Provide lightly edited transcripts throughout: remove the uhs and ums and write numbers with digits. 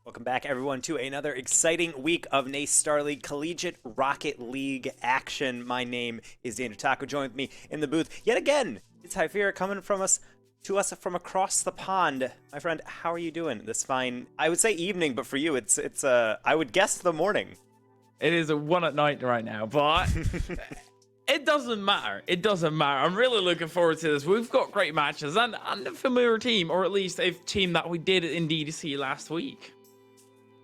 Welcome back, everyone, to another exciting week of NACE Starleague Collegiate Rocket League action. My name is Daniel Taco. Joined with me in the booth yet again. It's Hyfira coming from us from across the pond. My friend, how are you doing this fine? I would say evening, but for you, it's I would guess the morning. It is 1 at night right now, but it doesn't matter. It doesn't matter. I'm really looking forward to this. We've got great matches and a familiar team, or at least a team that we did indeed see last week.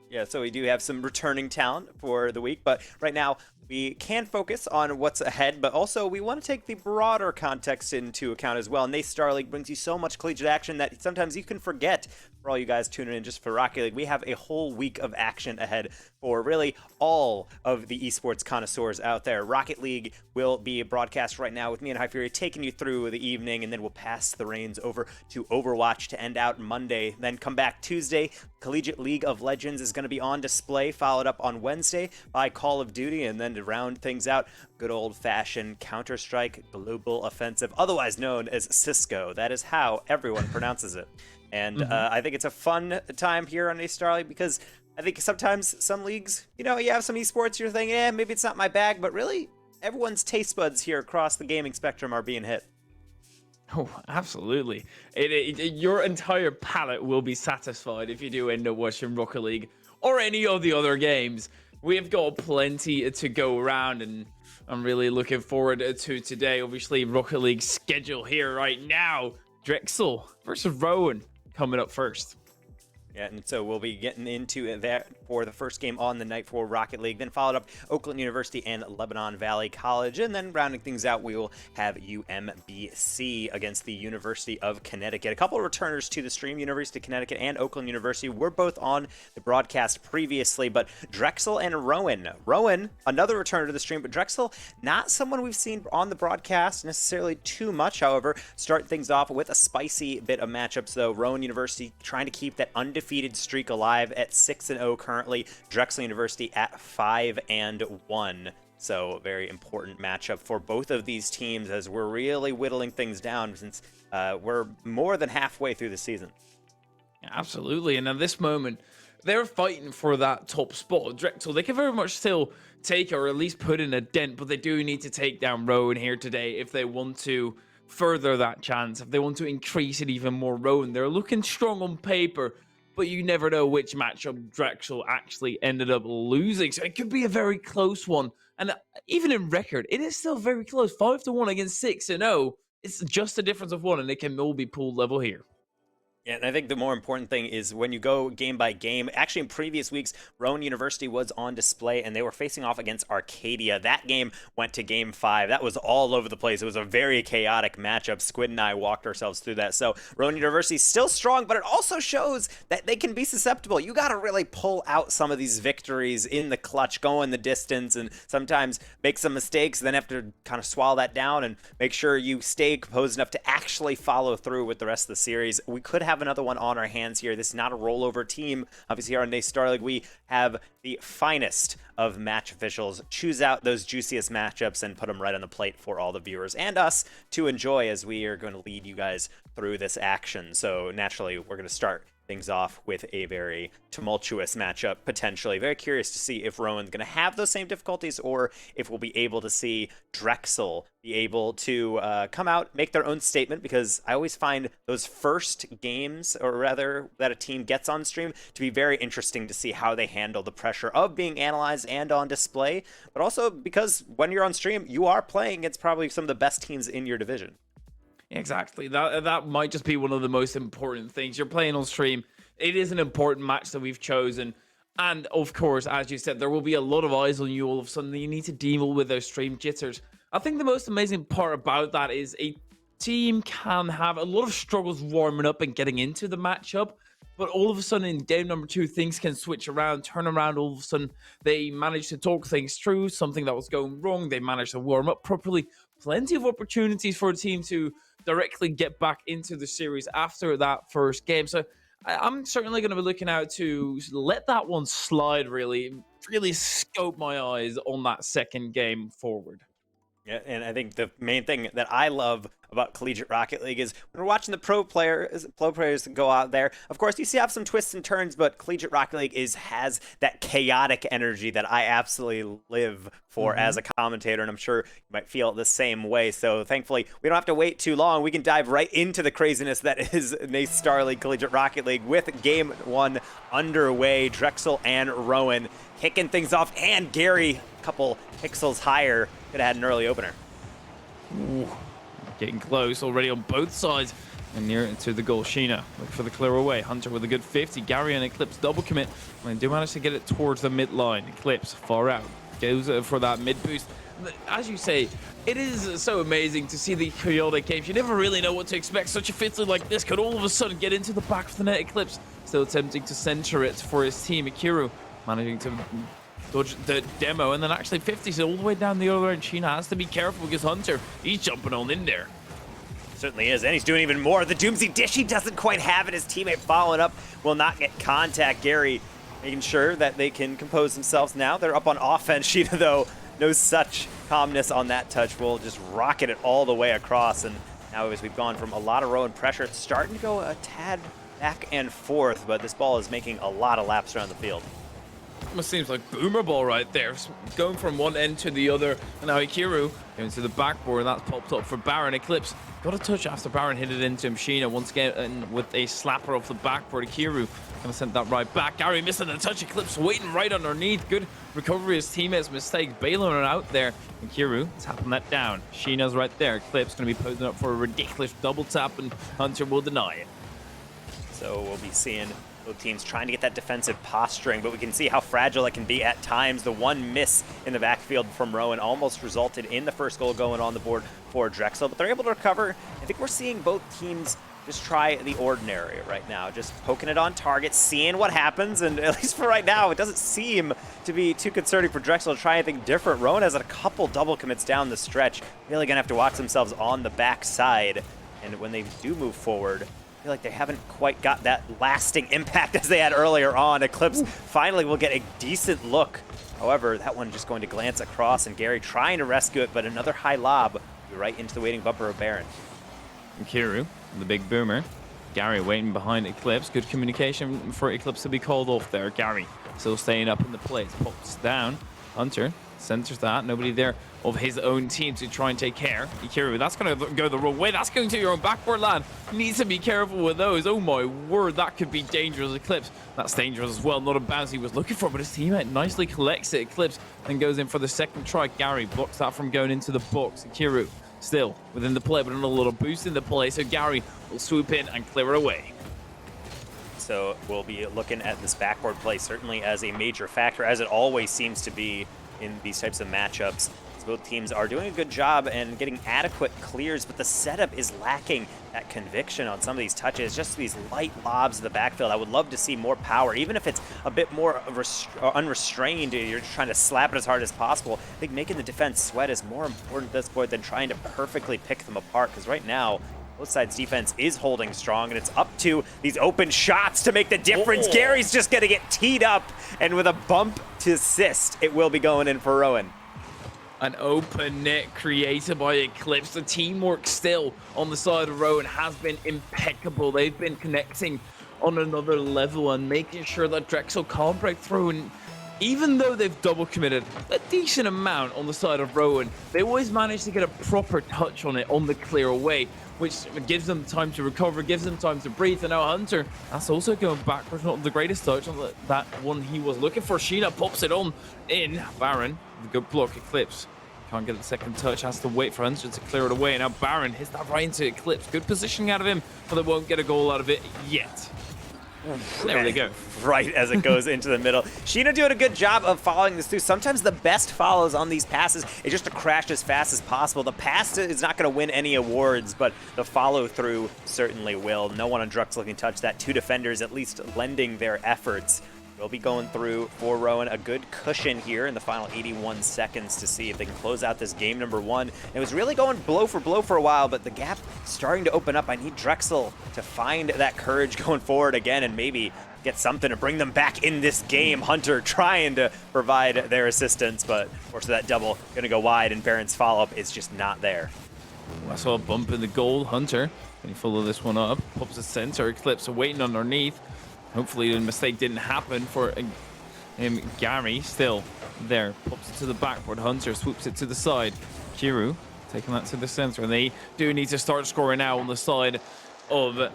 Yeah, so we do have some returning talent for the week, but right now we can focus on what's ahead, but also we want to take the broader context into account as well. NACE Starleague brings you so much collegiate action that sometimes you can forget. For all you guys tuning in just for Rocket League, we have a whole week of action ahead for really all of the esports connoisseurs out there. Rocket League will be broadcast right now with me and Hyfira taking you through the evening, and then we'll pass the reins over to Overwatch to end out Monday. Then come back Tuesday. Collegiate League of Legends is going going to be on display, followed up on Wednesday by Call of Duty, and then to round things out, good old-fashioned Counter-Strike Global Offensive, otherwise known as Cisco. That is how everyone pronounces it. And I think it's a fun time here on NACE Starleague because I think sometimes some leagues, you have some esports, you're thinking, maybe it's not my bag, but really, everyone's taste buds here across the gaming spectrum are being hit. Oh, absolutely. Your entire palate will be satisfied if you do end up watching Rocket League or any of the other games. We've got plenty to go around, and I'm really looking forward to today. Obviously, Rocket League schedule here right now. Drexel versus Rowan coming up first. Yeah, and so we'll be getting into that for the first game on the night for Rocket League, then followed up Oakland University and Lebanon Valley College, and then rounding things out, we will have UMBC against the University of Connecticut. A couple of returners to the stream, University of Connecticut and Oakland University, were both on the broadcast previously, but Drexel and Rowan. Rowan, another returner to the stream, but Drexel, not someone we've seen on the broadcast necessarily too much, however. Start things off with a spicy bit of matchups, though. Rowan University trying to keep that undefeated streak alive at 6-0 currently. Drexel University at 5-1. So very important matchup for both of these teams as we're really whittling things down since we're more than halfway through the season. Absolutely. And at this moment, they're fighting for that top spot. Drexel, they can very much still take or at least put in a dent, but they do need to take down Rowan here today if they want to further that chance, if they want to increase it even more. Rowan, they're looking strong on paper, but you never know which matchup Drexel actually ended up losing. So it could be a very close one. And even in record, it is still very close. 5-1 against 6-0. It's just a difference of one, and it can all be pool level here. Yeah, and I think the more important thing is when you go game by game, actually in previous weeks, Rowan University was on display and they were facing off against Arcadia. That game went to game 5. That was all over the place. It was a very chaotic matchup. Squid and I walked ourselves through that. So Rowan University is still strong, but it also shows that they can be susceptible. You got to really pull out some of these victories in the clutch, go in the distance, and sometimes make some mistakes, then have to kind of swallow that down and make sure you stay composed enough to actually follow through with the rest of the series. We could have another one on our hands here. This is not a rollover team. Obviously, here on NACE Starleague, we have the finest of match officials choose out those juiciest matchups and put them right on the plate for all the viewers and us to enjoy as we are going to lead you guys through this action. So naturally, we're going to start things off with a very tumultuous matchup, potentially. Very curious to see if Rowan's going to have those same difficulties or if we'll be able to see Drexel be able to come out, make their own statement, because I always find those first games, or rather that a team gets on stream, to be very interesting to see how they handle the pressure of being analyzed and on display, but also because when you're on stream, you are playing against probably some of the best teams in your division. Exactly. That might just be one of the most important things. You're playing on stream. It is an important match that we've chosen. And of course, as you said, there will be a lot of eyes on you all of a sudden. You need to deal with those stream jitters. I think the most amazing part about that is a team can have a lot of struggles warming up and getting into the matchup. But all of a sudden in game number 2, things can switch around, turn around. All of a sudden, they manage to talk things through, something that was going wrong. They managed to warm up properly. Plenty of opportunities for a team to directly get back into the series after that first game. So I'm certainly going to be looking out to let that one slide, really scope my eyes on that second game forward. Yeah, and I think the main thing that I love about Collegiate Rocket League is when we're watching the pro players go out there. Of course, you see have some twists and turns, but Collegiate Rocket League has that chaotic energy that I absolutely live for as a commentator, and I'm sure you might feel the same way. So thankfully, we don't have to wait too long. We can dive right into the craziness that is NACE Starleague Collegiate Rocket League with Game 1 underway. Drexel and Rowan kicking things off, and Gary, a couple pixels higher, could have had an early opener. Ooh, getting close already on both sides and near into the goal. Sheena looking for the clear away. Hunter with a good 50. Gary and Eclipse double commit. They do manage to get it towards the mid line. Eclipse far out. Goes for that mid boost. As you say, it is so amazing to see the chaotic games. You never really know what to expect. Such a fiddler like this could all of a sudden get into the back of the net. Eclipse still attempting to center it for his team. Akiru managing to dodge the demo, and then actually 50's all the way down the other end. Sheena has to be careful because Hunter, he's jumping on in there. Certainly is, and he's doing even more. The Doomsy Dish, he doesn't quite have it. His teammate following up will not get contact. Gary making sure that they can compose themselves now. They're up on offense. Sheena, though, no such calmness on that touch. Will just rocket it all the way across. And now as we've gone from a lot of Rowan pressure, it's starting to go a tad back and forth, but this ball is making a lot of laps around the field. Almost seems like boomer ball right there, going from one end to the other. And now Ikiru going to the backboard, and that's popped up for Baron. Eclipse got a touch after Baron hit it into him. Sheena once again with a slapper off the backboard. Ikiru gonna send that right back. Gary missing the touch. Eclipse waiting right underneath. Good recovery. His teammates' mistake. bailing it out there. And Ikiru tapping that down. Sheena's right there. Eclipse gonna be posing up for a ridiculous double tap, and Hunter will deny it. So we'll be seeing both teams trying to get that defensive posturing, but we can see how fragile it can be at times. The one miss in the backfield from Rowan almost resulted in the first goal going on the board for Drexel, but they're able to recover. I think we're seeing both teams just try the ordinary right now, just poking it on target, seeing what happens, and at least for right now, it doesn't seem to be too concerning for Drexel to try anything different. Rowan has a couple double commits down the stretch, really gonna have to watch themselves on the backside, and when they do move forward, I feel like they haven't quite got that lasting impact as they had earlier on. Eclipse finally will get a decent look. However, that one just going to glance across, and Gary trying to rescue it, but another high lob right into the waiting bumper of Baron. Kiru, the big boomer. Gary waiting behind Eclipse. Good communication for Eclipse to be called off there. Gary still staying up in the place. Pops down. Hunter centers that. Nobody there of his own team to try and take care. Ikiru, that's going to go the wrong way. That's going to your own backboard, lad. Needs to be careful with those. Oh my word, that could be dangerous. Eclipse, that's dangerous as well. Not a bounce he was looking for, but his teammate nicely collects it. Eclipse then goes in for the second try. Gary blocks that from going into the box. Ikiru still within the play, but not a little boost in the play. So Gary will swoop in and clear it away. So we'll be looking at this backboard play certainly as a major factor, as it always seems to be in these types of matchups. Both teams are doing a good job and getting adequate clears, but the setup is lacking that conviction on some of these touches. Just these light lobs in the backfield. I would love to see more power, even if it's a bit more unrestrained. You're just trying to slap it as hard as possible. I think making the defense sweat is more important at this point than trying to perfectly pick them apart, because right now, both sides' defense is holding strong, and it's up to these open shots to make the difference. Oh. Gary's just going to get teed up, and with a bump to assist, it will be going in for Rowan. An open net created by Eclipse. The teamwork still on the side of Rowan has been impeccable. They've been connecting on another level and making sure that Drexel can't break through. And even though they've double committed a decent amount on the side of Rowan, they always manage to get a proper touch on it on the clear away, which gives them time to recover, gives them time to breathe. And now Hunter, that's also going backwards, not the greatest touch on that one he was looking for. Sheena pops it on in. Baron, the good block. Eclipse can't get the second touch, has to wait for Hunter to clear it away. And now Baron hits that right into Eclipse. Good positioning out of him, but they won't get a goal out of it yet. There they go. Right as it goes into the middle. Sheena doing a good job of following this through. Sometimes the best follows on these passes is just to crash as fast as possible. The pass is not going to win any awards, but the follow through certainly will. No one on Drexel can touch that. Two defenders at least lending their efforts. We'll be going through for Rowan a good cushion here in the final 81 seconds to see if they can close out this game number one. It was really going blow for a while, but the gap starting to open up. I need Drexel to find that courage going forward again and maybe get something to bring them back in this game. Hunter trying to provide their assistance, but of course that double going to go wide, and Baron's follow-up is just not there. I saw a bump in the goal. Hunter, can he follow this one up? Pops the center. Eclipse waiting underneath. Hopefully the mistake didn't happen for him. Gary still there. Pops it to the backboard. Hunter swoops it to the side. Kiru taking that to the center. And they do need to start scoring now on the side of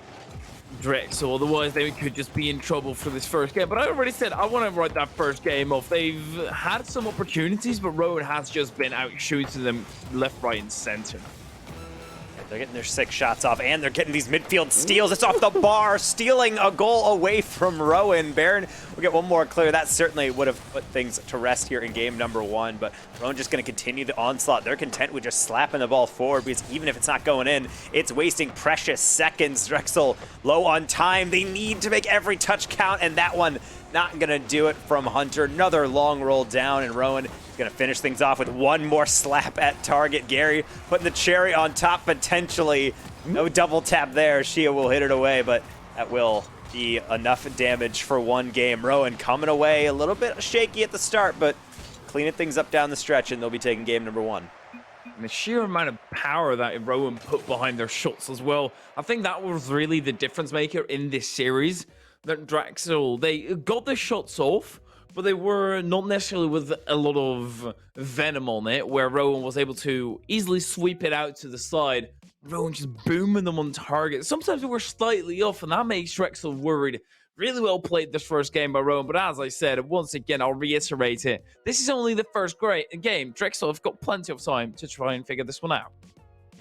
Drexel. Otherwise, they could just be in trouble for this first game. But I already said I want to write that first game off. They've had some opportunities, but Rowan has just been out shooting them left, right, and center. They're getting their 6 shots off, and they're getting these midfield steals. It's off the bar, stealing a goal away from Rowan. Baron will get one more clear. That certainly would have put things to rest here in game number one, but Rowan just going to continue the onslaught. They're content with just slapping the ball forward, because even if it's not going in, it's wasting precious seconds. Drexel low on time. They need to make every touch count, and that one not going to do it from Hunter. Another long roll down, and Rowan is going to finish things off with one more slap at target. Gary putting the cherry on top potentially. No double tap there. Shia will hit it away, but that will be enough damage for one game. Rowan coming away a little bit shaky at the start, but cleaning things up down the stretch, and they'll be taking game number 1. And the sheer amount of power that Rowan put behind their shots as well. I think that was really the difference maker in this series. That Draxel, they got the shots off, but they were not necessarily with a lot of venom on it, where Rowan was able to easily sweep it out to the side. Rowan just booming them on target. Sometimes we were slightly off, and that makes Drexel worried. Really well played this first game by Rowan, but as I said, once again, I'll reiterate it. This is only the first game. Drexel have got plenty of time to try and figure this one out.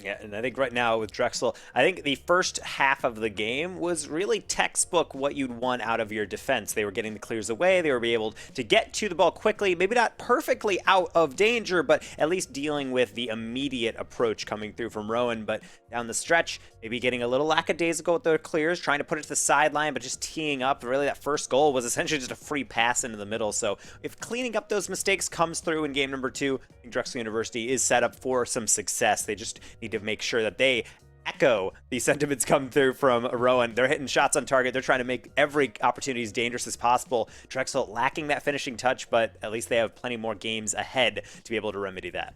Yeah, and I think right now with Drexel, I think the first half of the game was really textbook what you'd want out of your defense. They were getting the clears away. They were able to get to the ball quickly, maybe not perfectly out of danger, but at least dealing with the immediate approach coming through from Rowan. But down the stretch, maybe getting a little lackadaisical with their clears, trying to put it to the sideline, but just teeing up. Really, that first goal was essentially just a free pass into the middle. So if cleaning up those mistakes comes through in game number 2, I think Drexel University is set up for some success. They just need to make sure that they echo the sentiments come through from Rowan. They're hitting shots on target. They're trying to make every opportunity as dangerous as possible. Drexel lacking that finishing touch, but at least they have plenty more games ahead to be able to remedy that.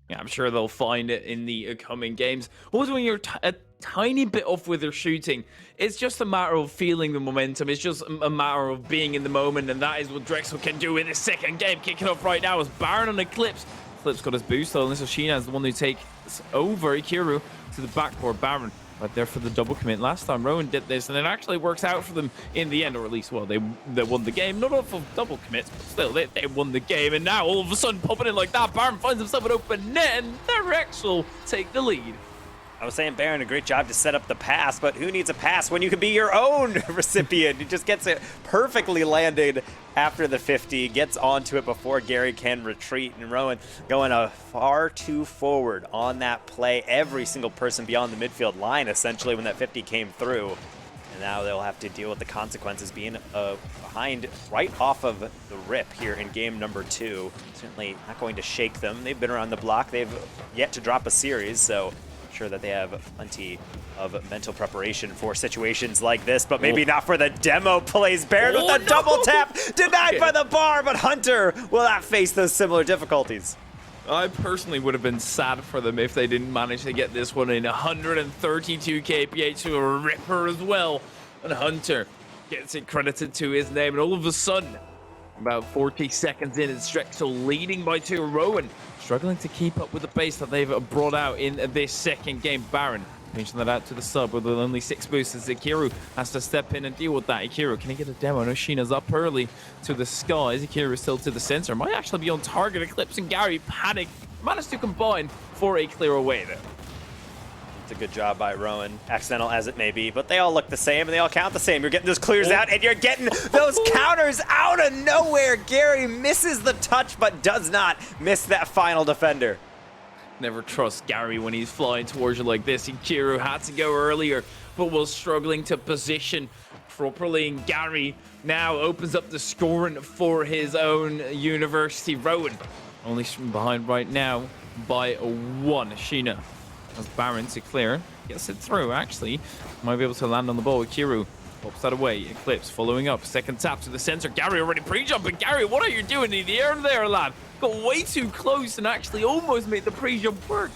Yeah, I'm sure they'll find it in the coming games. Also, when you're a tiny bit off with their shooting, it's just a matter of feeling the momentum. It's just a matter of being in the moment, and that is what Drexel can do in this second game. Kicking off right now is Baron on Eclipse. Eclipse got his boost, though, and this is Sheena is the one who takes over Ikiru to the backboard. Baron right there for the double commit. Last time Rowan did this, and it actually works out for them in the end, or at least, well, they won the game. Not off of double commits, but still, they won the game. And now, all of a sudden, popping in like that, Baron finds himself an open net, and Drexel take the lead. I was saying Baron, a great job to set up the pass, but who needs a pass when you can be your own recipient? He just gets it perfectly landed after the 50, gets onto it before Gary can retreat, and Rowan going far too forward on that play. Every single person beyond the midfield line, essentially, when that 50 came through. And now they'll have to deal with the consequences being behind right off of the rip here in game number 2. Certainly not going to shake them. They've been around the block. They've yet to drop a series, so sure that they have plenty of mental preparation for situations like this, but maybe not for the demo plays. Baron with a double tap, denied by the bar, but Hunter will not face those similar difficulties. I personally would have been sad for them if they didn't manage to get this one in. 132 kph to a ripper as well, and Hunter gets it credited to his name, and all of a sudden, about 40 seconds in, it's Drexel leading by 2. Rowan struggling to keep up with the pace that they've brought out in this second game. Baron pinching that out to the sub with only 6 boosters. Ikiru has to step in and deal with that. Ikiru, can he get a demo? No, Sheena's up early to the skies. Ikiru still to the center. Might actually be on target. Eclipse and Gary panic. Managed to combine for a clear away there. It's a good job by Rowan, accidental as it may be, but they all look the same and they all count the same. You're getting those clears out and you're getting those counters out of nowhere. Gary misses the touch but does not miss that final defender. Never trust Gary when he's flying towards you like this. Ikiru had to go earlier, but was struggling to position properly. And Gary now opens up the scoring for his own university. Rowan only behind right now by 1. Sheena as Baron to clear. Gets it through, actually. Might be able to land on the ball. Ikiru pops that away. Eclipse following up. Second tap to the center. Gary already pre-jumping. Gary, what are you doing in the air there, lad? Got way too close and actually almost made the pre-jump work.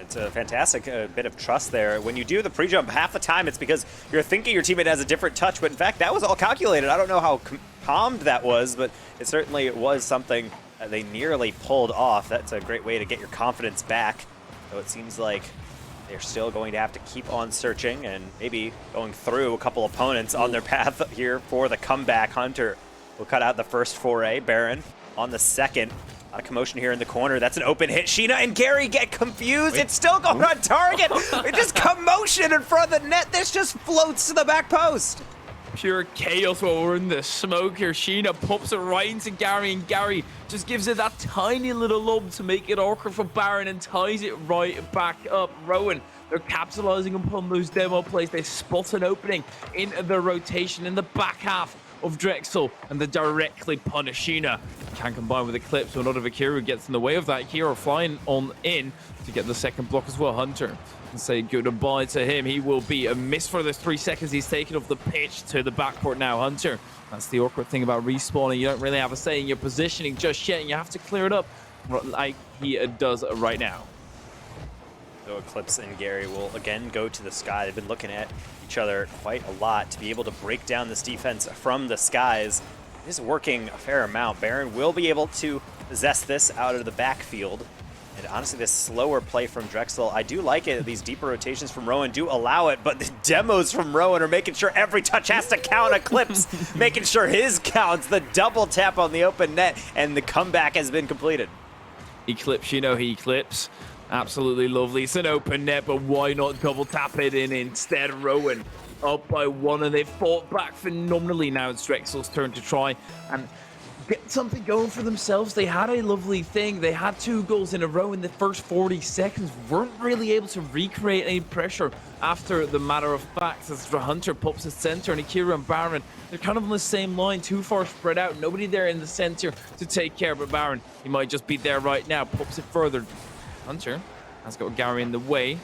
It's a fantastic bit of trust there. When you do the pre-jump, half the time it's because you're thinking your teammate has a different touch, but in fact, that was all calculated. I don't know how calmed that was, but it certainly was something they nearly pulled off. That's a great way to get your confidence back. So it seems like they're still going to have to keep on searching and maybe going through a couple opponents on their path here for the comeback. Hunter will cut out the first foray. Baron on the second. A lot of commotion here in the corner. That's an open hit. Sheena and Gary get confused. It's still going on target. It's just commotion in front of the net. This just floats to the back post. Pure chaos while we're in the smoke here. Sheena pops it right into Gary, and Gary just gives it that tiny little lob to make it awkward for Baron and ties it right back up. Rowan, they're capitalizing upon those demo plays. They spot an opening in the rotation in the back half of Drexel, and they directly punish Sheena. Can combine with Eclipse, so not if Ikiru gets in the way of that. Ikiru flying on in to get the second block as well. Hunter say goodbye to him. He will be a miss for those 3 seconds he's taken off the pitch to the backcourt now. Hunter, that's the awkward thing about respawning. You don't really have a say in your positioning just yet, and you have to clear it up like he does right now. So Eclipse and Gary will again go to the sky. They've been looking at each other quite a lot to be able to break down this defense from the skies. It is working a fair amount. Baron will be able to possess this out of the backfield. And honestly, this slower play from Drexel, I do like it. These deeper rotations from Rowan do allow it, but the demos from Rowan are making sure every touch has to count. Eclipse making sure his counts. The double tap on the open net, and the comeback has been completed. Eclipse, you know he Eclipse. Absolutely lovely. It's an open net, but why not double tap it in instead? Rowan up by 1, and they've fought back phenomenally. Now it's Drexel's turn to try and get something going for themselves. They had a lovely thing. They had 2 goals in a row in the first 40 seconds. Weren't really able to recreate any pressure after the matter of fact, as Hunter pops his center, and Akira and Baron, they're kind of on the same line, too far spread out. Nobody there in the center to take care, but Baron, he might just be there right now. Pops it further. Hunter has got Gary in the way.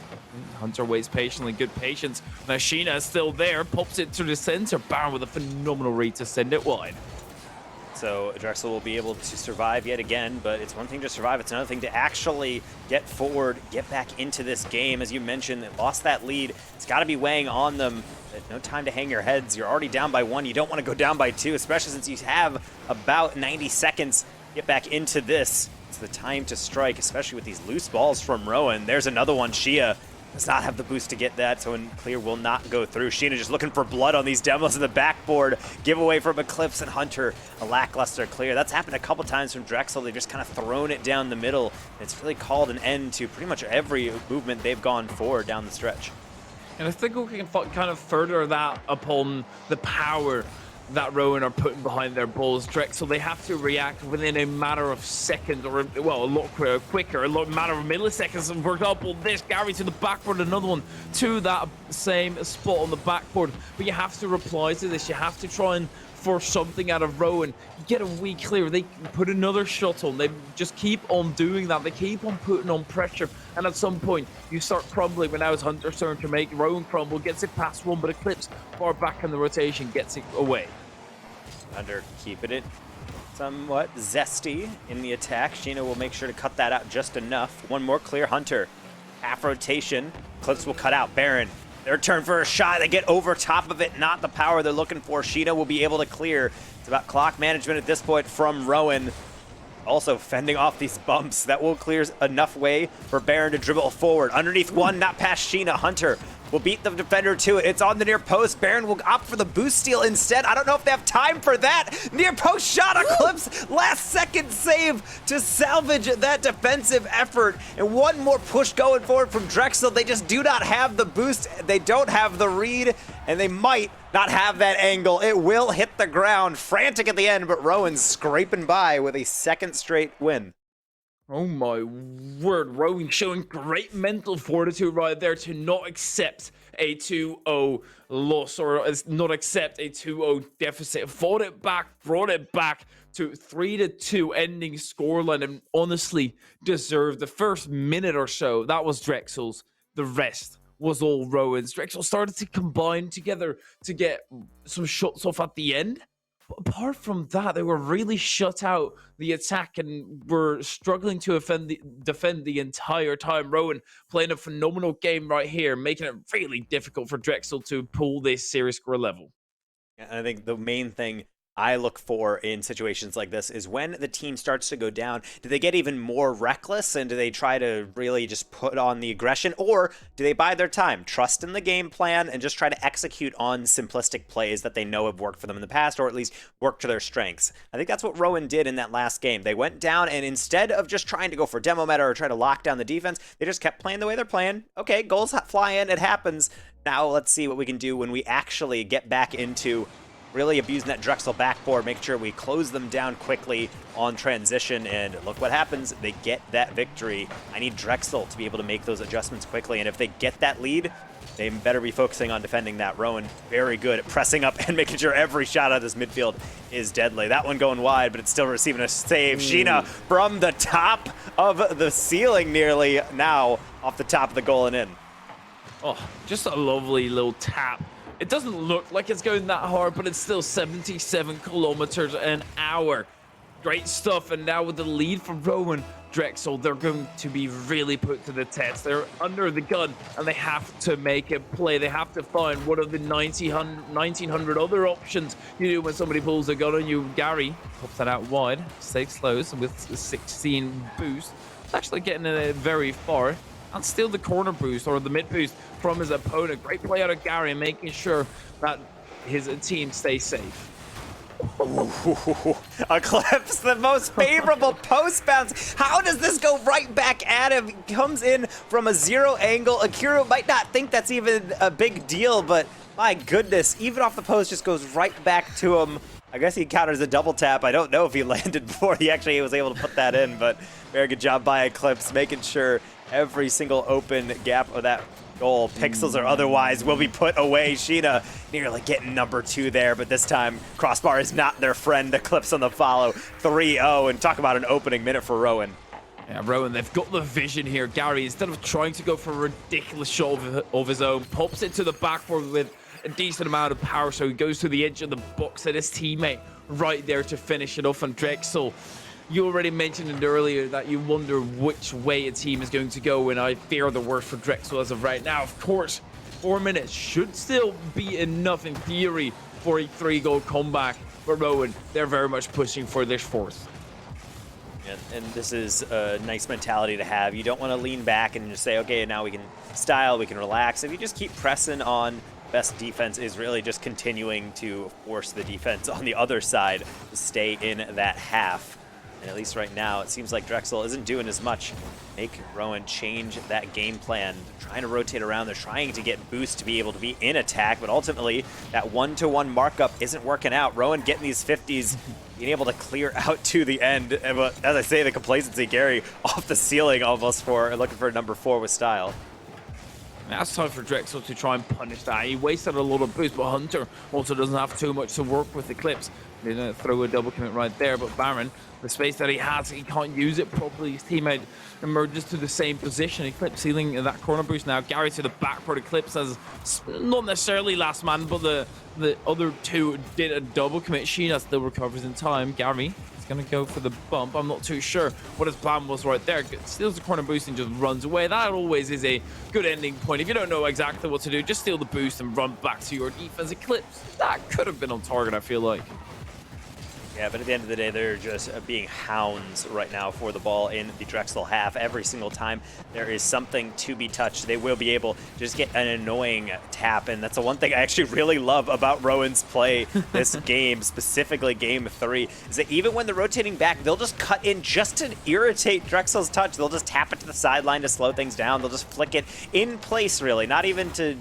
Hunter waits patiently, good patience. Now Sheena is still there, pops it to the center. Baron with a phenomenal read to send it wide. So Drexel will be able to survive yet again, but it's one thing to survive, it's another thing to actually get forward, get back into this game. As you mentioned, they lost that lead. It's got to be weighing on them. No time to hang your heads. You're already down by 1. You don't want to go down by 2, especially since you have about 90 seconds. Get back into this. It's the time to strike, especially with these loose balls from Rowan. There's another one. Shia does not have the boost to get that, so clear will not go through. Sheena just looking for blood on these demos in the backboard. Giveaway from Eclipse and Hunter. A lackluster clear. That's happened a couple times from Drexel. They've just kind of thrown it down the middle. It's really called an end to pretty much every movement they've gone forward down the stretch. And I think we can kind of further that upon the power that Rowan are putting behind their balls. Drexel, they have to react within a matter of seconds, or well, a lot quicker, matter of milliseconds. And for example, this Gary to the backboard, another one to that same spot on the backboard. But you have to reply to this. You have to try and force something out of Rowan. Get a wee clear. They put another shot on. They just keep on doing that. They keep on putting on pressure. And at some point, you start crumbling. When now it's Hunter's turn to make Rowan crumble. Gets it past 1, but Eclipse far back in the rotation gets it away. Hunter keeping it somewhat zesty in the attack. Sheena will make sure to cut that out just enough. One more clear. Hunter, half rotation. Eclipse will cut out. Baron, their turn for a shot. They get over top of it. Not the power they're looking for. Sheena will be able to clear. It's about clock management at this point from Rowan. Also fending off these bumps. That will clear enough way for Baron to dribble forward. Underneath 1, not past Sheena. Hunter will beat the defender to it. It's on the near post. Baron will opt for the boost steal instead. I don't know if they have time for that. Near post shot. Eclipse, last second save to salvage that defensive effort. And one more push going forward from Drexel. They just do not have the boost. They don't have the read, and they might not have that angle. It will hit the ground. Frantic at the end, but Rowan's scraping by with a second straight win. Oh my word, Rowan showing great mental fortitude right there to not accept a 2-0 loss, or not accept a 2-0 deficit. Fought it back, brought it back to 3-2 ending scoreline, and honestly deserved the first minute or so. That was Drexel's. The rest was all Rowan's. Drexel started to combine together to get some shots off at the end. Apart from that, they were really shut out the attack and were struggling to defend the entire time. Rowan playing a phenomenal game right here, making it really difficult for Drexel to pull this series score level. I think the main thing I look for in situations like this is when the team starts to go down, do they get even more reckless and do they try to really just put on the aggression, or do they bide their time, trust in the game plan, and just try to execute on simplistic plays that they know have worked for them in the past, or at least work to their strengths? I think that's what Rowan did in that last game. They went down, and instead of just trying to go for demo meta or try to lock down the defense, they just kept playing the way they're playing. Okay, goals fly in, it happens. Now let's see what we can do when we actually get back into really abusing that Drexel backboard, make sure we close them down quickly on transition, and look what happens. They get that victory. I need Drexel to be able to make those adjustments quickly, and if they get that lead, they better be focusing on defending that. Rowan, very good at pressing up and making sure every shot out of this midfield is deadly. That one going wide, but it's still receiving a save. Sheena from the top of the ceiling nearly, now off the top of the goal and in. Oh, just a lovely little tap. It doesn't look like it's going that hard, but it's still 77 kilometers an hour. Great stuff. And now with the lead from Rowan, Drexel, they're going to be really put to the test. They're under the gun and they have to make a play. They have to find one of the 1900 other options you do when somebody pulls a gun on you. Gary pops that out wide, stays close with the 16 boost. It's actually getting it very far. And still the corner boost or the mid boost from his opponent. Great play out of Gary, making sure that his team stays safe. Eclipse, the most favorable post bounce. How does this go right back at him? He comes in from a zero angle. Akira might not think that's even a big deal, but my goodness, even off the post, just goes right back to him. I guess he counters a double tap. I don't know if he landed before he actually was able to put that in, but very good job by Eclipse, making sure every single open gap of that goal, pixels or otherwise, will be put away. Sheena nearly getting number 2 there, but this time Crossbar is not their friend. Eclipse on the follow, 3-0, and talk about an opening minute for Rowan. Yeah, Rowan, they've got the vision here. Gary, instead of trying to go for a ridiculous shot of his own, pops it to the backboard with a decent amount of power, so he goes to the edge of the box at his teammate right there to finish it off on Drexel. You already mentioned it earlier that you wonder which way a team is going to go, and I fear the worst for Drexel as of right now. Of course, 4 minutes should still be enough in theory for a 3-goal comeback, but Rowan, they're very much pushing for this 4th. And this is a nice mentality to have. You don't want to lean back and just say, okay, now we can style, we can relax. If you just keep pressing on, best defense is really just continuing to force the defense on the other side to stay in that half. And at least right now, it seems like Drexel isn't doing as much. Make Rowan change that game plan, trying to rotate around. They're trying to get boost to be able to be in attack, but ultimately that 1-to-1 markup isn't working out. Rowan getting these 50s, being able to clear out to the end. But as I say, the complacency, Gary, off the ceiling almost for looking for number 4 with style. Now it's time for Drexel to try and punish that. He wasted a lot of boost, but Hunter also doesn't have too much to work with Eclipse. They're going to throw a double commit right there, but Baron, the space that he has, he can't use it properly. His teammate emerges to the same position. Eclipse sealing that corner boost now. Gary to the backboard. Eclipse as not necessarily last man, but the other two did a double commit. Sheena still recovers in time. Gary is going to go for the bump. I'm not too sure what his plan was right there. Steals the corner boost and just runs away. That always is a good ending point. If you don't know exactly what to do, just steal the boost and run back to your defense. Eclipse, that could have been on target, I feel like. Yeah, but at the end of the day, they're just being hounds right now for the ball in the Drexel half. Every single time there is something to be touched, they will be able to just get an annoying tap. And that's the one thing I actually really love about Rowan's play this game, specifically game 3, is that even when they're rotating back, they'll just cut in just to irritate Drexel's touch. They'll just tap it to the sideline to slow things down. They'll just flick it in place, really, not even to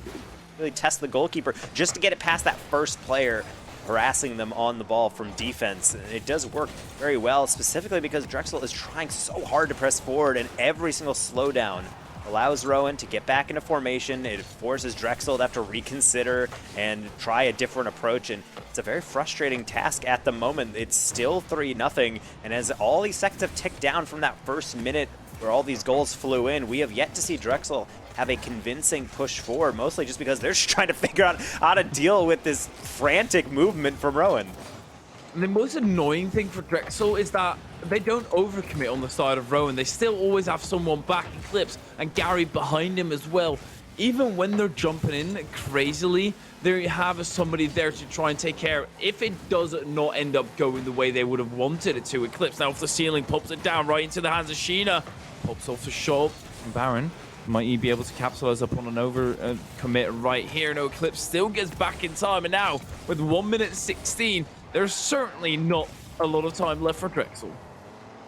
really test the goalkeeper, just to get it past that first player, harassing them on the ball from defense. It does work very well, specifically because Drexel is trying so hard to press forward, and every single slowdown allows Rowan to get back into formation. It forces Drexel to have to reconsider and try a different approach, and it's a very frustrating task at the moment. It's still 3-0, and as all these seconds have ticked down from that first minute where all these goals flew in, we have yet to see Drexel have a convincing push forward, mostly just because they're just trying to figure out how to deal with this frantic movement from Rowan. And the most annoying thing for Drexel is that they don't overcommit on the side of Rowan. They still always have someone back in Eclipse and Gary behind him as well. Even when they're jumping in crazily, they have somebody there to try and take care. If it does not end up going the way they would have wanted it to, Eclipse now off the ceiling, pops it down right into the hands of Sheena. Pops off the shot. Baron might he be able to capitalize upon an over commit right here? No, Eclipse still gets back in time, and now with 1 minute 16, there's certainly not a lot of time left for Drexel.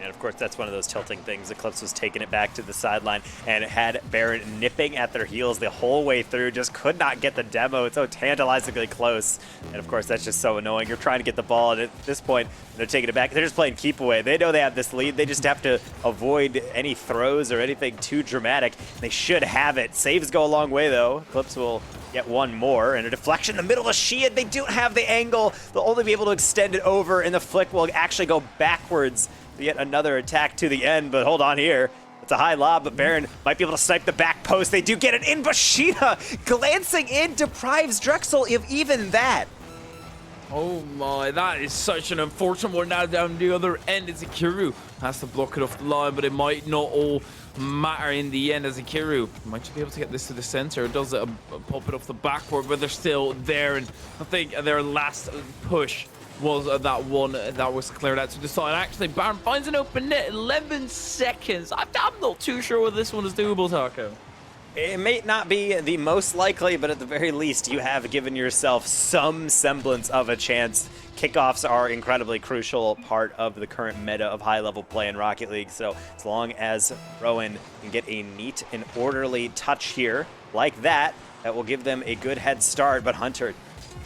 And of course, that's one of those tilting things. Eclipse was taking it back to the sideline and had Baron nipping at their heels the whole way through. Just could not get the demo. It's so tantalizingly close. And of course, that's just so annoying. You're trying to get the ball, and at this point, they're taking it back. They're just playing keep away. They know they have this lead. They just have to avoid any throws or anything too dramatic. They should have it. Saves go a long way, though. Eclipse will get one more, and a deflection in the middle of Sheehan. They don't have the angle. They'll only be able to extend it over, and the flick will actually go backwards. Yet another attack to the end, but hold on here. It's a high lob, but Baron might be able to snipe the back post. They do get it in. Bashida glancing in deprives Drexel of even that. Oh my, that is such an unfortunate one. Now down the other end, it's Akiru. Has to block it off the line, but it might not all matter in the end as Akiru might just be able to get this to the center. Does it pop it off the backboard, but they're still there. And I think their last push was that one that was cleared out to the side. Actually, Baron finds an open net, 11 seconds. I'm not too sure whether this one is doable, Taco. It may not be the most likely, but at the very least, you have given yourself some semblance of a chance. Kickoffs are incredibly crucial part of the current meta of high-level play in Rocket League, so as long as Rowan can get a neat and orderly touch here, like that, that will give them a good head start, but Hunter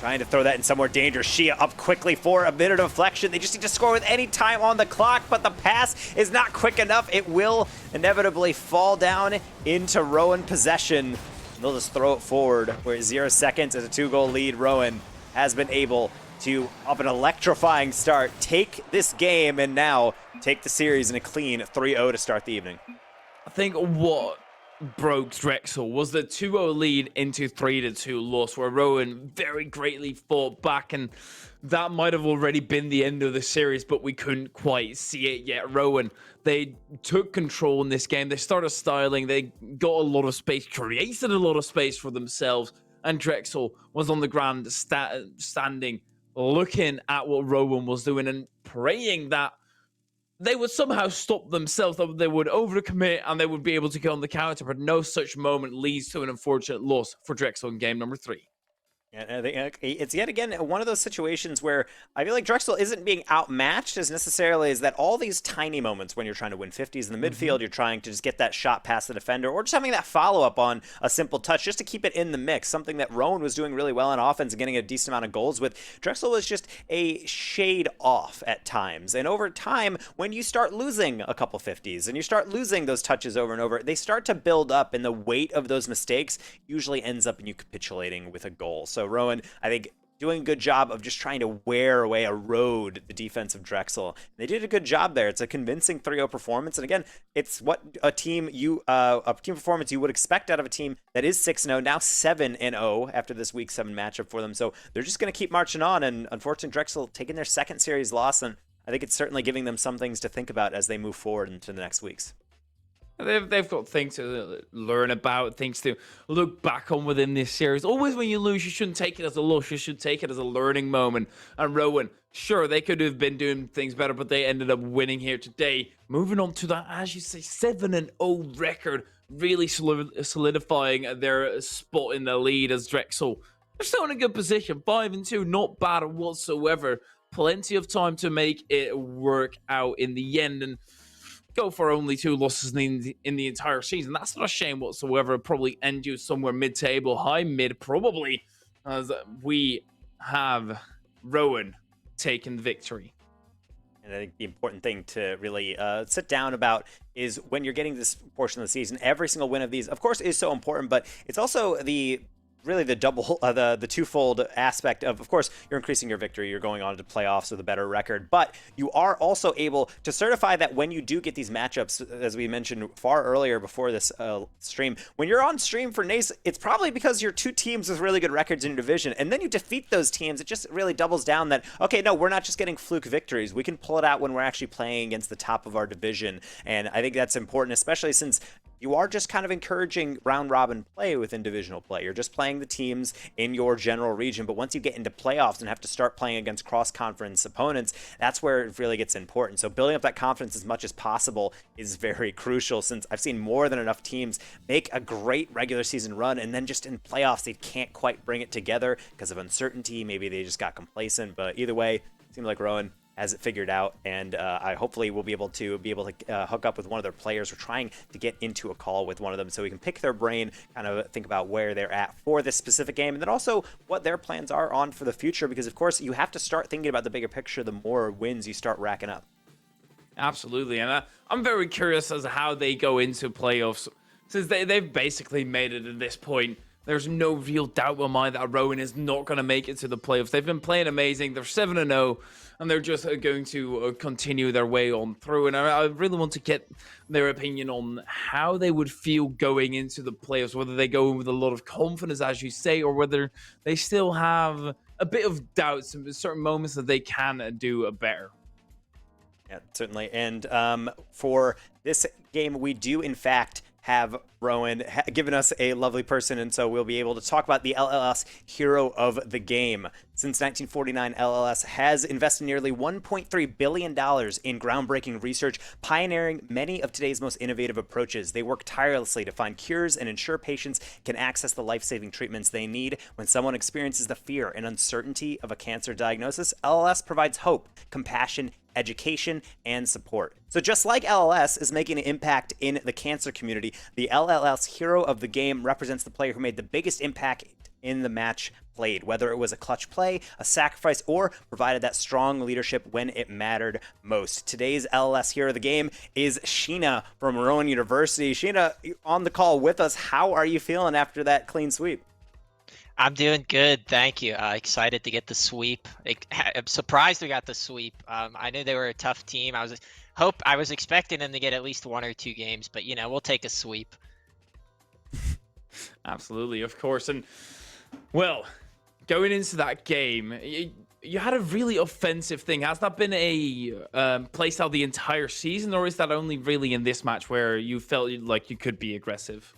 trying to throw that in somewhere dangerous. Shia up quickly for a bit of deflection. They just need to score with any time on the clock, but the pass is not quick enough. It will inevitably fall down into Rowan possession. They'll just throw it forward. We're at 0 seconds as a 2-goal lead. Rowan has been able to, off an electrifying start, take this game and now take the series in a clean 3-0 to start the evening. I think what broke Drexel was the 2-0 lead into 3-2 loss, where Rowan very greatly fought back, and that might have already been the end of the series, but we couldn't quite see it yet. Rowan, they took control in this game. They started styling. They got a lot of space, created a lot of space for themselves, and Drexel was on the ground standing, looking at what Rowan was doing and praying that they would somehow stop themselves, that they would overcommit and they would be able to get on the counter, but no such moment leads to an unfortunate loss for Drexel in game number 3. And I think it's yet again one of those situations where I feel like Drexel isn't being outmatched as necessarily as that all these tiny moments when you're trying to win 50s in the midfield, you're trying to just get that shot past the defender or just having that follow-up on a simple touch just to keep it in the mix, something that Rowan was doing really well on offense and getting a decent amount of goals with. Drexel was just a shade off at times. And over time, when you start losing a couple 50s and you start losing those touches over and over, they start to build up, and the weight of those mistakes usually ends up in you capitulating with a goal. So Rowan, I think, doing a good job of just trying to wear away, erode the defense of Drexel. They did a good job there. It's a convincing 3-0 performance, and again, it's what a team performance you would expect out of a team that is 6-0, now 7-0 after this Week 7 matchup for them. So they're just going to keep marching on, and unfortunately, Drexel taking their second series loss, and I think it's certainly giving them some things to think about as they move forward into the next weeks. They've got things to learn about, things to look back on within this series. Always when you lose, you shouldn't take it as a loss. You should take it as a learning moment. And Rowan, sure, they could have been doing things better, but they ended up winning here today. Moving on to that, as you say, 7-0 record, really solidifying their spot in the lead as Drexel. They're still in a good position, 5-2, not bad whatsoever. Plenty of time to make it work out in the end, and go for only 2 losses in the entire season. That's not a shame whatsoever. Probably end you somewhere mid-table, high mid, probably, as we have Rowan taking the victory. And I think the important thing to really sit down about is when you're getting this portion of the season, every single win of these, of course, is so important, but it's also the twofold aspect of course, you're increasing your victory, you're going on to playoffs with a better record, but you are also able to certify that when you do get these matchups, as we mentioned far earlier before this stream, when you're on stream for NACE, it's probably because you're 2 teams with really good records in your division, and then you defeat those teams. It just really doubles down that, okay, no, we're not just getting fluke victories. We can pull it out when we're actually playing against the top of our division, and I think that's important, especially since you are just kind of encouraging round robin play within divisional play. You're just playing the teams in your general region, but once you get into playoffs and have to start playing against cross-conference opponents, that's where it really gets important. So building up that confidence as much as possible is very crucial, since I've seen more than enough teams make a great regular season run, and then just in playoffs, they can't quite bring it together because of uncertainty. Maybe they just got complacent, but either way, it seems like Rowan has it figured out, and I hopefully will be able to hook up with one of their players. We're trying to get into a call with one of them so we can pick their brain, kind of think about where they're at for this specific game, and then also what their plans are on for the future, because of course you have to start thinking about the bigger picture the more wins you start racking up. Absolutely, and I'm very curious as to how they go into playoffs, since they've basically made it at this point there's no real doubt in my mind that Rowan is not going to make it to the playoffs. They've been playing amazing. They're 7-0, and they're just going to continue their way on through. And I really want to get their opinion on how they would feel going into the playoffs, whether they go in with a lot of confidence, as you say, or whether they still have a bit of doubts in certain moments that they can do better. Yeah, certainly. And for this game, we do, in fact, have Rowan given us a lovely person, and so we'll be able to talk about the LLS hero of the game. Since 1949, LLS has invested nearly $1.3 billion in groundbreaking research, pioneering many of today's most innovative approaches. They work tirelessly to find cures and ensure patients can access the life-saving treatments they need. When someone experiences the fear and uncertainty of a cancer diagnosis, LLS provides hope, compassion, education, and support. So just like LLS is making an impact in the cancer community, the LLS hero of the game represents the player who made the biggest impact in the match played, whether it was a clutch play, a sacrifice, or provided that strong leadership when it mattered most. Today's LLS hero of the game is Sheena from Rowan University. Sheena, on the call with us, how are you feeling after that clean sweep? I'm doing good, thank you. Excited to get the sweep. I'm surprised we got the sweep. I knew they were a tough team. I was expecting them to get at least 1 or 2 games, but we'll take a sweep. Absolutely, of course. And well, going into that game, you had a really offensive thing. Has that been a playstyle the entire season, or is that only really in this match where you felt like you could be aggressive?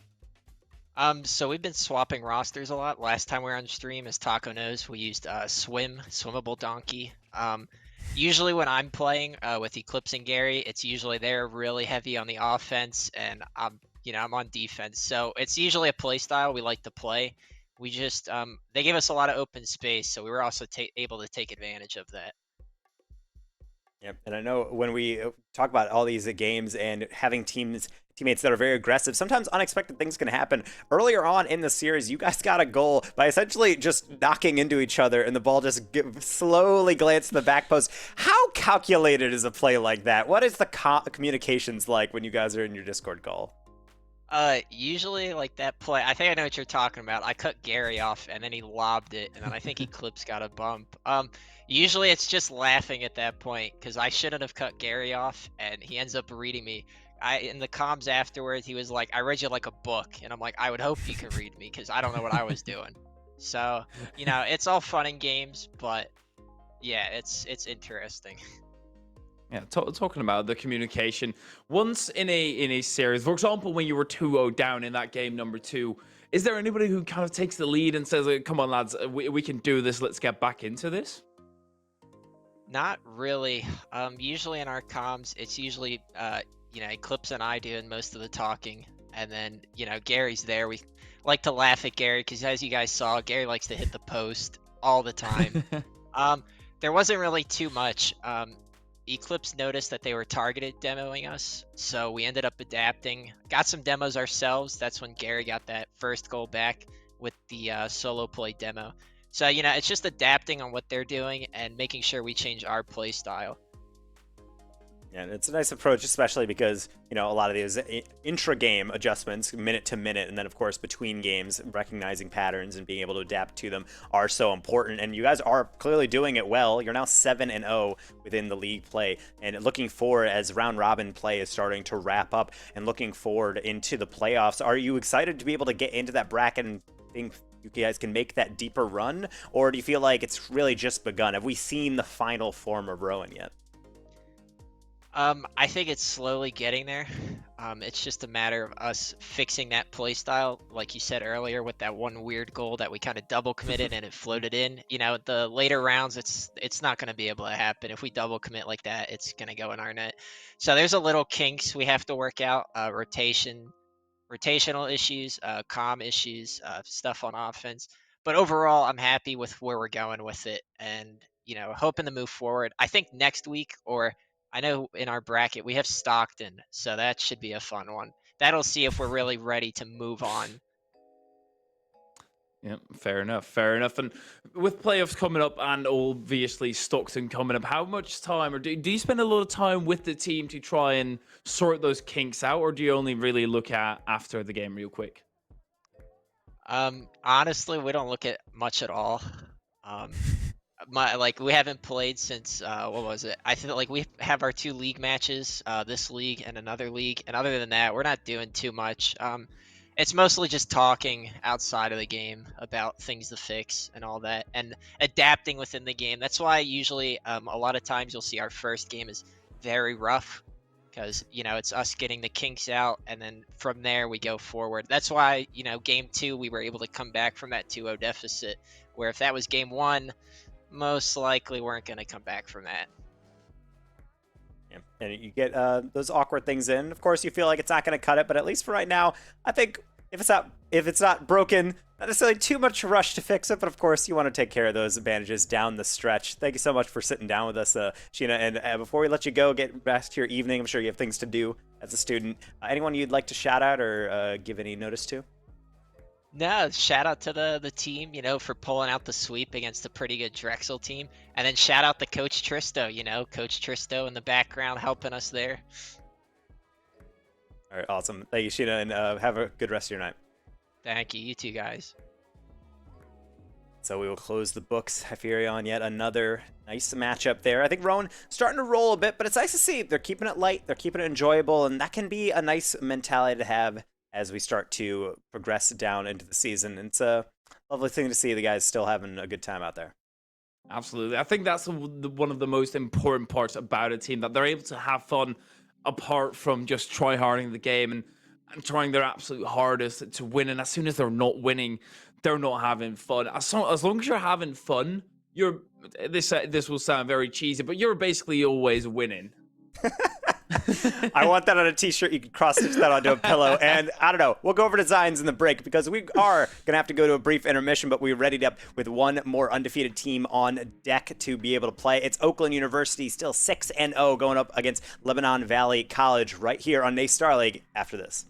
So we've been swapping rosters a lot. Last time we were on stream, as Taco knows, we used Swimmable Donkey. Usually when I'm playing with Eclipse and Gary, it's usually they're really heavy on the offense, and I'm on defense. So it's usually a play style we like to play. We just they gave us a lot of open space, so we were also able to take advantage of that. Yep, and I know when we talk about all these games and having teammates that are very aggressive, sometimes unexpected things can happen. Earlier on in the series, you guys got a goal by essentially just knocking into each other, and the ball just slowly glanced to the back post. How calculated is a play like that? What is the communications like when you guys are in your Discord call? Usually like that play, I think I know what you're talking about. I cut Gary off and then he lobbed it, and then I think Eclipse got a bump. Usually it's just laughing at that point because I shouldn't have cut Gary off, and he ends up reading me. In the comms afterwards, he was like, "I read you like a book," and I'm like, "I would hope you could read me because I don't know what I was doing." So it's all fun and games, but yeah, it's interesting. Yeah, talking about the communication. Once in a series, for example, when you were 2-0 down in that game number 2, is there anybody who kind of takes the lead and says, "Come on, lads, we can do this. Let's get back into this"? Not really. Usually in our comms, it's usually Eclipse and I doing most of the talking, and then Gary's there. We like to laugh at Gary because, as you guys saw, Gary likes to hit the post all the time. There wasn't really too much. Eclipse noticed that they were targeted demoing us, so we ended up adapting. Got some demos ourselves. That's when Gary got that first goal back with the solo play demo. So it's just adapting on what they're doing and making sure we change our play style. Yeah, it's a nice approach, especially because, a lot of these intra-game adjustments, minute to minute, and then, of course, between games, recognizing patterns and being able to adapt to them are so important. And you guys are clearly doing it well. You're now 7-0 within the league play. And looking forward as round-robin play is starting to wrap up and looking forward into the playoffs, are you excited to be able to get into that bracket and think you guys can make that deeper run? Or do you feel like it's really just begun? Have we seen the final form of Rowan yet? I think it's slowly getting there. It's just a matter of us fixing that play style, like you said earlier, with that one weird goal that we kind of double committed and it floated in. The later rounds, it's not going to be able to happen. If we double commit like that, it's going to go in our net. So there's a little kinks we have to work out, rotational issues, comm issues, stuff on offense. But overall, I'm happy with where we're going with it, and hoping to move forward. I think next week, or I know in our bracket we have Stockton, so that should be a fun one. That'll see if we're really ready to move on. Yeah, fair enough, fair enough. And with playoffs coming up and obviously Stockton coming up, how much time, or do you spend a lot of time with the team to try and sort those kinks out, or do you only really look at after the game real quick? Honestly, we don't look at much at all. Um, we haven't played since what was it? I feel like we have our two league matches, this league and another league, and other than that, we're not doing too much. It's mostly just talking outside of the game about things to fix and all that, and adapting within the game. That's why usually a lot of times you'll see our first game is very rough because it's us getting the kinks out, and then from there we go forward. That's why game two we were able to come back from that 2-0 deficit, where if that was game one, most likely weren't going to come back from that. Yeah. And you get those awkward things in. Of course, you feel like it's not going to cut it, but at least for right now, I think if it's not broken, not necessarily too much rush to fix it. But of course, you want to take care of those advantages down the stretch. Thank you so much for sitting down with us, Sheena. And before we let you go, get back to your evening. I'm sure you have things to do as a student. Anyone you'd like to shout out or give any notice to? No, shout out to the team, for pulling out the sweep against a pretty good Drexel team. And then shout out to Coach Tristo, Coach Tristo in the background helping us there. All right, awesome. Thank you, Sheena, and have a good rest of your night. Thank you. You too, guys. So we will close the books here on yet another nice matchup there. I think Rowan starting to roll a bit, but it's nice to see they're keeping it light, they're keeping it enjoyable, and that can be a nice mentality to have as we start to progress down into the season. It's a lovely thing to see the guys still having a good time out there. Absolutely. I think that's one of the most important parts about a team, that they're able to have fun apart from just try-harding the game and trying their absolute hardest to win. And as soon as they're not winning, they're not having fun. As long as you're having fun, this will sound very cheesy, but you're basically always winning. I want that on a t-shirt. You can cross-stitch that onto a pillow. And I don't know, we'll go over designs in the break because we are going to have to go to a brief intermission, but we're readied up with one more undefeated team on deck to be able to play. It's Oakland University, still 6-0, going up against Lebanon Valley College right here on NACE Starleague after this.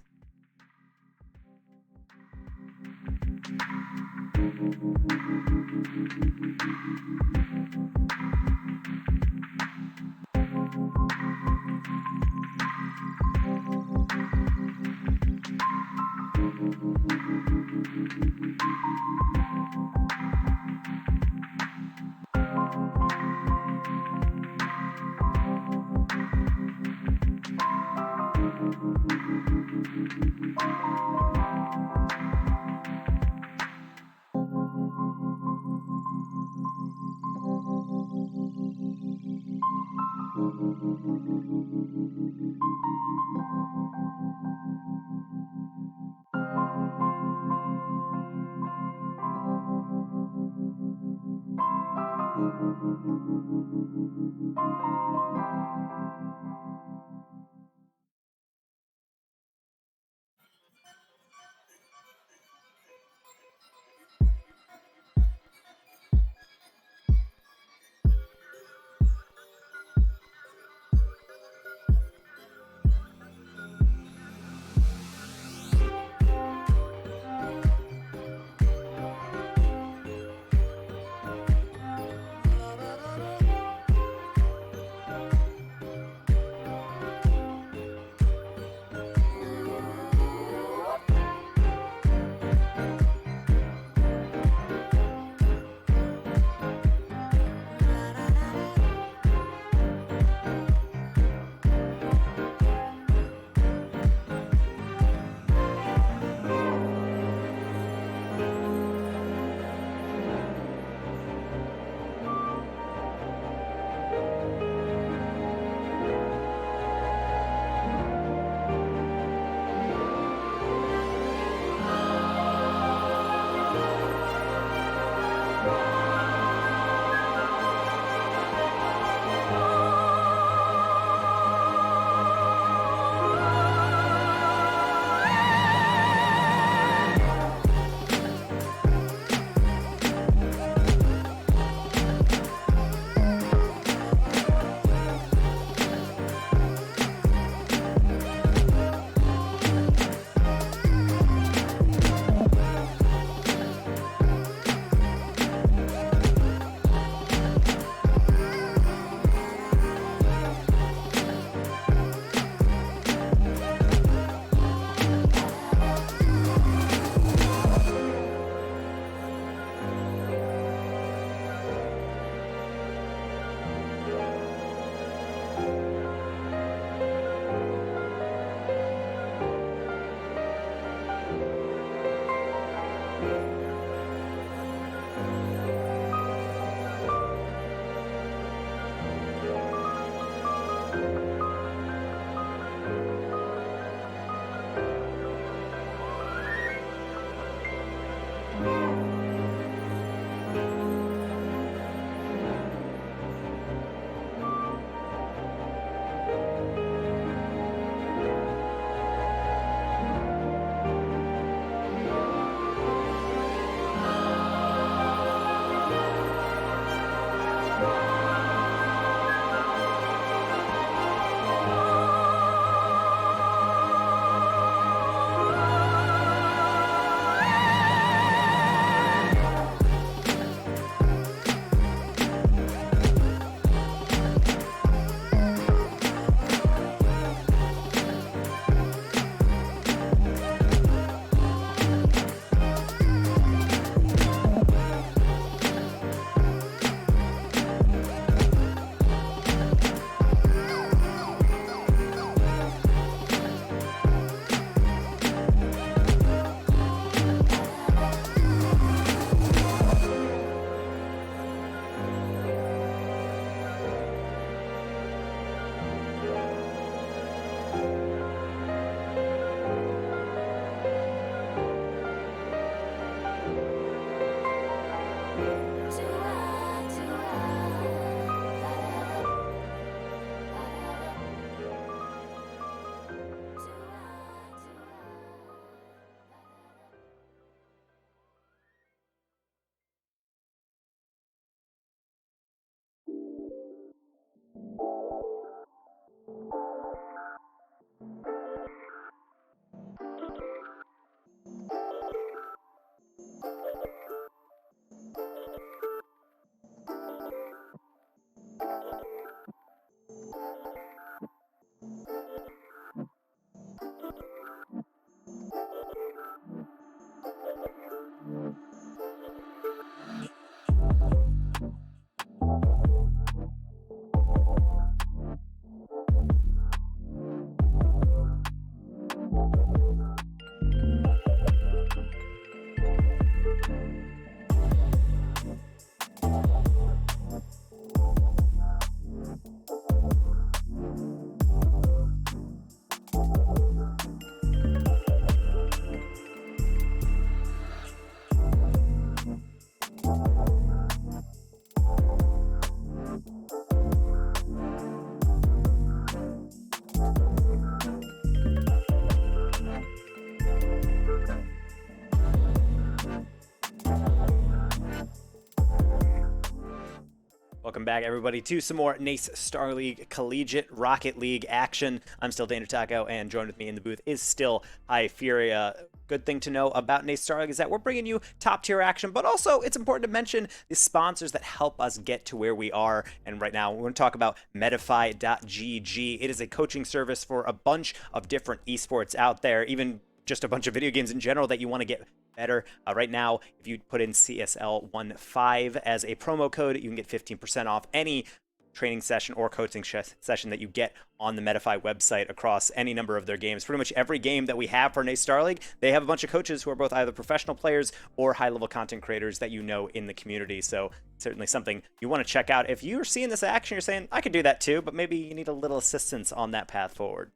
back, everybody, to some more NACE Starleague Collegiate Rocket League action. I'm still Dana Taco, and joined with me in the booth is still High Furia. Good thing to know about NACE Starleague is that we're bringing you top-tier action, but also it's important to mention the sponsors that help us get to where we are. And right now, we're going to talk about Medify.gg. It is a coaching service for a bunch of different esports out there, even just a bunch of video games in general that you want to get better. Right now, if you put in CSL15 as a promo code, you can get 15% off any training session or coaching session that you get on the Medify website across any number of their games. Pretty much every game that we have for NACE Starleague, they have a bunch of coaches who are both either professional players or high-level content creators that you know in the community. So certainly something you want to check out. If you're seeing this action, you're saying, I could do that too, but maybe you need a little assistance on that path forward.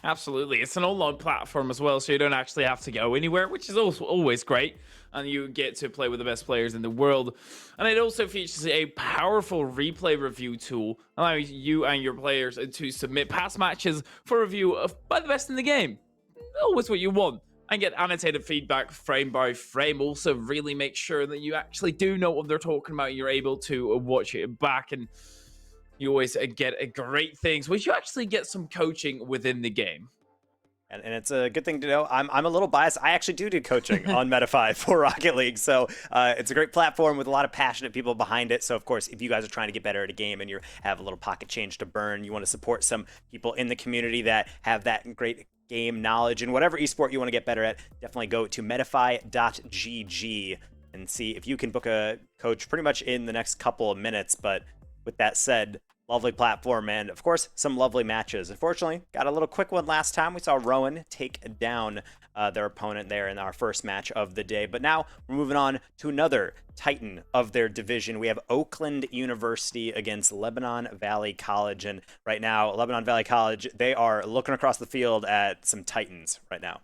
Absolutely. It's an online platform as well, so you don't actually have to go anywhere, which is also always great. And you get to play with the best players in the world. And it also features a powerful replay review tool, allowing you and your players to submit past matches for review by the best in the game. Always what you want. And get annotated feedback frame by frame. Also really make sure that you actually do know what they're talking about. You're able to watch it back, and you always get great things, which you actually get some coaching within the game. And it's a good thing to know. I'm a little biased. I actually do coaching on Medify for Rocket League. So it's a great platform with a lot of passionate people behind it. So, of course, if you guys are trying to get better at a game and you have a little pocket change to burn, you want to support some people in the community that have that great game knowledge and whatever esport you want to get better at, definitely go to Medify.gg and see if you can book a coach pretty much in the next couple of minutes. But with that said, lovely platform, and of course, some lovely matches. Unfortunately, got a little quick one last time. We saw Rowan take down their opponent there in our first match of the day. But now we're moving on to another titan of their division. We have Oakland University against Lebanon Valley College. And right now, Lebanon Valley College, they are looking across the field at some titans right now.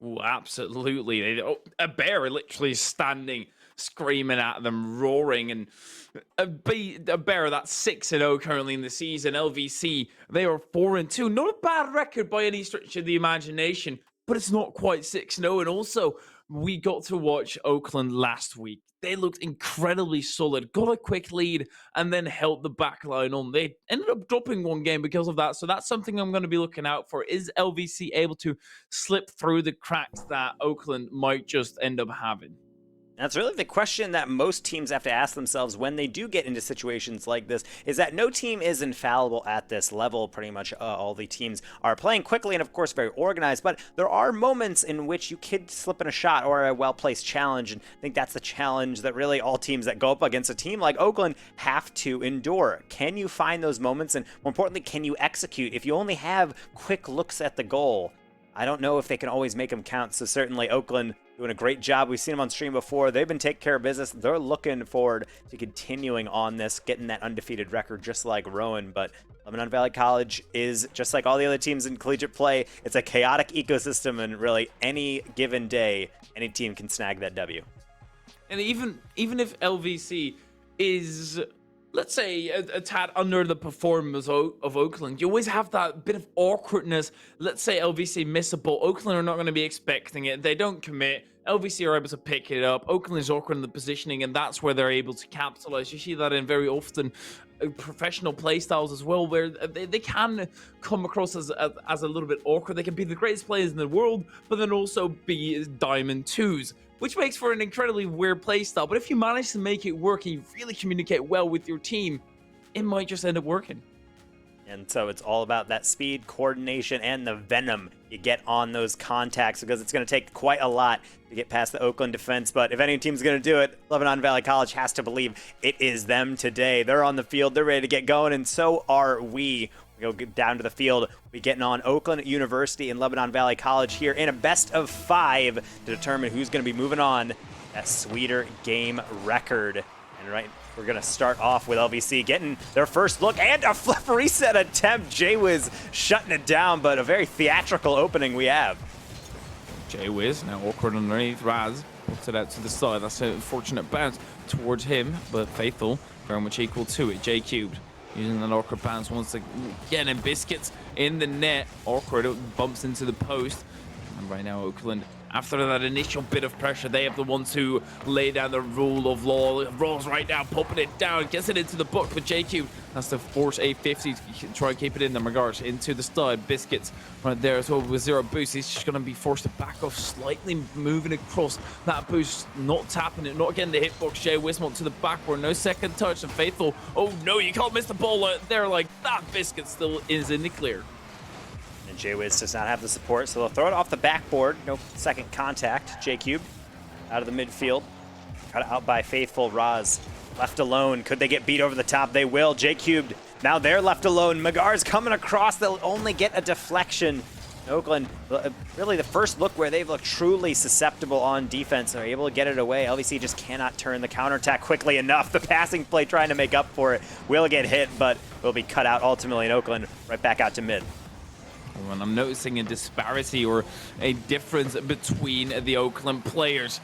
Ooh, absolutely. A bear literally standing, screaming at them, roaring, and a bear that's 6-0 currently in the season. LVC, they are 4-2. Not a bad record by any stretch of the imagination, but it's not quite 6-0. And also, we got to watch Oakland last week. They looked incredibly solid, got a quick lead, and then held the back line on. They ended up dropping one game because of that, so that's something I'm going to be looking out for. Is LVC able to slip through the cracks that Oakland might just end up having? That's really the question that most teams have to ask themselves when they do get into situations like this, is that no team is infallible at this level. Pretty much all the teams are playing quickly and, of course, very organized, but there are moments in which you could slip in a shot or a well-placed challenge, and I think that's the challenge that really all teams that go up against a team like Oakland have to endure. Can you find those moments, and more importantly, can you execute? If you only have quick looks at the goal, I don't know if they can always make them count. So certainly Oakland doing a great job. We've seen them on stream before. They've been taking care of business. They're looking forward to continuing on this, getting that undefeated record just like Rowan. But Lebanon Valley College is just like all the other teams in collegiate play. It's a chaotic ecosystem, and really any given day, any team can snag that W. And even if LVC is, let's say, a tad under the performance of Oakland, you always have that bit of awkwardness. Let's say LVC miss a ball. Oakland are not going to be expecting it. They don't commit. LVC are able to pick it up. Oakland is awkward in the positioning, and that's where they're able to capitalize. You see that in very often professional playstyles as well, where they can come across as a little bit awkward. They can be the greatest players in the world, but then also be Diamond 2s, which makes for an incredibly weird playstyle. But if you manage to make it work and you really communicate well with your team, it might just end up working. And so it's all about that speed, coordination, and the venom you get on those contacts, because it's going to take quite a lot to get past the Oakland defense. But if any team's going to do it, Lebanon Valley College has to believe it is them today. They're on the field. They're ready to get going, and so are we. We go down to the field. We're getting on Oakland University and Lebanon Valley College here in a best of 5 to determine who's going to be moving on that sweeter game record. And right, we're going to start off with LVC getting their first look and a flip reset attempt. J-Wiz shutting it down, but a very theatrical opening we have. J-Wiz now awkward underneath. Raz puts it out to the side. That's an unfortunate bounce towards him, but Faithful very much equal to it. J-Cubed using that awkward bounce once again, and Biscuits in the net. Awkward, it bumps into the post. And right now Oakland After that initial bit of pressure, they have the ones who lay down the rule of law. Rolls right now, popping it down, gets it into the book, but JQ has to force a 50 to try and keep it in there. Regards into the stud. Biscuits right there as well with 0 boost. He's just going to be forced to back off slightly, moving across that boost, not tapping it, not getting the hitbox. Jay Wismont to the backward, no second touch, and Faithful. Oh no, you can't miss the ball out there like that. Biscuit still is in the clear. And J-Wiz does not have the support, so they'll throw it off the backboard. No second contact. J-Cube out of the midfield. Cut out by Faithful. Raz left alone. Could they get beat over the top? They will. J-Cubed, now they're left alone. Magar's coming across. They'll only get a deflection. Oakland, really the first look where they've looked truly susceptible on defense. They're able to get it away. LVC just cannot turn the counterattack quickly enough. The passing play trying to make up for it will get hit, but will be cut out ultimately in Oakland. Right back out to mid. And I'm noticing a disparity or a difference between the Oakland players.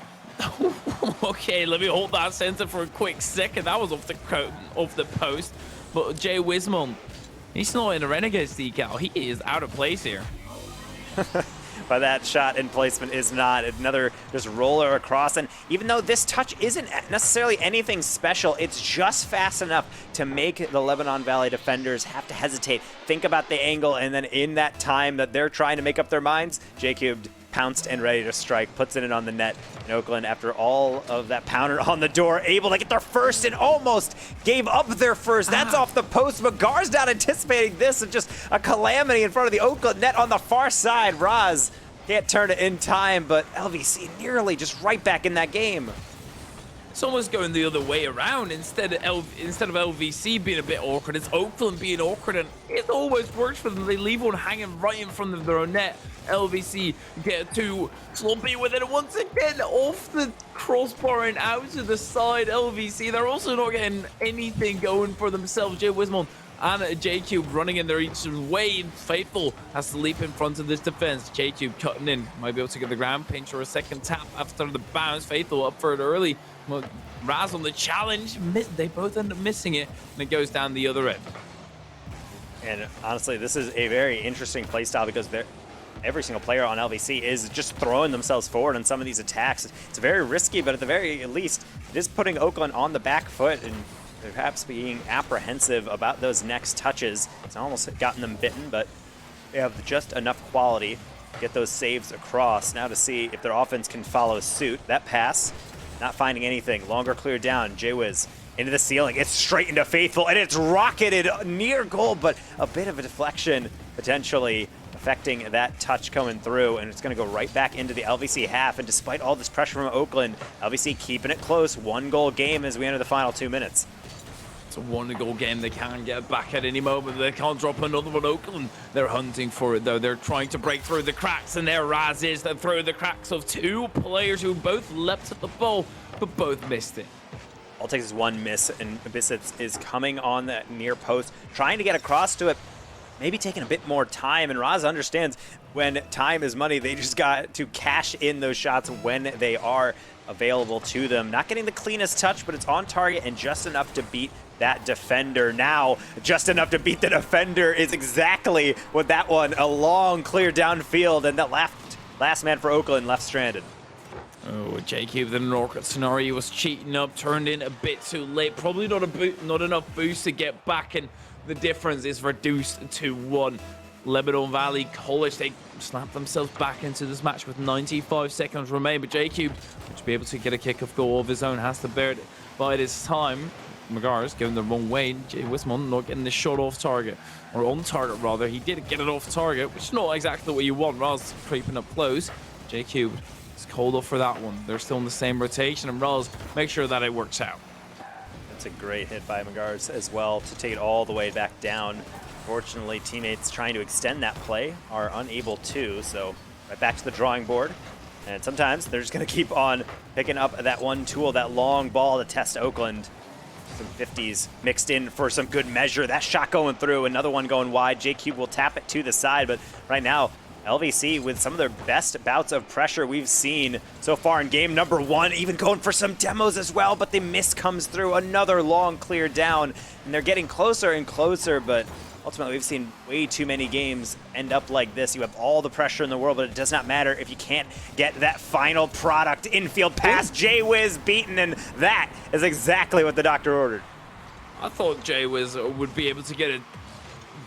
Okay, let me hold that center for a quick second. That was off the post. But Jay Wismont, he's not in a Renegades decal. He is out of place here. But that shot in placement is not. Another just roller across. And even though this touch isn't necessarily anything special, it's just fast enough to make the Lebanon Valley defenders have to hesitate, think about the angle, and then in that time that they're trying to make up their minds, J-Cubed pounced and ready to strike, puts it in on the net. And Oakland, after all of that pounder on the door, able to get their first and almost gave up their first. That's off the post. Magar's not anticipating this, and just a calamity in front of the Oakland net on the far side. Raz can't turn it in time, but LVC nearly just right back in that game. It's almost going the other way around. Instead of LVC being a bit awkward, it's Oakland being awkward, and it always works for them. They leave one hanging right in front of their own net. LVC get too slumpy with it once again, off the crossbar and out to the side. LVC, they're also not getting anything going for themselves. Jay Wismont and J-Cube running in their each way. Faithful has to leap in front of this defense. J-Cube cutting in, might be able to get the ground pinch or a second tap after the bounce. Faithful up for it early. Raz on the challenge, they both end up missing it, and it goes down the other end. And honestly, this is a very interesting playstyle because every single player on LVC is just throwing themselves forward on some of these attacks. It's very risky, but at the very least, it is putting Oakland on the back foot and perhaps being apprehensive about those next touches. It's almost gotten them bitten, but they have just enough quality to get those saves across. Now to see if their offense can follow suit. That pass, not finding anything. Longer clear down. J-Wiz into the ceiling. It's straight into Faithful, and it's rocketed near goal, but a bit of a deflection potentially affecting that touch coming through, and it's going to go right back into the LVC half. And despite all this pressure from Oakland, LVC keeping it close. 1-goal game as we enter the final 2 minutes. It's a 1-goal game. They can get back at any moment. They can't drop another one. Oakland, they're hunting for it, though. They're trying to break through the cracks, and there Raz is that through the cracks of two players who both leapt at the ball, but both missed it. All it takes is one miss, and Biscuits is coming on that near post, trying to get across to it, maybe taking a bit more time, and Raz understands when time is money, they just got to cash in those shots when they are available to them. Not getting the cleanest touch, but it's on target and just enough to beat that defender. Now, just enough to beat the defender is exactly what that one, a long clear downfield, and that last man for Oakland left stranded. Oh, J-Cube, the awkward scenario was cheating up, turned in a bit too late. Probably not enough boost to get back, and the difference is reduced to 1. Lebanon Valley College, they snapped themselves back into this match with 95 seconds remain, but J-Cube, to be able to get a kick-off goal of his own, has to bear it by this time. Magar's going the wrong way. Jay Wismont not getting the shot off target, or on target rather. He did get it off target, which is not exactly what you want. Raz creeping up close. J-Cube is called off for that one. They're still in the same rotation, and Raz make sure that it works out. That's a great hit by Magar's as well to take it all the way back down. Fortunately, teammates trying to extend that play are unable to, so right back to the drawing board. And sometimes they're just going to keep on picking up that one tool, that long ball to test Oakland. Some 50s mixed in for some good measure. That shot going through, another one going wide. J-Cube will tap it to the side, but right now, LVC with some of their best bouts of pressure we've seen so far in game number 1, even going for some demos as well, but the miss comes through. Another long clear down, and they're getting closer and closer, but ultimately we've seen way too many games end up like this. You have all the pressure in the world, but it does not matter if you can't get that final product. Infield pass, J-Wiz beaten, and that is exactly what the doctor ordered. I thought J-Wiz would be able to get a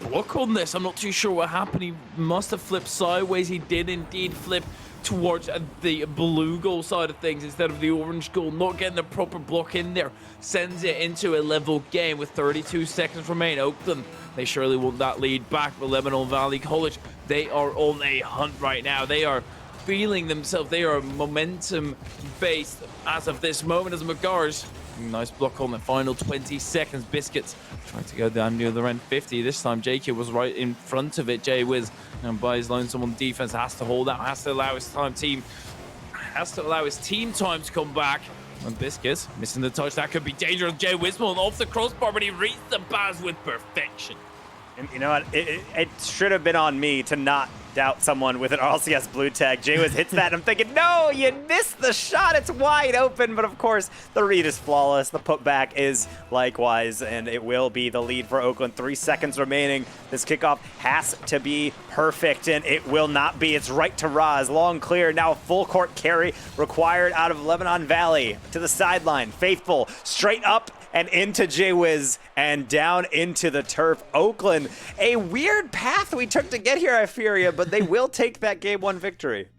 block on this. I'm not too sure what happened. He must have flipped sideways. He did indeed flip towards the blue goal side of things instead of the orange goal, not getting the proper block in there. Sends it into a level game with 32 seconds remaining. Oakland, they surely want that lead back, but Lebanon Valley College, they are on a hunt right now. They are feeling themselves. They are momentum based as of this moment as Magars. Nice block on the final 20 seconds. Biscuits trying to go down near the end 50. This time JQ was right in front of it. J-Wiz, and by his lonesome on defense, has to hold out, has to allow his team time to come back. And Biscuits missing the touch. That could be dangerous. J-Wiz off the crossbar, but he reached the bars with perfection. And you know what? It should have been on me to not doubt someone with an RLCS blue tag. J-Wiz hits that, and I'm thinking, no, you missed the shot. It's wide open, but of course, the read is flawless. The putback is likewise, and it will be the lead for Oakland. 3 seconds remaining. This kickoff has to be perfect, and it will not be. It's right to Raz. Long clear. Now full court carry required out of Lebanon Valley to the sideline. Faithful straight up and into J-Wiz and down into the turf. Oakland, a weird path we took to get here, I fear you, but they will take that game 1 victory.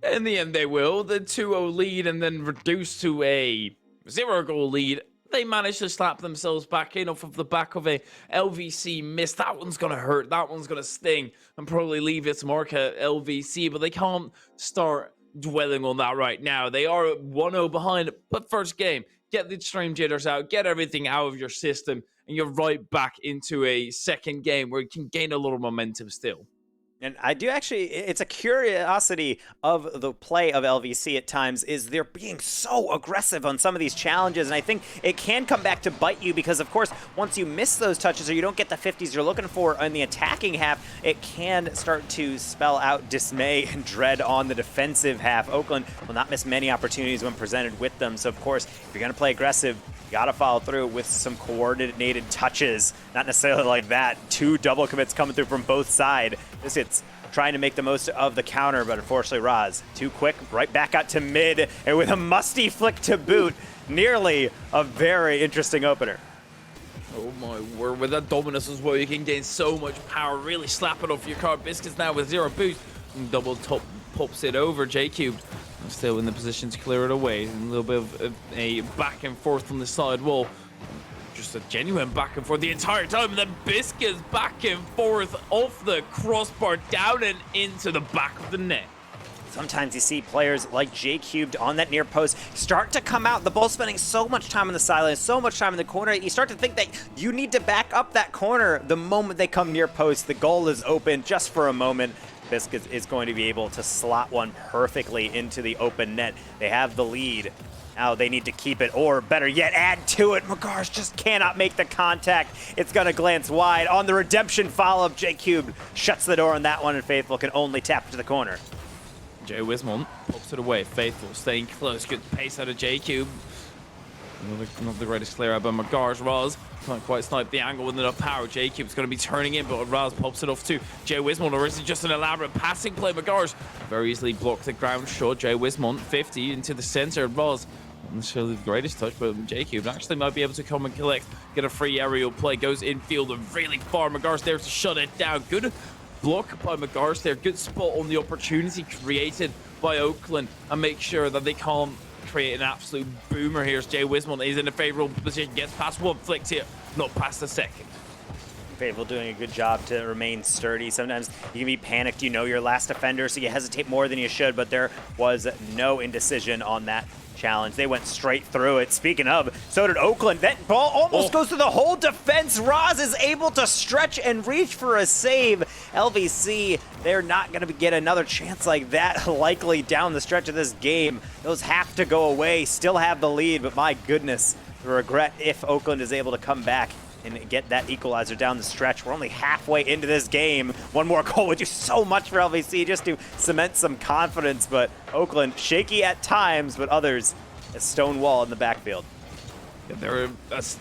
In the end, they will. The 2-0 lead and then reduced to a 0-goal lead. They managed to slap themselves back in off of the back of a LVC miss. That one's going to hurt. That one's going to sting and probably leave its mark at LVC, but they can't start dwelling on that right now. They are 1-0 behind, but first game, get the extreme jitters out, get everything out of your system, and you're right back into a second game where you can gain a little momentum still. And I do actually, it's a curiosity of the play of LVC at times, is they're being so aggressive on some of these challenges, and I think it can come back to bite you because, of course, once you miss those touches or you don't get the 50s you're looking for in the attacking half, it can start to spell out dismay and dread on the defensive half. Oakland will not miss many opportunities when presented with them, so of course, if you're going to play aggressive, you got to follow through with some coordinated touches, not necessarily like that. 2 double commits coming through from both sides. It's trying to make the most of the counter, but unfortunately Raz, too quick, right back out to mid, and with a musty flick to boot, nearly a very interesting opener. Oh my word, with that dominance as well, you can gain so much power, really slap it off your car. Biscuits now with 0 boost, and double top pops it over. J-Cubed still in the position to clear it away. A little bit of a back and forth on the side wall. Just a genuine back and forth the entire time. And then Biscuits back and forth off the crossbar, down and into the back of the net. Sometimes you see players like J-Cubed on that near post start to come out. The ball's spending so much time on the sideline, so much time in the corner. You start to think that you need to back up that corner the moment they come near post. The goal is open just for a moment. Biscuits is going to be able to slot one perfectly into the open net. They have the lead. Now they need to keep it, or better yet, add to it. Magars just cannot make the contact. It's going to glance wide. On the redemption follow-up, J-Cubed shuts the door on that one, and Faithful can only tap it to the corner. J-Wiz pops it away. Faithful staying close. Good pace out of J-Cube. Not the greatest clear out by Magars. Raz can't quite snipe the angle with enough power. J-Cube's going to be turning in, but Raz pops it off too. J-Wizmont, or is it just an elaborate passing play? Magars very easily blocked the ground shot. J-Wizmont 50 into the center. Raz not necessarily the greatest touch, but J-Cube actually might be able to come and collect, get a free aerial play, goes infield and really far. Magars there to shut it down. Good block by Magars there. Good spot on the opportunity created by Oakland, and make sure that they can't create an absolute boomer here as J-Wizmont is in a favorable position, gets past one, flicks here, not past the second. Faithful doing a good job to remain sturdy. Sometimes you can be panicked, you know your last defender, so you hesitate more than you should, but there was no indecision on that challenge. They went straight through it. Speaking of, so did Oakland. That ball almost goes through the whole defense. Raz is able to stretch and reach for a save. LVC, they're not going to get another chance like that likely down the stretch of this game. Those have to go away. Still have the lead, but my goodness, the regret if Oakland is able to come back and get that equalizer down the stretch. We're only halfway into this game. One more goal would do so much for LVC just to cement some confidence, but Oakland shaky at times, but others a stone wall in the backfield. Yeah, they're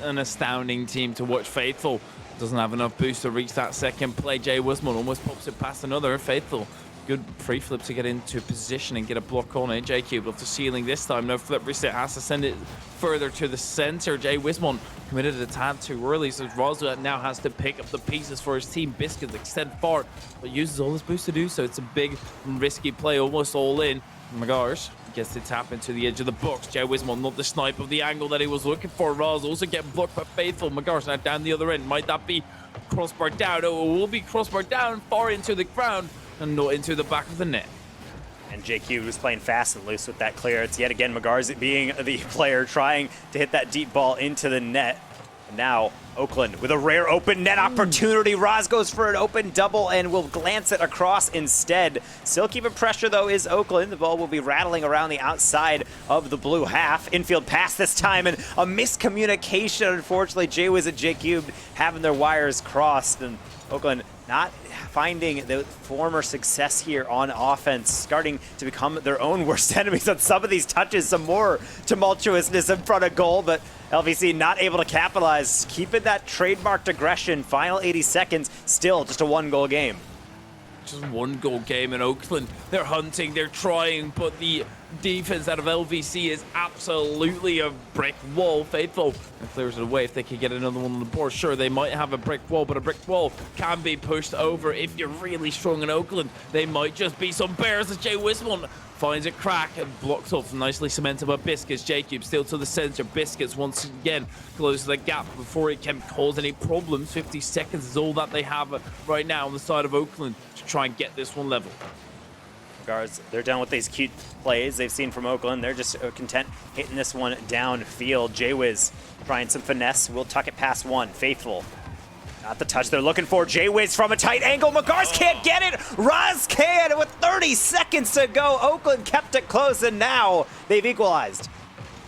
an astounding team to watch. Faithful Doesn't have enough boost to reach that second play. Jay Wismon almost pops it past another. Faithful. Good free flip to get into position and get a block on it. J-Cube off the ceiling this time. No flip reset. Has to send it further to the center. Jay Wismon committed a tad too early, so Roswell now has to pick up the pieces for his team. Biscuits extend far, but uses all his boost to do so. It's a big and risky play, almost all in. Magars gets to tap into the edge of the box. Jay Wismon not the snipe of the angle that he was looking for. Roz also getting blocked by Faithful. Magars now down the other end. Might that be crossbar down? Oh, it will be crossbar down, far into the ground and not into the back of the net. And JQ was playing fast and loose with that clear. It's yet again Magarz being the player trying to hit that deep ball into the net. And now Oakland with a rare open net opportunity. Roz goes for an open double and will glance it across instead. Still keeping pressure though is Oakland. The ball will be rattling around the outside of the blue half. Infield pass this time and a miscommunication. Unfortunately, J-Wiz and J-Cube having their wires crossed, and Oakland not finding the former success here on offense, starting to become their own worst enemies on some of these touches. Some more tumultuousness in front of goal, but LVC not able to capitalize, keeping that trademarked aggression. Final 80 seconds, still just a 1-goal game. Just 1-goal game in Oakland. They're hunting, they're trying, but the defense out of LVC is absolutely a brick wall. Faithful and clears it away. If they can get another one on the board, sure, they might have a brick wall, but a brick wall can be pushed over if you're really strong in Oakland. They might just be some bears as Jay Wismon finds a crack and blocks off, nicely cemented by Biscuits. J-Cube still to the center. Biscuits once again closes the gap before it can cause any problems. 50 seconds is all that they have right now on the side of Oakland to try and get this one level. Guards, they're done with these cute plays they've seen from Oakland. They're just content hitting this one downfield. J-Wiz trying some finesse. Will tuck it past one. Faithful. Not the touch they're looking for. J-Wiz from a tight angle. Magars can't get it. Roz can with 30 seconds to go. Oakland kept it close, and now they've equalized.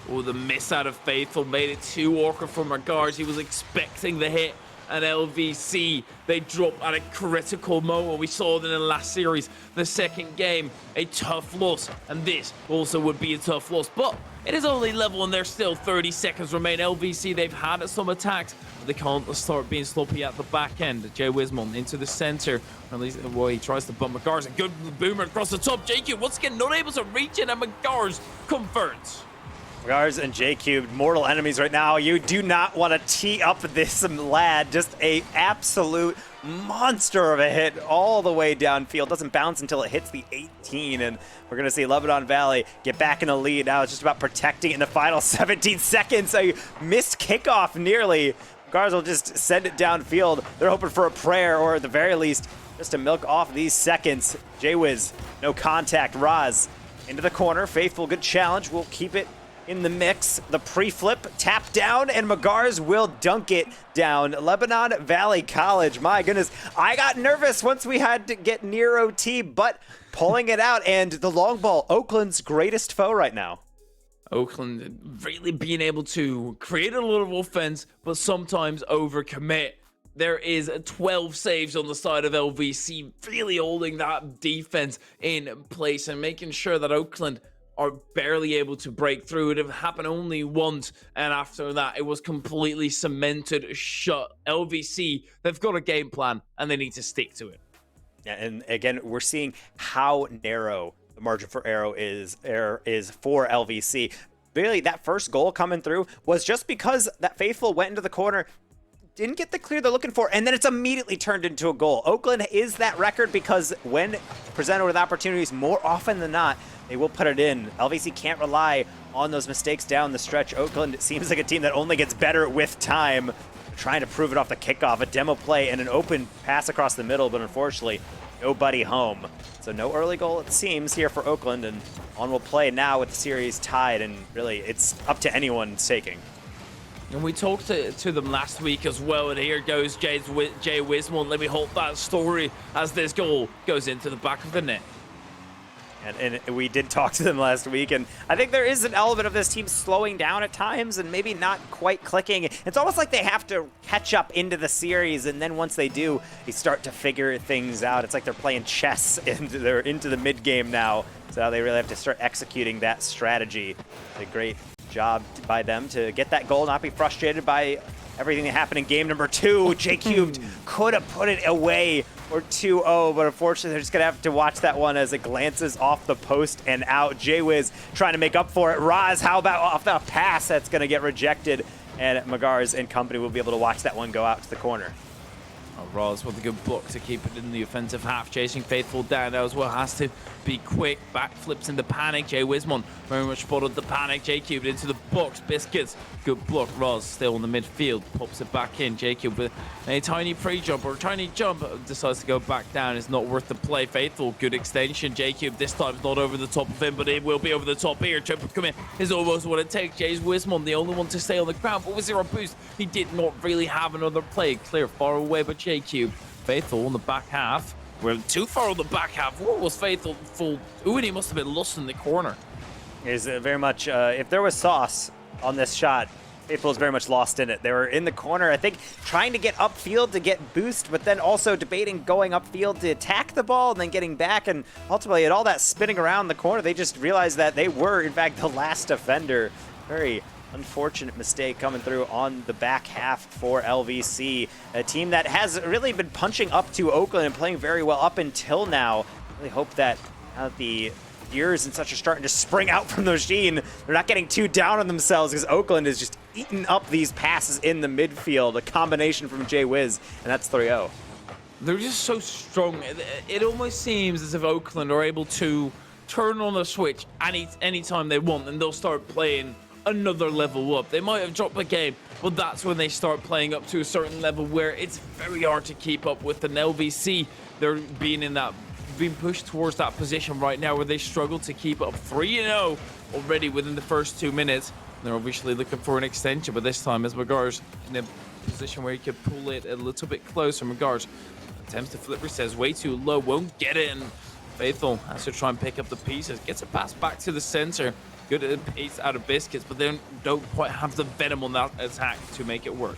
Oh, the miss out of Faithful made it too awkward for Magars. He was expecting the hit. And LVC, they drop at a critical moment. We saw it in the last series, the second game, a tough loss. And this also would be a tough loss. But it is only level and there's still 30 seconds remain. LVC, they've had some attacks, but they can't start being sloppy at the back end. Jay Wismon into the center. At least, well, he tries to bump Magars. A good boomer across the top. JQ once again not able to reach it, and Magars converts. Magars and J-Cube, mortal enemies right now. You do not want to tee up this lad. Just a absolute monster of a hit all the way downfield. Doesn't bounce until it hits the 18, and we're going to see Lebanon Valley get back in the lead. Now it's just about protecting it in the final 17 seconds. A missed kickoff nearly. Magars will just send it downfield. They're hoping for a prayer, or at the very least, just to milk off these seconds. J-Wiz, no contact. Raz into the corner. Faithful, good challenge. We'll keep it in the mix. The pre-flip, tap down, and Magars will dunk it down. Lebanon Valley College, my goodness. I got nervous once we had to get near OT, but pulling it out, and the long ball, Oakland's greatest foe right now. Oakland really being able to create a lot of offense, but sometimes overcommit. There is 12 saves on the side of LVC, really holding that defense in place and making sure that Oakland are barely able to break through. It happened only once, and after that, it was completely cemented shut. LVC, they've got a game plan, and they need to stick to it. Yeah, and again, we're seeing how narrow the margin for error is for LVC. Really, that first goal coming through was just because that Faithful went into the corner, didn't get the clear they're looking for, and then it's immediately turned into a goal. Oakland is that record because when presented with opportunities, more often than not, they will put it in. LVC can't rely on those mistakes down the stretch. Oakland seems like a team that only gets better with time. Trying to prove it off the kickoff, a demo play, and an open pass across the middle, but unfortunately, nobody home. So no early goal, it seems, here for Oakland, and on will play now with the series tied, and really, it's up to anyone's taking. And we talked to them last week as well, and here goes Jay Wismon. Let me hold that story as this goal goes into the back of the net. And we did talk to them last week, and I think there is an element of this team slowing down at times and maybe not quite clicking. It's almost like they have to catch up into the series, and then once they do, they start to figure things out. It's like they're playing chess, and they're into the mid-game now, so they really have to start executing that strategy. It's a great job by them to get that goal, not be frustrated by everything that happened in game number 2. J Cubed could have put it away or 2-0, but unfortunately they're just gonna have to watch that one as it glances off the post and out. J-Wiz trying to make up for it. Raz, how about off that pass that's gonna get rejected? And Magars and company will be able to watch that one go out to the corner. Roz with a good block to keep it in the offensive half, chasing Faithful down as well. Has to be quick, backflips into panic. Jay Wismon very much spotted the panic. J Cube into the box, Biscuits, good block. Roz still in the midfield, pops it back in. J Cube with a tiny pre-jump or a tiny jump, decides to go back down. It's not worth the play. Faithful, good extension. J Cube this time is not over the top of him, but it will be over the top here. Triple commit is almost what it takes. Jay's Wismon, the only one to stay on the ground, but with 0 boost, he did not really have another play. Clear far away, but J Cube. Faithful on the back half. We're too far on the back half. What was Faithful full? Ooh, and he must have been lost in the corner. Is very much, if there was sauce on this shot, Faithful is very much lost in it. They were in the corner, I think, trying to get upfield to get boost, but then also debating going upfield to attack the ball and then getting back. And ultimately, at all that spinning around the corner, they just realized that they were, in fact, the last defender. Very unfortunate mistake coming through on the back half for LVC, a team that has really been punching up to Oakland and playing very well up until now. Really hope that now that the gears and such are starting to spring out from the machine, they're not getting too down on themselves, because Oakland is just eating up these passes in the midfield. A combination from Jay Wiz, and that's 3-0. They're just so strong. It almost seems as if Oakland are able to turn on a switch anytime they want, and they'll start playing another level up. They might have dropped a game, but that's when they start playing up to a certain level where it's very hard to keep up with. An LVC, they're being pushed towards that position right now where they struggle to keep up. 3-0 already within the first 2 minutes. They're obviously looking for an extension, but this time as Magars in a position where he could pull it a little bit closer. Magars attempts to flip, says way too low, won't get it, and Faithful has to try and pick up the pieces. Gets a pass back to the center. Good pace out of Biscuits, but they don't quite have the venom on that attack to make it work.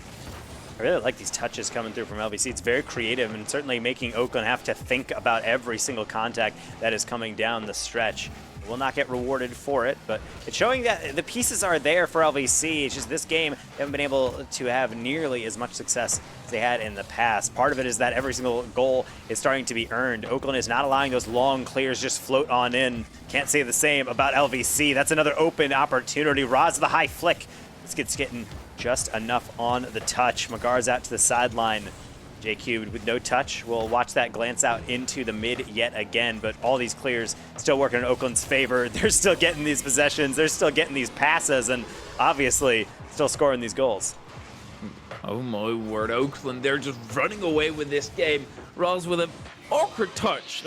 I really like these touches coming through from LVC. It's very creative and certainly making Oakland have to think about every single contact that is coming down the stretch. Will not get rewarded for it, but it's showing that the pieces are there for LVC. It's just this game, they haven't been able to have nearly as much success as they had in the past. Part of it is that every single goal is starting to be earned. Oakland is not allowing those long clears just float on in. Can't say the same about LVC. That's another open opportunity. Raz the high flick. This gets getting just enough on the touch. Magars out to the sideline. J Cubed with no touch. We'll watch that glance out into the mid yet again, but all these clears still working in Oakland's favor. They're still getting these possessions. They're still getting these passes, and obviously still scoring these goals. Oh my word, Oakland, they're just running away with this game. Roz with an awkward touch,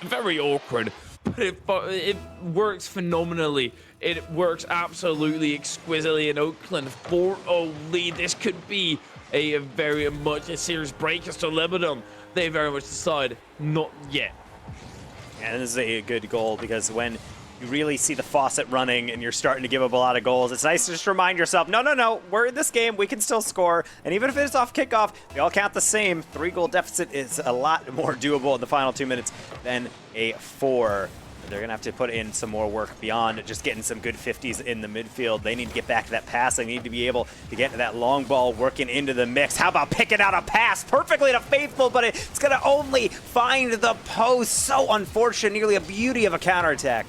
very awkward, but it works phenomenally. It works absolutely exquisitely in Oakland. 4-0 lead. This could be a very much a serious break as to Lebanon. They very much decide not yet. And this is a good goal, because when you really see the faucet running and you're starting to give up a lot of goals, it's nice to just remind yourself, no, we're in this game, we can still score. And even if it's off kickoff, they all count the same. 3-goal deficit is a lot more doable in the final 2 minutes than a 4. They're going to have to put in some more work beyond just getting some good 50s in the midfield. They need to get back to that pass. They need to be able to get that long ball working into the mix. How about picking out a pass perfectly to Faithful, but it's going to only find the post. So unfortunate, nearly a beauty of a counterattack.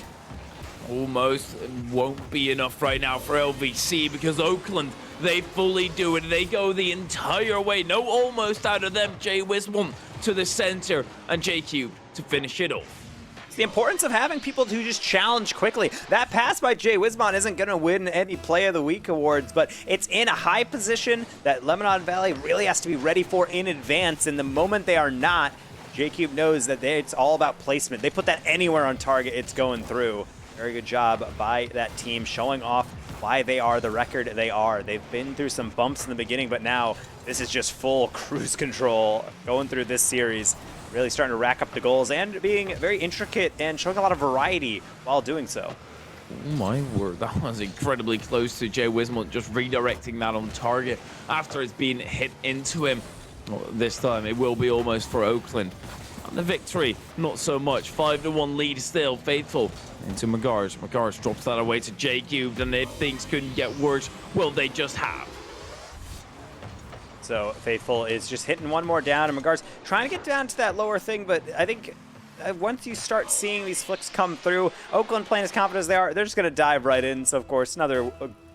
Almost won't be enough right now for LVC, because Oakland, they fully do it. They go the entire way. No almost out of them. Jay Wismon to the center, and J Cube to finish it off. The importance of having people who just challenge quickly. That pass by Jay Wismon isn't going to win any Play of the Week awards, but it's in a high position that Lebanon Valley really has to be ready for in advance. And the moment they are not, J-Cube knows that it's all about placement. They put that anywhere on target, it's going through. Very good job by that team, showing off why they are the record they are. They've been through some bumps in the beginning, but now this is just full cruise control going through this series. Really starting to rack up the goals and being very intricate and showing a lot of variety while doing so. Oh my word, that was incredibly close to Jay Wismont, just redirecting that on target after it's been hit into him. Well, this time it will be almost for Oakland. And the victory, not so much. 5-1 lead still. Faithful into Magars. Magars drops that away to J Cubed, and if things couldn't get worse, well, they just have. So Faithful is just hitting one more down, and McGar's trying to get down to that lower thing, but I think once you start seeing these flicks come through, Oakland playing as confident as they are, they're just going to dive right in. So, of course, another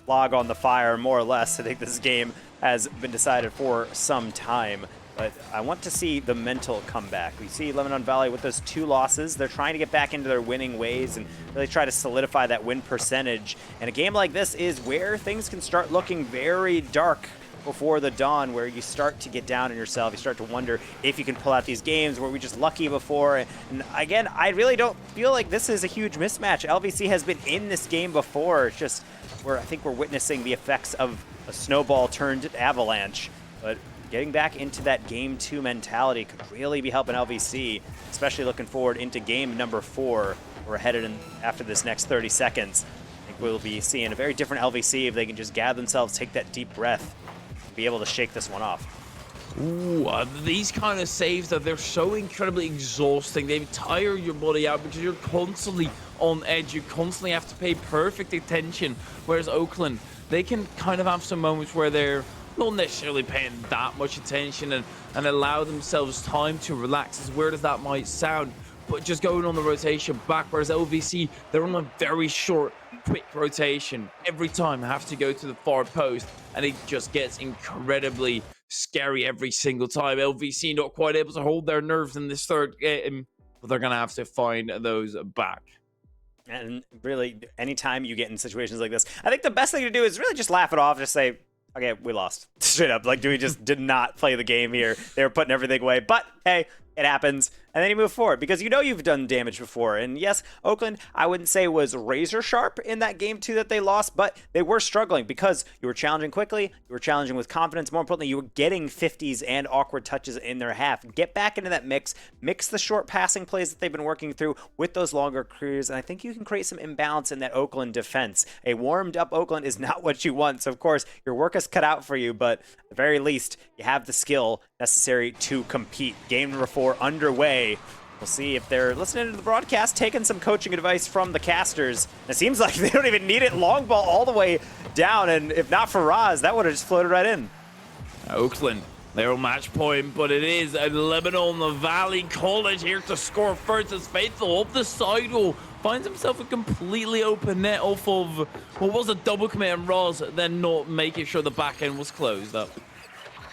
log on the fire, more or less. I think this game has been decided for some time. But I want to see the mental comeback. We see Lebanon Valley with those 2 losses. They're trying to get back into their winning ways and really try to solidify that win percentage. And a game like this is where things can start looking very dark before the dawn, where you start to get down on yourself. You start to wonder if you can pull out these games. Were we just lucky before? And again, I really don't feel like this is a huge mismatch. LVC has been in this game before. It's just where I think we're witnessing the effects of a snowball turned avalanche. But getting back into that game 2 mentality could really be helping LVC, especially looking forward into game number 4. We're headed in after this next 30 seconds. I think we'll be seeing a very different LVC if they can just gather themselves, take that deep breath, and be able to shake this one off. Ooh, these kind of saves that they're so incredibly exhausting. They tire your body out because you're constantly on edge. You constantly have to pay perfect attention. Whereas Oakland, they can kind of have some moments where they're not necessarily paying that much attention and allow themselves time to relax, as weird as that might sound, but just going on the rotation back. Whereas LVC, they're on a very short, quick rotation. Every time I have to go to the far post, and it just gets incredibly scary every single time. LVC not quite able to hold their nerves in this third game, but they're going to have to find those back. And really, anytime you get in situations like this, I think the best thing to do is really just laugh it off, just say, okay, we lost. Straight up. Like, we just did not play the game here. They were putting everything away. But, hey, it happens. And then you move forward because you know you've done damage before. And yes, Oakland, I wouldn't say was razor sharp in that game 2 that they lost, but they were struggling because you were challenging quickly, you were challenging with confidence. More importantly, you were getting 50s and awkward touches in their half. Get back into that mix the short passing plays that they've been working through with those longer clears, and I think you can create some imbalance in that Oakland defense. A warmed up Oakland is not what you want. So, of course, your work is cut out for you, but at the very least, you have the skill necessary to compete. Game number 4 underway. We'll see if they're listening to the broadcast, taking some coaching advice from the casters. It seems like they don't even need it. Long ball all the way down, and if not for Raz, that would have just floated right in. Oakland, they're on match point, but it is a Lebanon Valley College here to score first as Faithful up the side wall finds himself a completely open net off of what was a double commit, and Raz then not making sure the back end was closed up.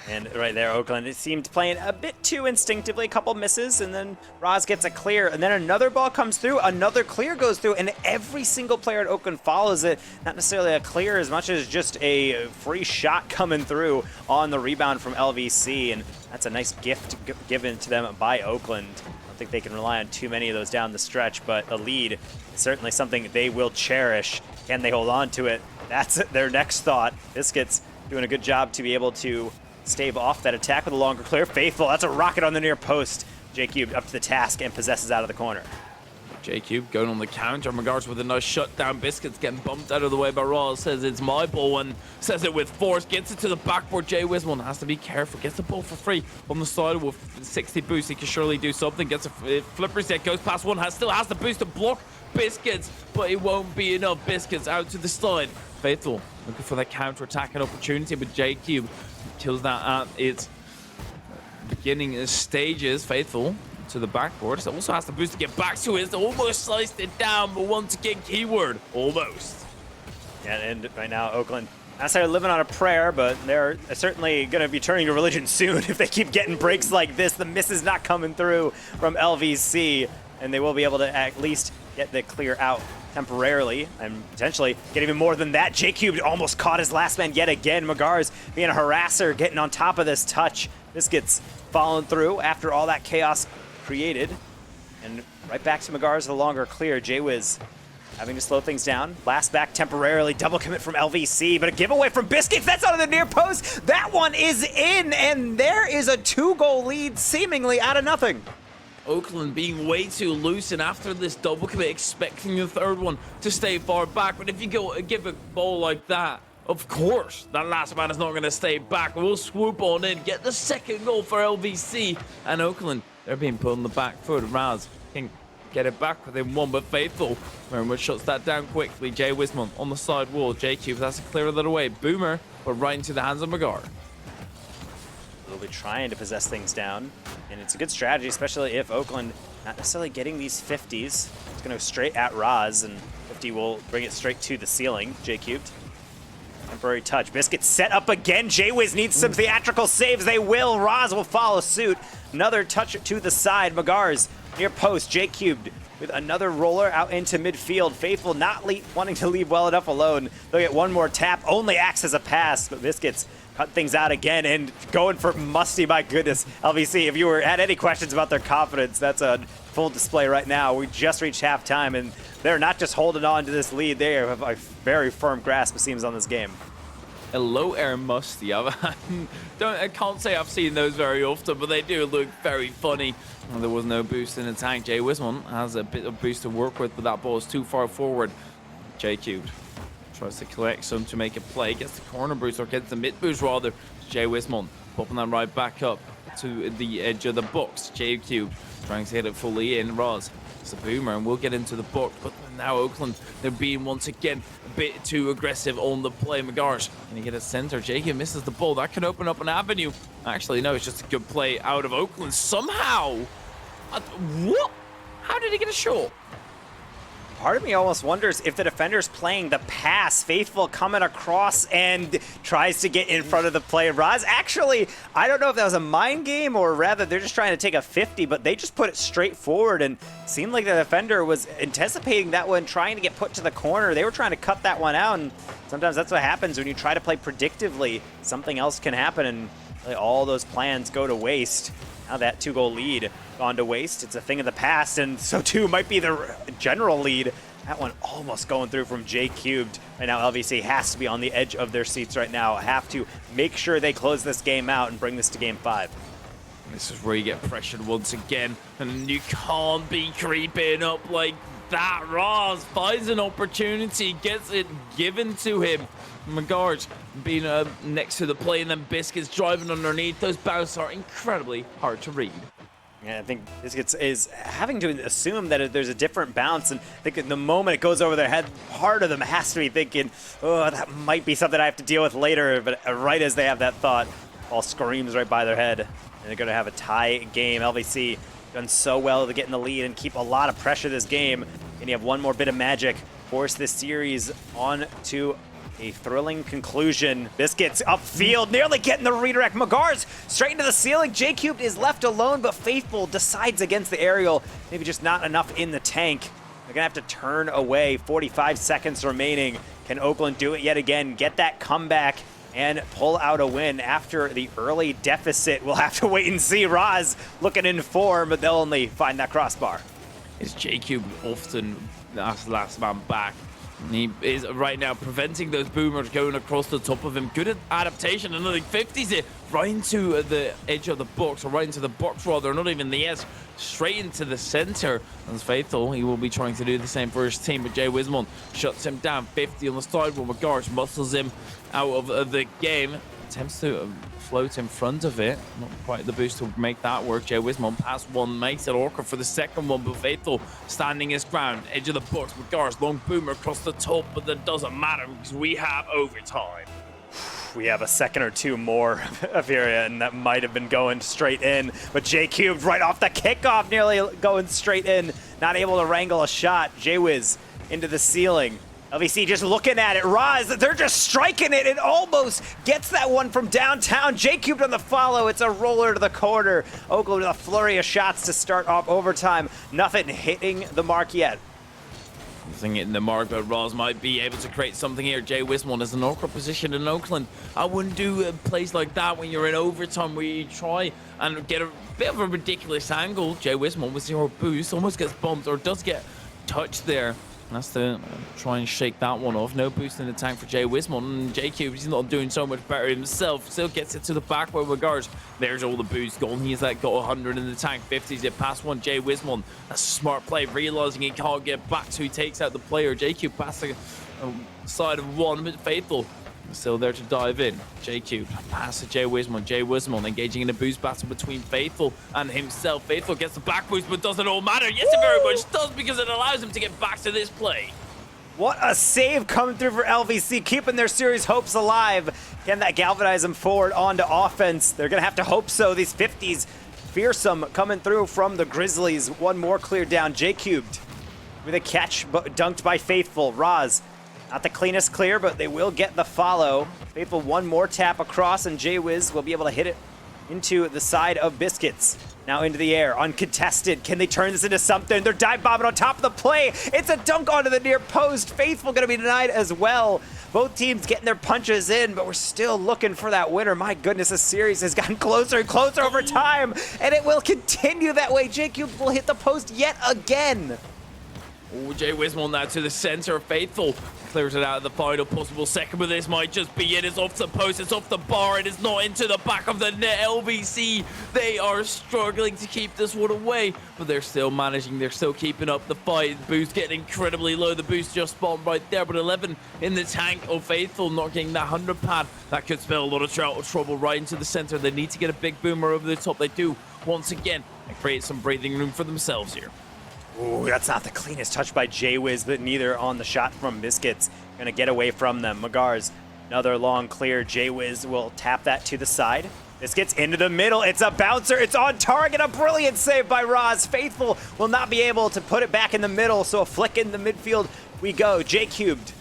And right there, Oakland, it seemed playing a bit too instinctively. A couple misses, and then Raz gets a clear, and then another ball comes through, another clear goes through, and every single player at Oakland follows it. Not necessarily a clear as much as just a free shot coming through on the rebound from LVC, and that's a nice gift given to them by Oakland. I don't think they can rely on too many of those down the stretch, but a lead is certainly something they will cherish. Can they hold on to it? That's their next thought. Biscuits doing a good job to be able to stave off that attack with a longer clear. Faithful, that's a rocket on the near post. J-Cube up to the task and possesses out of the corner. J-Cube going on the counter. McGar's with a nice shutdown. Biscuits getting bumped out of the way by Raz. Says it's my ball and says it with force. Gets it to the backboard. Jay Wismon has to be careful. Gets the ball for free on the side with 60 boost. He can surely do something. Gets a flipper set. Goes past one. Still has the boost to block Biscuits, but it won't be enough. Biscuits out to the side. Faithful looking for that counter-attacking opportunity, but J-Cube kills that at its beginning stages. Faithful to the backboard. So also has the boost to get back to it. Almost sliced it down, but once again, keyword, almost. Yeah, and right now, Oakland, not necessarily living on a prayer, but they're certainly going to be turning to religion soon if they keep getting breaks like this. The miss is not coming through from LVC, and they will be able to at least get the clear out temporarily and potentially get even more than that. J-Cube almost caught his last man yet again. McGar's being a harasser, getting on top of this touch. This gets fallen through after all that chaos created. And right back to McGar's, the longer clear. J-Wiz having to slow things down. Last back temporarily. Double commit from LVC, but a giveaway from Biscuits. That's out of the near post. That one is in, and there is a 2-goal lead seemingly out of nothing. Oakland being way too loose, and after this double commit, expecting the third one to stay far back. But if you go give a ball like that, of course, that last man is not going to stay back. We'll swoop on in, get the second goal for LVC. And Oakland, they're being put on the back foot. Raz can get it back within one, but Faithful very much shuts that down quickly. Jay Wismon on the side wall. J-Cube has to clear that away. Boomer, but right into the hands of McGar. Really trying to possess things down. And it's a good strategy, especially if Oakland not necessarily getting these 50s. It's going to go straight at Roz, and 50 will bring it straight to the ceiling. J-Cubed. Temporary touch. Biscuit set up again. J-Wiz needs some theatrical saves. They will. Roz will follow suit. Another touch to the side. Magars near post. J-Cubed with another roller out into midfield. Faithful not wanting to leave well enough alone. They'll get one more tap. Only acts as a pass, but Biscuits cut things out again and going for Musty. My goodness. LVC, if you had any questions about their confidence, that's a full display right now. We just reached halftime, and they're not just holding on to this lead. They have a very firm grasp, it seems, on this game. A low air Musty. I can't say I've seen those very often, but they do look very funny. Well, there was no boost in the tank. Jay Wisman has a bit of boost to work with, but that ball is too far forward. J-Cubed tries to collect some to make a play. Gets the corner boost, or gets the mid boost rather. Jay Wisman popping that right back up to the edge of the box. J-Cubed trying to hit it fully in. Roz, it's a boomer, and we'll get into the box. But now Oakland, they're being once again a bit too aggressive on the play. Magars, can he get a center? J-Cubed misses the ball. That can open up an avenue. Actually, no, it's just a good play out of Oakland. Somehow, what? How did he get a shot? Part of me almost wonders if the defender's playing the pass. Faithful coming across and tries to get in front of the play. Roz, actually, I don't know if that was a mind game or rather they're just trying to take a 50, but they just put it straight forward and seemed like the defender was anticipating that one, trying to get put to the corner. They were trying to cut that one out, and sometimes that's what happens when you try to play predictively. Something else can happen, and really all those plans go to waste. Now that 2-goal lead gone to waste. It's a thing of the past, and so too might be the general lead. That one almost going through from J-Cubed. Right now, LVC has to be on the edge of their seats right now. Have to make sure they close this game out and bring this to game 5. This is where you get pressured once again, and you can't be creeping up like that. Roz finds an opportunity, gets it given to him. Magars being next to the play, and then Biscuits driving underneath. Those bounces are incredibly hard to read. Yeah, I think Biscuits is having to assume that there's a different bounce, and I think the moment it goes over their head, part of them has to be thinking, oh, that might be something I have to deal with later, but right as they have that thought, all screams right by their head, and they're going to have a tie game. LVC done so well to get in the lead and keep a lot of pressure this game, and you have one more bit of magic, force this series on to a thrilling conclusion. Biscuits upfield, nearly getting the redirect. Magars straight into the ceiling. J-Cubed is left alone, but Faithful decides against the aerial. Maybe just not enough in the tank. They're gonna have to turn away. 45 seconds remaining. Can Oakland do it yet again? Get that comeback and pull out a win after the early deficit. We'll have to wait and see. Roz looking in form, but they'll only find that crossbar. Is J-Cubed often last man back? He is right now preventing those boomers going across the top of him. Good adaptation, and I think 50's it right into the edge of the box, or right into the box rather, not even the edge, straight into the center. As Faithful, he will be trying to do the same for his team, but Jay Wismon shuts him down. 50 on the side, while Magars muscles him out of the game. Attempts to float in front of it. Not quite the boost to make that work. Jay Wismon pass one, makes it awkward for the second one, but Faithful standing his ground. Edge of the box, Magars, long boomer across the top, but that doesn't matter because we have overtime. We have a second or two more of here, and that might have been going straight in, but J-Cubed right off the kickoff, nearly going straight in, not able to wrangle a shot. J-Wiz into the ceiling. LVC just looking at it. Roz, they're just striking it. It almost gets that one from downtown. J-Cubed on the follow. It's a roller to the corner. Oakland with a flurry of shots to start off overtime. Nothing hitting the mark yet. Nothing hitting the mark, but Roz might be able to create something here. Jay Wismon is an awkward position in Oakland. I wouldn't do plays like that when you're in overtime, where you try and get a bit of a ridiculous angle. Jay Wismon with 0 boost almost gets bumped, or does get touched there. Has to try and shake that one off. No boost in the tank for Jay Wismon. And J-Cubed, he's not doing so much better himself. Still gets it to the back where Magars. There's all the boost gone. He's got 100 in the tank. 50's it past one. Jay Wismon. That's a smart play. Realizing he can't get back, so he takes out the player. J-Cubed past the side of one, but Faithful still there to dive in. J-Cubed pass to Jay Wismon. Jay Wismon engaging in a boost battle between Faithful and himself. Faithful gets the back boost, but does it all matter? Yes, it very much does, because it allows him to get back to this play. What a save coming through for LVC, keeping their series hopes alive. Can that galvanize them forward onto offense? They're going to have to hope so. These 50s, fearsome coming through from the Grizzlies. One more cleared down. J-Cubed with a catch, but dunked by Faithful. Raz, not the cleanest clear, but they will get the follow. Faithful, one more tap across, and J-Wiz will be able to hit it into the side of Biscuits. Now into the air, uncontested. Can they turn this into something? They're dive bombing on top of the play. It's a dunk onto the near post. Faithful gonna be denied as well. Both teams getting their punches in, but we're still looking for that winner. My goodness, this series has gotten closer and closer over time, and it will continue that way. J-Cube will hit the post yet again. Oh, Jay Wismore now to the center. Faithful clears it out of the final possible second, but this might just be it. It's off the post, it's off the bar, it is not into the back of the net. LVC, they are struggling to keep this one away, but they're still managing, they're still keeping up the fight. The boost getting incredibly low, the boost just spawned right there, but 11 in the tank of Faithful, not getting that 100 pad. That could spell a lot of trouble right into the center. They need to get a big boomer over the top. They do, once again, and create some breathing room for themselves here. Ooh, that's not the cleanest touch by J-Wiz, but neither on the shot from Biscuits. Gonna get away from them. Magars, another long clear. J-Wiz will tap that to the side. Biscuits into the middle. It's a bouncer. It's on target. A brilliant save by Raz. Faithful will not be able to put it back in the middle, so a flick in the midfield we go. J-Cubed,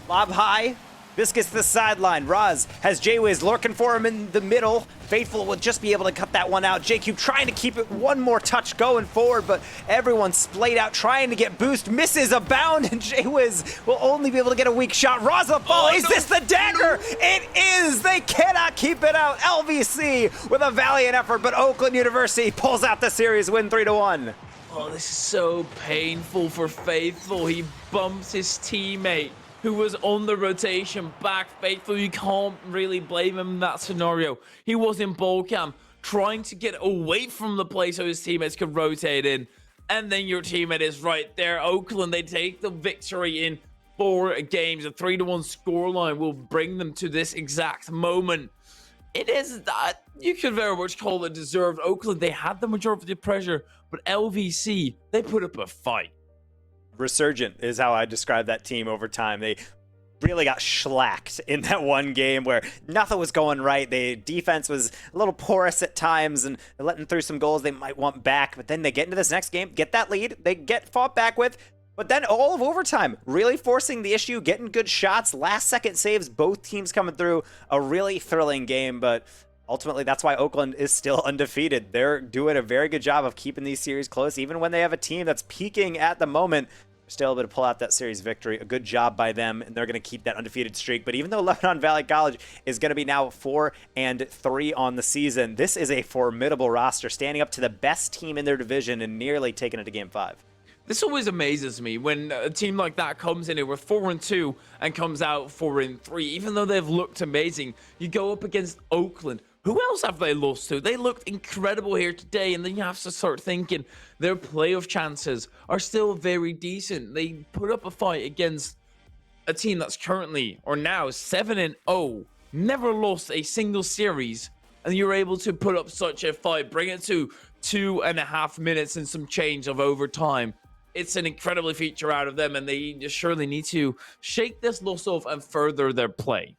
lob high. Biscuits to the sideline. Raz has J-Wiz lurking for him in the middle. Faithful will just be able to cut that one out. J-Cube trying to keep it one more touch going forward, but everyone splayed out trying to get boost. Misses a bound, and J-Wiz will only be able to get a weak shot. Raz on the fall. Is this the dagger? No. It is. They cannot keep it out. LVC with a valiant effort, but Oakland University pulls out the series win 3-1. Oh, this is so painful for Faithful. He bumps his teammate who was on the rotation back. Faithful, you can't really blame him in that scenario. He was in ball cam, trying to get away from the play so his teammates could rotate in. And then your teammate is right there. Oakland, they take the victory in 4 games. A 3-1 scoreline will bring them to this exact moment. It is that you could very much call it deserved. Oakland, they had the majority of the pressure, but LVC, they put up a fight. Resurgent is how I describe that team over time. They really got shellacked in that one game where nothing was going right. The defense was a little porous at times and letting through some goals they might want back. But then they get into this next game, get that lead, they get fought back with. But then all of overtime, really forcing the issue, getting good shots, last-second saves, both teams coming through. A really thrilling game, but ultimately, that's why Oakland is still undefeated. They're doing a very good job of keeping these series close, even when they have a team that's peaking at the moment. Still able to pull out that series victory. A good job by them, and they're going to keep that undefeated streak. But even though Lebanon Valley College is going to be now 4-3 on the season, this is a formidable roster, standing up to the best team in their division and nearly taking it to Game 5. This always amazes me when a team like that comes in with 4-2 and comes out 4-3. Even though they've looked amazing, you go up against Oakland. Who else have they lost to? They looked incredible here today, and then you have to start thinking their playoff chances are still very decent. They put up a fight against a team that's currently, or now, 7-0, never lost a single series, and you're able to put up such a fight, bring it to 2.5 minutes and some change of overtime. It's an incredible feature out of them, and they surely need to shake this loss off and further their play.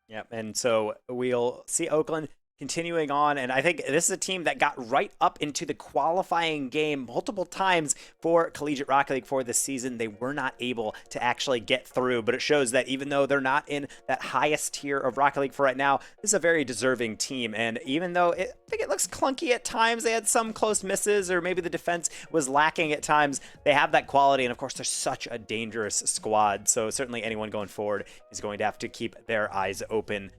Yep, and so we'll see Oakland continuing on, and I think this is a team that got right up into the qualifying game multiple times for Collegiate Rocket League for this season. They were not able to actually get through, but it shows that even though they're not in that highest tier of Rocket League for right now, this is a very deserving team. And even though I think it looks clunky at times, they had some close misses, or maybe the defense was lacking at times, they have that quality, and of course they're such a dangerous squad, so certainly anyone going forward is going to have to keep their eyes open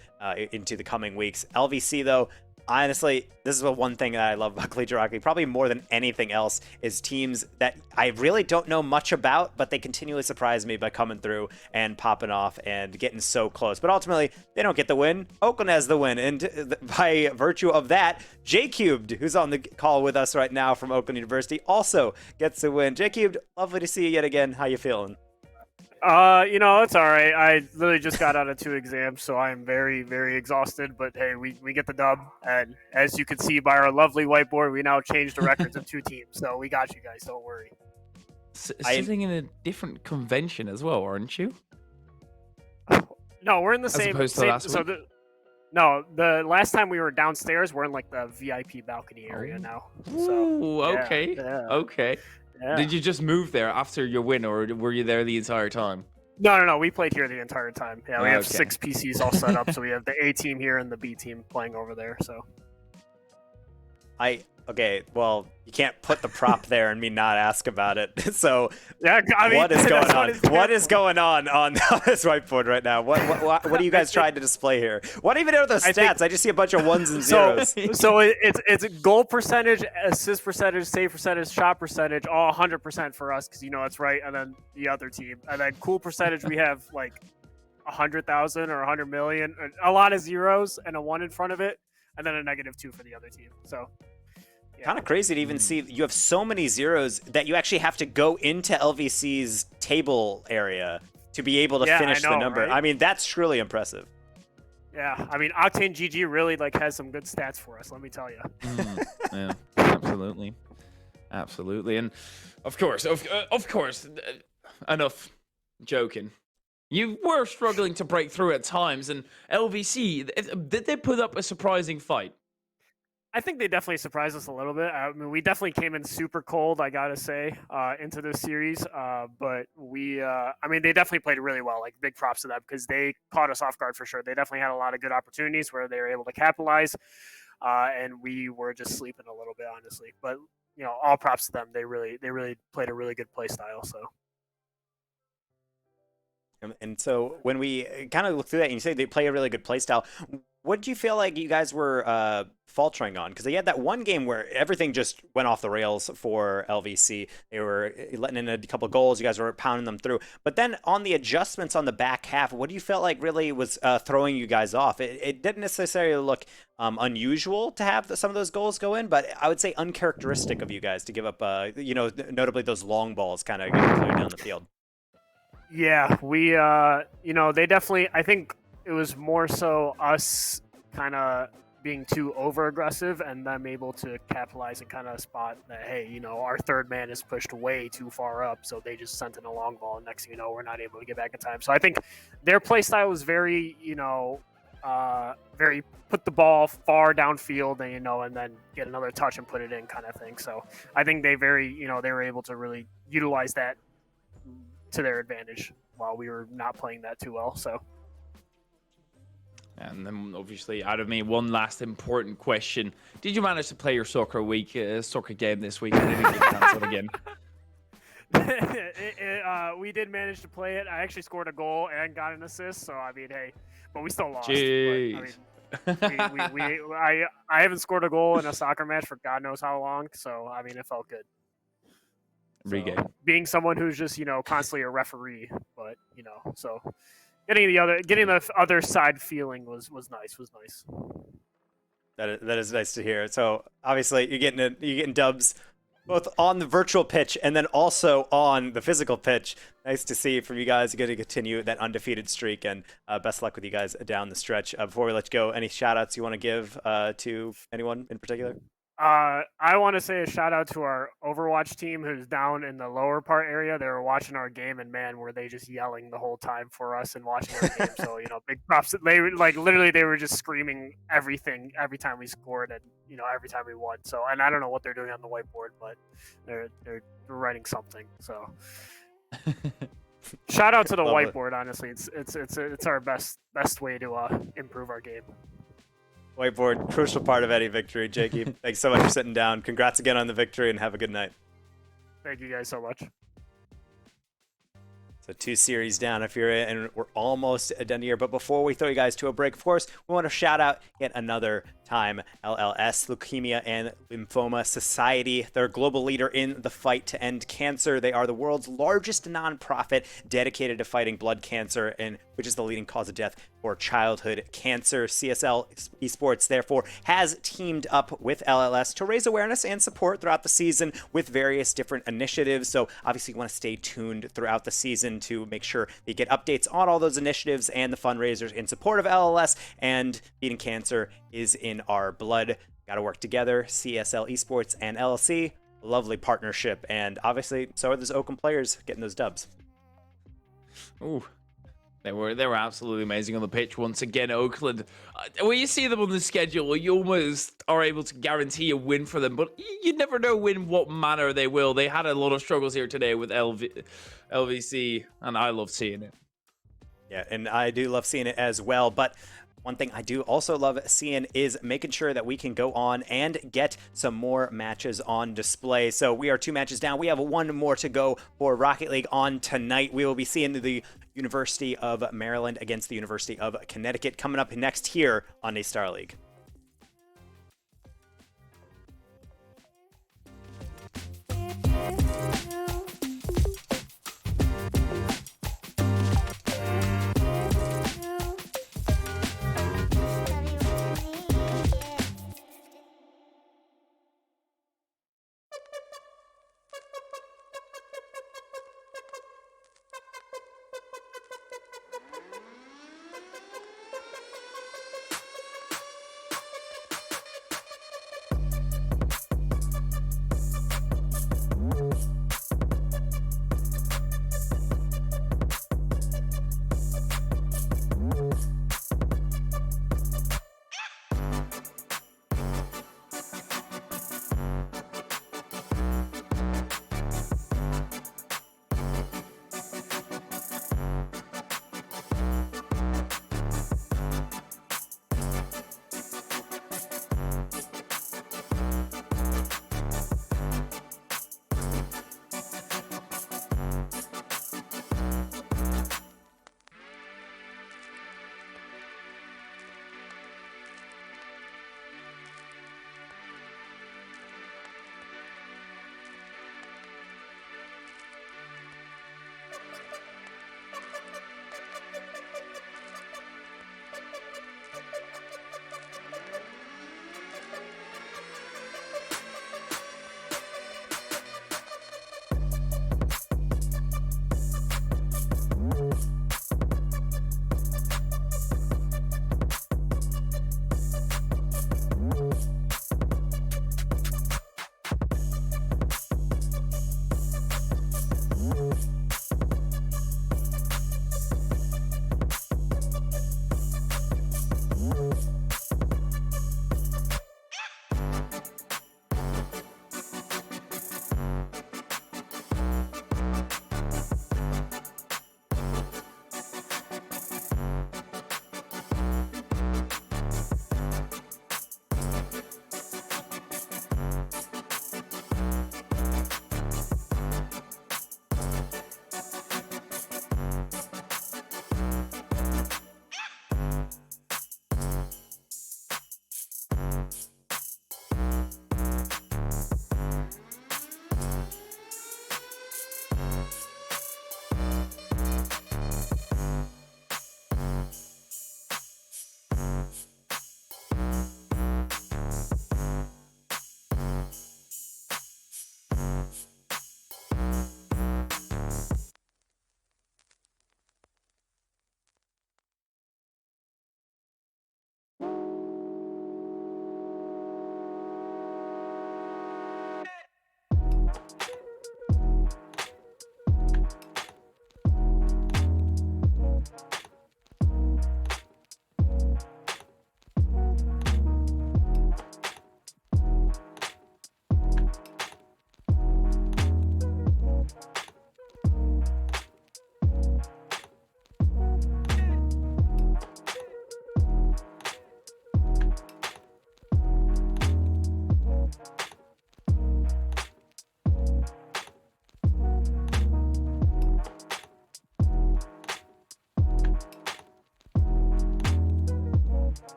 into the coming weeks. LVC, though, honestly, this is the one thing that I love about Collegiate Rocket League, probably more than anything else, is teams that I really don't know much about, but they continually surprise me by coming through and popping off and getting so close. But ultimately, they don't get the win. Oakland has the win, and by virtue of that, J-Cubed, who's on the call with us right now from Oakland University, also gets the win. J-Cubed, lovely to see you yet again. How you feeling? It's all right. I literally just got out of 2 exams, so I'm very, very exhausted. But hey, we get the dub, and as you can see by our lovely whiteboard, we now changed the records of 2 teams. So we got you guys. Don't worry. sitting in a different convention as well, aren't you? No, we're in the As same. opposed to same last so week? the last time we were downstairs, we're in like the VIP balcony area now. So Ooh, okay. yeah. Okay. Yeah. Did you just move there after your win, or were you there the entire time? No. We played here the entire time. Yeah, we have Okay. 6 PCs all set up. So we have the A team here and the B team playing over there. So Okay, well, you can't put the prop there and me not ask about it. So, yeah, I mean, what is going that's on? it's there What is for. going on this whiteboard right now? What are you guys trying to display here? What even are those I stats? think- I just see a bunch of ones and So, zeros. so it's goal percentage, assist percentage, save percentage, shot percentage, all 100% for us because it's right, and then the other team, and then cool percentage we have like 100,000 or 100 million, a lot of zeros and a 1 in front of it, and then a -2 for the other team. So yeah. Kind of crazy to even see you have so many zeros that you actually have to go into LVC's table area to be able to Yeah, I finish the know, number. right? I mean, that's truly impressive. Yeah, I mean Octane GG really has some good stats for us. Let me tell you. Yeah, absolutely, and of course, enough joking. You were struggling to break through at times, and LVC, did they put up a surprising fight? I think they definitely surprised us a little bit. I mean, we definitely came in super cold, I gotta say, into this series. But they definitely played really well. Like, big props to them because they caught us off guard for sure. They definitely had a lot of good opportunities where they were able to capitalize, and we were just sleeping a little bit, honestly. But all props to them. They really played a really good play style. So. And so when we kind of look through that and you say they play a really good play style, what did you feel like you guys were faltering on? Because they had that one game where everything just went off the rails for LVC. They were letting in a couple of goals. You guys were pounding them through. But then on the adjustments on the back half, what do you feel like really was throwing you guys off? It didn't necessarily look unusual to have some of those goals go in, but I would say uncharacteristic of you guys to give up, notably those long balls kind of getting through down the field. Yeah, we, they definitely, I think it was more so us kind of being too over aggressive and them able to capitalize and kind of spot that, hey, our third man is pushed way too far up. So they just sent in a long ball. And next thing you know, we're not able to get back in time. So I think their play style was very, very put the ball far downfield and then get another touch and put it in kind of thing. So I think they they were able to really utilize that to their advantage while we were not playing that too well. So, and then obviously out of me, one last important question: did you manage to play your soccer game this week? And did it get cancelled again? We did manage to play it. I actually scored a goal and got an assist. So I mean, hey, but we still lost. Jeez. But, I mean, I haven't scored a goal in a soccer match for God knows how long. So I mean, it felt good. Regame. Being someone who's just constantly a referee, but so getting the other side feeling was nice. That is nice to hear. So obviously you're getting dubs both on the virtual pitch and then also on the physical pitch. Nice to see from you guys. You're going to continue that undefeated streak, and best luck with you guys down the stretch. Before we let you go, any shout outs you want to give to anyone in particular? I want to say a shout out to our Overwatch team who's down in the lower part area. They were watching our game, and man, were they just yelling the whole time for us and watching our game. So big props. They literally they were just screaming everything every time we scored and every time we won. So and I don't know what they're doing on the whiteboard, but they're writing something. So shout out to the whiteboard. Honestly, it's our best way to improve our game. Whiteboard, crucial part of any victory. Jakey, thanks so much for sitting down. Congrats again on the victory, and have a good night. Thank you guys so much. So 2 series down if you're in, and we're almost done here. But before we throw you guys to a break, of course, we want to shout out yet another time LLS, Leukemia and Lymphoma Society. They're a global leader in the fight to end cancer. They are the world's largest nonprofit dedicated to fighting blood cancer, and which is the leading cause of death for childhood cancer. CSL Esports, therefore, has teamed up with LLS to raise awareness and support throughout the season with various different initiatives. So obviously you want to stay tuned throughout the season to make sure you get updates on all those initiatives and the fundraisers in support of LLS, and beating cancer is in our blood. Got to work together. CSL Esports and LLC. lovely partnership. And obviously, so are those Oakland players getting those dubs. Ooh. They were absolutely amazing on the pitch once again. Oakland, when you see them on the schedule, you almost are able to guarantee a win for them, but you never know in what manner they will. They had a lot of struggles here today with LVC, and I love seeing it. Yeah, and I do love seeing it as well. But one thing I do also love seeing is making sure that we can go on and get some more matches on display. So we are 2 matches down. We have 1 more to go for Rocket League on tonight. We will be seeing the University of Maryland against the University of Connecticut coming up next here on NACE Starleague.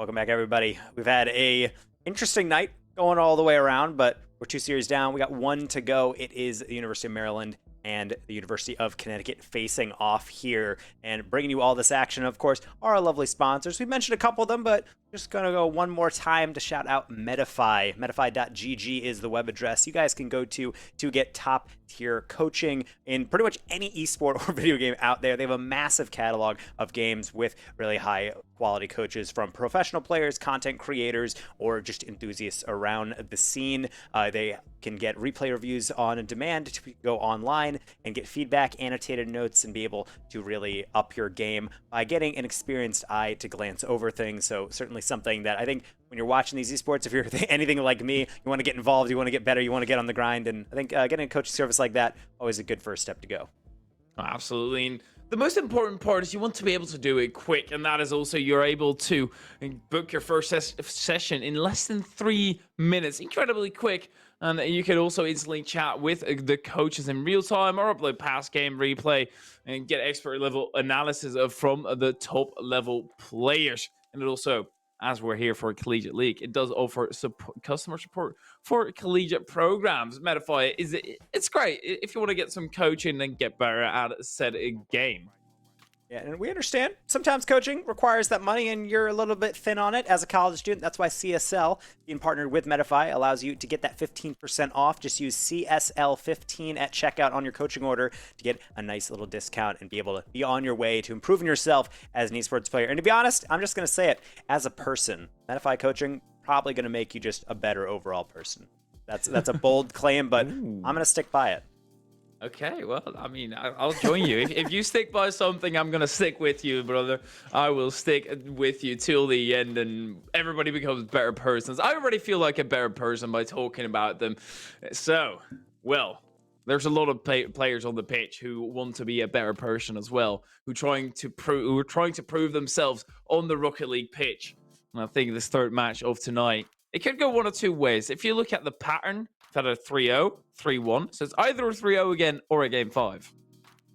Welcome back, everybody. We've had a interesting night going all the way around, but we're 2 series down. We got 1 to go. It is the University of Maryland and the University of Connecticut facing off here, and bringing you all this action, of course, are our lovely sponsors. We mentioned a couple of them, but just gonna go one more time to shout out Medify. Medify.gg is the web address you guys can go to get top tier coaching in pretty much any esport or video game out there. They have a massive catalog of games with really high quality coaches from professional players, content creators, or just enthusiasts around the scene. They can get replay reviews on demand to go online and get feedback, annotated notes, and be able to really up your game by getting an experienced eye to glance over things. So certainly something that I think when you're watching these esports, if you're anything like me, you want to get involved, you want to get better, you want to get on the grind, and I think getting a coaching service like that, always a good first step to go. Absolutely. And the most important part is you want to be able to do it quick, and that is also you're able to book your first session in less than 3 minutes, incredibly quick. And you can also instantly chat with the coaches in real time or upload past game replay and get expert level analysis from the top level players. And it also, as we're here for a collegiate league, it does offer customer support for collegiate programs. Medify it's great if you want to get some coaching and get better at said game. Yeah, and we understand sometimes coaching requires that money and you're a little bit thin on it as a college student. That's why CSL, being partnered with Medify, allows you to get that 15% off. Just use CSL15 at checkout on your coaching order to get a nice little discount and be able to be on your way to improving yourself as an esports player. And to be honest, I'm just going to say it, as a person, Medify coaching probably going to make you just a better overall person. That's a bold claim, but I'm going to stick by it. Okay, well, I mean, I'll join you. If you stick by something, I'm going to stick with you, brother. I will stick with you till the end, and everybody becomes better persons. I already feel like a better person by talking about them. So, well, there's a lot of players on the pitch who want to be a better person as well, who are trying to prove themselves on the Rocket League pitch. And I think this third match of tonight, it could go one of two ways. If you look at the pattern, we've had a 3-0, 3-1. So it's either a 3-0 again or a game 5.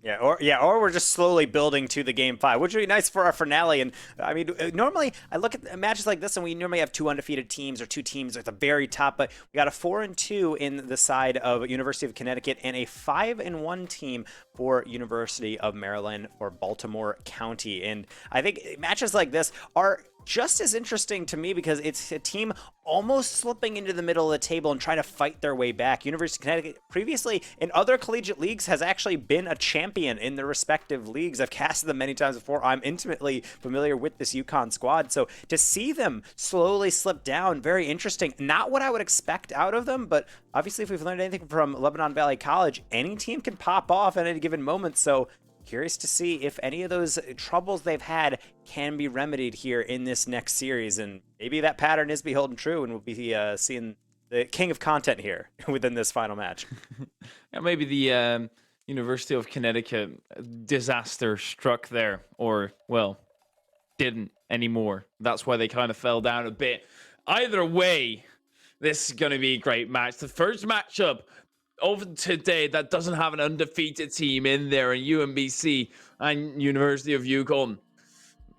Yeah, or we're just slowly building to the game 5, which would be nice for our finale. And I mean, normally I look at matches like this, and we normally have 2 undefeated teams or 2 teams at the very top. But we got a 4-2 in the side of University of Connecticut and a 5-1 team for University of Maryland or Baltimore County. And I think matches like this are just as interesting to me because it's a team almost slipping into the middle of the table and trying to fight their way back. University of Connecticut previously in other collegiate leagues has actually been a champion in their respective leagues. I've casted them many times before. I'm intimately familiar with this UCONN squad. So to see them slowly slip down, very interesting. Not what I would expect out of them, but obviously if we've learned anything from Lebanon Valley College, any team can pop off at any given moment. So curious to see if any of those troubles they've had can be remedied here in this next series, and maybe that pattern is beholden true, and we'll be seeing the king of content here within this final match. Yeah, maybe the University of Connecticut disaster struck there, or, well, didn't anymore. That's why they kind of fell down a bit. Either way, this is going to be a great match. The first matchup of today that doesn't have an undefeated team in there, in UMBC and University of UCONN,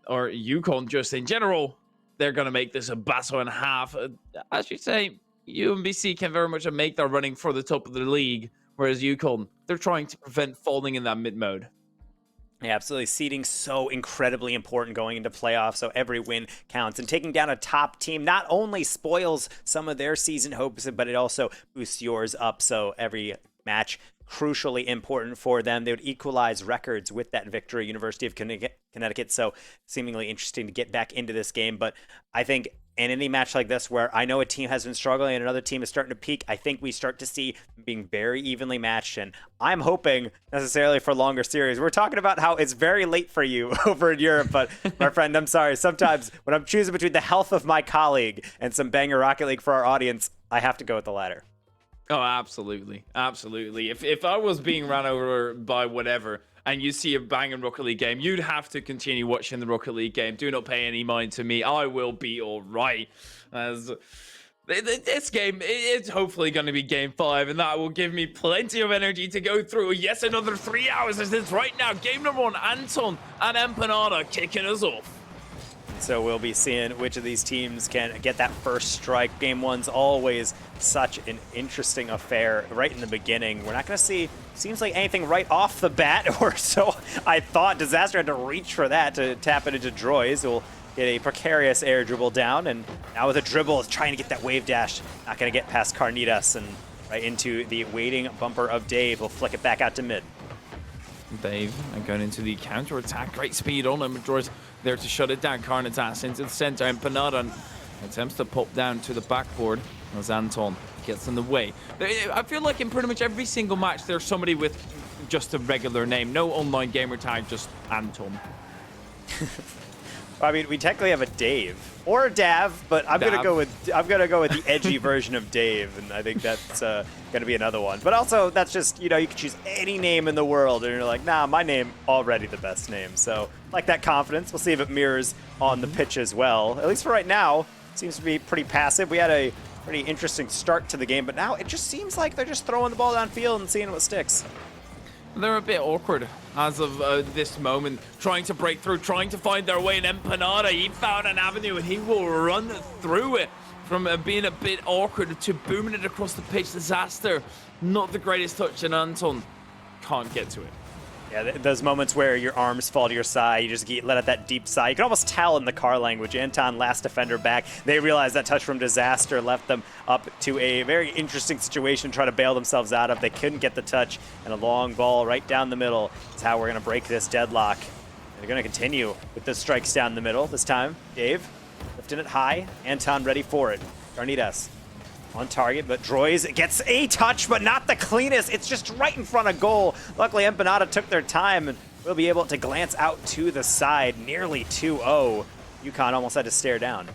or UCONN just in general, they're going to make this a battle and a half. As you say, UMBC can very much make their running for the top of the league, whereas UCONN, they're trying to prevent falling in that mid mode. Yeah, absolutely. Seeding so incredibly important going into playoffs, so every win counts. And taking down a top team not only spoils some of their season hopes, but it also boosts yours up. So every match crucially important for them. They would equalize records with that victory, University of Connecticut. So seemingly interesting to get back into this game. But I think in any match like this where I know a team has been struggling and another team is starting to peak, I think we start to see being very evenly matched. And I'm hoping necessarily for longer series. We're talking about how it's very late for you over in Europe, but my friend, I'm sorry. Sometimes when I'm choosing between the health of my colleague and some banger Rocket League for our audience, I have to go with the latter. Oh, absolutely. Absolutely. If I was being run over by whatever and you see a banging Rocket League game, you'd have to continue watching the Rocket League game. Do not pay any mind to me. I will be all right. As this game, it's hopefully going to be game 5, and that will give me plenty of energy to go through yet another 3 hours. As it's right now, game number 1, Anton and Empanada kicking us off. So we'll be seeing which of these teams can get that first strike. Game one's always such an interesting affair right in the beginning. We're not going to see, seems like anything right off the bat, or so I thought. Disaster had to reach for that to tap it into Droids. We'll get a precarious air dribble down, and now with a dribble, trying to get that wave dash. Not going to get past Carnitas, and right into the waiting bumper of Dave. We'll flick it back out to mid. Dave going into the counter attack. Great speed on him. Droids there to shut it down. Carnitas into the center, and Panada attempts to pop down to the backboard as Anton gets in the way. I feel like in pretty much every single match, there's somebody with just a regular name. No online gamer tag, just Anton. I mean, we technically have a Dave or a Dav, but I'm gonna go with the edgy version of Dave, and I think that's gonna be another one. But also, that's just, you know, you can choose any name in the world, and you're like, nah, my name already the best name. So like that confidence. We'll see if it mirrors on the pitch as well. At least for right now, seems to be pretty passive. We had a pretty interesting start to the game, but now it just seems like they're just throwing the ball downfield and seeing what sticks. They're a bit awkward as of this moment, trying to break through, trying to find their way. And Empanada, he found an avenue, and he will run through it from being a bit awkward to booming it across the pitch. Disaster, not the greatest touch, and Anton can't get to it. Yeah, those moments where your arms fall to your side, you just let out that deep sigh. You can almost tell in the car language. Anton, last defender back. They realized that touch from Disaster left them up to a very interesting situation, trying to bail themselves out of. They couldn't get the touch, and a long ball right down the middle is how we're going to break this deadlock. They're going to continue with the strikes down the middle this time. Dave lifting it high. Anton ready for it. Carnitas on target, but Droids gets a touch, but not the cleanest. It's just right in front of goal. Luckily, Empanada took their time and will be able to glance out to the side. Nearly 2-0. UCONN almost had to stare down.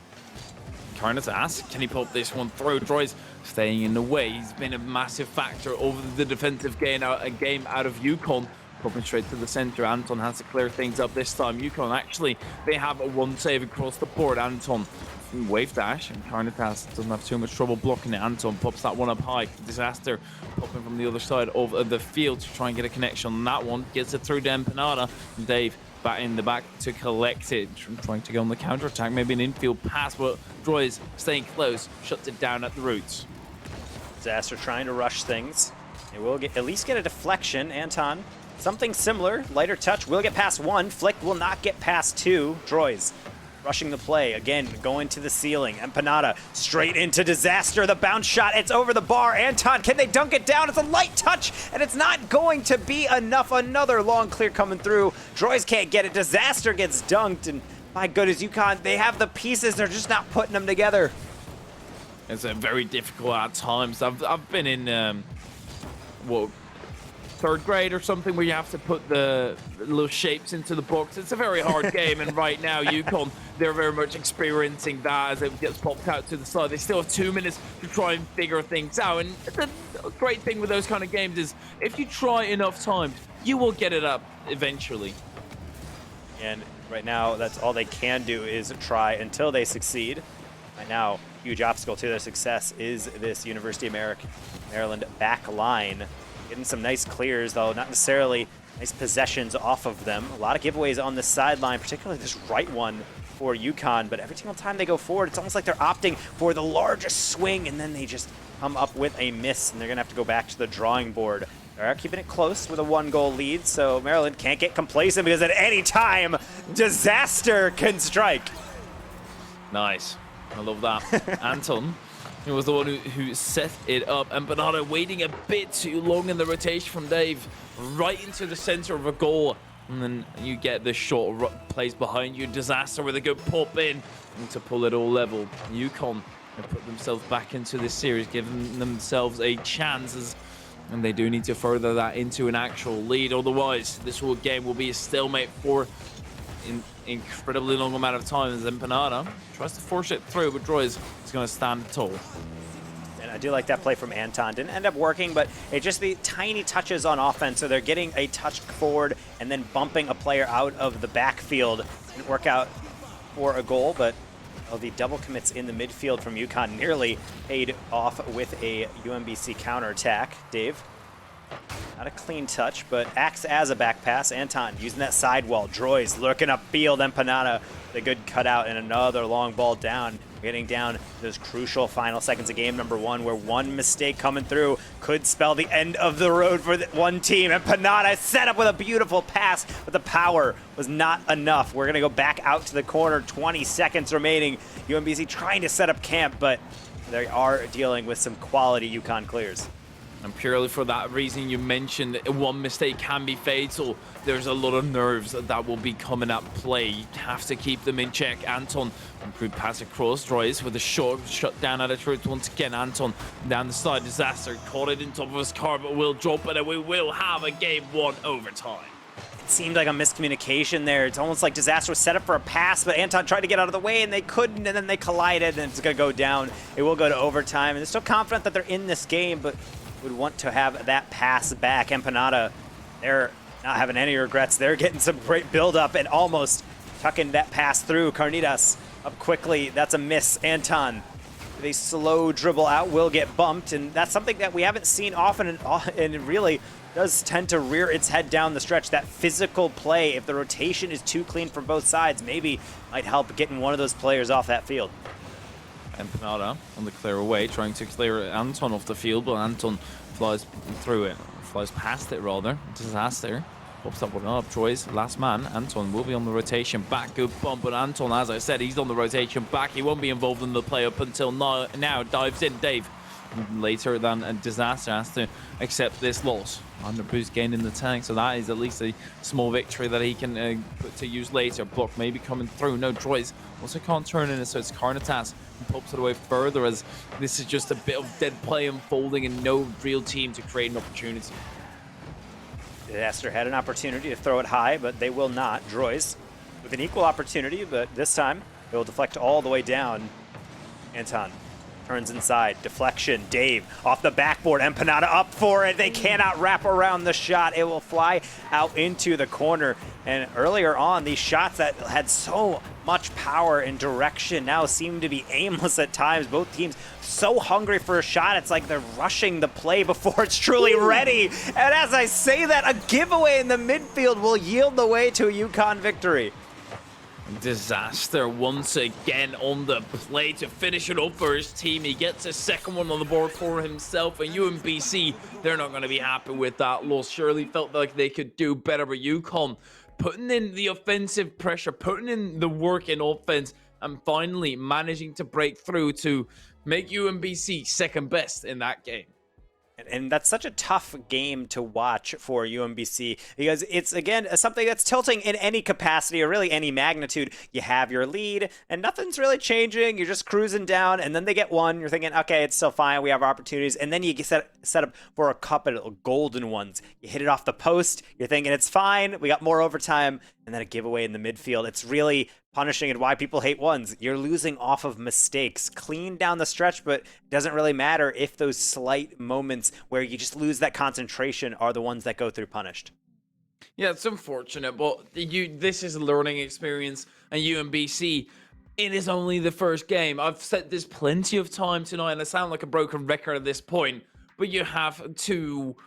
Carnitas, can he pop this one through? Droids staying in the way. He's been a massive factor over the defensive game out of UCONN. Popping straight to the center. Anton has to clear things up this time. UCONN actually, they have a one save across the board. Anton wave dash, and Carnitas doesn't have too much trouble blocking it. Anton pops that one up high. Disaster popping from the other side of the field to try and get a connection on that one. Gets it through to Empanada. Dave back in the back to collect it, trying to go on the counter attack. Maybe an infield pass, but Droids staying close, shuts it down at the roots. Disaster trying to rush things. They will at least get a deflection. Anton, something similar, lighter touch, will get past one. Flick will not get past two. Droids rushing the play, again, going to the ceiling. Empanada straight into Disaster. The bounce shot, it's over the bar. Anton, can they dunk it down? It's a light touch, and it's not going to be enough. Another long clear coming through. Droids can't get it. Disaster gets dunked, and my goodness, UCONN, they have the pieces. They're just not putting them together. It's very difficult at times. I've been in, third grade or something, where you have to put the little shapes into the box. It's a very hard game, and right now UCONN, they're very much experiencing that as it gets popped out to the side. They still have 2 minutes to try and figure things out, and the great thing with those kind of games is if you try enough times, you will get it up eventually. And right now, that's all they can do is try until they succeed. Right now, huge obstacle to their success is this University of Maryland back line. Getting some nice clears, though, not necessarily nice possessions off of them. A lot of giveaways on the sideline, particularly this right one for UCONN, but every single time they go forward, it's almost like they're opting for the largest swing, and then they just come up with a miss, and they're going to have to go back to the drawing board. They're keeping it close with a 1-goal lead, so Maryland can't get complacent because at any time, Disaster can strike. Nice. I love that. Anton, he was the one who set it up. Empanada waiting a bit too long in the rotation from Dave, right into the center of a goal. And then you get the short plays behind you. Disaster with a good pop in and to pull it all level. UCONN have put themselves back into this series, giving themselves a chance, and they do need to further that into an actual lead. Otherwise, this whole game will be a stalemate for an incredibly long amount of time as Empanada tries to force it through, but Droids is going to stand tall. And I do like that play from Anton. Didn't end up working, but it's just the tiny touches on offense. So they're getting a touch forward and then bumping a player out of the backfield. Didn't work out for a goal, but the double commits in the midfield from UCONN nearly paid off with a UMBC counterattack. Dave Not a clean touch, but acts as a back pass. Anton using that sidewall. Droids lurking upfield. Empanada, the good cutout, and another long ball down. Getting down to those crucial final seconds of game number 1, where one mistake coming through could spell the end of the road for one team. Empanada set up with a beautiful pass, but the power was not enough. We're going to go back out to the corner. 20 seconds remaining. UMBC trying to set up camp, but they are dealing with some quality UCONN clears. And purely for that reason you mentioned, one mistake can be fatal. There's a lot of nerves that will be coming at play. You have to keep them in check. Anton, improved pass across, Droids with a short shut down at a truth once again. Anton down the side, Disaster caught it in top of his car, but will drop it, and we will have a game 1 overtime. It seemed like a miscommunication there. It's almost like Disaster was set up for a pass, but Anton tried to get out of the way, and they couldn't, and then they collided, and it's going to go down. It will go to overtime, and they're still confident that they're in this game, but would want to have that pass back. Empanada, they're not having any regrets. They're getting some great build-up and almost tucking that pass through. Carnitas up quickly. That's a miss. Anton, with a slow dribble out, will get bumped, and that's something that we haven't seen often, and it really does tend to rear its head down the stretch. That physical play, if the rotation is too clean from both sides, maybe might help getting one of those players off that field. Empanada on the clear away, trying to clear Anton off the field, but Anton flies through it, flies past it rather. Disaster pops that one up. Troy's last man. Anton will be on the rotation back. Good bump, but Anton, as I said, he's on the rotation back. He won't be involved in the play up until now. Dives in, Dave. Later than a Disaster has to accept this loss. 100 boost gain in the tank, so that is at least a small victory that he can put to use later. Block maybe coming through. No, Droids also can't turn in it, so it's Carnitas who pops it away further, as this is just a bit of dead play unfolding and no real team to create an opportunity. Disaster had an opportunity to throw it high, but they will not. Droids with an equal opportunity, but this time they will deflect all the way down. Anton turns inside, deflection, Dave off the backboard, Empanada up for it. They cannot wrap around the shot. It will fly out into the corner. And earlier on, these shots that had so much power and direction now seem to be aimless at times. Both teams so hungry for a shot, it's like they're rushing the play before it's truly ready. And as I say that, a giveaway in the midfield will yield the way to a UCONN victory. Disaster once again on the play to finish it up for his team. He gets a second one on the board for himself, and UMBC, they're not going to be happy with that loss. Surely felt like they could do better, but UCONN putting in the offensive pressure, putting in the work in offense, and finally managing to break through to make UMBC second best in that game. And that's such a tough game to watch for UMBC, because it's, again, something that's tilting in any capacity or really any magnitude. You have your lead and nothing's really changing. You're just cruising down, and then they get one. You're thinking, okay, it's still fine. We have opportunities. And then you get set up for a couple of golden ones. You hit it off the post. You're thinking it's fine. We got more overtime. And then a giveaway in the midfield. It's really punishing, and why people hate ones. You're losing off of mistakes. Clean down the stretch, but it doesn't really matter if those slight moments where you just lose that concentration are the ones that go through punished. Yeah, it's unfortunate, but this is a learning experience, and UMBC, it is only the first game. I've said this plenty of times tonight, and I sound like a broken record at this point, but you have to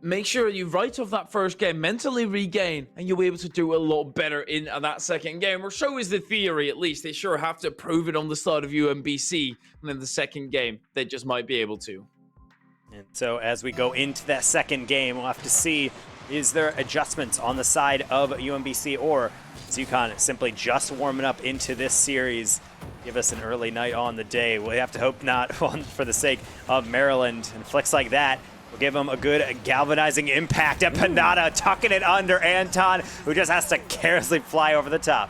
make sure you write off that first game, mentally regain, and you'll be able to do a lot better in that second game. Or so is the theory, at least. They sure have to prove it on the side of UMBC, and in the second game, they just might be able to. And so as we go into that second game, we'll have to see, is there adjustments on the side of UMBC, or is UCONN simply just warming up into this series? Give us an early night on the day. We have to hope not, for the sake of Maryland and flicks like that. We'll give him a good galvanizing impact. Empanada tucking it under Anton, who just has to carelessly fly over the top.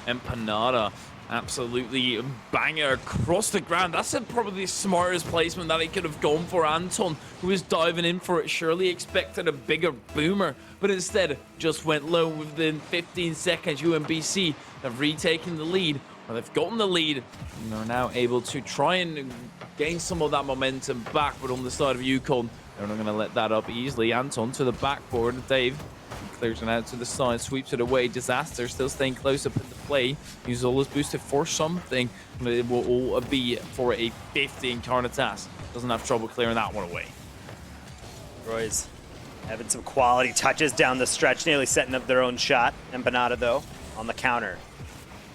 Empanada absolutely banging across the ground. That's probably the smartest placement that he could have gone for. Anton, who was diving in for it, surely expected a bigger boomer, but instead just went low. Within 15 seconds, UMBC have retaken the lead. Well, they've gotten the lead, and they're now able to try and gain some of that momentum back, but on the side of UCONN, they're not going to let that up easily. Anton to the backboard. Dave clears it out to the side, sweeps it away. Disaster still staying close up in the play. He's always boosted for something, but it will all be for a 50, and Carnitas doesn't have trouble clearing that one away. Roy's Having some quality touches down the stretch, nearly setting up their own shot. Empanada, though, on the counter.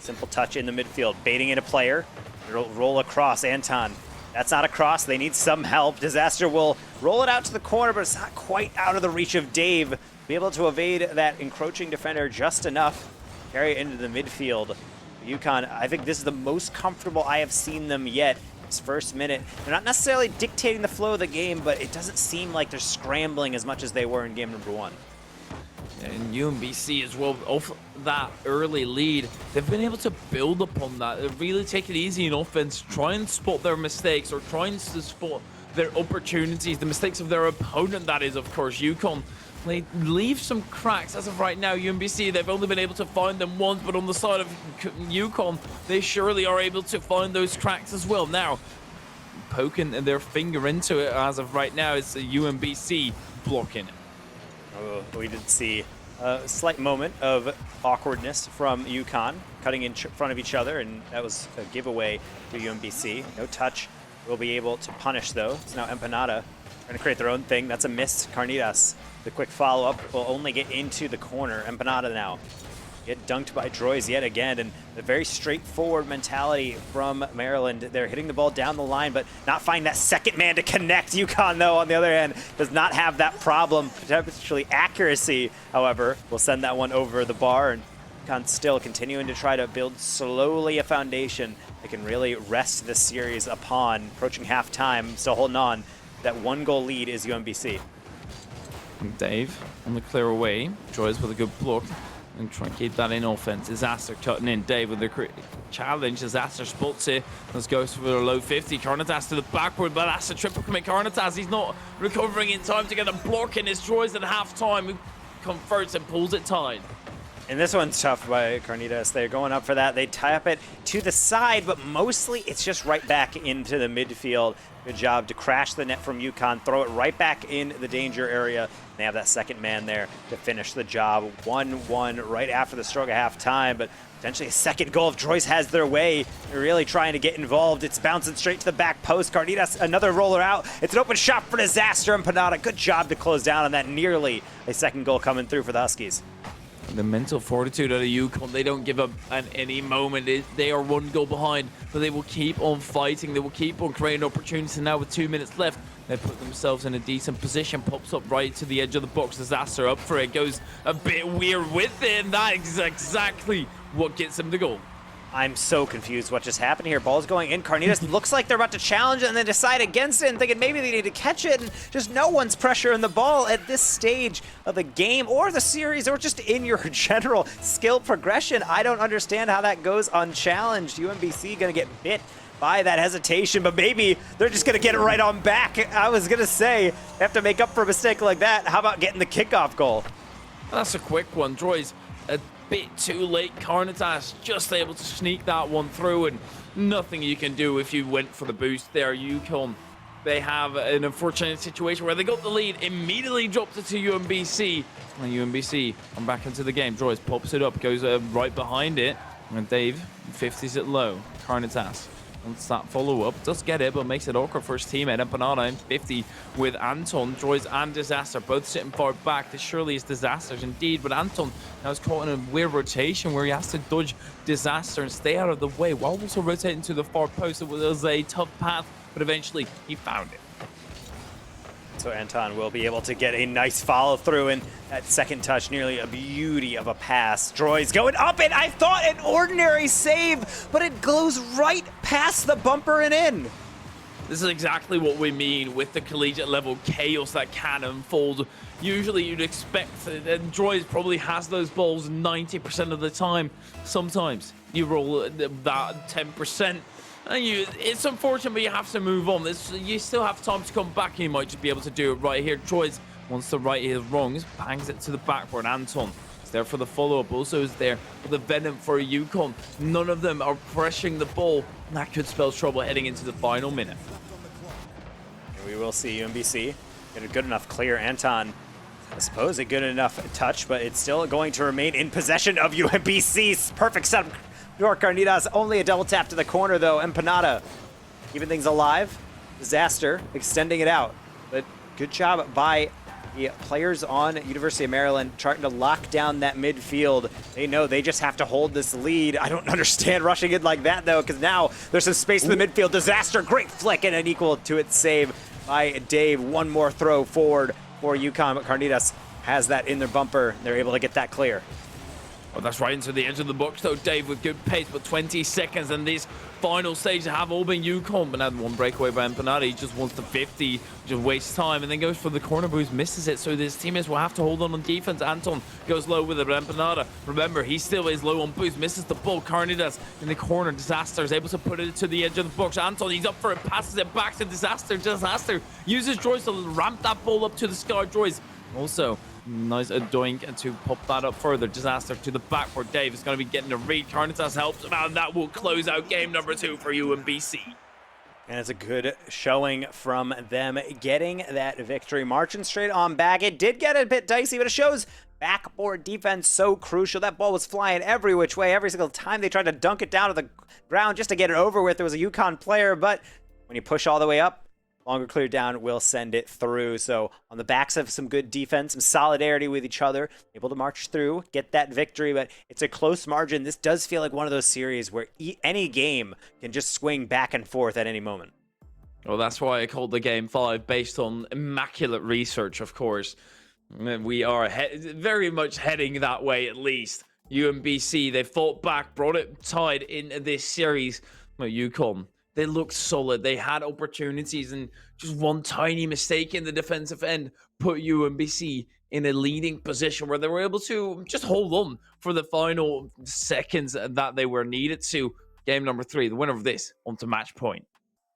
Simple touch in the midfield, baiting in a player. Roll across, Anton. That's not a cross, they need some help. Disaster will roll it out to the corner, but it's not quite out of the reach of Dave. Be able to evade that encroaching defender just enough. Carry it into the midfield. UCONN, I think this is the most comfortable I have seen them yet. This first minute, they're not necessarily dictating the flow of the game, but it doesn't seem like they're scrambling as much as they were in game number 1. And UMBC as well, off that early lead, they've been able to build upon that. They really take it easy in offense, try and spot their mistakes or trying to spot their opportunities, the mistakes of their opponent, that is, of course, UCONN. They leave some cracks as of right now. UMBC, they've only been able to find them once, but on the side of UCONN, they surely are able to find those cracks as well. Now, poking their finger into it as of right now is the UMBC blocking it. Oh, we did see a slight moment of awkwardness from UCONN, cutting in front of each other, and that was a giveaway to UMBC. No touch. Will be able to punish, though. It's now Empanada trying to create their own thing. That's a miss. Carnitas, the quick follow-up, will only get into the corner. Empanada now get dunked by Droids yet again, and the very straightforward mentality from Maryland. They're hitting the ball down the line, but not finding that second man to connect. UCONN, though, on the other hand, does not have that problem. Potentially accuracy, however, will send that one over the bar, and UCONN still continuing to try to build slowly a foundation that can really rest this series upon. Approaching halftime, still holding on. That 1-goal lead is UMBC. And Dave on the clear away, Droids with a good block. And try and keep that in offense. Disaster cutting in. Dave with the challenge. Disaster spots it. Let's go for a low 50. Carnitas to the backward, but that's a triple commit. Carnitas, he's not recovering in time to get the block in. His Droids at halftime, who converts and pulls it tied. And this one's tough by Carnitas. They're going up for that. They tie up it to the side, but mostly it's just right back into the midfield. Good job to crash the net from UCONN, throw it right back in the danger area. They have that second man there to finish the job. 1-1 right after the stroke of halftime, but potentially a second goal if Droids has their way. They're really trying to get involved. It's bouncing straight to the back post. Carnitas, another roller out. It's an open shot for Disaster. Empanada, good job to close down on that. Nearly a second goal coming through for the Huskies. The mental fortitude of the UCONN, they don't give up at any moment. They are 1 goal behind, but they will keep on fighting. They will keep on creating opportunities. And now with 2 minutes left, they put themselves in a decent position. Pops up right to the edge of the box. Disaster up for it. Goes a bit weird with it, and that is exactly what gets them the goal. I'm so confused what just happened here. Ball's going in. Carnitas looks like they're about to challenge it and then decide against it and thinking maybe they need to catch it, and just no one's pressuring the ball at this stage of the game or the series or just in your general skill progression. I don't understand how that goes unchallenged. UMBC gonna get bit by that hesitation, but maybe they're just gonna get it right on back. I was gonna say, they have to make up for a mistake like that. How about getting the kickoff goal? That's a quick one. Droids a bit too late. Carnitas just able to sneak that one through, and nothing you can do if you went for the boost there. UCONN, they have an unfortunate situation where they got the lead, immediately dropped it to UMBC, and UMBC come back into the game. Droids pops it up, goes right behind it, and Dave 50s it low. Carnitas wants that follow-up, does get it, but makes it awkward for his teammate. Empanada in 50 with Anton. Droids and Disaster both sitting far back. This surely is Disasters indeed, but Anton now is caught in a weird rotation where he has to dodge Disaster and stay out of the way while also rotating to the far post. It was a tough path, but eventually he found it. So Anton will be able to get a nice follow through, and that second touch, nearly a beauty of a pass. Droids going up, and I thought an ordinary save, but it goes right past the bumper and in. This is exactly what we mean with the collegiate level chaos that can unfold. Usually you'd expect that Droids probably has those balls 90% of the time. Sometimes you roll that 10%. And it's unfortunate, but you have to move on. You still have time to come back, and you might just be able to do it right here. Droids wants to right his wrongs, bangs it to the backward. Anton is there for the follow-up, also is there for the venom for UCONN. None of them are pressuring the ball, and that could spell trouble heading into the final minute. And we will see UMBC get a good enough clear. Anton, I suppose a good enough touch, but it's still going to remain in possession of UMBC's perfect setup. Carnitas, only a double tap to the corner, though. Empanada keeping things alive. Disaster extending it out. But good job by the players on University of Maryland trying to lock down that midfield. They know they just have to hold this lead. I don't understand rushing in like that, though, because now there's some space in the midfield. Disaster, great flick, and an equal to it save by Dave. One more throw forward for UConn, but Carnitas has that in their bumper. They're able to get that clear. Well, that's right into the edge of the box, though, Dave, with good pace, but 20 seconds, and these final stages have all been UConn, but now one breakaway by Empanada. He just wants the 50, just wastes time, and then goes for the corner boost, misses it, so his teammates will have to hold on defense. Anton goes low with it, but Empanada, remember, he still is low on boost, misses the ball. Carnitas in the corner, Disaster is able to put it to the edge of the box. Anton, he's up for it, passes it back to Disaster. Disaster uses Joyce to ramp that ball up to the sky. Joyce also nice a doink to pop that up further. Disaster to the back for Dave. Is going to be getting a read. Carnitas helps him out, and that will close out game number 2 for UMBC. And it's a good showing from them getting that victory. Marching straight on back. It did get a bit dicey, but it shows backboard defense so crucial. That ball was flying every which way. Every single time they tried to dunk it down to the ground just to get it over with. There was a UConn player, but when you push all the way up, longer clear down will send it through. So on the backs of some good defense, some solidarity with each other, able to march through, get that victory, but it's a close margin. This does feel like one of those series where any game can just swing back and forth at any moment. Well, that's why I called the game 5, based on immaculate research, of course. We are very much heading that way, at least. UMBC, they fought back, brought it tied in this series. Well, UConn, they looked solid. They had opportunities, and just one tiny mistake in the defensive end put UMBC in a leading position where they were able to just hold on for the final seconds that they were needed to. Game number 3, the winner of this, on to match point.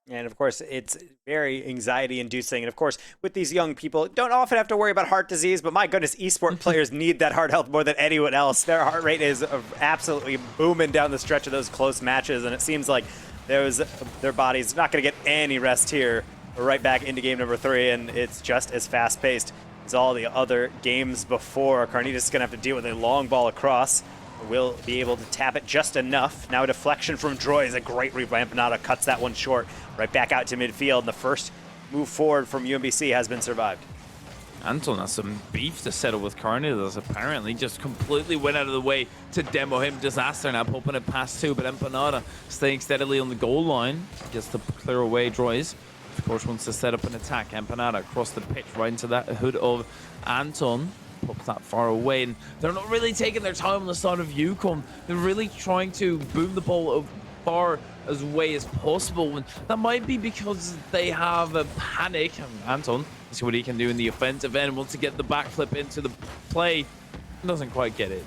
And of course, it's very anxiety inducing. And of course, with these young people, don't often have to worry about heart disease, but my goodness, esport players need that heart health more than anyone else. Their heart rate is absolutely booming down the stretch of those close matches, and it seems like their body's not going to get any rest here. We're right back into game number 3, and it's just as fast-paced as all the other games before. Carnitas is going to have to deal with a long ball across. Will be able to tap it just enough. Now a deflection from Droy is a great read by Empanada. Cuts that one short. Right back out to midfield, and the first move forward from UMBC has been survived. Anton has some beef to settle with Carnitas, apparently. Just completely went out of the way to demo him. Disaster now popping it past 2, but Empanada staying steadily on the goal line. Gets to clear away Droys. Of course, wants to set up an attack. Empanada across the pitch right into that hood of Anton. Pops that far away, and they're not really taking their time on the side of UConn. They're really trying to boom the ball as far away as possible, and that might be because they have a panic. Anton, see what he can do in the offensive end. Wants to get the backflip into the play. Doesn't quite get it.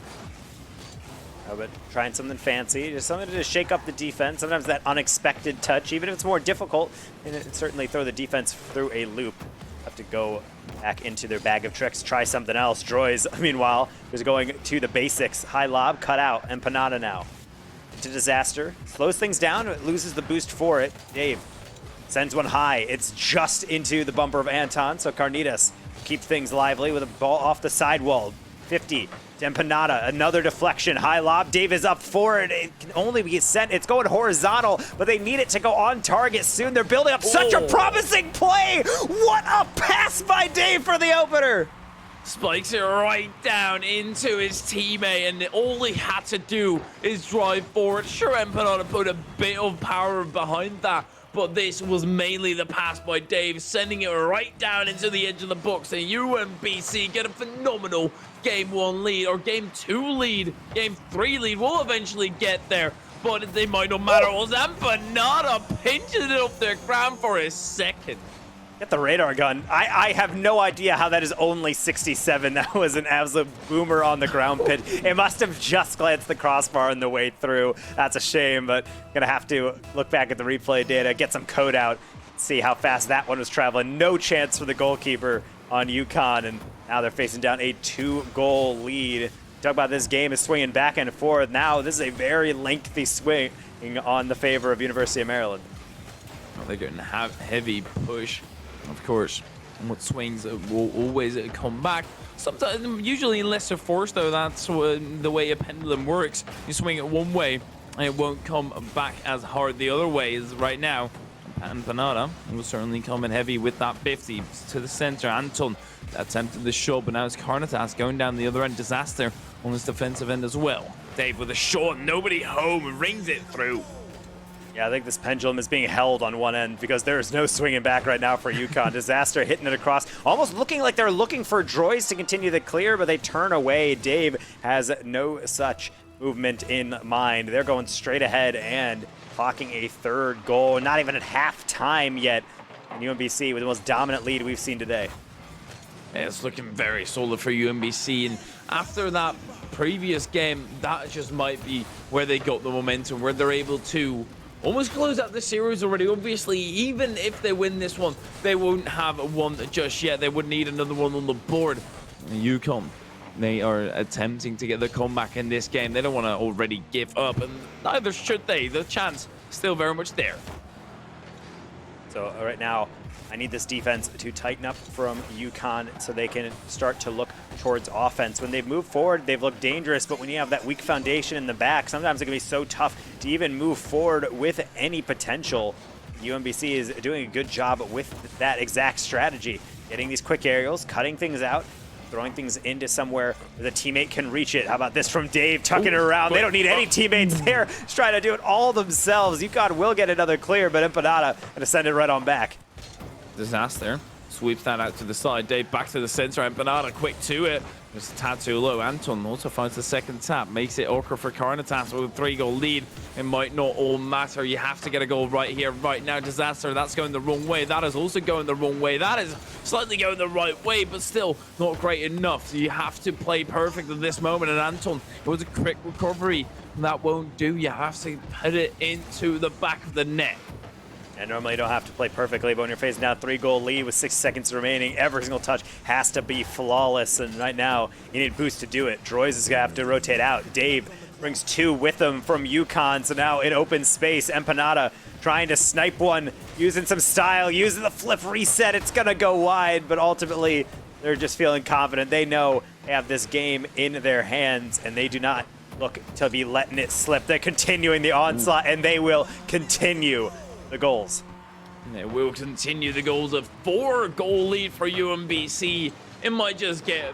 Oh, but trying something fancy, just something to shake up the defense. Sometimes that unexpected touch, even if it's more difficult, and it certainly throw the defense through a loop. Have to go back into their bag of tricks, try something else. Droys, meanwhile, is going to the basics. High lob, cut out. Empanada now into Disaster. Slows things down, it loses the boost for it. Dave sends one high. It's just into the bumper of Anton, so Carnitas keep things lively with a ball off the sidewall. 50 to Empanada, another deflection, high lob. Dave is up for it. It can only be sent. It's going horizontal, but they need it to go on target soon. They're building up such a promising play. What a pass by Dave for the opener. Spikes it right down into his teammate, and all he had to do is drive forward. Sure, Empanada put a bit of power behind that, but this was mainly the pass by Dave, sending it right down into the edge of the box, and UMBC get a phenomenal Game 1 lead, or Game 2 lead. Game 3 lead will eventually get there, but they might not matter. Was Empanada pinches it off the ground for a second. Get the radar gun. I have no idea how that is only 67. That was an absolute boomer on the ground pit. It must have just glanced the crossbar on the way through. That's a shame, but gonna have to look back at the replay data, get some code out, see how fast that one was traveling. No chance for the goalkeeper on UConn, and now they're facing down a 2-goal lead. Talk about this game is swinging back and forth. Now this is a very lengthy swing on the favor of University of Maryland. Well, they're getting a heavy push. Of course, what swings will always come back. Sometimes, usually in lesser force, though, that's the way a pendulum works. You swing it one way, and it won't come back as hard the other way as right now. Empanada will certainly come in heavy with that 50 to the center. Anton attempted the shot, but now it's Carnitas going down the other end. Disaster on his defensive end as well. Dave with a shot, nobody home, rings it through. Yeah, I think this pendulum is being held on one end because there is no swinging back right now for UConn. Disaster hitting it across, almost looking like they're looking for droids to continue the clear, but they turn away. Dave has no such movement in mind. They're going straight ahead and clocking a third goal, not even at halftime yet. And UMBC with the most dominant lead we've seen today. Yeah, it's looking very solid for UMBC, and after that previous game, that just might be where they got the momentum, where they're able to almost close out the series already. Obviously, even if they win this one, they won't have one just yet. They would need another one on the board. UConn, they are attempting to get the comeback in this game. They don't want to already give up, and neither should they. The chance still very much there. So right now, I need this defense to tighten up from UConn so they can start to look towards offense. When they've moved forward, they've looked dangerous, but when you have that weak foundation in the back, sometimes it can be so tough to even move forward with any potential. UMBC is doing a good job with that exact strategy, getting these quick aerials, cutting things out, throwing things into somewhere where the teammate can reach it. How about this from Dave, tucking it around? They don't need any teammates there. Just trying to do it all themselves. UConn will get another clear, but Empanada gonna send it right on back. Disaster sweeps that out to the side. Dave back to the center. Empanada quick to it. Just a tad too low. Anton also finds the second tap. Makes it awkward for Carnitas with a 3-goal lead. It might not all matter. You have to get a goal right here, right now. Disaster, that's going the wrong way. That is also going the wrong way. That is slightly going the right way, but still not great enough. So you have to play perfect at this moment. And Anton, it was a quick recovery. That won't do. You have to put it into the back of the net. And normally you don't have to play perfectly, but when you're facing down a 3-goal lead with 6 seconds remaining, every single touch has to be flawless. And right now, you need boost to do it. Droids is gonna have to rotate out. Dave brings 2 with him from UConn, so now in open space, Empanada trying to snipe one, using some style, using the flip reset. It's gonna go wide, but ultimately, they're just feeling confident. They know they have this game in their hands, and they do not look to be letting it slip. They're continuing the onslaught, and they will continue the goals. They will continue the goals. A 4-goal lead for UMBC. It might just get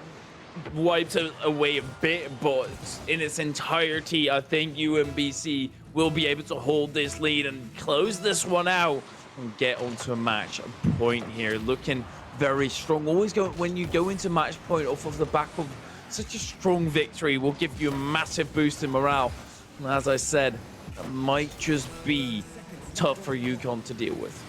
wiped away a bit, but in its entirety, I think UMBC will be able to hold this lead and close this one out and get onto a match point here. Looking very strong. Always go when you go into match point off of the back of such a strong victory will give you a massive boost in morale. And as I said, it might just be tough for UConn to deal with.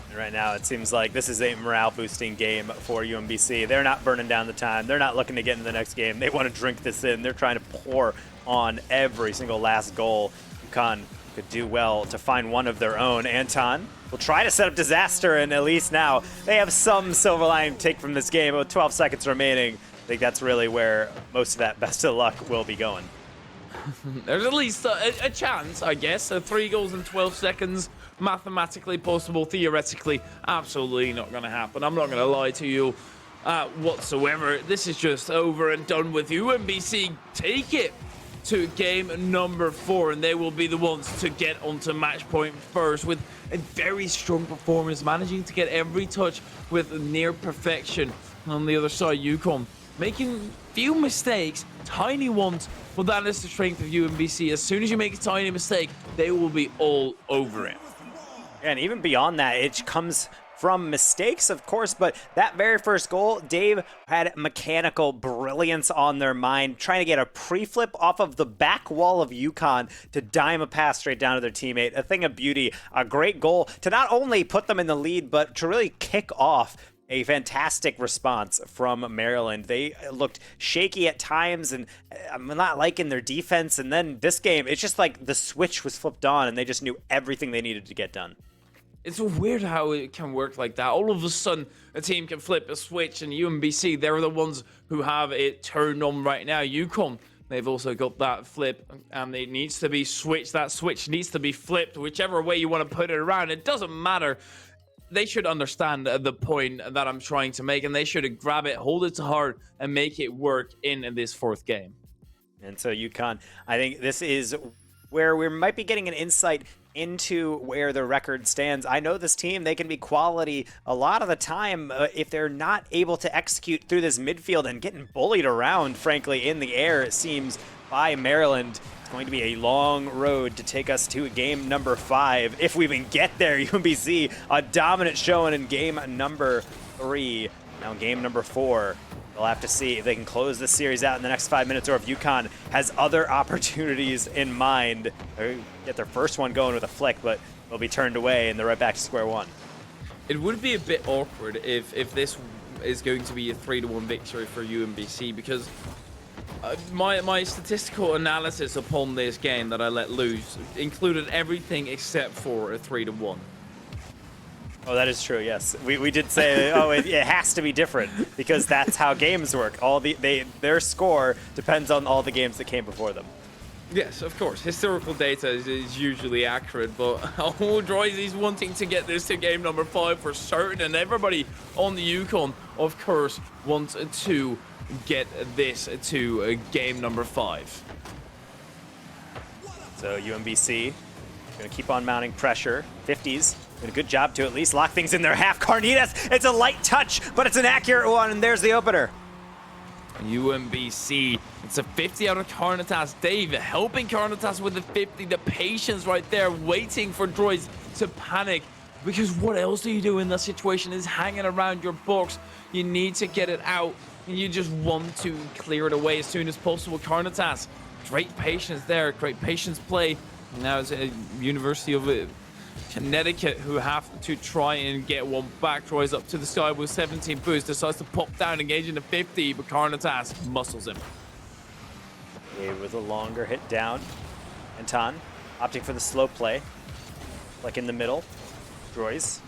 And right now, it seems like this is a morale-boosting game for UMBC. They're not burning down the time. They're not looking to get into the next game. They want to drink this in. They're trying to pour on every single last goal. UConn could do well to find one of their own. Anton will try to set up Disaster, and at least now they have some silver lining to take from this game. With 12 seconds remaining, I think that's really where most of that best of luck will be going. There's at least a chance, I guess. 3 goals in 12 seconds, mathematically possible, theoretically, absolutely not going to happen. I'm not going to lie to you whatsoever. This is just over and done with. UMBC take it to game number 4, and they will be the ones to get onto match point first with a very strong performance, managing to get every touch with near perfection. On the other side, UConn making few mistakes, tiny ones, but that is the strength of UMBC. As soon as you make a tiny mistake, they will be all over it. And even beyond that, it comes from mistakes, of course, but that very first goal, Dave had mechanical brilliance on their mind, trying to get a pre-flip off of the back wall of UConn to dime a pass straight down to their teammate. A thing of beauty, a great goal to not only put them in the lead, but to really kick off a fantastic response from Maryland. They looked shaky at times, and I'm not liking their defense. And then this game, it's just like the switch was flipped on, and they just knew everything they needed to get done. It's weird how it can work like that. All of a sudden, a team can flip a switch, and UMBC, they're the ones who have it turned on right now. UConn, they've also got that flip, and it needs to be switched. That switch needs to be flipped, whichever way you want to put it around. It doesn't matter. They should understand the point that I'm trying to make, and they should grab it, hold it to heart, and make it work in this 4th game. And so UConn, I think this is where we might be getting an insight into where the record stands. I know this team, they can be quality a lot of the time if they're not able to execute through this midfield and getting bullied around, frankly, in the air, it seems, by Maryland. It's going to be a long road to take us to game number 5. If we even get there, UMBC, a dominant showing in game number 3. Now game number 4. They'll have to see if they can close this series out in the next 5 minutes or if UConn has other opportunities in mind. They get their first one going with a flick, but they'll be turned away and they're right back to square one. It would be a bit awkward if this is going to be a 3-1 victory for UMBC, because my statistical analysis upon this game that I let loose included everything except for a 3-1. Oh, that is true. Yes, we did say, oh, it has to be different because that's how games work. Their score depends on all the games that came before them. Yes, of course. Historical data is usually accurate, but Droids is wanting to get this to game number 5 for certain, and everybody on the UCONN, of course, wants to get this to game number 5. So UMBC going to keep on mounting pressure. 50s. Did a good job to at least lock things in their half. Carnitas, it's a light touch, but it's an accurate one, and there's the opener. UMBC, it's a 50 out of Carnitas. Dave helping Carnitas with the 50. The patience right there, waiting for Droids to panic. Because what else do you do in that situation is hanging around your box. You need to get it out, and you just want to clear it away as soon as possible. Carnitas, great patience there, great patience play. Now it's a University of Connecticut who have to try and get one back. Troy's up to the sky with 17 boost, decides to pop down, engaging the 50, but Carnitas muscles him. Okay, with a longer hit down. Anton opting for the slow play, like in the middle. Droids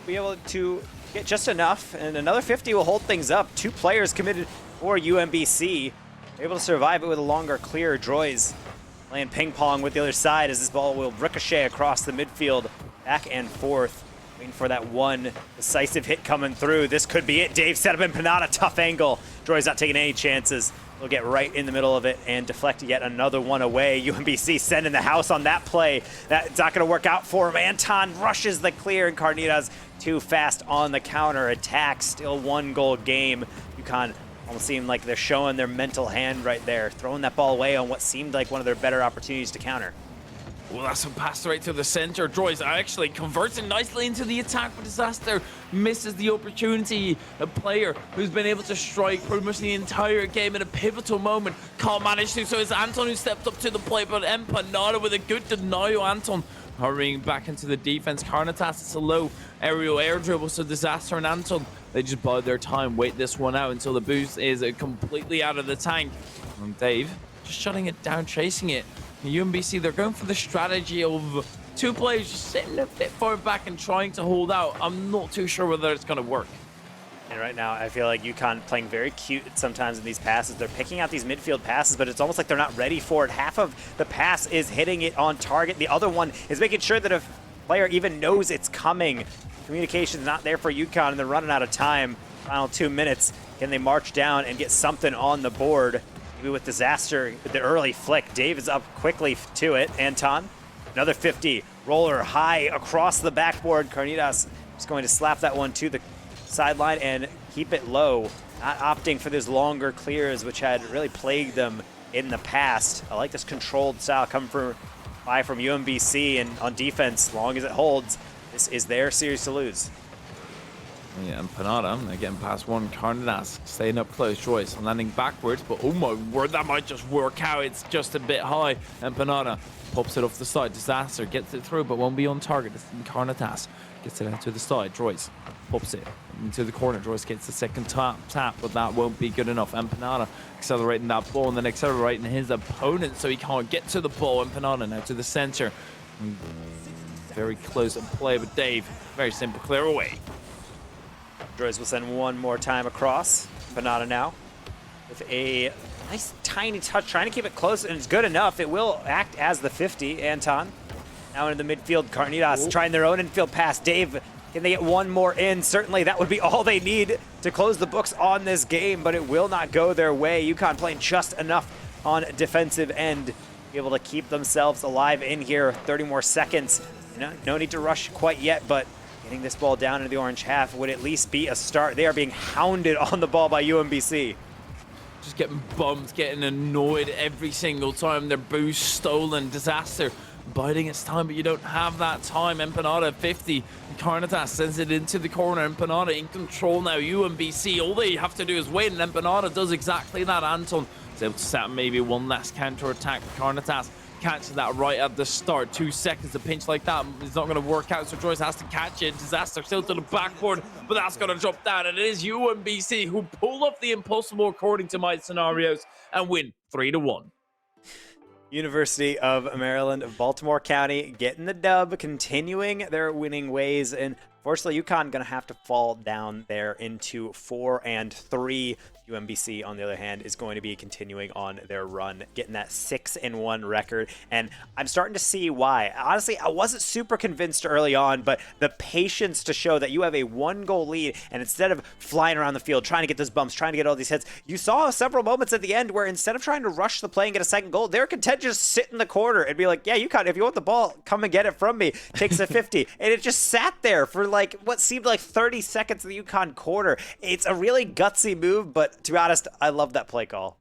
be able to get just enough, and another 50 will hold things up. 2 players committed for UMBC, able to survive it with a longer clear. Droids playing ping pong with the other side as this ball will ricochet across the midfield, back and forth, waiting for that one decisive hit coming through. This could be it. Dave set up Empanada, tough angle. Droid's not taking any chances. They'll get right in the middle of it and deflect yet another one away. UMBC sending the house on that play. That's not going to work out for him. Anton rushes the clear, and Carnitas too fast on the counter attack. Still 1-goal game. UConn almost seemed like they're showing their mental hand right there, throwing that ball away on what seemed like one of their better opportunities to counter. Well, that's a pass right to the center. Droids actually converting nicely into the attack, but Disaster misses the opportunity. A player who's been able to strike pretty much the entire game in a pivotal moment can't manage to, so it's Anton who stepped up to the plate, but Empanada with a good denial. Anton hurrying back into the defense. Carnitas, it's a low aerial air dribble, so Disaster and Anton, they just bide their time, wait this one out until the boost is completely out of the tank. And Dave just shutting it down, chasing it. UMBC, they're going for the strategy of 2 players just sitting a bit far back and trying to hold out. I'm not too sure whether it's going to work. And right now, I feel like UConn playing very cute sometimes in these passes. They're picking out these midfield passes, but it's almost like they're not ready for it. Half of the pass is hitting it on target. The other one is making sure that a player even knows it's coming. Communication's not there for UConn, and they're running out of time. Final 2 minutes. Can they march down and get something on the board? Maybe with Disaster, with the early flick. Dave is up quickly to it. Anton, another 50. Roller high across the backboard. Carnitas is going to slap that one to the sideline and keep it low. Not opting for those longer clears, which had really plagued them in the past. I like this controlled style coming from UMBC, and on defense, long as it holds, this is their series to lose. Yeah, Empanada, they're getting past one. Carnitas staying up close. Joyce landing backwards, but oh my word, that might just work out. It's just a bit high. Empanada pops it off the side. Disaster gets it through, but won't be on target. Carnitas gets it out to the side. Joyce pops it into the corner. Joyce gets the second tap, but that won't be good enough. Empanada accelerating that ball and then accelerating his opponent so he can't get to the ball. Empanada now to the center. Very close at play, but Dave, very simple clear away. Droids will send one more time across. Panada now with a nice tiny touch, trying to keep it close, and it's good enough. It will act as the 50. Anton now into the midfield. Carnitas trying their own infield pass. Dave, can they get one more in? Certainly that would be all they need to close the books on this game, but it will not go their way. UConn playing just enough on defensive end be able to keep themselves alive in here. 30 more seconds. No need to rush quite yet, but getting this ball down into the orange half would at least be a start. They are being hounded on the ball by UMBC. Just getting bumped, getting annoyed every single time. Their boost stolen. Disaster biding its time, but you don't have that time. Empanada 50. Carnitas sends it into the corner. Empanada in control now. UMBC, all they have to do is wait, and Empanada does exactly that. Anton is able to set up maybe one last counter attack. Carnitas catches that right at the start. 2 seconds, a pinch like that is not going to work out, so Joyce has to catch it. Disaster still to the backboard, but that's going to drop down, and it is UMBC who pull off the impossible according to my scenarios and win 3-1. University of Maryland of Baltimore County getting the dub, continuing their winning ways, and unfortunately UConn going to have to fall down there into 4-3. UMBC, on the other hand, is going to be continuing on their run, getting that 6-1 record, and I'm starting to see why. Honestly, I wasn't super convinced early on, but the patience to show that you have a 1-goal lead, and instead of flying around the field, trying to get those bumps, trying to get all these hits, you saw several moments at the end where instead of trying to rush the play and get a second goal, they're content to just sit in the corner and be like, yeah, UConn, if you want the ball, come and get it from me. Takes a 50. And it just sat there for like what seemed like 30 seconds of the UConn quarter. It's a really gutsy move, but to be honest, I love that play call.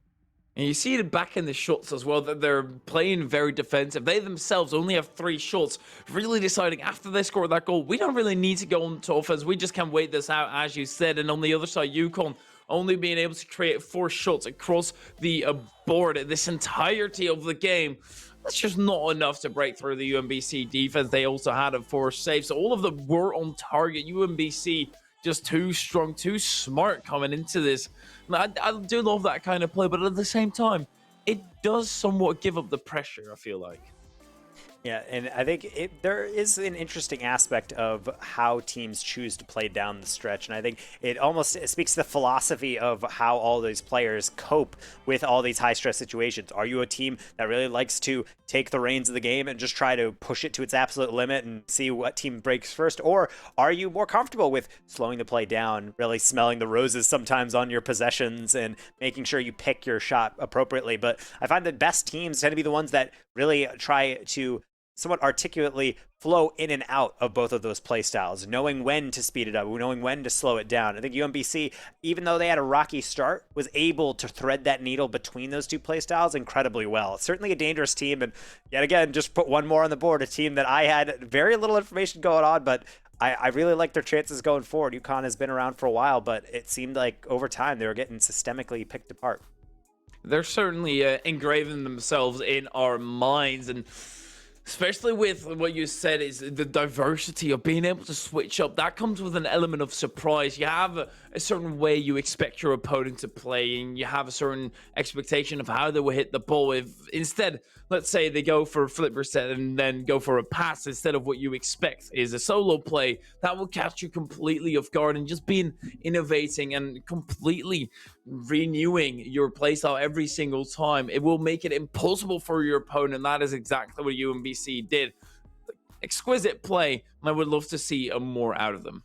And you see it back in the shots as well, that they're playing very defensive. They themselves only have 3 shots, really deciding after they score that goal, we don't really need to go on to offense. We just can wait this out, as you said. And on the other side, UConn only being able to create 4 shots across the board this entirety of the game. That's just not enough to break through the UMBC defense. They also had a 4 saves, so all of them were on target. UMBC just too strong, too smart coming into this. I do love that kind of play, but at the same time, it does somewhat give up the pressure, I feel like. Yeah, and I think there is an interesting aspect of how teams choose to play down the stretch, and I think it speaks to the philosophy of how all these players cope with all these high-stress situations. Are you a team that really likes to take the reins of the game and just try to push it to its absolute limit and see what team breaks first, or are you more comfortable with slowing the play down, really smelling the roses sometimes on your possessions and making sure you pick your shot appropriately? But I find the best teams tend to be the ones that really try to somewhat articulately flow in and out of both of those play styles, knowing when to speed it up, knowing when to slow it down. I think UMBC, even though they had a rocky start, was able to thread that needle between those 2 play styles incredibly well. It's certainly a dangerous team, and yet again, just put one more on the board, a team that I had very little information going on, but I really like their chances going forward. UConn has been around for a while, but it seemed like over time they were getting systemically picked apart. They're certainly engraving themselves in our minds, and especially with what you said is the diversity of being able to switch up. That comes with an element of surprise. You have a certain way you expect your opponent to play, and you have a certain expectation of how they will hit the ball. If instead, let's say they go for a flip reset and then go for a pass instead of what you expect is a solo play, that will catch you completely off guard. And just being innovating and completely renewing your playstyle every single time, it will make it impossible for your opponent. That is exactly what UMBC did. Exquisite play, and I would love to see more out of them.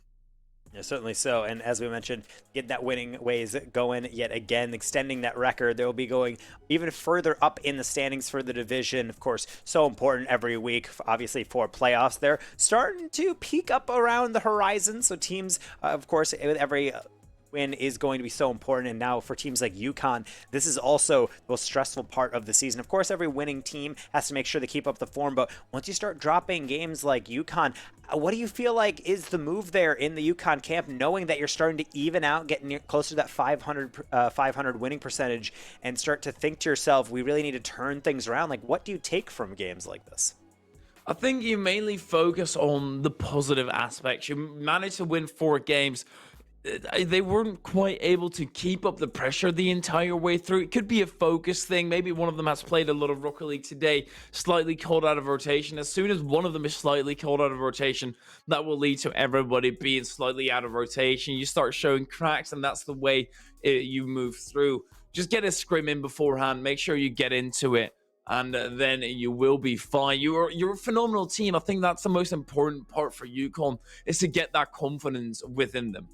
Yeah, certainly so. And as we mentioned, getting that winning ways going yet again, extending that record. They'll be going even further up in the standings for the division. Of course, so important every week, obviously, for playoffs. They're starting to peek up around the horizon. So teams, of course, with every win is going to be so important. And now for teams like UConn, this is also the most stressful part of the season. Of course, every winning team has to make sure they keep up the form, but once you start dropping games like UConn, what do you feel like is the move there in the UConn camp, knowing that you're starting to even out, get closer to that 500 winning percentage, and start to think to yourself, we really need to turn things around? Like, what do you take from games like this? I think you mainly focus on the positive aspects. You managed to win 4 games. They weren't quite able to keep up the pressure the entire way through. It could be a focus thing. Maybe one of them has played a lot of Rocket League today, slightly called out of rotation. As soon as one of them is slightly called out of rotation, that will lead to everybody being slightly out of rotation. You start showing cracks, and that's the way you move through. Just get a scrim in beforehand. Make sure you get into it, and then you will be fine. You're a phenomenal team. I think that's the most important part for UConn, is to get that confidence within them.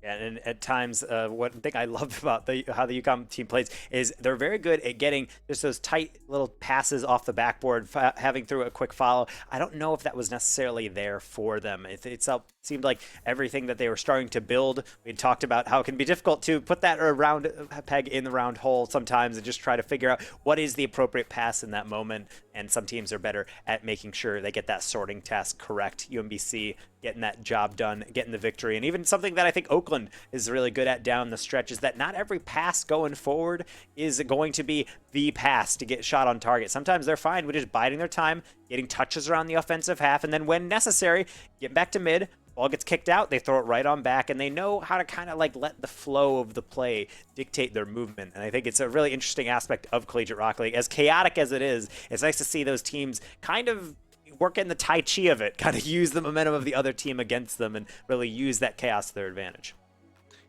And at times, one thing I love about how the UConn team plays is they're very good at getting just those tight little passes off the backboard, having through a quick follow. I don't know if that was necessarily there for them. It seemed like everything that they were starting to build, we had talked about how it can be difficult to put that round peg in the round hole sometimes and just try to figure out what is the appropriate pass in that moment. And some teams are better at making sure they get that sorting task correct. UMBC getting that job done, getting the victory. And even something that I think Oakland is really good at down the stretch is that not every pass going forward is going to be the pass to get shot on target. Sometimes they're fine with just biding their time, getting touches around the offensive half, and then when necessary, get back to mid. Ball gets kicked out, they throw it right on back, and they know how to kind of like let the flow of the play dictate their movement. And I think it's a really interesting aspect of Collegiate Rocket League. As chaotic as it is, it's nice to see those teams kind of work in the tai chi of it, kind of use the momentum of the other team against them and really use that chaos to their advantage.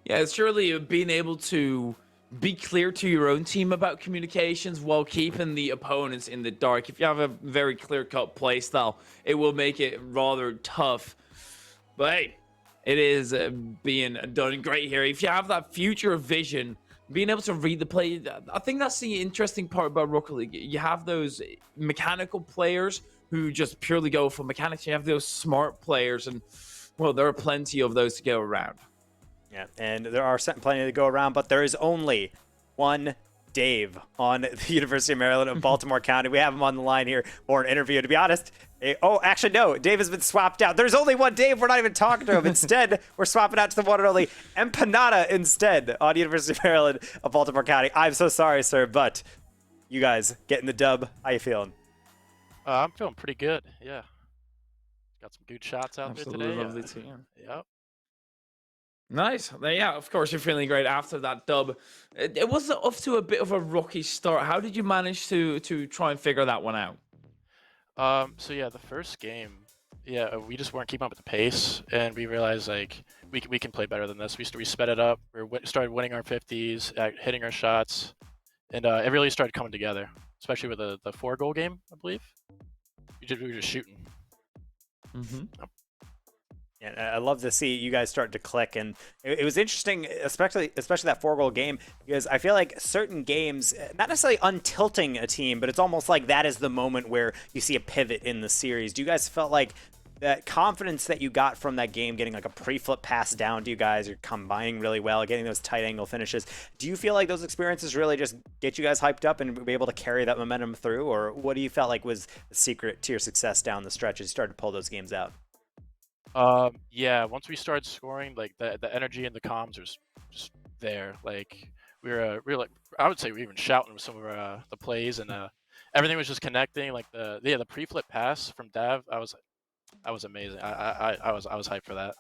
Yeah, it's surely being able to be clear to your own team about communications while keeping the opponents in the dark. If you have a very clear-cut play style, it will make it rather tough. But hey, it is being done great here. If you have that future vision, being able to read the play, I think that's the interesting part about Rocket League. You have those mechanical players who just purely go for mechanics. You have those smart players, and, well, there are plenty of those to go around. Yeah, and there are plenty to go around, but there is only one Dave on the University of Maryland of Baltimore County. We have him on the line here for an interview. To be honest, actually, no, Dave has been swapped out. There's only one Dave. We're not even talking to him. Instead, we're swapping out to the one and only Empanada instead on University of Maryland of Baltimore County. I'm so sorry, sir, but you guys getting the dub. How you feeling? I'm feeling pretty good. Yeah, got some good shots out Absolutely there today. lovely team. Yep. Nice. Yeah, of course, you're feeling great after that dub. It was off to a bit of a rocky start. How did you manage to try and figure that one out? So yeah, the first game, we just weren't keeping up with the pace, and we realized like we can play better than this. We sped it up. Started winning our 50s, hitting our shots, and it really started coming together. Especially with the 4-goal game, I believe. We were just shooting. Mm-hmm. And I love to see you guys start to click, and it was interesting, especially that 4-goal game, because I feel like certain games, not necessarily untilting a team, but it's almost like that is the moment where you see a pivot in the series. Do you guys felt like that confidence that you got from that game, getting like a pre-flip pass down to you guys, you're combining really well, getting those tight angle finishes? Do you feel like those experiences really just get you guys hyped up and be able to carry that momentum through, or what do you felt like was the secret to your success down the stretch as you started to pull those games out? Yeah, once we started scoring, like the energy and the comms was just there. Like we were like, I would say we were even shouting with some of our the plays, and everything was just connecting. Like the pre-flip pass from Dav, I was amazing. I was hyped for that.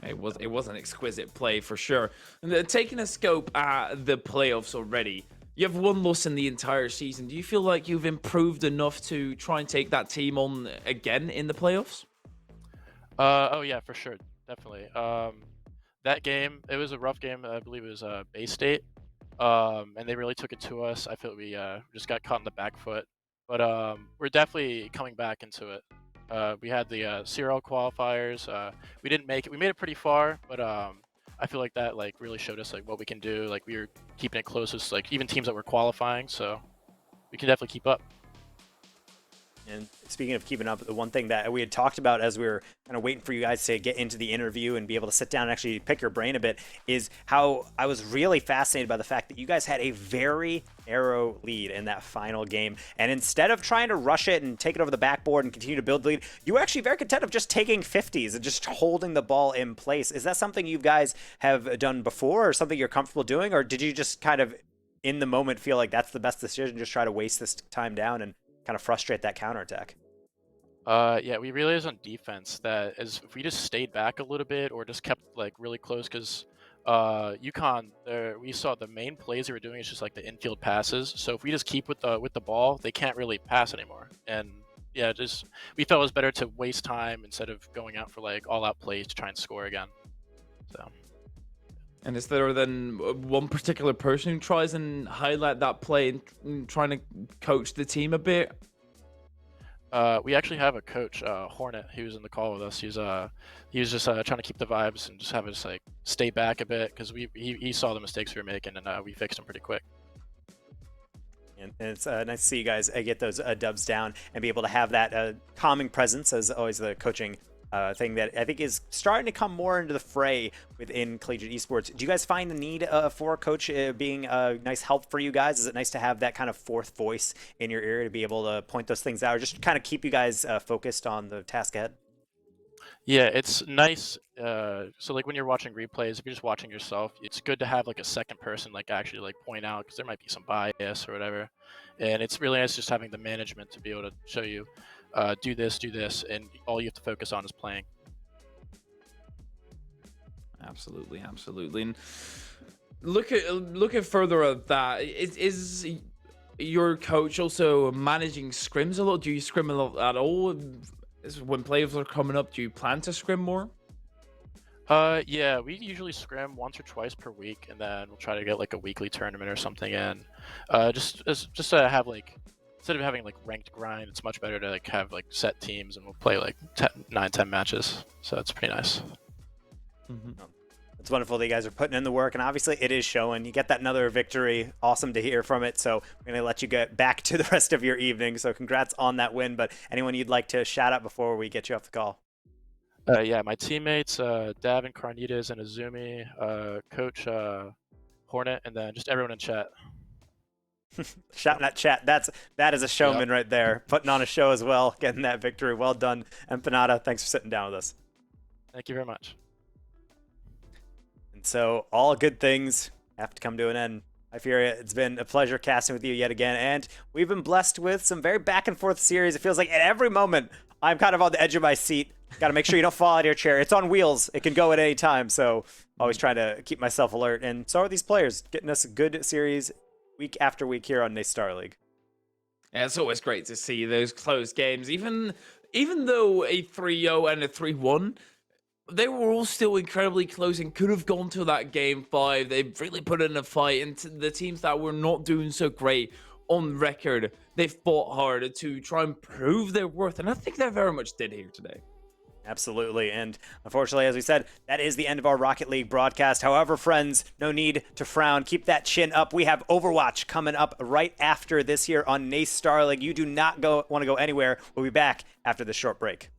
It was an exquisite play for sure. And taking a scope at the playoffs already, you have one loss in the entire season. Do you feel like you've improved enough to try and take that team on again in the playoffs? Oh yeah, for sure, definitely. That game, it was a rough game. I believe it was Bay State, and they really took it to us. I feel we just got caught in the back foot, but we're definitely coming back into it. We had the CRL qualifiers. We didn't make it. We made it pretty far, but I feel like that like really showed us like what we can do. Like we were keeping it closest, like even teams that were qualifying. So we can definitely keep up. And speaking of keeping up, the one thing that we had talked about as we were kind of waiting for you guys to get into the interview and be able to sit down and actually pick your brain a bit is how I was really fascinated by the fact that you guys had a very narrow lead in that final game. And instead of trying to rush it and take it over the backboard and continue to build the lead, you were actually very content of just taking 50s and just holding the ball in place. Is that something you guys have done before, or something you're comfortable doing? Or did you just kind of in the moment feel like that's the best decision, just try to waste this time down and kind of frustrate that counterattack? Yeah, we realized on defense that as if we just stayed back a little bit or just kept like really close, because UConn, we saw the main plays they were doing is just like the infield passes. So if we just keep with the ball, they can't really pass anymore. And yeah, just we felt it was better to waste time instead of going out for like all-out plays to try and score again. So. And is there then one particular person who tries and highlight that play and trying to coach the team a bit? We actually have a coach, Hornet, he was in the call with us. He was just trying to keep the vibes and just have us like stay back a bit because he saw the mistakes we were making and we fixed them pretty quick. And it's nice to see you guys get those dubs down and be able to have that calming presence, as always the coaching thing that I think is starting to come more into the fray within collegiate esports. Do you guys find the need for a coach being a nice help for you guys? Is it nice to have that kind of fourth voice in your ear to be able to point those things out, or just kind of keep you guys focused on the task ahead? Yeah, it's nice. So like when you're watching replays, if you're just watching yourself, it's good to have like a second person like actually like point out because there might be some bias or whatever. And it's really nice just having the management to be able to show you, do this, and all you have to focus on is playing. Absolutely. And look at further at that. Is your coach also managing scrims a lot? Do you scrim a lot at all? When playoffs are coming up, do you plan to scrim more? Yeah, we usually scrim once or twice per week, and then we'll try to get like a weekly tournament or something in. Just to have like, instead of having like ranked grind, it's much better to like have like set teams, and we'll play like 9-10 matches. So it's pretty nice. It's wonderful that you guys are putting in the work, and obviously it is showing. You get that another victory. Awesome to hear from it. So we're going to let you get back to the rest of your evening. So congrats on that win. But anyone you'd like to shout out before we get you off the call? Yeah, my teammates, Davin, Carnitas, and Azumi, Coach Hornet, and then just everyone in chat. Shouting at chat. That is a showman right there. Putting on a show as well. Getting that victory. Well done. Empanada, thanks for sitting down with us. Thank you very much. So all good things have to come to an end. I fear it's been a pleasure casting with you yet again, and we've been blessed with some very back and forth series. It feels like at every moment I'm kind of on the edge of my seat. Got to make sure you don't fall out of your chair. It's on wheels. It can go at any time, so always trying to keep myself alert. And so are these players, getting us a good series week after week here on NACE Starleague. Yeah, it's always great to see those close games, even though a 3-0 and a 3-1. They were all still incredibly close and could have gone to that game 5. They really put in a fight, and the teams that were not doing so great on record, they fought hard to try and prove their worth, and I think they very much did here today. Absolutely, and unfortunately, as we said, that is the end of our Rocket League broadcast. However, friends, no need to frown. Keep that chin up. We have Overwatch coming up right after this here on NACE Starleague. You do not want to go anywhere. We'll be back after this short break.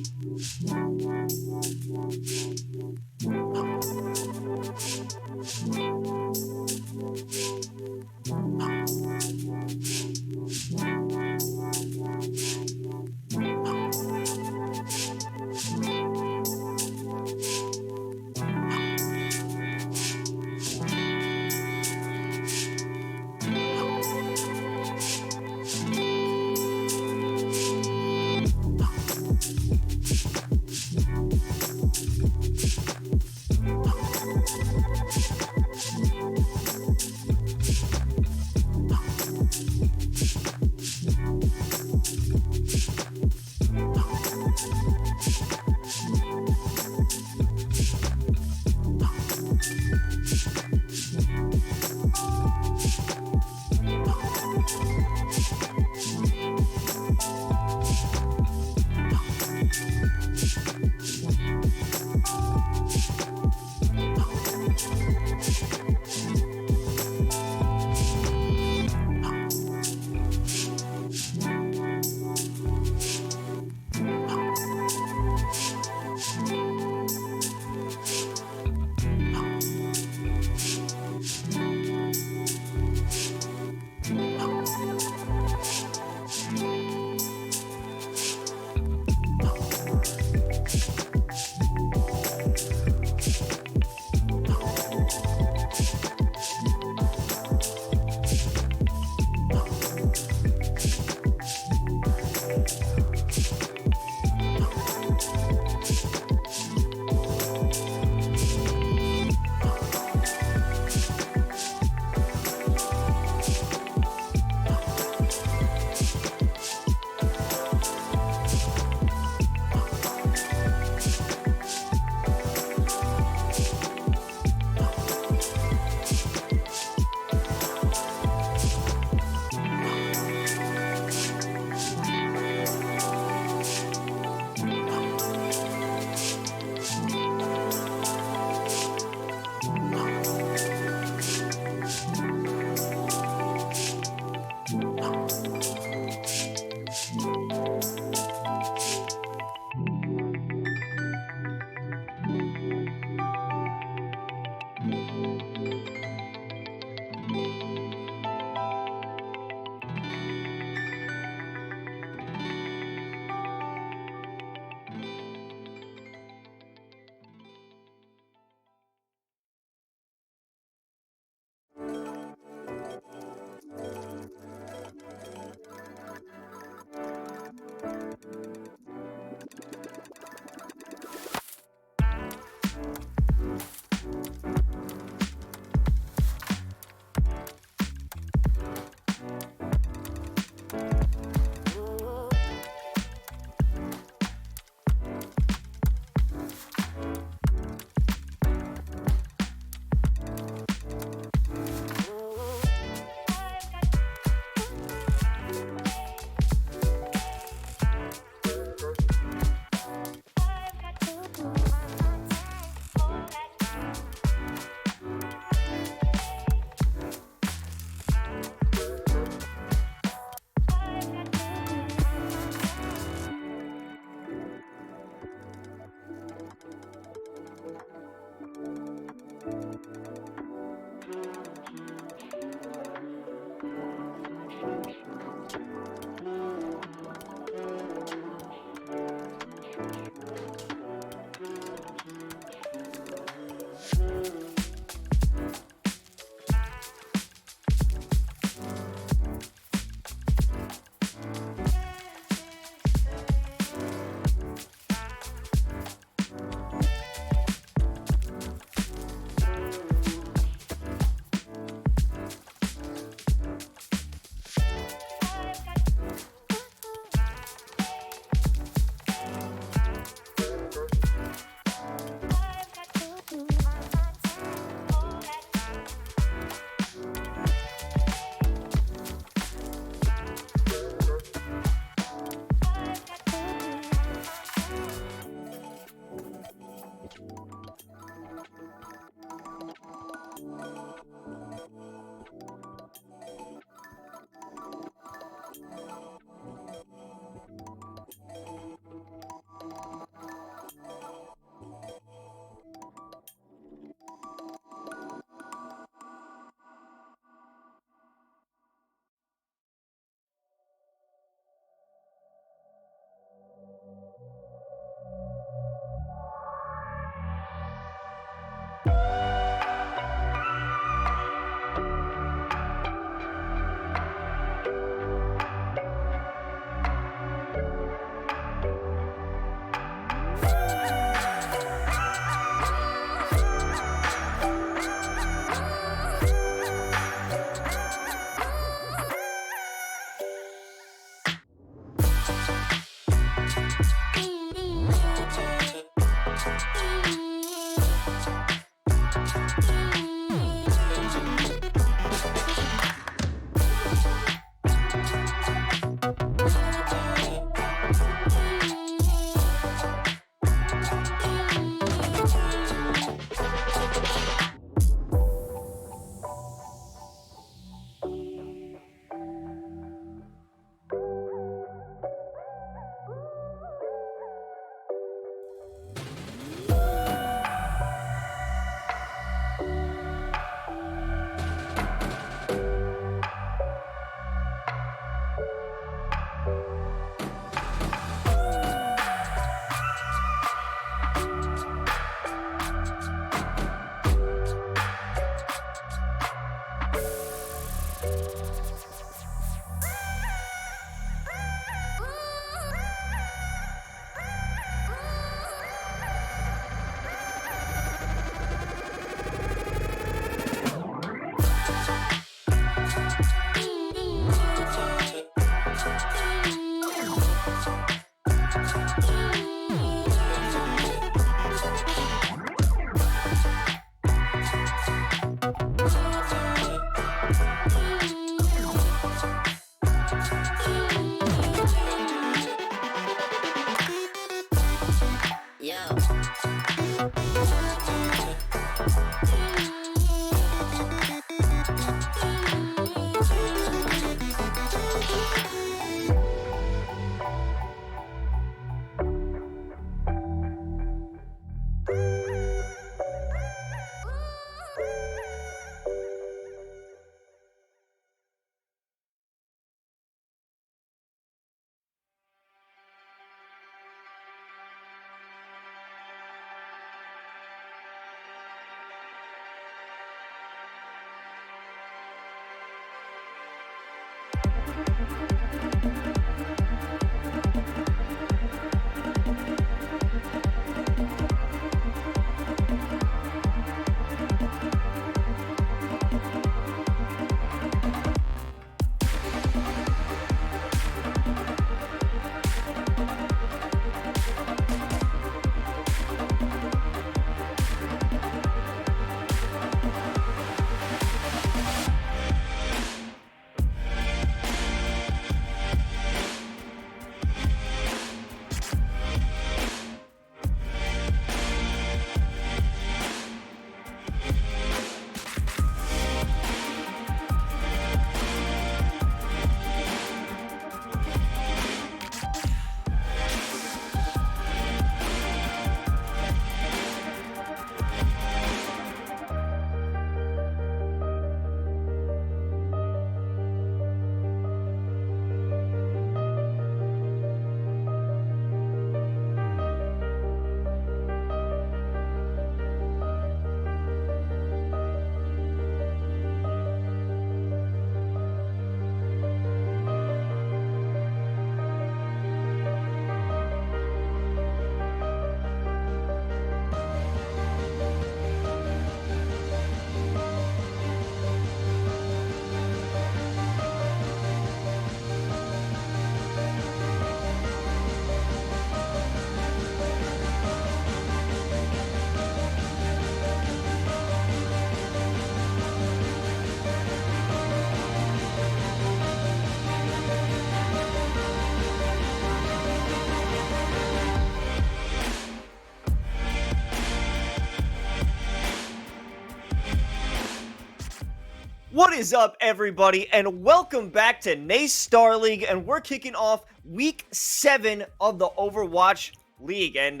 What is up, everybody, and welcome back to NACE Starleague, and we're kicking off Week 7 of the Overwatch League, and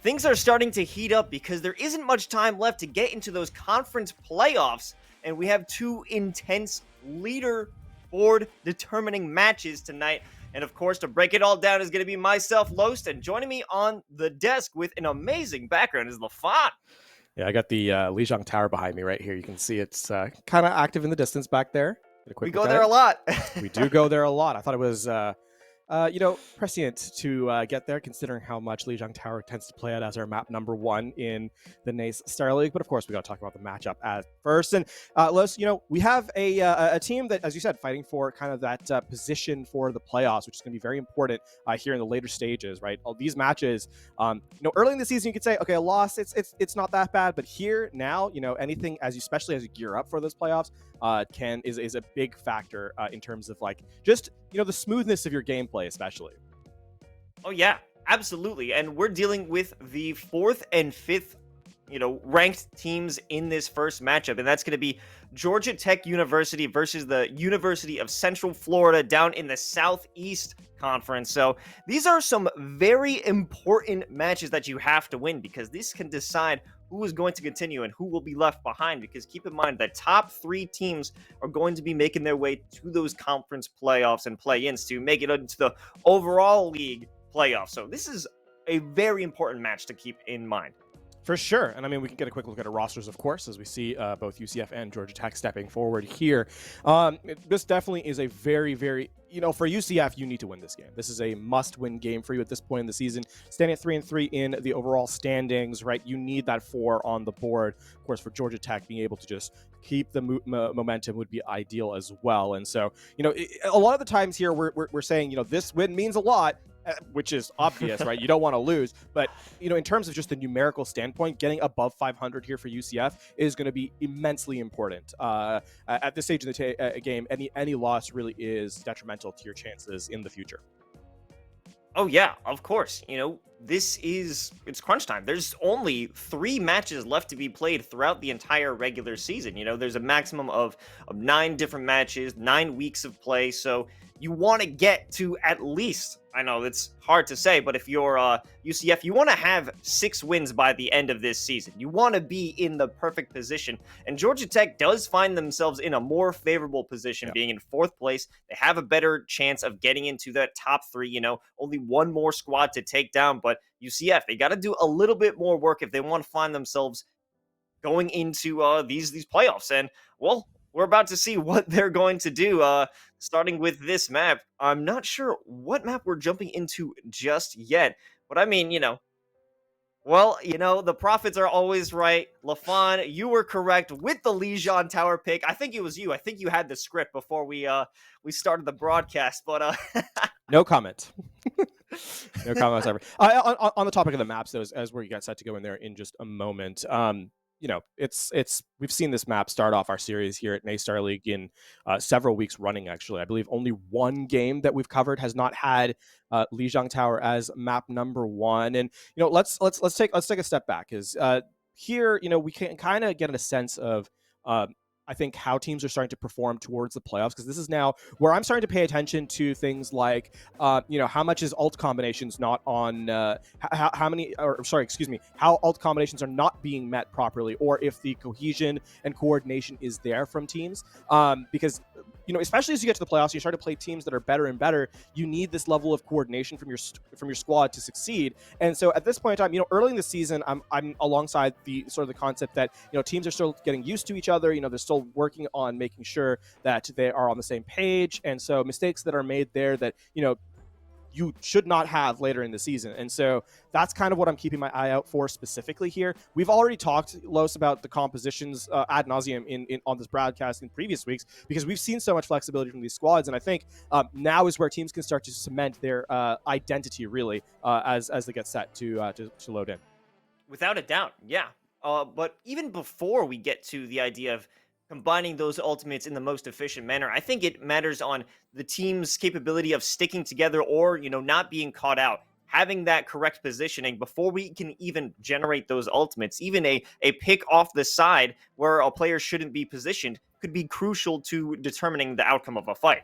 things are starting to heat up because there isn't much time left to get into those conference playoffs, and we have two intense leaderboard-determining matches tonight, and of course, to break it all down is going to be myself, Lost, and joining me on the desk with an amazing background is LaFont. Yeah, I got the Lijiang Tower behind me right here. You can see it's kind of active in the distance back there. We go there a lot. We do go there a lot. I thought it was, prescient to get there, considering how much Lijiang Tower tends to play out as our map number 1 in the NACE Starleague. But of course, we got to talk about the matchup at first. And Los, we have a team that, as you said, fighting for kind of that position for the playoffs, which is going to be very important here in the later stages, right? All these matches, early in the season, you could say, okay, a loss, it's not that bad. But here now, anything especially as you gear up for those playoffs, is a big factor in terms of just the smoothness of your gameplay, especially. Oh yeah, absolutely. And we're dealing with the 4th and 5th ranked teams in this first matchup, and that's going to be Georgia Tech University versus the University of Central Florida down in the Southeast Conference. So these are some very important matches that you have to win, because this can decide who is going to continue and who will be left behind, because keep in mind that top 3 teams are going to be making their way to those conference playoffs and play-ins to make it into the overall league playoffs. So this is a very important match to keep in mind. For sure. And we can get a quick look at our rosters, of course, as we see both UCF and Georgia Tech stepping forward here. This definitely is a very, very, for UCF, you need to win this game. This is a must-win game for you at this point in the season. Standing at 3-3 in the overall standings, right? You need that 4 on the board. Of course, for Georgia Tech, being able to just keep the momentum would be ideal as well. And so, a lot of the times here, we're saying, this win means a lot, which is obvious, right? You don't want to lose. But, in terms of just the numerical standpoint, getting above 500 here for UCF is going to be immensely important. At this stage of the game, any loss really is detrimental to your chances in the future. Oh yeah, of course. It's crunch time. There's only 3 matches left to be played throughout the entire regular season. There's a maximum of 9 different matches, 9 weeks of play. So you want to get to at least, I know it's hard to say, but if you're UCF, you want to have 6 wins by the end of this season. You want to be in the perfect position. And Georgia Tech does find themselves in a more favorable position, being in 4th place. They have a better chance of getting into that top 3. Only one more squad to take down, but UCF, they got to do a little bit more work if they want to find themselves going into these playoffs. And well, we're about to see what they're going to do. Starting with this map, I'm not sure what map we're jumping into just yet, but I mean, well, the prophets are always right. LaFon, you were correct with the Legion Tower pick. I think it was you. I think you had the script before we started the broadcast, but No comment. No comment whatsoever. On the topic of the maps, though, as where you got set to go in there in just a moment. It's we've seen this map start off our series here at NACE Starleague in several weeks running. Actually, I believe only one game that we've covered has not had Lijiang Tower as map number 1. And let's take a step back, because here we can kind of get a sense of I think how teams are starting to perform towards the playoffs, because this is now where I'm starting to pay attention to things like, how much is ult combinations not on, how ult combinations are not being met properly, or if the cohesion and coordination is there from teams. Because especially as you get to the playoffs, you start to play teams that are better and better. You need this level of coordination from your squad to succeed. And so at this point in time, early in the season, I'm alongside the sort of the concept that teams are still getting used to each other. They're still working on making sure that they are on the same page. And so mistakes that are made there that you should not have later in the season. And so that's kind of what I'm keeping my eye out for specifically here. We've already talked, Los, about the compositions ad nauseum in on this broadcast in previous weeks, because we've seen so much flexibility from these squads. And I think now is where teams can start to cement their identity, really, as they get set to load in. without a doubt, yeah. But even before we get to the idea of combining those ultimates in the most efficient manner, I think it matters on the team's capability of sticking together or, not being caught out. Having that correct positioning before we can even generate those ultimates, even a pick off the side where a player shouldn't be positioned could be crucial to determining the outcome of a fight.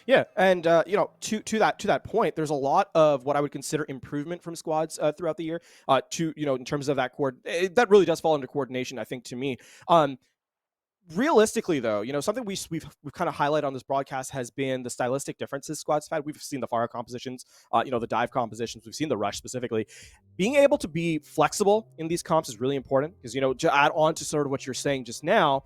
Yeah, and to that point, there's a lot of what I would consider improvement from squads throughout the year. In terms of that that really does fall under coordination, I think, to me. Realistically, though, something we've kind of highlighted on this broadcast has been the stylistic differences squads have had. We've seen the fire compositions, the dive compositions. We've seen the rush specifically. Being able to be flexible in these comps is really important, because, to add on to sort of what you're saying just now,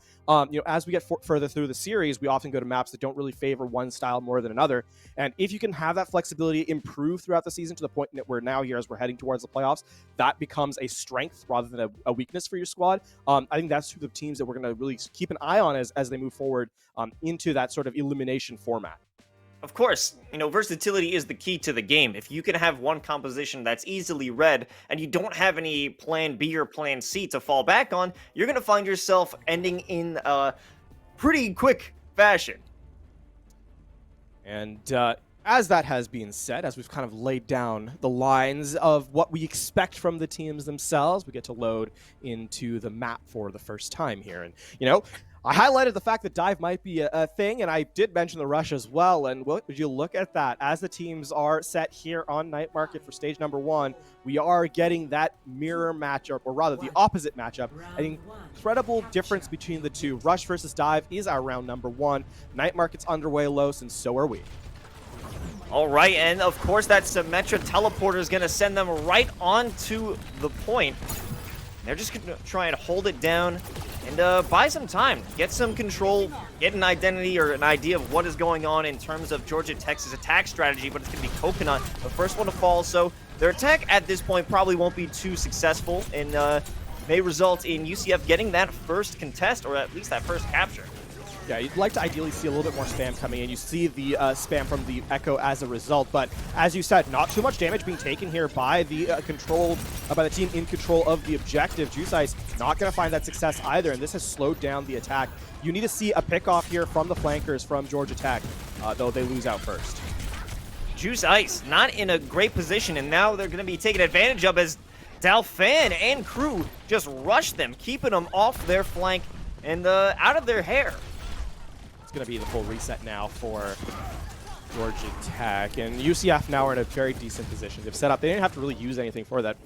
as we get further through the series, we often go to maps that don't really favor one style more than another. And if you can have that flexibility improve throughout the season to the point that we're now here as we're heading towards the playoffs, that becomes a strength rather than a weakness for your squad. I think that's the teams that we're going to really keep an eye on as they move forward into that sort of elimination format. Of course, versatility is the key to the game. If you can have one composition that's easily read and you don't have any plan B or plan C to fall back on, you're going to find yourself ending in a pretty quick fashion. And as that has been said, as we've kind of laid down the lines of what we expect from the teams themselves, we get to load into the map for the first time here. And, I highlighted the fact that dive might be a thing, and I did mention the rush as well. And would you look at that? As the teams are set here on Night Market for stage number 1, we are getting that mirror matchup, or rather the opposite matchup. An incredible difference between the two. Rush versus dive is our round number 1. Night Market's underway, Los, and so are we. All right, and of course that Symmetra teleporter is going to send them right onto the point. They're just going to try and hold it down and buy some time, get some control, get an identity or an idea of what is going on in terms of Georgia Tech's attack strategy, but it's going to be Coconut, the first one to fall, so their attack at this point probably won't be too successful and may result in UCF getting that first contest, or at least that first capture. Yeah, you'd like to ideally see a little bit more spam coming in. You see the spam from the Echo as a result, but as you said, not too much damage being taken here by the by the team in control of the objective. Juice Ice not going to find that success either, and this has slowed down the attack. You need to see a pick off here from the flankers from Georgia Tech, though they lose out first. Juice Ice not in a great position, and now they're going to be taken advantage of as Dalfan and crew just rush them, keeping them off their flank and out of their hair. It's going to be the full reset now for Georgia Tech, and UCF now are in a very decent position. They've set up. They didn't have to really use anything for that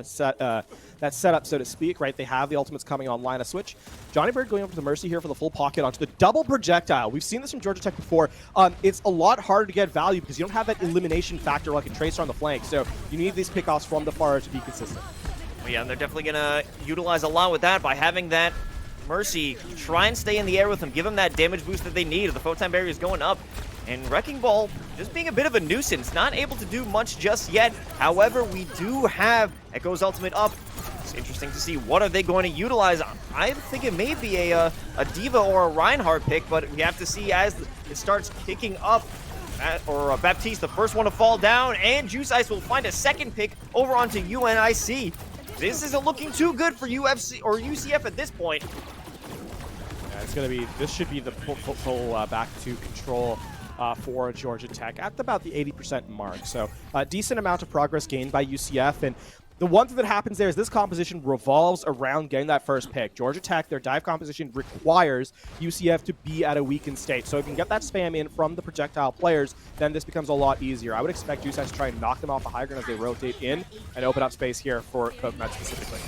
setup, so to speak, right? They have the ultimates coming online. A switch. Johnny Bird going over to the Mercy here for the full pocket onto the double projectile. We've seen this from Georgia Tech before. It's a lot harder to get value because you don't have that elimination factor like a Tracer on the flank, so you need these pickoffs from the far to be consistent. Well, yeah, and they're definitely going to utilize a lot with that by having that Mercy try and stay in the air with them, give them that damage boost that they need. The photon barrier is going up. And Wrecking Ball just being a bit of a nuisance, not able to do much just yet. However, we do have Echo's ultimate up. It's interesting to see what are they going to utilize. I think it may be a D.Va or a Reinhardt pick, but we have to see as it starts kicking up. Baptiste, the first one to fall down, and Juice Ice will find a second pick over onto UNIC. This isn't looking too good for UFC or UCF at this point. Yeah, it's going to be. This should be the full back to control for Georgia Tech at about the 80% mark. So a decent amount of progress gained by UCF. And the one thing that happens there is this composition revolves around getting that first pick. Georgia Tech, their dive composition requires UCF to be at a weakened state. So if you can get that spam in from the projectile players, then this becomes a lot easier. I would expect UCF to try and knock them off the high ground as they rotate in and open up space here for Coconut specifically.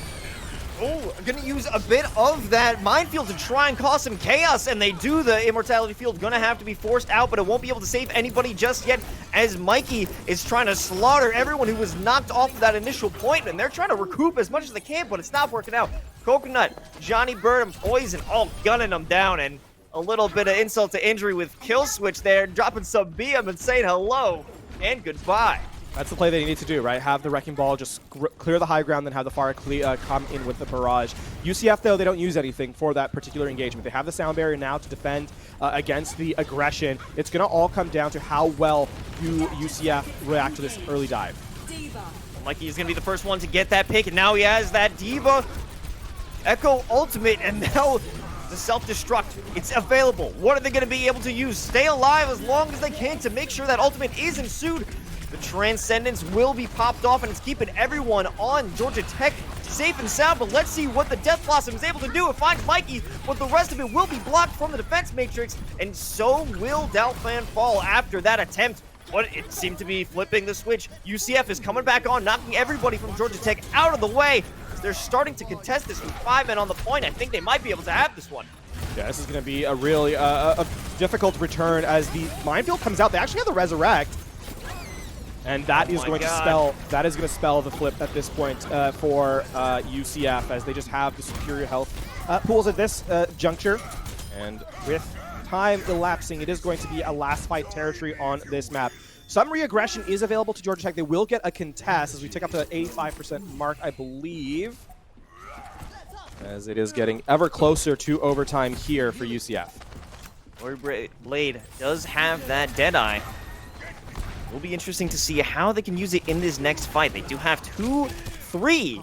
Oh, gonna use a bit of that minefield to try and cause some chaos, and they do. The immortality field gonna have to be forced out, but it won't be able to save anybody just yet, as Mikey is trying to slaughter everyone who was knocked off of that initial point, and they're trying to recoup as much as they can, but it's not working out. Coconut, Johnny Bird, and Poison all gunning them down, and a little bit of insult to injury with Kill Switch there, dropping some BM and saying hello and goodbye. That's the play that you need to do, right? Have the Wrecking Ball just clear the high ground, then have the Fire come in with the barrage. UCF, though, they don't use anything for that particular engagement. They have the sound barrier now to defend against the aggression. It's going to all come down to how well UCF react to this early dive. Mikey is going to be the first one to get that pick, and now he has that D.Va Echo ultimate, and now the self-destruct. It's available. What are they going to be able to use? Stay alive as long as they can to make sure that ultimate is ensued. The Transcendence will be popped off, and it's keeping everyone on Georgia Tech safe and sound, but let's see what the Death Blossom is able to do. It finds Mikey, but the rest of it will be blocked from the defense matrix, and so will Dalfan fall after that attempt. But it seemed to be flipping the switch. UCF is coming back on, knocking everybody from Georgia Tech out of the way. They're starting to contest this with 5 men on the point. I think they might be able to have this one. Yeah, this is going to be a really a difficult return as the minefield comes out. They actually have the Resurrect. And that is going to spell the flip at this point for UCF, as they just have the superior health pools at this juncture. And with time elapsing, it is going to be a last fight territory on this map. Some re-aggression is available to Georgia Tech. They will get a contest as we take up to the 85% mark, I believe, as it is getting ever closer to overtime here for UCF. Glory Blade does have that Deadeye. Will be interesting to see how they can use it in this next fight. They do have 3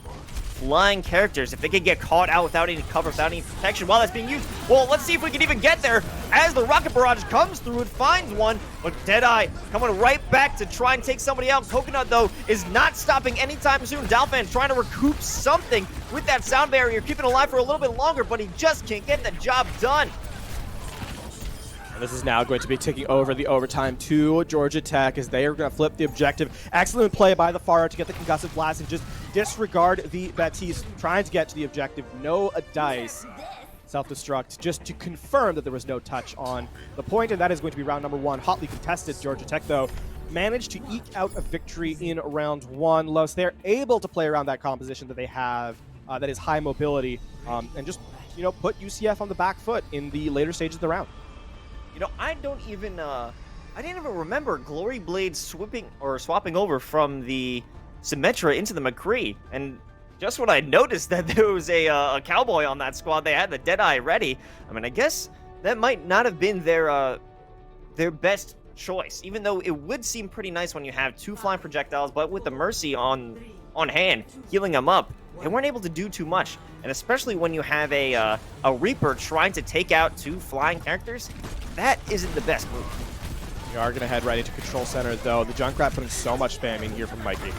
flying characters. If they can get caught out without any cover, without any protection while that's being used, well, let's see if we can even get there as the rocket barrage comes through and finds one. But Deadeye coming right back to try and take somebody out. Coconut, though, is not stopping anytime soon. Dalfan trying to recoup something with that sound barrier, keeping alive for a little bit longer, but he just can't get the job done. This is now going to be taking over the overtime to Georgia Tech as they are going to flip the objective. Excellent play by the Faro to get the concussive blast and just disregard the Baptiste trying to get to the objective. No dice. Self-destruct just to confirm that there was no touch on the point, and that is going to be round number 1. Hotly contested. Georgia Tech, though, managed to eke out a victory in round 1. Los, they're able to play around that composition that they have that is high mobility and just, put UCF on the back foot in the later stages of the round. I didn't even remember Glory Blade swapping over from the Symmetra into the McCree. And just when I noticed that there was a Cowboy on that squad, they had the Deadeye ready. I mean, I guess that might not have been their best choice, even though it would seem pretty nice when you have 2 flying projectiles, but with the Mercy on hand, healing them up, they weren't able to do too much. And especially when you have a Reaper trying to take out 2 flying characters, that isn't the best move. We are going to head right into Control Center, though. The Junkrat putting so much spam in here from Mikey.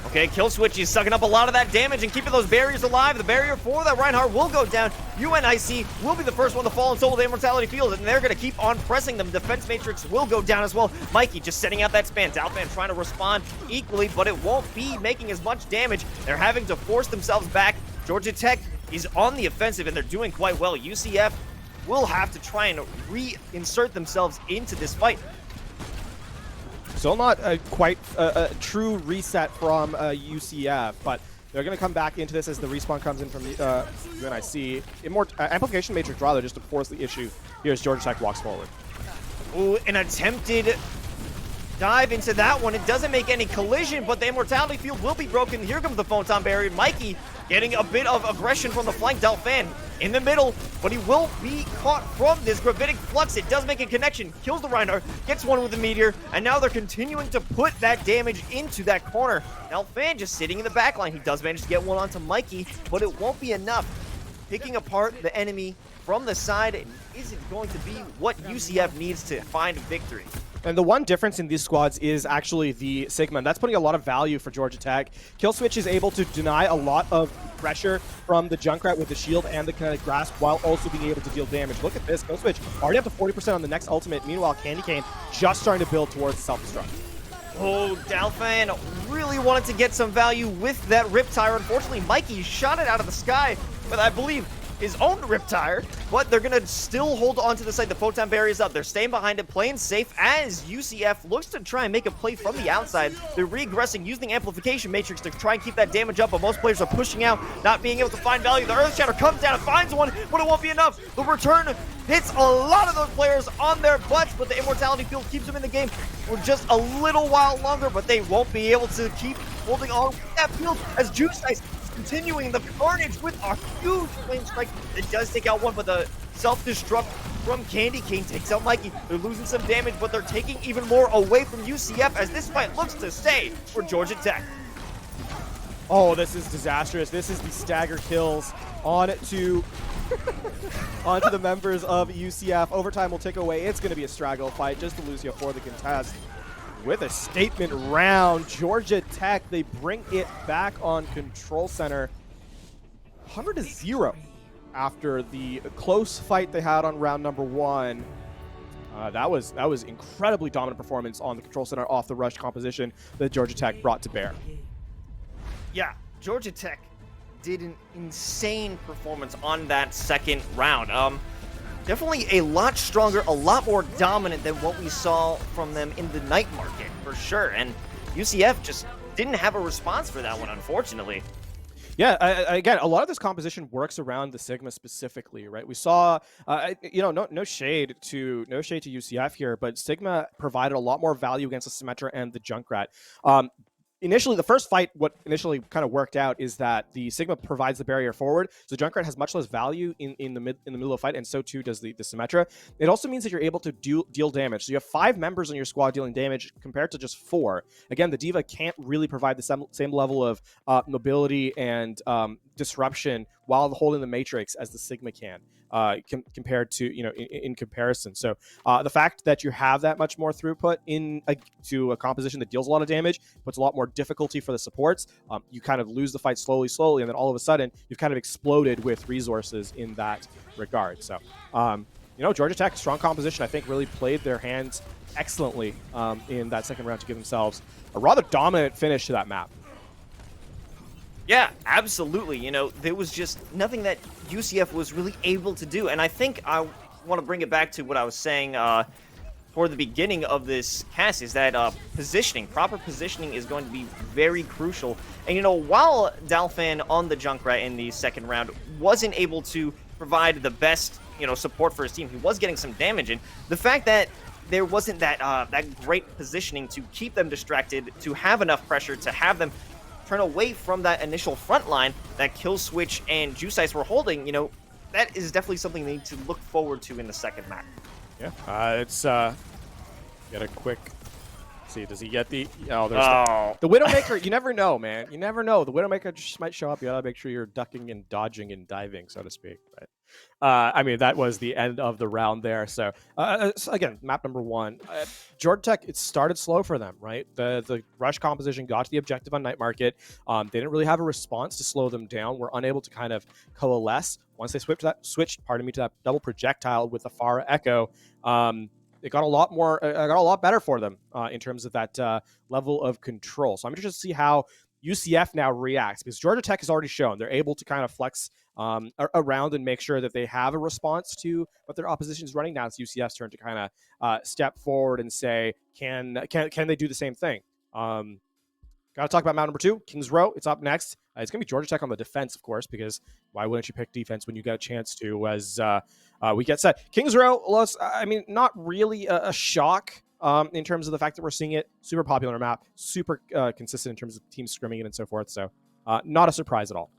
Okay, Kill Switch is sucking up a lot of that damage and keeping those barriers alive. The barrier for that Reinhardt will go down. UNIC will be the first one to fall and solo the Immortality Field, and they're going to keep on pressing them. Defense Matrix will go down as well. Mikey just setting out that spam. Dalfan trying to respond equally, but it won't be making as much damage. They're having to force themselves back. Georgia Tech is on the offensive, and they're doing quite well. UCF will have to try and reinsert themselves into this fight. Still not quite a true reset from UCF, but they're going to come back into this as the respawn comes in from UNIC. Amplification Matrix rather just to force the issue. Here's Georgia Tech walks forward. Ooh, an attempted dive into that one. It doesn't make any collision, but the Immortality Field will be broken. Here comes the Photon Barrier. Mikey getting a bit of aggression from the flank. Dalfan in the middle, but he will be caught from this Gravitic Flux. It does make a connection. Kills the Reinhardt, gets one with the Meteor, and now they're continuing to put that damage into that corner. Dalfan just sitting in the back line. He does manage to get one onto Mikey, but it won't be enough. Picking apart the enemy from the side isn't going to be what UCF needs to find victory. And the one difference in these squads is actually the Sigma, and that's putting a lot of value for Georgia Tech. Killswitch is able to deny a lot of pressure from the Junkrat with the shield and the kinetic grasp while also being able to deal damage. Look at this, Killswitch already up to 40% on the next ultimate. Meanwhile, Candy Cane just starting to build towards self-destruct. Oh, Dalfan really wanted to get some value with that Riptire. Unfortunately, Mikey shot it out of the sky with, I believe, his own Riptire, but they're going to still hold on to the site. The Photon Barrier is up. They're staying behind it, playing safe as UCF looks to try and make a play from the outside. They're regressing, using Amplification Matrix to try and keep that damage up, but most players are pushing out, not being able to find value. The Earth Shatter comes down and finds one, but it won't be enough. The return hits a lot of those players on their butts, but the Immortality Field keeps them in the game for just a little while longer, but they won't be able to keep holding on with that field as Juice Ice continuing the carnage with a huge flame strike. It does take out one, but the self-destruct from Candy Cane takes out Mikey. They're losing some damage, but they're taking even more away from UCF as this fight looks to stay for Georgia Tech. Oh, this is disastrous. This is the stagger kills onto the members of UCF. Overtime will tick away. It's going to be a straggle fight just to lose you for the contest. With a statement round, Georgia Tech, they bring it back on Control Center 100-0 after the close fight they had on round number 1. That was incredibly dominant performance on the Control Center off the rush composition that Georgia Tech brought to bear. Yeah, Georgia Tech did an insane performance on that second round. Definitely a lot stronger, a lot more dominant than what we saw from them in the night market, for sure. And UCF just didn't have a response for that one, unfortunately. Yeah, again, a lot of this composition works around the Sigma specifically, right? We saw, no shade to UCF here, but Sigma provided a lot more value against the Symmetra and the Junkrat. Initially, the first fight, what initially kind of worked out is that the Sigma provides the barrier forward, so Junkrat has much less value in the middle of the fight, and so too does the Symmetra. It also means that you're able to deal damage. So you have 5 members on your squad dealing damage compared to just 4. Again, the D.Va can't really provide the same level of mobility and disruption while holding the Matrix as the Sigma can. Compared to, in comparison. So the fact that you have that much more throughput to a composition that deals a lot of damage puts a lot more difficulty for the supports. You kind of lose the fight slowly, and then all of a sudden you've kind of exploded with resources in that regard. So, Georgia Tech, strong composition, I think really played their hands excellently in that second round to give themselves a rather dominant finish to that map. Yeah, absolutely. There was just nothing that UCF was really able to do. And I think I want to bring it back to what I was saying for the beginning of this cast, is that proper positioning is going to be very crucial. And, while Dalfan on the Junkrat in the second round wasn't able to provide the best, support for his team, he was getting some damage in. The fact that there wasn't that great positioning to keep them distracted, to have enough pressure, to have them turn away from that initial front line that Kill Switch and Juice Ice were holding, that is definitely something they need to look forward to in the second map. Yeah, it's get a quick see, does he get the... Oh, there's the Widowmaker. You never know, man. You never know. The Widowmaker just might show up. You gotta make sure you're ducking and dodging and diving, so to speak. But I mean, that was the end of the round there. So, again, map number 1. Georgia Tech, it started slow for them, right? The rush composition got to the objective on Night Market. They didn't really have a response to slow them down. Were unable to kind of coalesce. Once they switched to that double projectile with the Pharah Echo, it got a lot better for them in terms of that level of control. So I'm interested to see how UCF now reacts, because Georgia Tech has already shown they're able to kind of flex around and make sure that they have a response to what their opposition is running. Now it's UCF's turn to kind of step forward and say, can they do the same thing? Got to talk about map number 2, Kings Row. It's up next. It's going to be Georgia Tech on the defense, of course, because why wouldn't you pick defense when you get a chance to, as we get set. Kings Row, I mean, not really a shock in terms of the fact that we're seeing it. Super popular map, super consistent in terms of team scrimming and so forth. So not a surprise at all.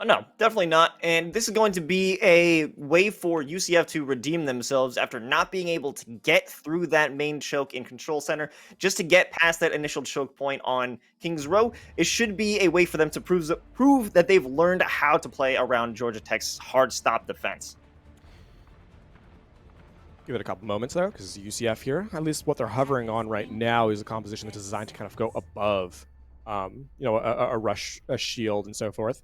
No, definitely not. And this is going to be a way for UCF to redeem themselves after not being able to get through that main choke in Control Center. Just to get past that initial choke point on Kings Row, it should be a way for them to prove that they've learned how to play around Georgia Tech's hard stop defense. Give it a couple moments, though, because UCF here, at least what they're hovering on right now, is a composition that's designed to kind of go above, a rush, a shield, and so forth.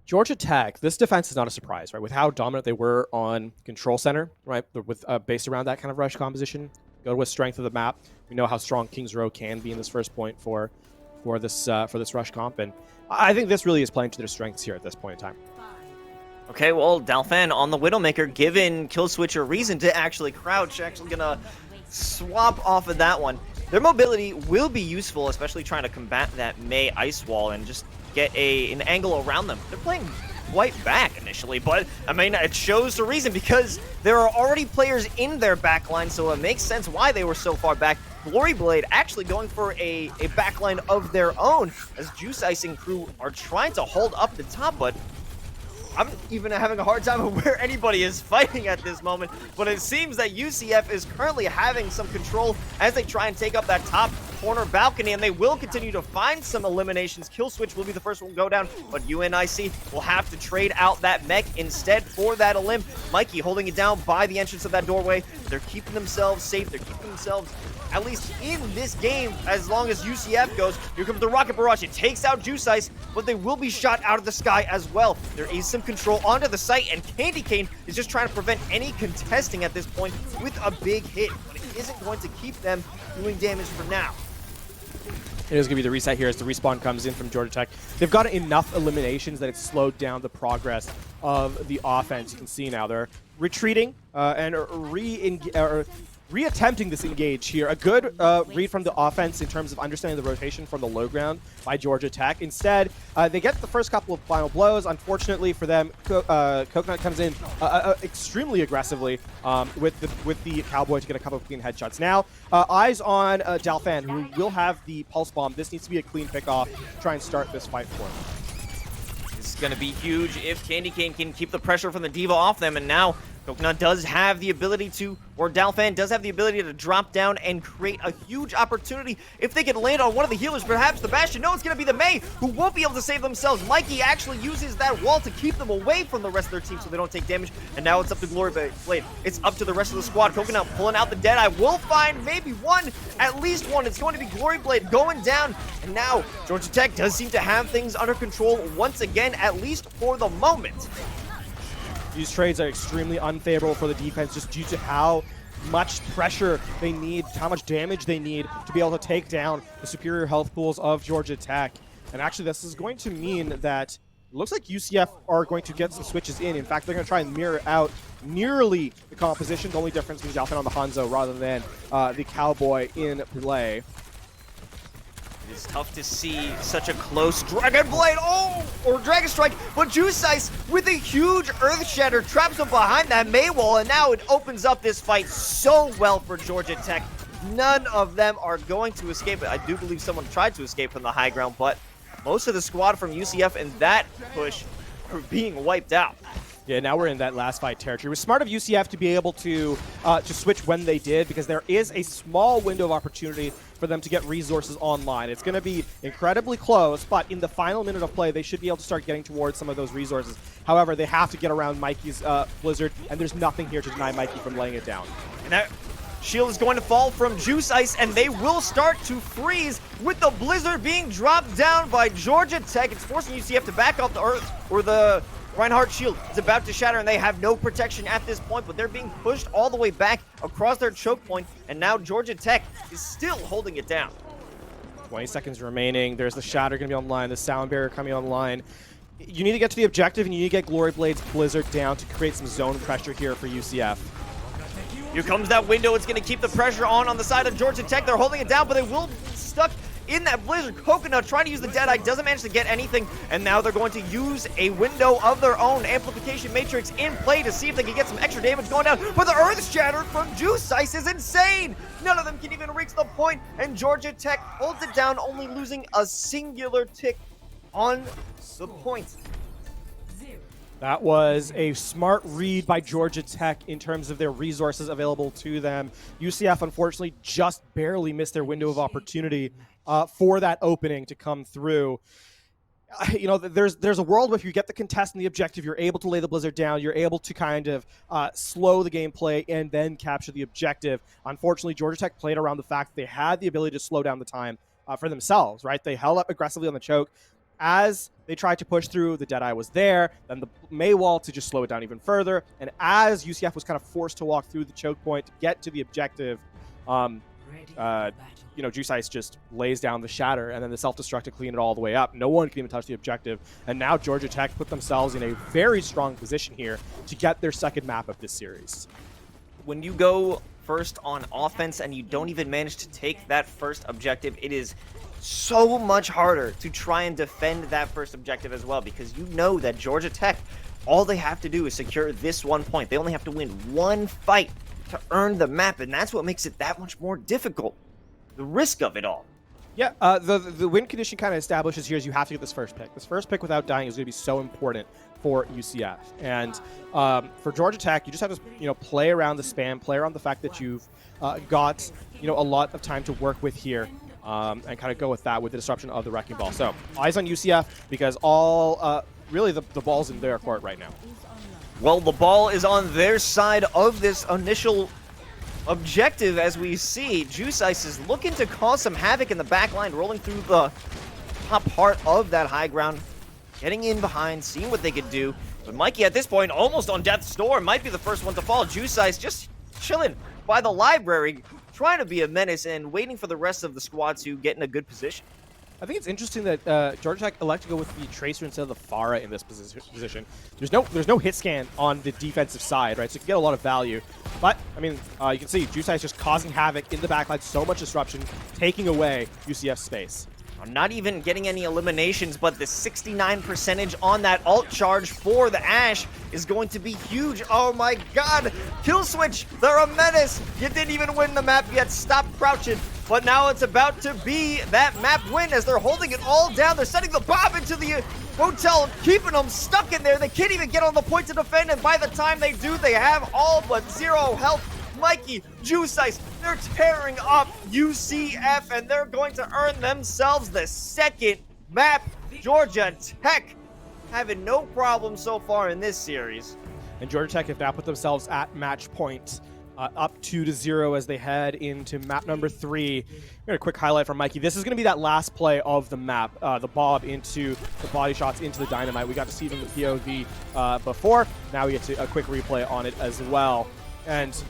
Georgia Tech, this defense is not a surprise, right? With how dominant they were on Control Center, right? With based around that kind of rush composition, go with strength of the map. We know how strong Kings Row can be in this first point for this rush comp, and I think this really is playing to their strengths here at this point in time. Okay, well, Dalfan on the Widowmaker, given Killswitch a reason to actually crouch, actually gonna swap off of that one. Their mobility will be useful, especially trying to combat that Mei ice wall and just get an angle around them. They're playing quite back initially, but I mean, it shows the reason, because there are already players in their backline, so it makes sense why they were so far back. Glory Blade actually going for a backline of their own, as Juice Icing crew are trying to hold up the top, but I'm even having a hard time of where anybody is fighting at this moment, but it seems that UCF is currently having some control as they try and take up that top corner balcony, and they will continue to find some eliminations. Killswitch will be the first one to go down, but UNIC will have to trade out that mech instead for that elim. Mikey holding it down by the entrance of that doorway. They're keeping themselves safe. They're keeping themselves at least in this game as long as UCF goes. Here comes the Rocket Barrage. It takes out Juice Ice, but they will be shot out of the sky as well. There is some control onto the site, and Candy Cane is just trying to prevent any contesting at this point with a big hit, but it isn't going to keep them doing damage for now. It is going to be the reset here as the respawn comes in from Georgia Tech. They've got enough eliminations that it's slowed down the progress of the offense. You can see now they're retreating and re-attempting this engage here. A good read from the offense in terms of understanding the rotation from the low ground by Georgia Tech. Instead, they get the first couple of final blows. Unfortunately for them, Coconut comes in extremely aggressively with the Cowboy to get a couple of clean headshots. Now, eyes on Dalfan, who will have the Pulse Bomb. This needs to be a clean pick-off to try and start this fight for him. This is going to be huge if Candy Cane can keep the pressure from the Diva off them, and now Coconut does have the ability to, or Dalfan does have the ability to drop down and create a huge opportunity. If they can land on one of the healers, perhaps the Bastion. No, it's going to be the Mei, who won't be able to save themselves. Mikey actually uses that wall to keep them away from the rest of their team so they don't take damage. And now it's up to Glory Blade. It's up to the rest of the squad. Coconut pulling out the Deadeye. Will find maybe one, at least one. It's going to be Glory Blade going down. And now Georgia Tech does seem to have things under control once again, at least for the moment. These trades are extremely unfavorable for the defense just due to how much pressure they need, how much damage they need to be able to take down the superior health pools of Georgia Tech. And actually, this is going to mean that it looks like UCF are going to get some switches in. In fact, they're going to try and mirror out nearly the composition. The only difference being Dalfan on the Hanzo rather than the Cowboy in play. It's tough to see such a close Dragon Blade, or Dragon Strike, but Juice Ice with a huge Earth Shatter traps him behind that Mei wall, and now it opens up this fight so well for Georgia Tech. None of them are going to escape it. I do believe someone tried to escape from the high ground, but most of the squad from UCF in that push are being wiped out. Yeah, now we're in that last fight territory. It was smart of UCF to be able to switch when they did, because there is a small window of opportunity for them to get resources online. It's going to be incredibly close, but in the final minute of play, they should be able to start getting towards some of those resources. However, they have to get around Mikey's Blizzard, and there's nothing here to deny Mikey from laying it down. And that shield is going to fall from Juice Ice, and they will start to freeze with the Blizzard being dropped down by Georgia Tech. It's forcing UCF to back off the Earth, or the Reinhardt shield is about to shatter, and they have no protection at this point, but they're being pushed all the way back across their choke point, and now Georgia Tech is still holding it down. 20 seconds remaining. There's the Shatter going to be online, the Sound Barrier coming online. You need to get to the objective, and you need to get Glory Blade's Blizzard down to create some zone pressure here for UCF. Here comes that window. It's going to keep the pressure on the side of Georgia Tech. They're holding it down, but they will be stuck in that Blizzard. Coconut trying to use the Deadeye, doesn't manage to get anything, and now they're going to use a window of their own, Amplification Matrix in play, to see if they can get some extra damage going down, but the Earth Shatter from Juice Ice is insane! None of them can even reach the point, and Georgia Tech holds it down, only losing a singular tick on the point. That was a smart read by Georgia Tech in terms of their resources available to them. UCF, unfortunately, just barely missed their window of opportunity for that opening to come through. You know, there's a world where if you get the contest and the objective, you're able to lay the Blizzard down, you're able to kind of slow the gameplay and then capture the objective. Unfortunately, Georgia Tech played around the fact that they had the ability to slow down the time for themselves, right? They held up aggressively on the choke. As they tried to push through, the Deadeye was there, then the Maywall to just slow it down even further, and as UCF was kind of forced to walk through the choke point to get to the objective, Juice Ice just lays down the Shatter, and then the self-destruct to clean it all the way up. No one can even touch the objective, and now Georgia Tech put themselves in a very strong position here to get their second map of this series. When you go first on offense and you don't even manage to take that first objective, it is so much harder to try and defend that first objective as well, because you know that Georgia Tech, all they have to do is secure this 1 point. They only have to win one fight to earn the map, and that's what makes it that much more difficult. The risk of it all. Yeah, the win condition kind of establishes here is you have to get this first pick. This first pick without dying is going to be so important for UCF. And for Georgia Tech, you just have to play around the spam, play around the fact that you've got a lot of time to work with here, and kind of go with that with the disruption of the Wrecking Ball. So eyes on UCF, because really the ball's in their court right now. Well, the ball is on their side of this initial objective, as we see Juice Ice is looking to cause some havoc in the back line, rolling through the top part of that high ground, getting in behind, seeing what they could do. But Mikey at this point almost on death's door, might be the first one to fall. Juice Ice just chilling by the library, trying to be a menace and waiting for the rest of the squad to get in a good position. I think it's interesting that Georgia Tech elected to go with the Tracer instead of the Pharah in this position. There's no hit scan on the defensive side, right? So you can get a lot of value. But, I mean, you can see Juice Ice just causing havoc in the backline, so much disruption, taking away UCF's space. I'm not even getting any eliminations, but the 69% on that ult charge for the Ashe is going to be huge. Oh my god! Kill switch! They're a menace! You didn't even win the map yet. Stop crouching. But now it's about to be that map win as they're holding it all down. They're setting the bomb into the hotel, keeping them stuck in there. They can't even get on the point to defend, and by the time they do, they have all but 0 health. Mikey, Juice Ice, they're tearing up UCF, and they're going to earn themselves the second map. Georgia Tech having no problem so far in this series. And Georgia Tech have now put themselves at match point, up 2-0 as they head into map number 3. A quick highlight from Mikey. This is going to be that last play of the map, the bob into the body shots into the dynamite. We got to see it in the POV before. Now we get to a quick replay on it as well. And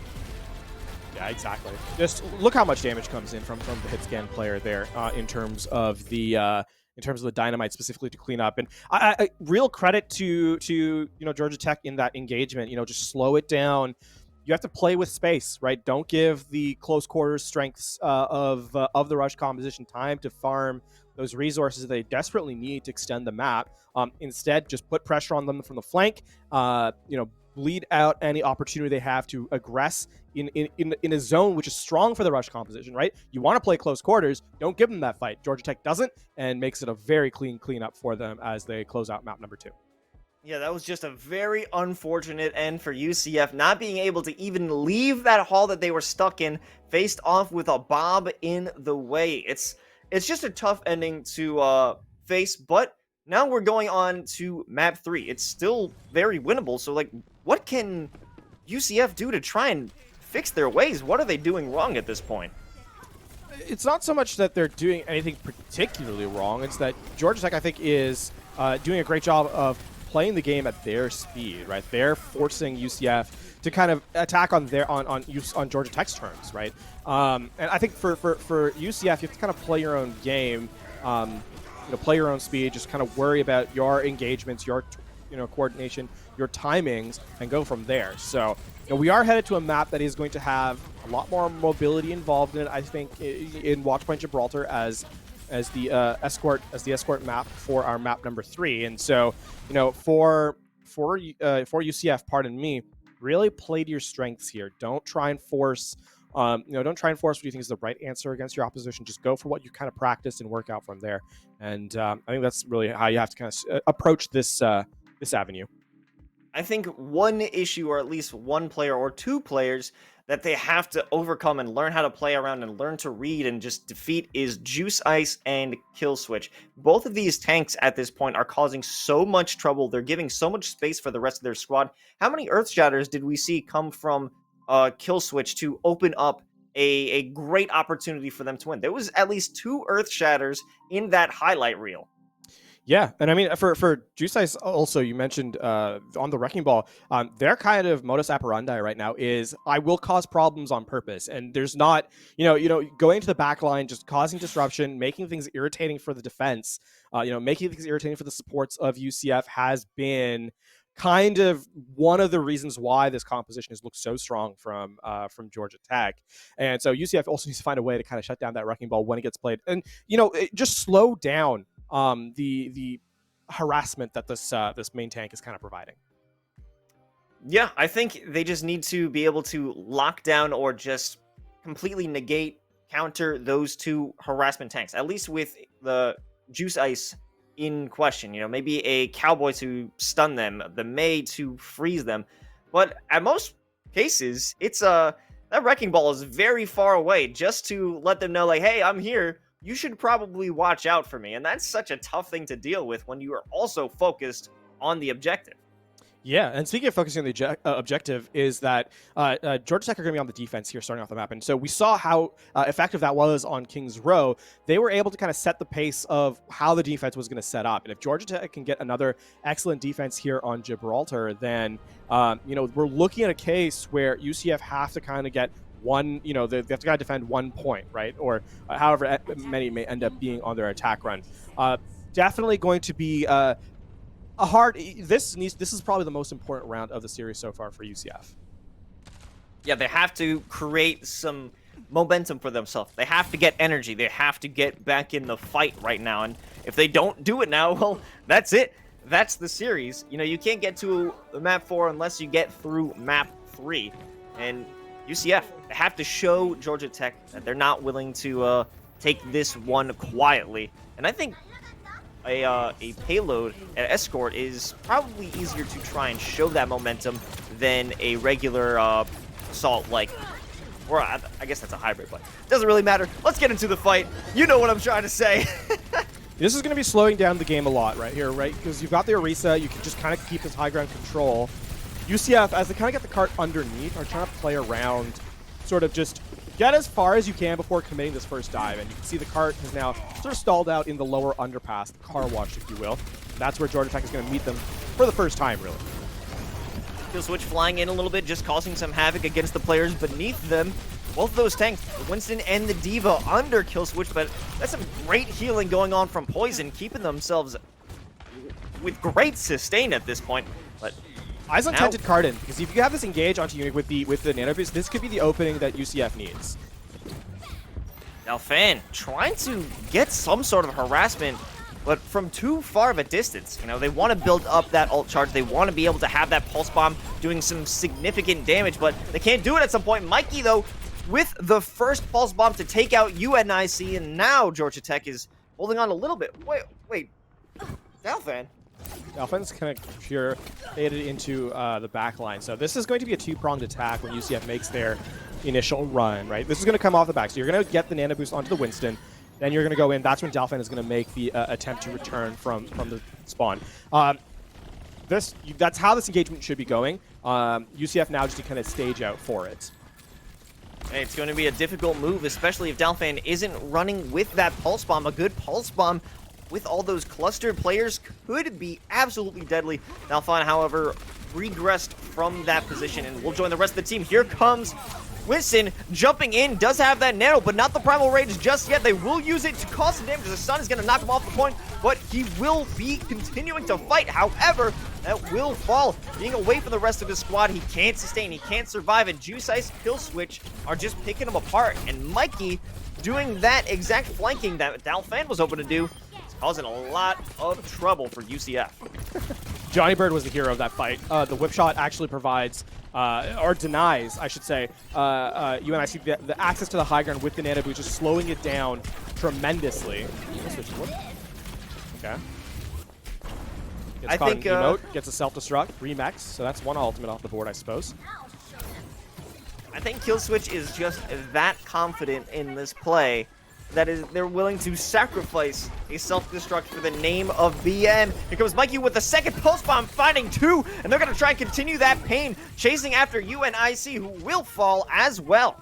yeah, exactly. Just look how much damage comes in from the hit scan player there in terms of the dynamite specifically to clean up. And I real credit to Georgia Tech in that engagement. Just slow it down. You have to play with space, right? Don't give the close quarters strengths of the rush composition time to farm those resources they desperately need to extend the map. Instead, just put pressure on them from the flank. Bleed out any opportunity they have to aggress in a zone which is strong for the rush composition, right? You want to play close quarters, don't give them that fight. Georgia Tech doesn't, and makes it a very clean cleanup for them as they close out map number 2. Yeah, that was just a very unfortunate end for UCF, not being able to even leave that hall that they were stuck in, faced off with a Bob in the way. It's just a tough ending to face, but now we're going on to map 3. It's still very winnable, so like, what can UCF do to try and fix their ways? What are they doing wrong at this point? It's not so much that they're doing anything particularly wrong. It's that Georgia Tech, I think, is doing a great job of playing the game at their speed, right? They're forcing UCF to kind of attack on Georgia Tech's terms, right? And I think for UCF, you have to kind of play your own game, play your own speed, just kind of worry about your engagements, your coordination, your timings, and go from there. So we are headed to a map that is going to have a lot more mobility involved in it, I think, in Watchpoint Gibraltar as the escort map for our map number 3. And so, for UCF, pardon me, really play to your strengths here. Don't try and force what you think is the right answer against your opposition. Just go for what you kind of practice and work out from there. And I think that's really how you have to kind of approach this avenue. I think one issue, or at least one player or two players, that they have to overcome and learn how to play around and learn to read and just defeat is Juice Ice and Kill Switch. Both of these tanks at this point are causing so much trouble. They're giving so much space for the rest of their squad. How many Earth Shatters did we see come from Kill Switch to open up a great opportunity for them to win? There was at least 2 Earth Shatters in that highlight reel. Yeah, and I mean, for Juice Ice also, you mentioned on the Wrecking Ball, their kind of modus operandi right now is I will cause problems on purpose, and there's not, going to the back line, just causing disruption, making things irritating for the defense, making things irritating for the supports of UCF has been kind of one of the reasons why this composition has looked so strong from Georgia Tech. And so UCF also needs to find a way to kind of shut down that Wrecking Ball when it gets played, and just slow down the harassment that this main tank is kind of providing. Yeah, I think they just need to be able to lock down or just completely negate, counter those 2 harassment tanks, at least with the Juice Ice in question. Maybe a Cowboy to stun them, the May to freeze them. But at most cases, it's that Wrecking Ball is very far away, just to let them know, like, hey, I'm here. You should probably watch out for me. And that's such a tough thing to deal with when you are also focused on the objective. Yeah, and speaking of focusing on the objective, is that Georgia Tech are going to be on the defense here starting off the map. And so we saw how effective that was on Kings Row. They were able to kind of set the pace of how the defense was going to set up. And if Georgia Tech can get another excellent defense here on Gibraltar, then we're looking at a case where UCF have to kind of get one, they have to kind of defend 1 point, right? Or however many may end up being on their attack run. Definitely going to be a hard. This is probably the most important round of the series so far for UCF. Yeah, they have to create some momentum for themselves. They have to get energy. They have to get back in the fight right now. And if they don't do it now, well, that's it. That's the series. You can't get to map 4 unless you get through map 3. And UCF, they have to show Georgia Tech that they're not willing to take this one quietly. And I think a payload, an escort, is probably easier to try and show that momentum than a regular assault, or I guess that's a hybrid, but it doesn't really matter. Let's get into the fight. You know what I'm trying to say. This is going to be slowing down the game a lot right here, right? Because you've got the Orisa, you can just kind of keep this high ground control. UCF, as they kind of get the cart underneath, are trying to play around, sort of just get as far as you can before committing this first dive. And you can see the cart has now sort of stalled out in the lower underpass, the car wash, if you will. That's where Georgia Tech is going to meet them for the first time, really. Kill Switch flying in a little bit, just causing some havoc against the players beneath them. Both of those tanks, Winston and the Diva, under Kill Switch, but that's some great healing going on from Poison, keeping themselves with great sustain at this point. But Eyes on Tented card in, because if you have this engage onto Unit with the Nano Boost, this could be the opening that UCF needs. Now Fan trying to get some sort of harassment, but from too far of a distance. They want to build up that ult charge. They want to be able to have that pulse bomb doing some significant damage, but they can't do it at some point. Mikey, though, with the first pulse bomb to take out UNIC, and now Georgia Tech is holding on a little bit. Wait, Fan. Dolphins kind of pure faded into the back line. So this is going to be a two-pronged attack when UCF makes their initial run, right? This is going to come off the back. So you're going to get the Nano Boost onto the Winston. Then you're going to go in. That's when Dalfan is going to make the attempt to return from the spawn. That's how this engagement should be going. UCF now just to kind of stage out for it. It's going to be a difficult move, especially if Dalfan isn't running with that Pulse Bomb. A good Pulse Bomb with all those clustered players could be absolutely deadly. Dalfan, however, regressed from that position and will join the rest of the team. Here comes Winston jumping in, does have that nano, but not the Primal Rage just yet. They will use it to cause some damage. The Sun is going to knock him off the point, but he will be continuing to fight. However, that will fall. Being away from the rest of his squad, he can't sustain, he can't survive, and Juice Ice, Kill Switch are just picking him apart. And Mikey doing that exact flanking that Dalfan was hoping to do is causing a lot of trouble for UCF. Johnny Bird was the hero of that fight. The whip shot actually provides, or denies, I should say, UNIC the access to the high ground with the Nano Boost, just slowing it down tremendously. Okay. Gets caught in emote, gets a self-destruct, Remax, so that's one ultimate off the board, I suppose. I think Killswitch is just that confident in this play that they're willing to sacrifice a self-destruct for the name of BN. Here comes Mikey with the second Pulse Bomb, finding two, and they're going to try and continue that pain, chasing after UNIC, who will fall as well.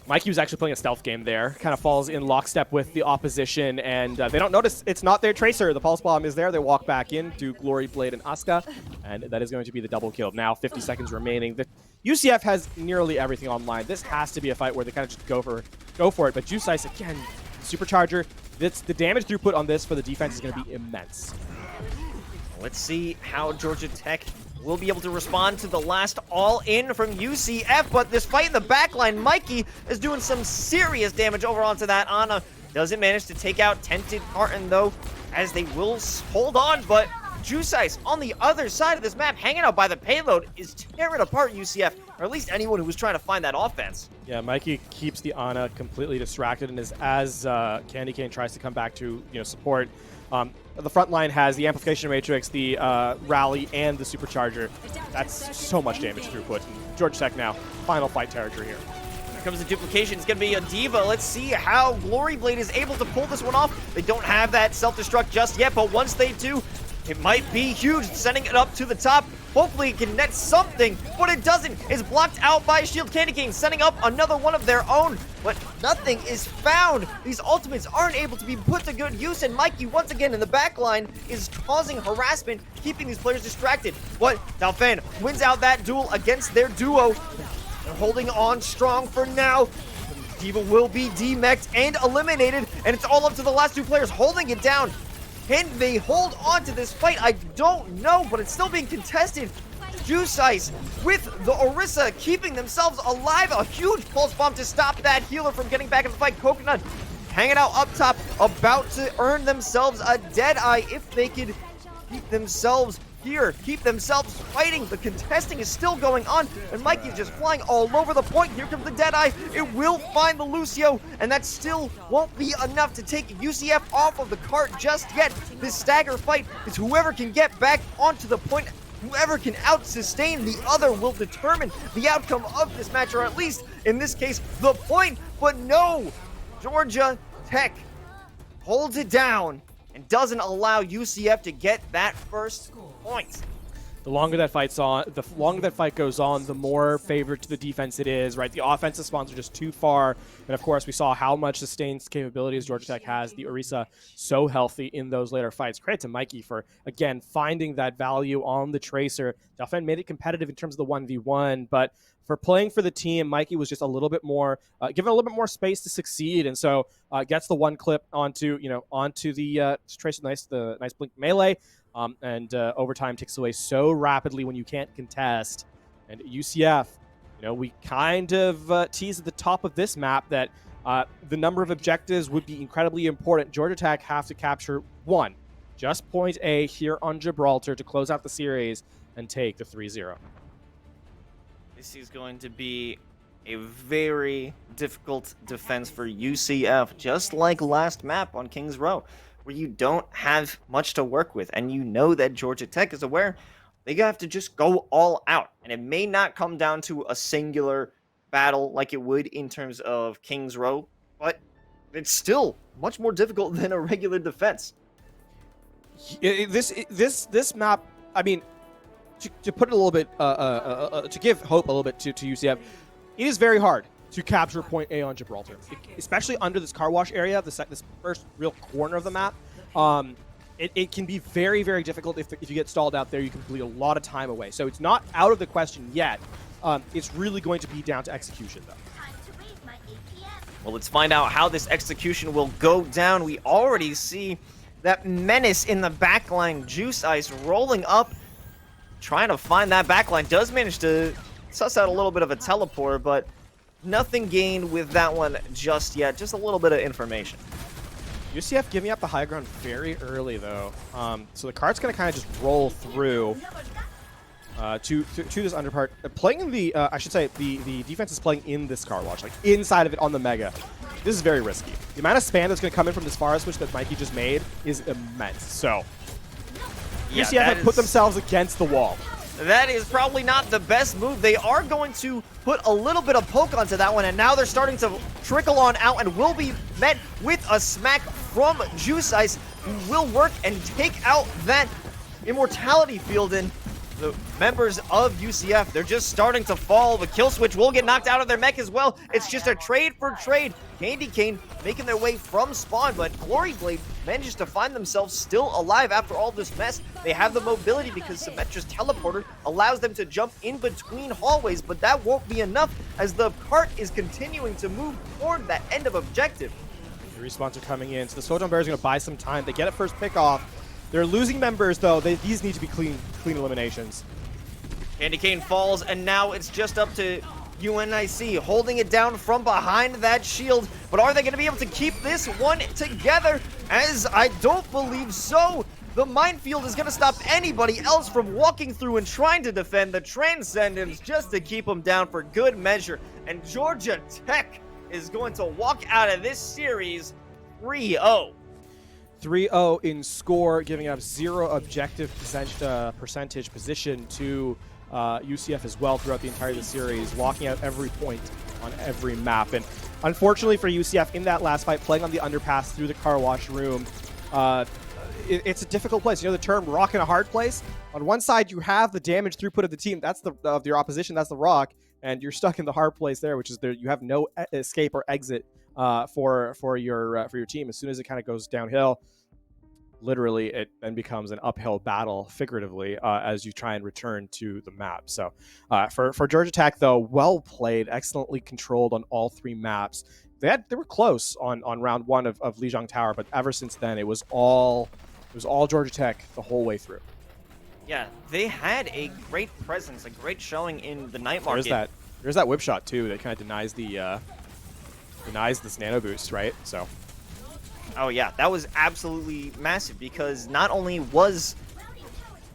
Mikey was actually playing a stealth game there, kind of falls in lockstep with the opposition, and they don't notice it's not their Tracer. The Pulse Bomb is there. They walk back in, do Glory Blade and Asuka, and that is going to be the double kill. Now 50 seconds remaining. The UCF has nearly everything online. This has to be a fight where they kind of just go for it, but Juice Ice, again, Supercharger, the damage throughput on this for the defense is going to be immense. Let's see how Georgia Tech will be able to respond to the last all-in from UCF, but this fight in the backline, Mikey is doing some serious damage over onto that Ana. Doesn't manage to take out Tented Carton, though, as they will hold on, but Juice Ice on the other side of this map, hanging out by the payload, is tearing apart UCF, or at least anyone who was trying to find that offense. Yeah, Mikey keeps the Ana completely distracted, and as Candy Cane tries to come back to support, the front line has the Amplification Matrix, the Rally, and the Supercharger. That's so much damage throughput. Georgia Tech now, final fight territory here. Here comes the duplication. It's going to be a Diva. Let's see how Glory Blade is able to pull this one off. They don't have that self-destruct just yet, but once they do, it might be huge, sending it up to the top. Hopefully it can net something, but it doesn't. It's blocked out by Shield. Candy Cane setting up another one of their own, but nothing is found. These ultimates aren't able to be put to good use, and Mikey, once again, in the back line, is causing harassment, keeping these players distracted. But Dalfan wins out that duel against their duo. They're holding on strong for now. Diva will be demeched and eliminated, and it's all up to the last two players holding it down. Can they hold on to this fight? I don't know, but it's still being contested. Juice Ice with the Orisa keeping themselves alive. A huge Pulse Bomb to stop that healer from getting back in the fight. Coconut hanging out up top, about to earn themselves a Deadeye if they could keep themselves here, keep themselves fighting. The contesting is still going on, and Mikey's just flying all over the point. Here comes the Deadeye. It will find the Lucio, and that still won't be enough to take UCF off of the cart just yet. This stagger fight is whoever can get back onto the point, whoever can out-sustain the other will determine the outcome of this match, or at least, in this case, the point. But no, Georgia Tech holds it down and doesn't allow UCF to get that first point. The longer that fight goes on, the more favored to the defense it is, right? The offensive spawns are just too far. And of course, we saw how much sustained capabilities Georgia Tech has. The Orisa so healthy in those later fights. Credit to Mikey for, again, finding that value on the Tracer. Dalfan made it competitive in terms of the 1v1, but for playing for the team, Mikey was just a little bit more, given a little bit more space to succeed, and so gets the one clip onto the Tracer, the nice blink melee. And overtime ticks away so rapidly when you can't contest. And UCF, we kind of teased at the top of this map that the number of objectives would be incredibly important. Georgia Tech have to capture one, just point A here on Gibraltar to close out the series and take the 3-0. This is going to be a very difficult defense for UCF, just like last map on Kings Row. where you don't have much to work with, and you know that Georgia Tech is aware they have to just go all out. And it may not come down to a singular battle like it would in terms of King's Row, but it's still much more difficult than a regular defense. This map, I mean, to put it a little bit, to give hope a little bit to UCF, it is very hard to capture point A on Gibraltar, especially under this car wash area, this first real corner of the map. It can be very, very difficult if you get stalled out there. You can bleed a lot of time away. So it's not out of the question yet. It's really going to be down to execution, though. Well, let's find out how this execution will go down. We already see that menace in the backline. Juice Ice rolling up, trying to find that backline. Does manage to suss out a little bit of a teleport, but nothing gained with that one just yet. Just a little bit of information. UCF giving up the high ground very early, though. So the cart's going to kind of just roll through to this underpart. Playing in the, I should say, the defense is playing in this car wash, like inside of it on the Mega. This is very risky. The amount of spam that's going to come in from this Forest switch that Mikey just made is immense. So UCF have put themselves against the wall. That is probably not the best move. They are going to put a little bit of poke onto that one, and now they're starting to trickle on out and will be met with a smack from Juice Ice, who will work and take out that immortality field. And the members of UCF, they're just starting to fall. The kill switch will get knocked out of their mech as well. It's just a trade for trade. Candy Cane making their way from spawn, but Glory Blade manages to find themselves still alive after all this mess. They have the mobility because Symmetra's teleporter allows them to jump in between hallways, but that won't be enough as the cart is continuing to move toward that end of objective. The respawns are coming in, so the Sojourn Bears are going to buy some time. They get it first pick off. They're losing members, though. These need to be clean eliminations. Candy Cane falls, and now it's just up to UNIC holding it down from behind that shield. But are they going to be able to keep this one together? As I don't believe so. The minefield is going to stop anybody else from walking through and trying to defend the Transcendence just to keep them down for good measure. And Georgia Tech is going to walk out of this series 3-0. 3-0 in score, giving up 0 objective percentage position to UCF as well throughout the entirety of the series, walking out every point on every map. And unfortunately for UCF, in that last fight, playing on the underpass through the car wash room, it's a difficult place. You know the term rock in a hard place? On one side, you have the damage throughput of the team. That's of your opposition. That's the rock. And you're stuck in the hard place there, which is you have no escape or exit for your team. As soon as it kind of goes downhill, literally it then becomes an uphill battle, figuratively, as you try and return to the map. So for Georgia Tech, though, well played, excellently controlled on all 3 maps. They were close on round 1 of Lijiang Tower, but ever since then it was all Georgia Tech the whole way through. Yeah, they had a great presence, a great showing in the night market. There's that whip shot too that kind of denies this nano boost, right? So. Oh yeah, that was absolutely massive because not only was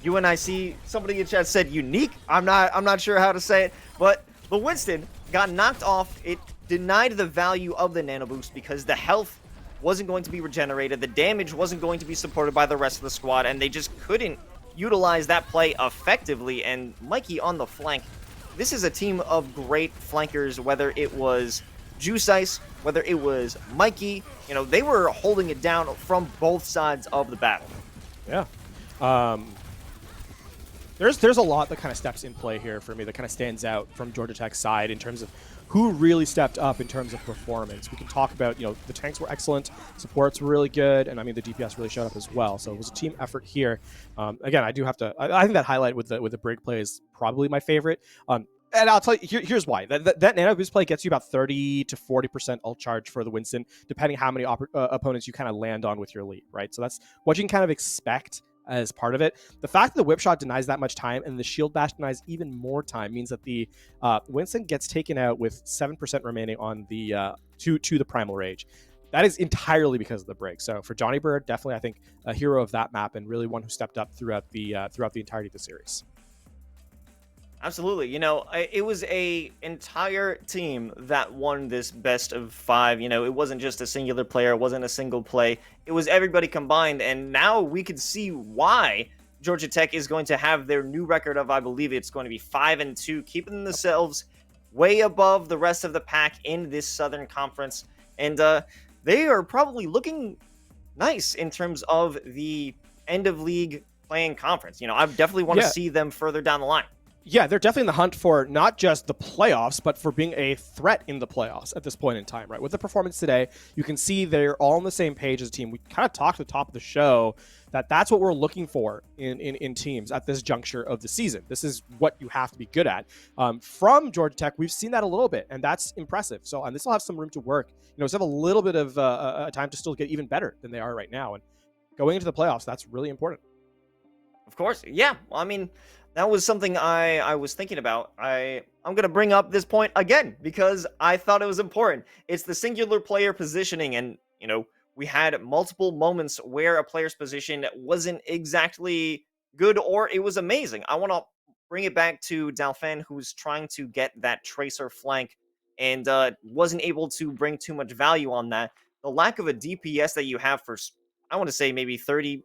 UNIC, somebody in chat said unique. I'm not sure how to say it, but the Winston got knocked off. It denied the value of the nano boost because the health wasn't going to be regenerated, the damage wasn't going to be supported by the rest of the squad, and they just couldn't utilize that play effectively. And Mikey on the flank. This is a team of great flankers, whether it was Juice Ice, whether it was Mikey, they were holding it down from both sides of the battle. Yeah. There's a lot that kind of steps in play here for me that kind of stands out from Georgia Tech's side in terms of who really stepped up in terms of performance. We can talk about, the tanks were excellent, supports were really good, and I mean the DPS really showed up as well. So it was a team effort here. Again, I do have to. I think that highlight with the Brig play is probably my favorite. And I'll tell you, here's why. That nano boost play gets you about 30 to 40% ult charge for the Winston, depending how many opponents you kind of land on with your lead, right? So that's what you can kind of expect as part of it. The fact that the whip shot denies that much time and the shield bash denies even more time means that the Winston gets taken out with 7% remaining on the to the primal rage. That is entirely because of the break. So for Johnny Bird, definitely I think a hero of that map and really one who stepped up throughout the entirety of the series. Absolutely. It was a entire team that won this best of 5. It wasn't just a singular player. It wasn't a single play. It was everybody combined. And now we could see why Georgia Tech is going to have their new record of, I believe it's going to be 5-2, keeping themselves way above the rest of the pack in this Southern Conference. And they are probably looking nice in terms of the end of league playing conference. I definitely want to see them further down the line. Yeah, they're definitely in the hunt for not just the playoffs, but for being a threat in the playoffs at this point in time, right? With the performance today, you can see they're all on the same page as a team. We kind of talked at the top of the show that that's what we're looking for in teams at this juncture of the season. This is what you have to be good at. From Georgia Tech, we've seen that a little bit, and that's impressive. So they still have some room to work. Still have a little bit of time to still get even better than they are right now. And going into the playoffs, that's really important. Of course. Yeah. Well, that was something I was thinking about. I'm going to bring up this point again because I thought it was important. It's the singular player positioning, and, we had multiple moments where a player's position wasn't exactly good or it was amazing. I want to bring it back to Dalphin, who's trying to get that tracer flank and wasn't able to bring too much value on that. The lack of a DPS that you have for, I want to say, maybe 30,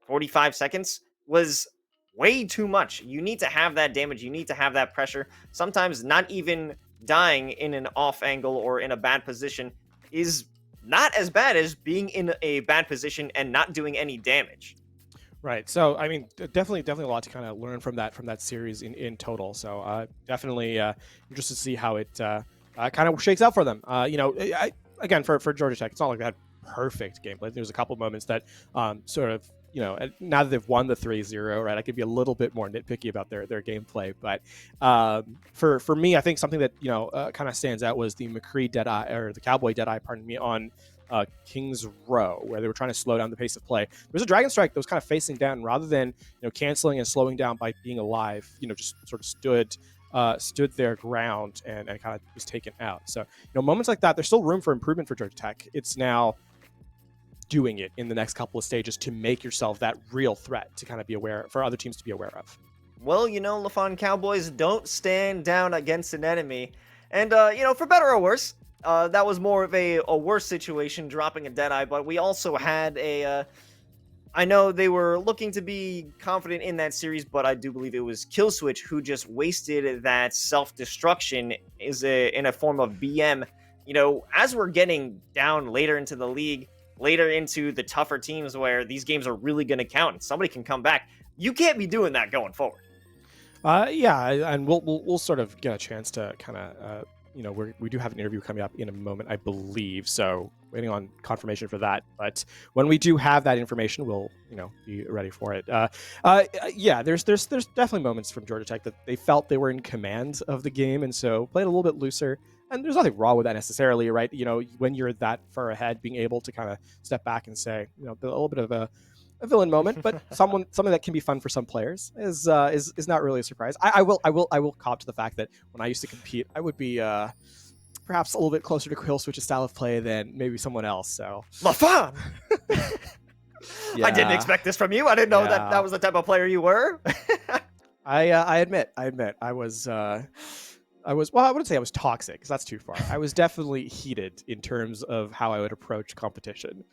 45 seconds was way too much. You need to have that damage. You need to have that pressure. Sometimes not even dying in an off angle or in a bad position is not as bad as being in a bad position and not doing any damage. Right. So, definitely a lot to kind of learn from that series in total. So, definitely interested to see how it kind of shakes out for them. Again, for Georgia Tech, it's not like they had perfect gameplay. There's a couple moments that sort of, now that they've won the 3-0, right, I could be a little bit more nitpicky about their gameplay. But for me, I think something that, kind of stands out was the McCree Deadeye, or the Cowboy Deadeye, pardon me, on Kings Row, where they were trying to slow down the pace of play. There's a Dragon Strike that was kind of facing down, rather than, canceling and slowing down by being alive, just sort of stood their ground and kind of was taken out. So, moments like that, there's still room for improvement for Georgia Tech. It's now doing it in the next couple of stages to make yourself that real threat to kind of be aware, for other teams to be aware of. Well, LaFon Cowboys don't stand down against an enemy. And, for better or worse, that was more of a worse situation, dropping a Deadeye, but we also had I know they were looking to be confident in that series, but I do believe it was Killswitch who just wasted that self-destruction in a form of BM. As we're getting down later into the league, later into the tougher teams where these games are really going to count and somebody can come back, you can't be doing that going forward. Yeah, and we'll sort of get a chance to kind of, we do have an interview coming up in a moment, I believe, so waiting on confirmation for that. But when we do have that information, we'll, be ready for it. Yeah, there's definitely moments from Georgia Tech that they felt they were in command of the game, and so played a little bit looser. And there's nothing wrong with that necessarily, right? When you're that far ahead, being able to kind of step back and say, a little bit of a villain moment, but something that can be fun for some players is not really a surprise. I will cop to the fact that when I used to compete, I would be perhaps a little bit closer to Killswitch's style of play than maybe someone else. So LaFon! Yeah. I didn't expect this from you. I didn't know that was the type of player you were. I admit I was well, I wouldn't say I was toxic, because that's too far. I was definitely heated in terms of how I would approach competition.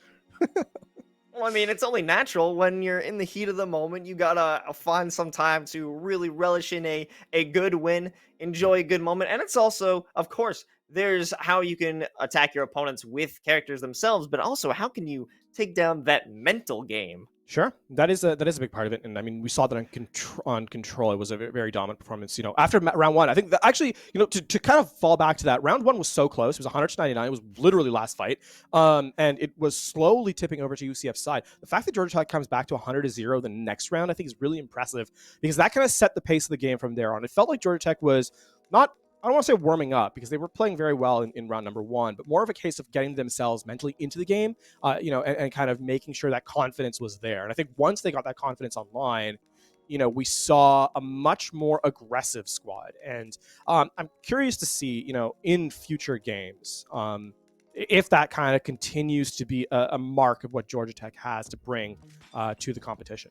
Well, it's only natural when you're in the heat of the moment. You gotta find some time to really relish in a good win, enjoy a good moment. And it's also, of course, there's how you can attack your opponents with characters themselves, but also how can you take down that mental game? Sure, that is a big part of it, and we saw that on Control. It was a very dominant performance. After round one, I think that actually, to kind of fall back to that, round one was so close. It was 100-99. It was literally last fight, and it was slowly tipping over to UCF's side. The fact that Georgia Tech comes back to 100-0 the next round, I think, is really impressive, because that kind of set the pace of the game from there on. It felt like Georgia Tech was not, I don't want to say warming up, because they were playing very well in round number one, but more of a case of getting themselves mentally into the game, and kind of making sure that confidence was there. And I think once they got that confidence online, we saw a much more aggressive squad. And I'm curious to see, in future games, if that kind of continues to be a mark of what Georgia Tech has to bring to the competition.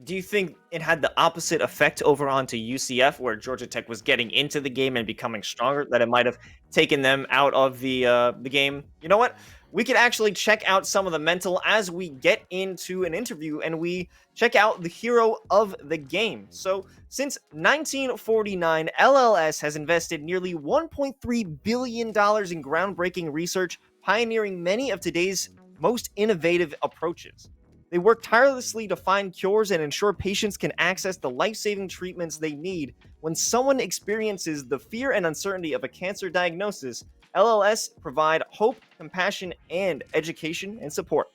do you think it had the opposite effect over onto UCF, where Georgia Tech was getting into the game and becoming stronger, that it might have taken them out of the game? You know what? We could actually check out some of the mental as we get into an interview and we check out the hero of the game. So, since 1949, LLS has invested nearly $1.3 billion in groundbreaking research, pioneering many of today's most innovative approaches. They work tirelessly to find cures and ensure patients can access the life-saving treatments they need. When someone experiences the fear and uncertainty of a cancer diagnosis, LLS provide hope, compassion, and education and support.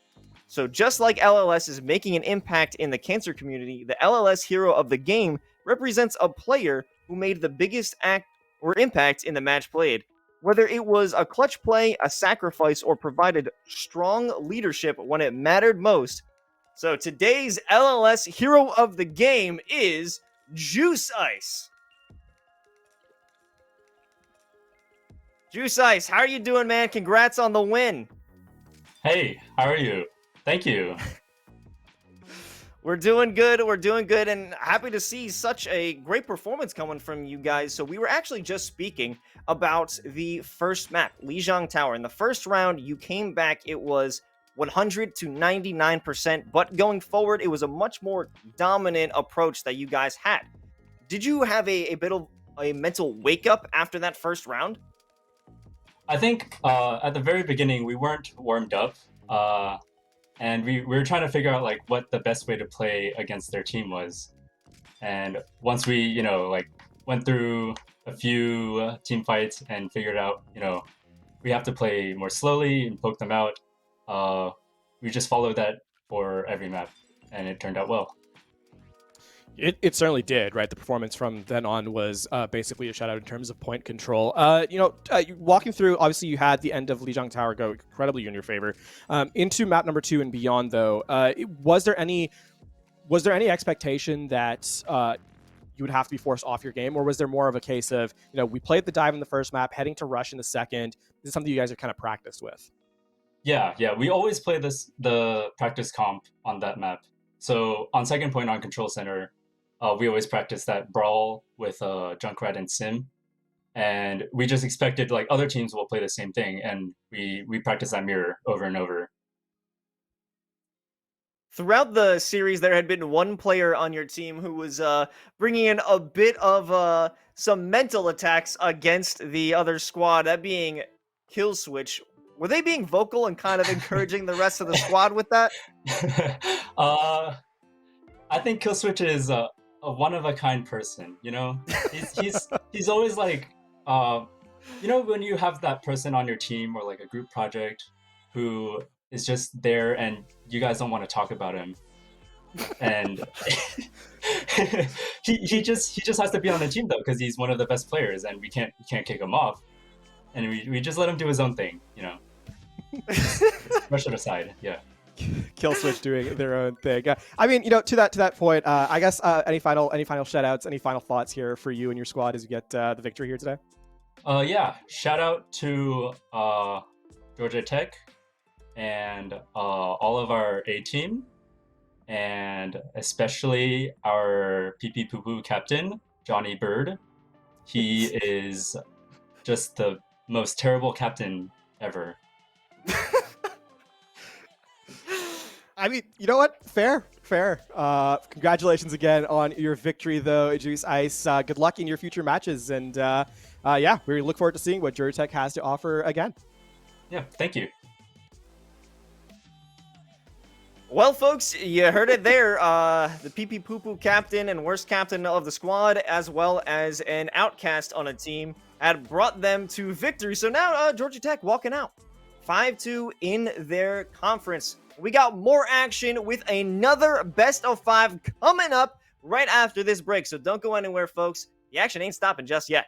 So just like LLS is making an impact in the cancer community, the LLS hero of the game represents a player who made the biggest act or impact in the match played. Whether it was a clutch play, a sacrifice, or provided strong leadership when it mattered most. So today's LLS hero of the game is Juice Ice. Juice Ice, how are you doing, man? Congrats on the win. Hey, how are you? Thank you. We're doing good, and happy to see such a great performance coming from you guys. So we were actually just speaking about the first map, Lijiang Tower. In the first round, you came back, it was 100 to 99%, but going forward, it was a much more dominant approach that you guys had. Did you have a bit of a mental wake-up after that first round? I think at the very beginning we weren't warmed up, and we were trying to figure out like what the best way to play against their team was. And once we, went through a few team fights and figured out, we have to play more slowly and poke them out. We just followed that for every map, and it turned out well. It certainly did, right? The performance from then on was basically a shutout in terms of point control. Walking through, obviously you had the end of Lijiang Tower go incredibly in your favor. Into map number 2 and beyond, though, was there any expectation that you would have to be forced off your game, or was there more of a case of, we played the dive in the first map, heading to rush in the second? This is something you guys are kind of practiced with. Yeah. We always play the practice comp on that map. So on second point on Control Center, we always practice that brawl with Junkrat and Sim, and we just expected like other teams will play the same thing, and we practice that mirror over and over. Throughout the series, there had been one player on your team who was bringing in a bit of some mental attacks against the other squad, that being Killswitch. Were they being vocal and kind of encouraging the rest of the squad with that? I think Killswitch is a one-of-a-kind person, He's always like, when you have that person on your team or like a group project who is just there and you guys don't want to talk about him. And he just has to be on the team though, because he's one of the best players and we can't kick him off. And we just let him do his own thing, Brush it aside, yeah. Killswitch doing their own thing. I mean, to that point, I guess any final shout-outs, any final thoughts here for you and your squad as you get the victory here today? Yeah, shout out to Georgia Tech and all of our A team, and especially our PP Poo Poo captain, Johnny Bird. He is just the most terrible captain ever. I mean, you know what? Fair. Congratulations again on your victory, though, Juice Ice. Good luck in your future matches, and we look forward to seeing what Georgia Tech has to offer again. Yeah, thank you. Well, folks, you heard it there. The PP Poo Poo captain and worst captain of the squad, as well as an outcast on a team, had brought them to victory. So now Georgia Tech walking out 5-2 in their conference. We got more action with another best of 5 coming up right after this break. So don't go anywhere, folks. The action ain't stopping just yet.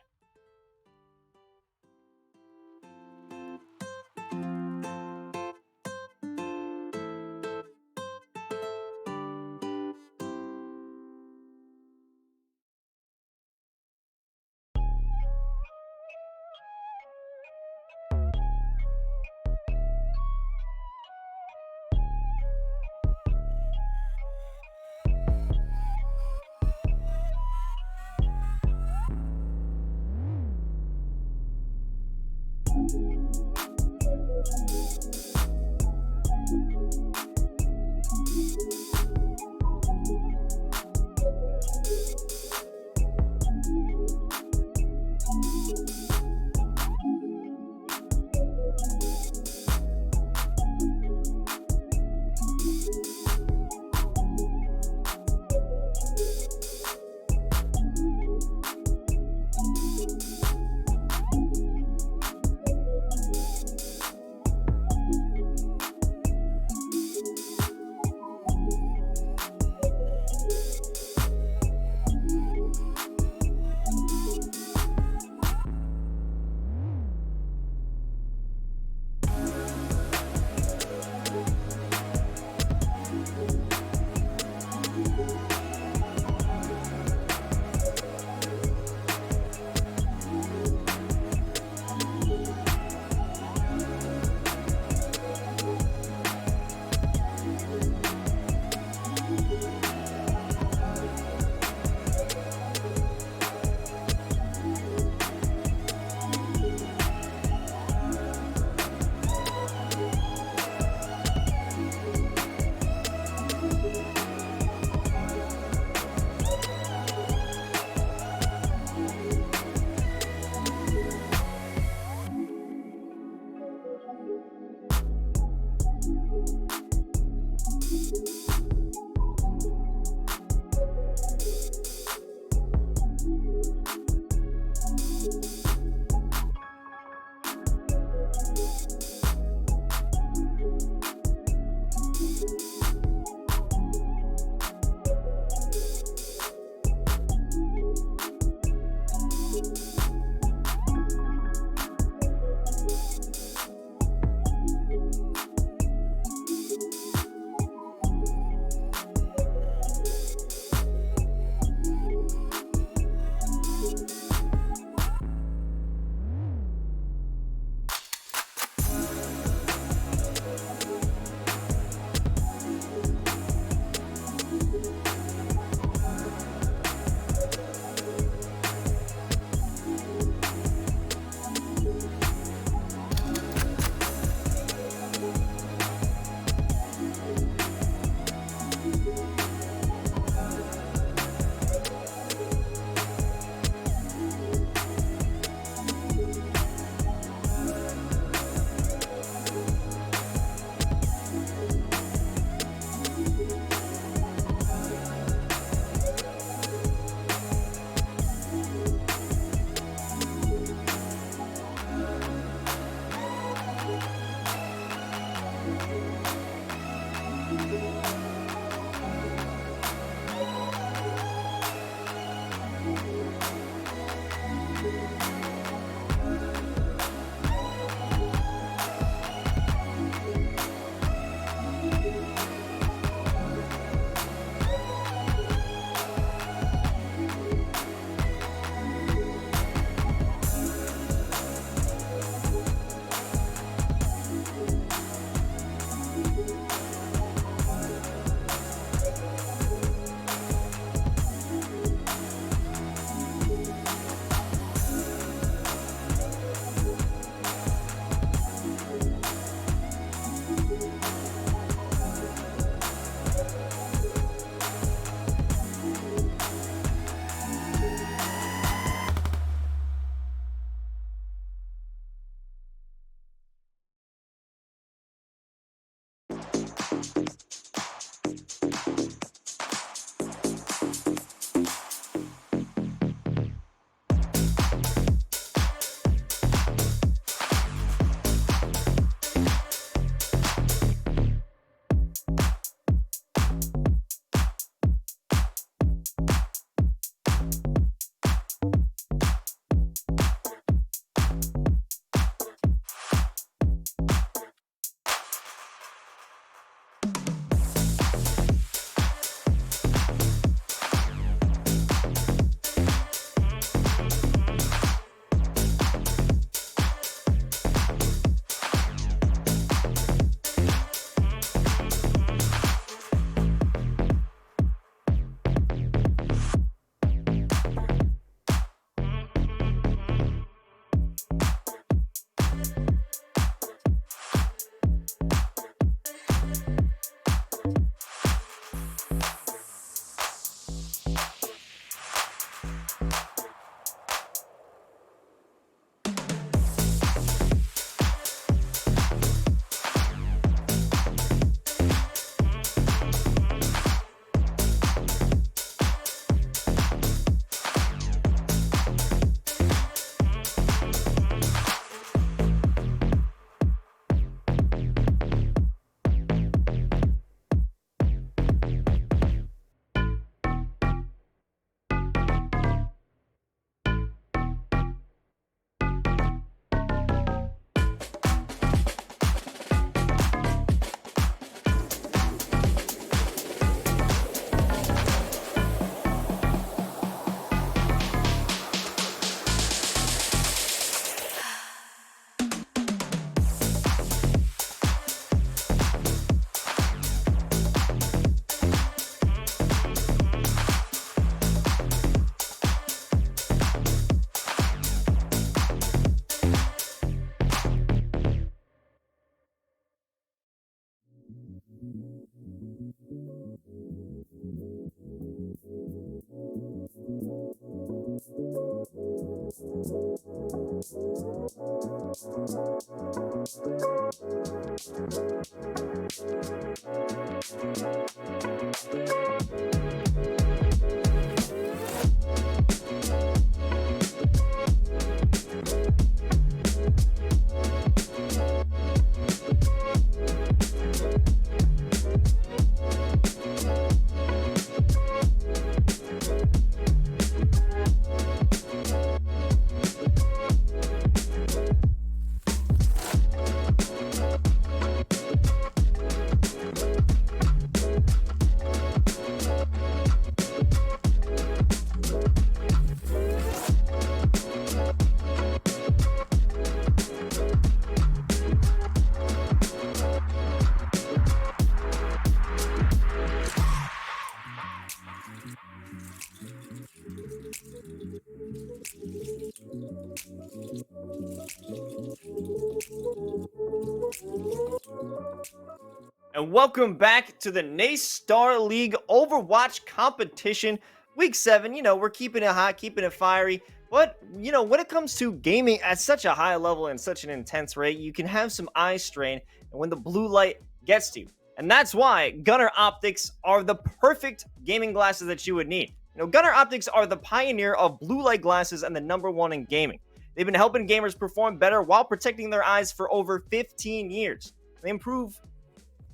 And welcome back to the NACE Starleague Overwatch competition. Week 7, we're keeping it hot, keeping it fiery. But, when it comes to gaming at such a high level and such an intense rate, you can have some eye strain and when the blue light gets to you. And that's why Gunnar Optics are the perfect gaming glasses that you would need. Gunnar Optics are the pioneer of blue light glasses and the #1 in gaming. They've been helping gamers perform better while protecting their eyes for over 15 years. They improve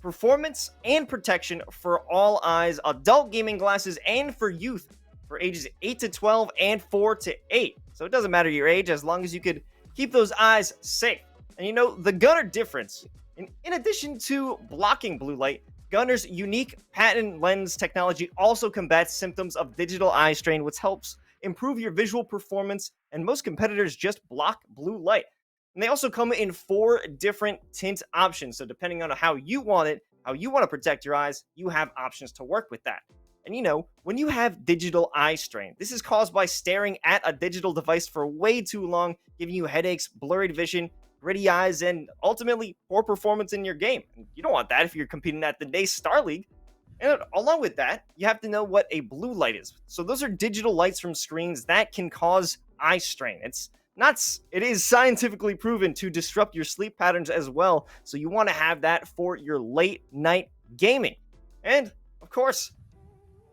performance and protection for all eyes, adult gaming glasses, and for youth for ages 8 to 12 and 4 to 8. So it doesn't matter your age as long as you could keep those eyes safe. And the Gunnar difference, in addition to blocking blue light, Gunnar's unique patent lens technology also combats symptoms of digital eye strain, which helps improve your visual performance, and most competitors just block blue light. And they also come in 4 different tint options. So depending on how you want it, how you want to protect your eyes, you have options to work with that. And when you have digital eye strain, this is caused by staring at a digital device for way too long, giving you headaches, blurred vision, gritty eyes, and ultimately poor performance in your game. And you don't want that if you're competing at the NACE Starleague. And along with that, you have to know what a blue light is. So those are digital lights from screens that can cause eye strain. It is scientifically proven to disrupt your sleep patterns as well, so you want to have that for your late night gaming. And of course,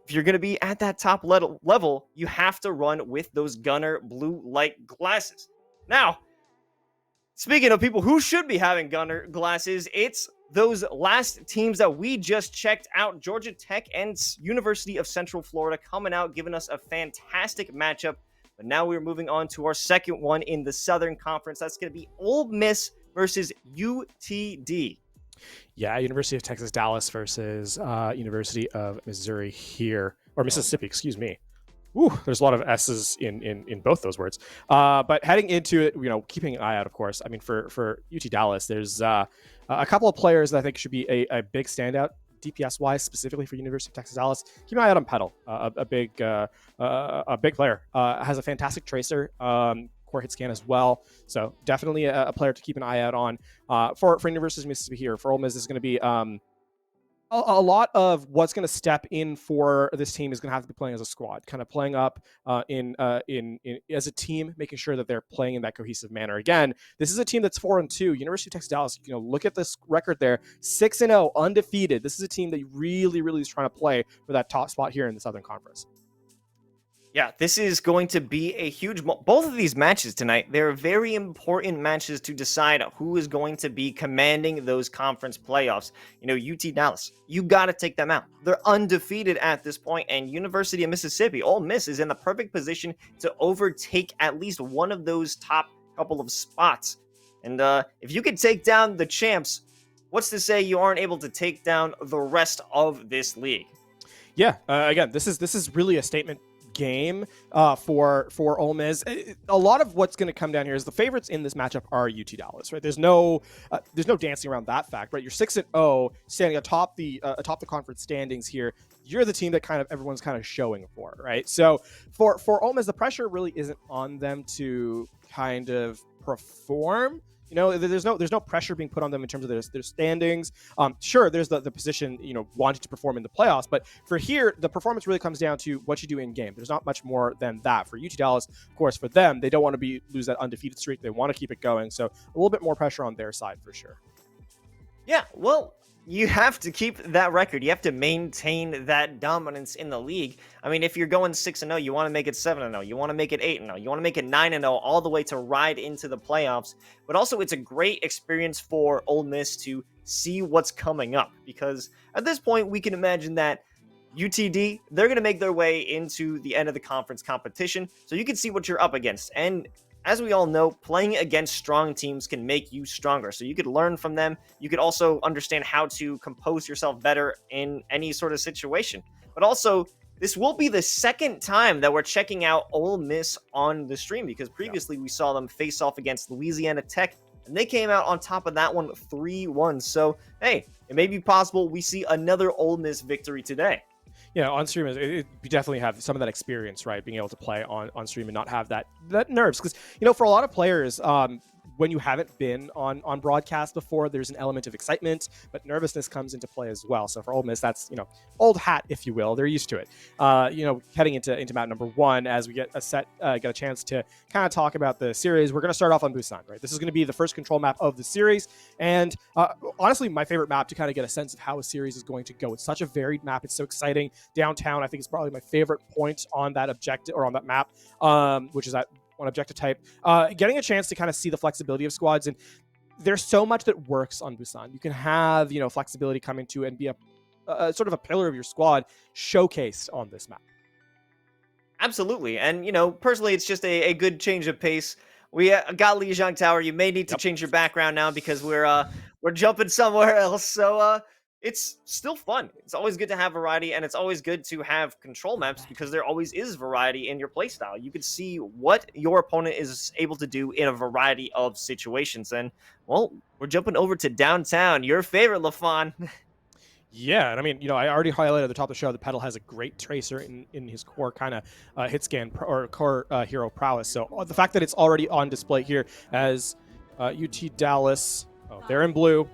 if you're going to be at that top level, you have to run with those Gunnar blue light glasses. Now, speaking of people who should be having Gunnar glasses, it's those last teams that we just checked out, Georgia Tech and University of Central Florida, coming out, giving us a fantastic matchup. But now we're moving on to our second one in the Southern Conference. That's going to be Ole Miss versus UTD. Yeah, University of Texas Dallas versus University of Missouri here, or Mississippi, excuse me. Ooh, there's a lot of S's in both those words. But heading into it, keeping an eye out, of course. I mean, for UT Dallas, there's a couple of players that I think should be a big standout. DPS-wise, specifically for University of Texas Dallas, keep an eye out on Petal, a big player. Has a fantastic tracer, core hit scan as well. So definitely a player to keep an eye out on. For University of Mississippi here, for Ole Miss, is going to be a lot of what's going to step in for this team is going to have to be playing as a squad, kind of playing up in as a team, making sure that they're playing in that cohesive manner. Again, this is a team that's 4-2. University of Texas Dallas, look at this record there, 6-0, undefeated. This is a team that really, really is trying to play for that top spot here in the Southern Conference. Yeah, this is going to be a huge... Both of these matches tonight, they're very important matches to decide who is going to be commanding those conference playoffs. UT Dallas, you got to take them out. They're undefeated at this point, and University of Mississippi, Ole Miss, is in the perfect position to overtake at least one of those top couple of spots. And if you could take down the champs, what's to say you aren't able to take down the rest of this league? Yeah, again, this is really a statement game for Ole Miss. A lot of what's going to come down here is the favorites in this matchup are UT Dallas, right? There's no dancing around that fact, right? You're 6-0, standing atop the conference standings here. You're the team that everyone's kind of showing for, right? So for Ole Miss, the pressure really isn't on them to kind of perform. You know, there's no pressure being put on them in terms of their standings. Sure, there's the position, you know, wanting to perform in the playoffs, but for here, the performance really comes down to what you do in game. There's not much more than that. For UT Dallas, of course, for them, they don't want to lose that undefeated streak. They want to keep it going, so a little bit more pressure on their side for sure. Yeah, well, you have to keep that record. You have to maintain that dominance in the league. I mean, if you're going 6-0, you want to make it 7-0. You want to make it 8-0. You want to make it 9-0 all the way to ride into the playoffs. But also, it's a great experience for Ole Miss to see what's coming up. Because at this point, we can imagine that UTD, they're going to make their way into the end of the conference competition. So you can see what you're up against. And as we all know, playing against strong teams can make you stronger. So you could learn from them. You could also understand how to compose yourself better in any sort of situation. But also, this will be the second time that we're checking out Ole Miss on the stream, because previously we saw them face off against Louisiana Tech, and they came out on top of that one 3-1. So, hey, it may be possible we see another Ole Miss victory today. Yeah, on stream, you definitely have some of that experience, right? Being able to play on stream and not have that nerves. Because, you know, for a lot of players, when you haven't been on broadcast before, there's an element of excitement, but nervousness comes into play as well. So for Ole Miss, that's, you know, old hat, if you will. They're used to it. You know, heading into map number 1, as we get a chance to kind of talk about the series, we're going to start off on Busan, right? This is going to be the first control map of the series, and honestly, my favorite map to kind of get a sense of how a series is going to go. It's such a varied map. It's so exciting. Downtown, I think, is probably my favorite point on that objective, or on that map, which is that one objective type. Getting a chance to kind of see the flexibility of squads, and there's so much that works on Busan. You can have, you know, flexibility come into and be a sort of a pillar of your squad showcased on this map. Absolutely. And, you know, personally, it's just a good change of pace. We got Lijiang Tower. You may need to change your background now because we're jumping somewhere else. So it's still fun. It's always good to have variety, and it's always good to have control maps because there always is variety in your playstyle. You can see what your opponent is able to do in a variety of situations. And, well, we're jumping over to downtown. Your favorite, LaFon. Yeah, and I mean, you know, I already highlighted at the top of the show that Petal has a great tracer in his core kind of hit scan or core hero prowess. So the fact that it's already on display here as UT Dallas, they're in blue,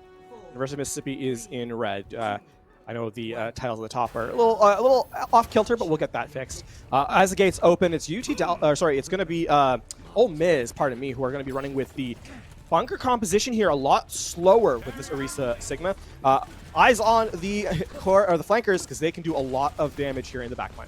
University of Mississippi is in red. I know the titles at the top are a little off kilter, but we'll get that fixed. As the gates open, it's it's going to be Ole Miss, pardon me, who are going to be running with the bunker composition here a lot slower with this Orisa Sigma. Eyes on the core or the flankers because they can do a lot of damage here in the backline.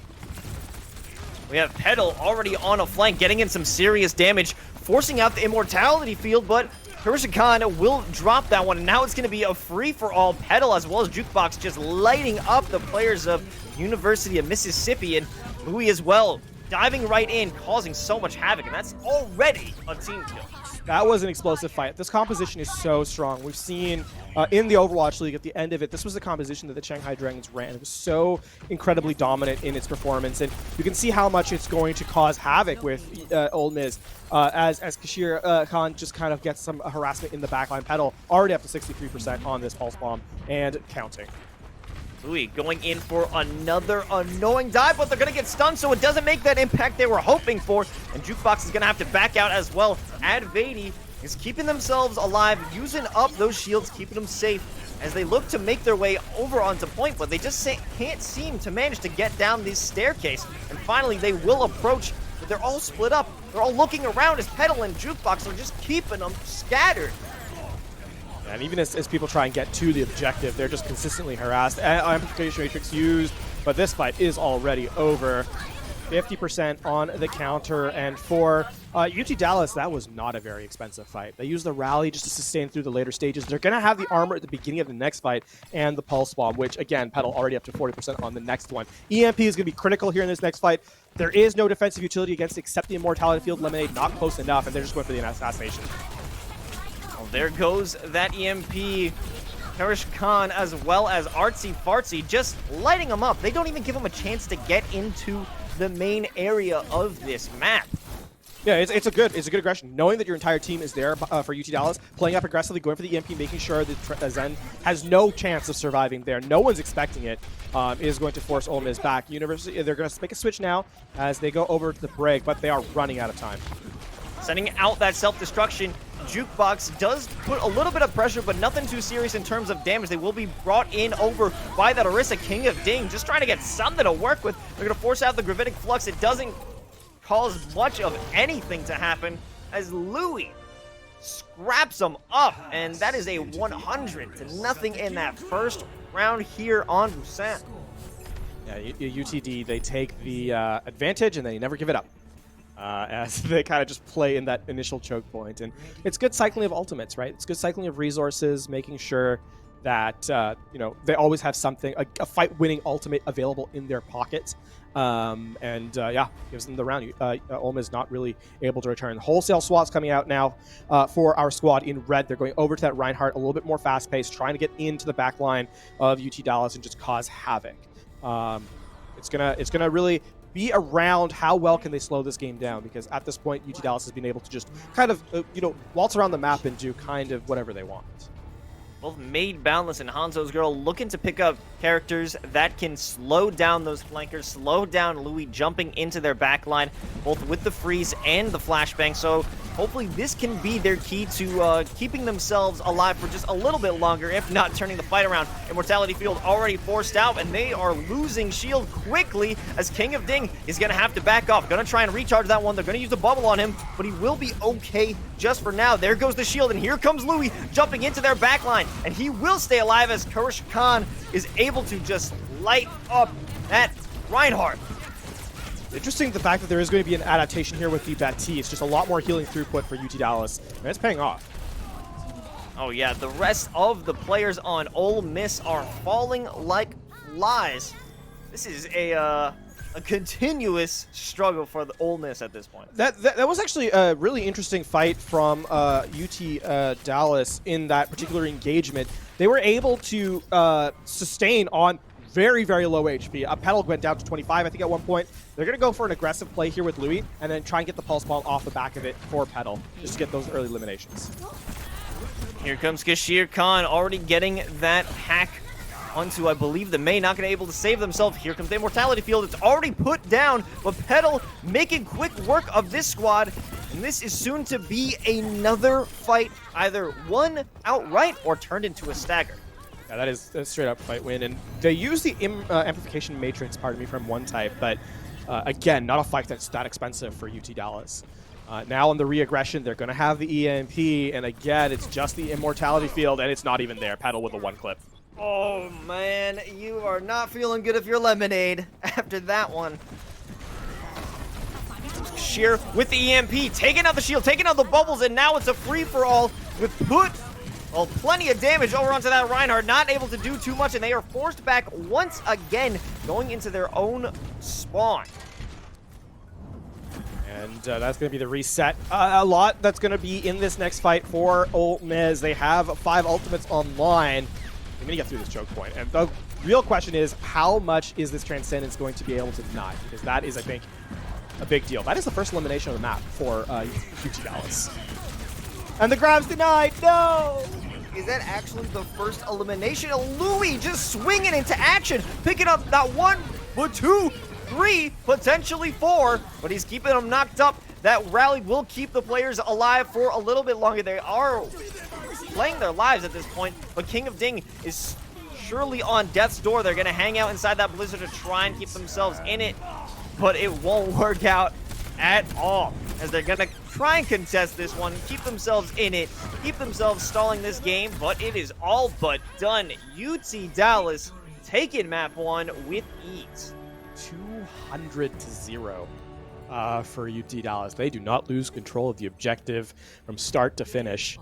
We have Petal already on a flank, getting in some serious damage, forcing out the immortality field, but UCONN will drop that one, and now it's going to be a free-for-all. Petal as well as Jukebox just lighting up the players of University of Mississippi, and Louis as well, diving right in, causing so much havoc, and that's already a team kill. That was an explosive fight. This composition is so strong. We've seen in the Overwatch League at the end of it, this was the composition that the Shanghai Dragons ran. It was so incredibly dominant in its performance, and you can see how much it's going to cause havoc with Ole Miss as Kashir Khan just kind of gets some harassment in the backline. Petal already up to 63% on this pulse bomb and counting. Louis going in for another annoying dive, but they're going to get stunned, so it doesn't make that impact they were hoping for. And Jukebox is going to have to back out as well. Advadi is keeping themselves alive, using up those shields, keeping them safe as they look to make their way over onto point, but they just can't seem to manage to get down this staircase. And finally, they will approach, but they're all split up. They're all looking around as Petal and Jukebox are just keeping them scattered. And even as people try and get to the objective, they're just consistently harassed. Amplification Matrix used, but this fight is already over. 50% on the counter, and for UT Dallas, that was not a very expensive fight. They used the rally just to sustain through the later stages. They're going to have the armor at the beginning of the next fight and the pulse bomb, which, again, Petal already up to 40% on the next one. EMP is going to be critical here in this next fight. There is no defensive utility against it except the Immortality Field. Lemonade not close enough, and they're just going for the assassination. Well, there goes that EMP. Karish Khan as well as Artsy Fartsy just lighting them up. They don't even give them a chance to get into the main area of this map. Yeah, it's a good aggression. Knowing that your entire team is there for UT Dallas, playing up aggressively, going for the EMP, making sure that Zen has no chance of surviving there. No one's expecting it. Is going to force Ole Miss back. University, they're going to make a switch now as they go over to the break, but they are running out of time. sending out that self-destruction. Jukebox does put a little bit of pressure, but nothing too serious in terms of damage. They will be brought in over by that Orisa. King of Ding just trying to get something to work with. They're going to force out the Gravitic Flux. It doesn't cause much of anything to happen as Louis scraps them up, and that is a 100-0 in that first round here on Busan. Yeah, UTD, they take the advantage and they never give it up. As they kind of just play in that initial choke point. And it's good cycling of ultimates, right? It's good cycling of resources, making sure that, they always have something, a fight-winning ultimate available in their pocket. Gives them the round. Ulma is not really able to return. Wholesale swaps coming out now for our squad in red. They're going over to that Reinhardt, a little bit more fast-paced, trying to get into the back line of UT Dallas and just cause havoc. It's gonna really be around how well can they slow this game down, because at this point UT Dallas has been able to just kind of waltz around the map and do kind of whatever they want. Both Made Boundless and Hanzo's Girl looking to pick up characters that can slow down those flankers, slow down Louis jumping into their backline, both with the freeze and the flashbang. So hopefully this can be their key to keeping themselves alive for just a little bit longer, if not turning the fight around. Immortality Field already forced out, and they are losing shield quickly as King of Ding is going to have to back off. Going to try and recharge that one. They're going to use the bubble on him, but he will be okay just for now. There goes the shield, and here comes Louis jumping into their backline, and he will stay alive as Kurish Khan is able to just light up that Reinhardt. Interesting the fact that there is going to be an adaptation here with the Bati. It's just a lot more healing throughput for UT Dallas, and it's paying off. Oh yeah, the rest of the players on Ole Miss are falling like flies. This is a continuous struggle for the Ole Miss at this point. That was actually a really interesting fight from UT Dallas in that particular engagement. They were able to sustain on very, very low HP. Petal went down to 25, I think, at one point. They're going to go for an aggressive play here with Louis, and then try and get the Pulse Ball off the back of it for Petal, just to get those early eliminations. Here comes Kashir Khan, already getting that hack onto, I believe, the Mei, not going to be able to save themselves. Here comes the Immortality Field. It's already put down, but Petal making quick work of this squad, and this is soon to be another fight, either won outright or turned into a stagger. Yeah, that is a straight-up fight win, and they use the Amplification Matrix, pardon me, from one type, but again, not a fight that's that expensive for UT Dallas. Now on the re-aggression, they're going to have the EMP, and again, it's just the Immortality Field, and it's not even there. Petal with a one-clip. Oh, man, you are not feeling good if you're Lemonade after that one. Sheer with the EMP, taking out the shield, taking out the bubbles, and now it's a free-for-all with plenty of damage over onto that Reinhardt, not able to do too much, and they are forced back once again, going into their own spawn. And that's going to be the reset. A lot that's going to be in this next fight for Ole Miss. They have 5 ultimates online. They're going to get through this choke point. And the real question is, how much is this Transcendence going to be able to deny? Because that is, I think, a big deal. That is the first elimination of the map for UT Dallas. And the grab's denied. No! Is that actually the first elimination? Louis just swinging into action, picking up not 1, but 2, 3, potentially 4, but he's keeping them knocked up. That rally will keep the players alive for a little bit longer. They are playing their lives at this point, but King of Ding is surely on death's door. They're going to hang out inside that blizzard to try and keep themselves in it, but it won't work out at all, as they're going to try and contest this one, keep themselves in it, keep themselves stalling this game, but it is all but done. UT Dallas taking map 1 with ease. 200-0 for UT Dallas. They do not lose control of the objective from start to finish.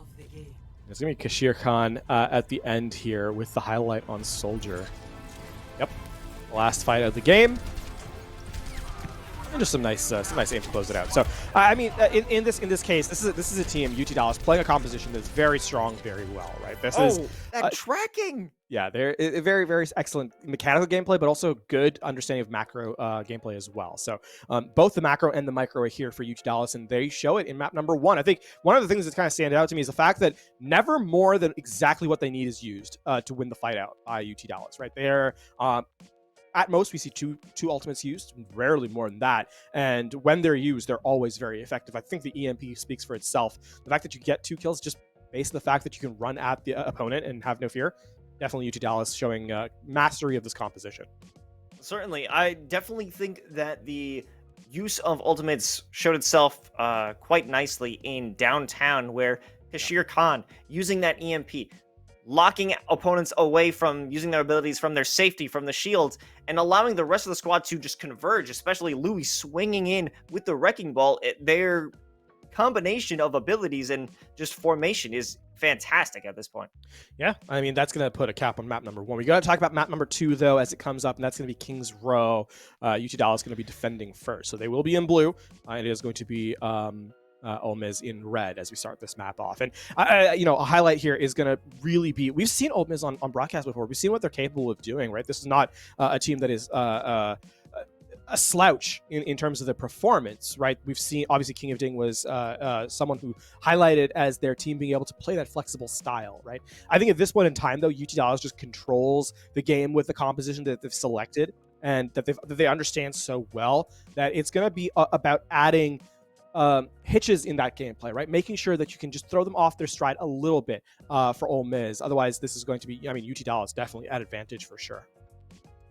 It's going to be Kashir Khan at the end here with the highlight on Soldier. Yep, last fight of the game. And just some nice aim to close it out. So, I mean, in this case, this is a team, UT Dallas, playing a composition that's very strong, very well, right? This is that tracking. Yeah, they're a very, very excellent mechanical gameplay, but also good understanding of macro gameplay as well. So, both the macro and the micro are here for UT Dallas, and they show it in map number 1. I think one of the things that's kind of stand out to me is the fact that never more than exactly what they need is used to win the fight out by UT Dallas, right? They're at most we see two ultimates used, rarely more than that. And when they're used, they're always very effective. I think the EMP speaks for itself. The fact that you get 2 kills just based on the fact that you can run at the opponent and have no fear, definitely UT Dallas showing mastery of this composition. Certainly, I definitely think that the use of ultimates showed itself quite nicely in downtown, where Kashir Khan using that EMP, locking opponents away from using their abilities from their safety, from the shields, and allowing the rest of the squad to just converge, especially Louis swinging in with the Wrecking Ball. Their combination of abilities and just formation is fantastic at this point. Yeah, I mean, that's going to put a cap on map number 1. We got to talk about map number 2, though, as it comes up, and that's going to be Kings Row. UT Dallas is going to be defending first. So they will be in blue. It is going to be Olmiz in red as we start this map off. And, a highlight here is going to really be, we've seen Olmiz on broadcast before. We've seen what they're capable of doing, right? This is not a team that is a slouch in terms of the performance, right? We've seen, obviously, King of Ding was someone who highlighted as their team being able to play that flexible style, right? I think at this point in time, though, UT Dallas just controls the game with the composition that they've selected and that they understand so well that it's going to be about adding hitches in that gameplay, right? Making sure that you can just throw them off their stride a little bit for Ole Miss. Otherwise, this is going to be, UT Dallas definitely at advantage for sure.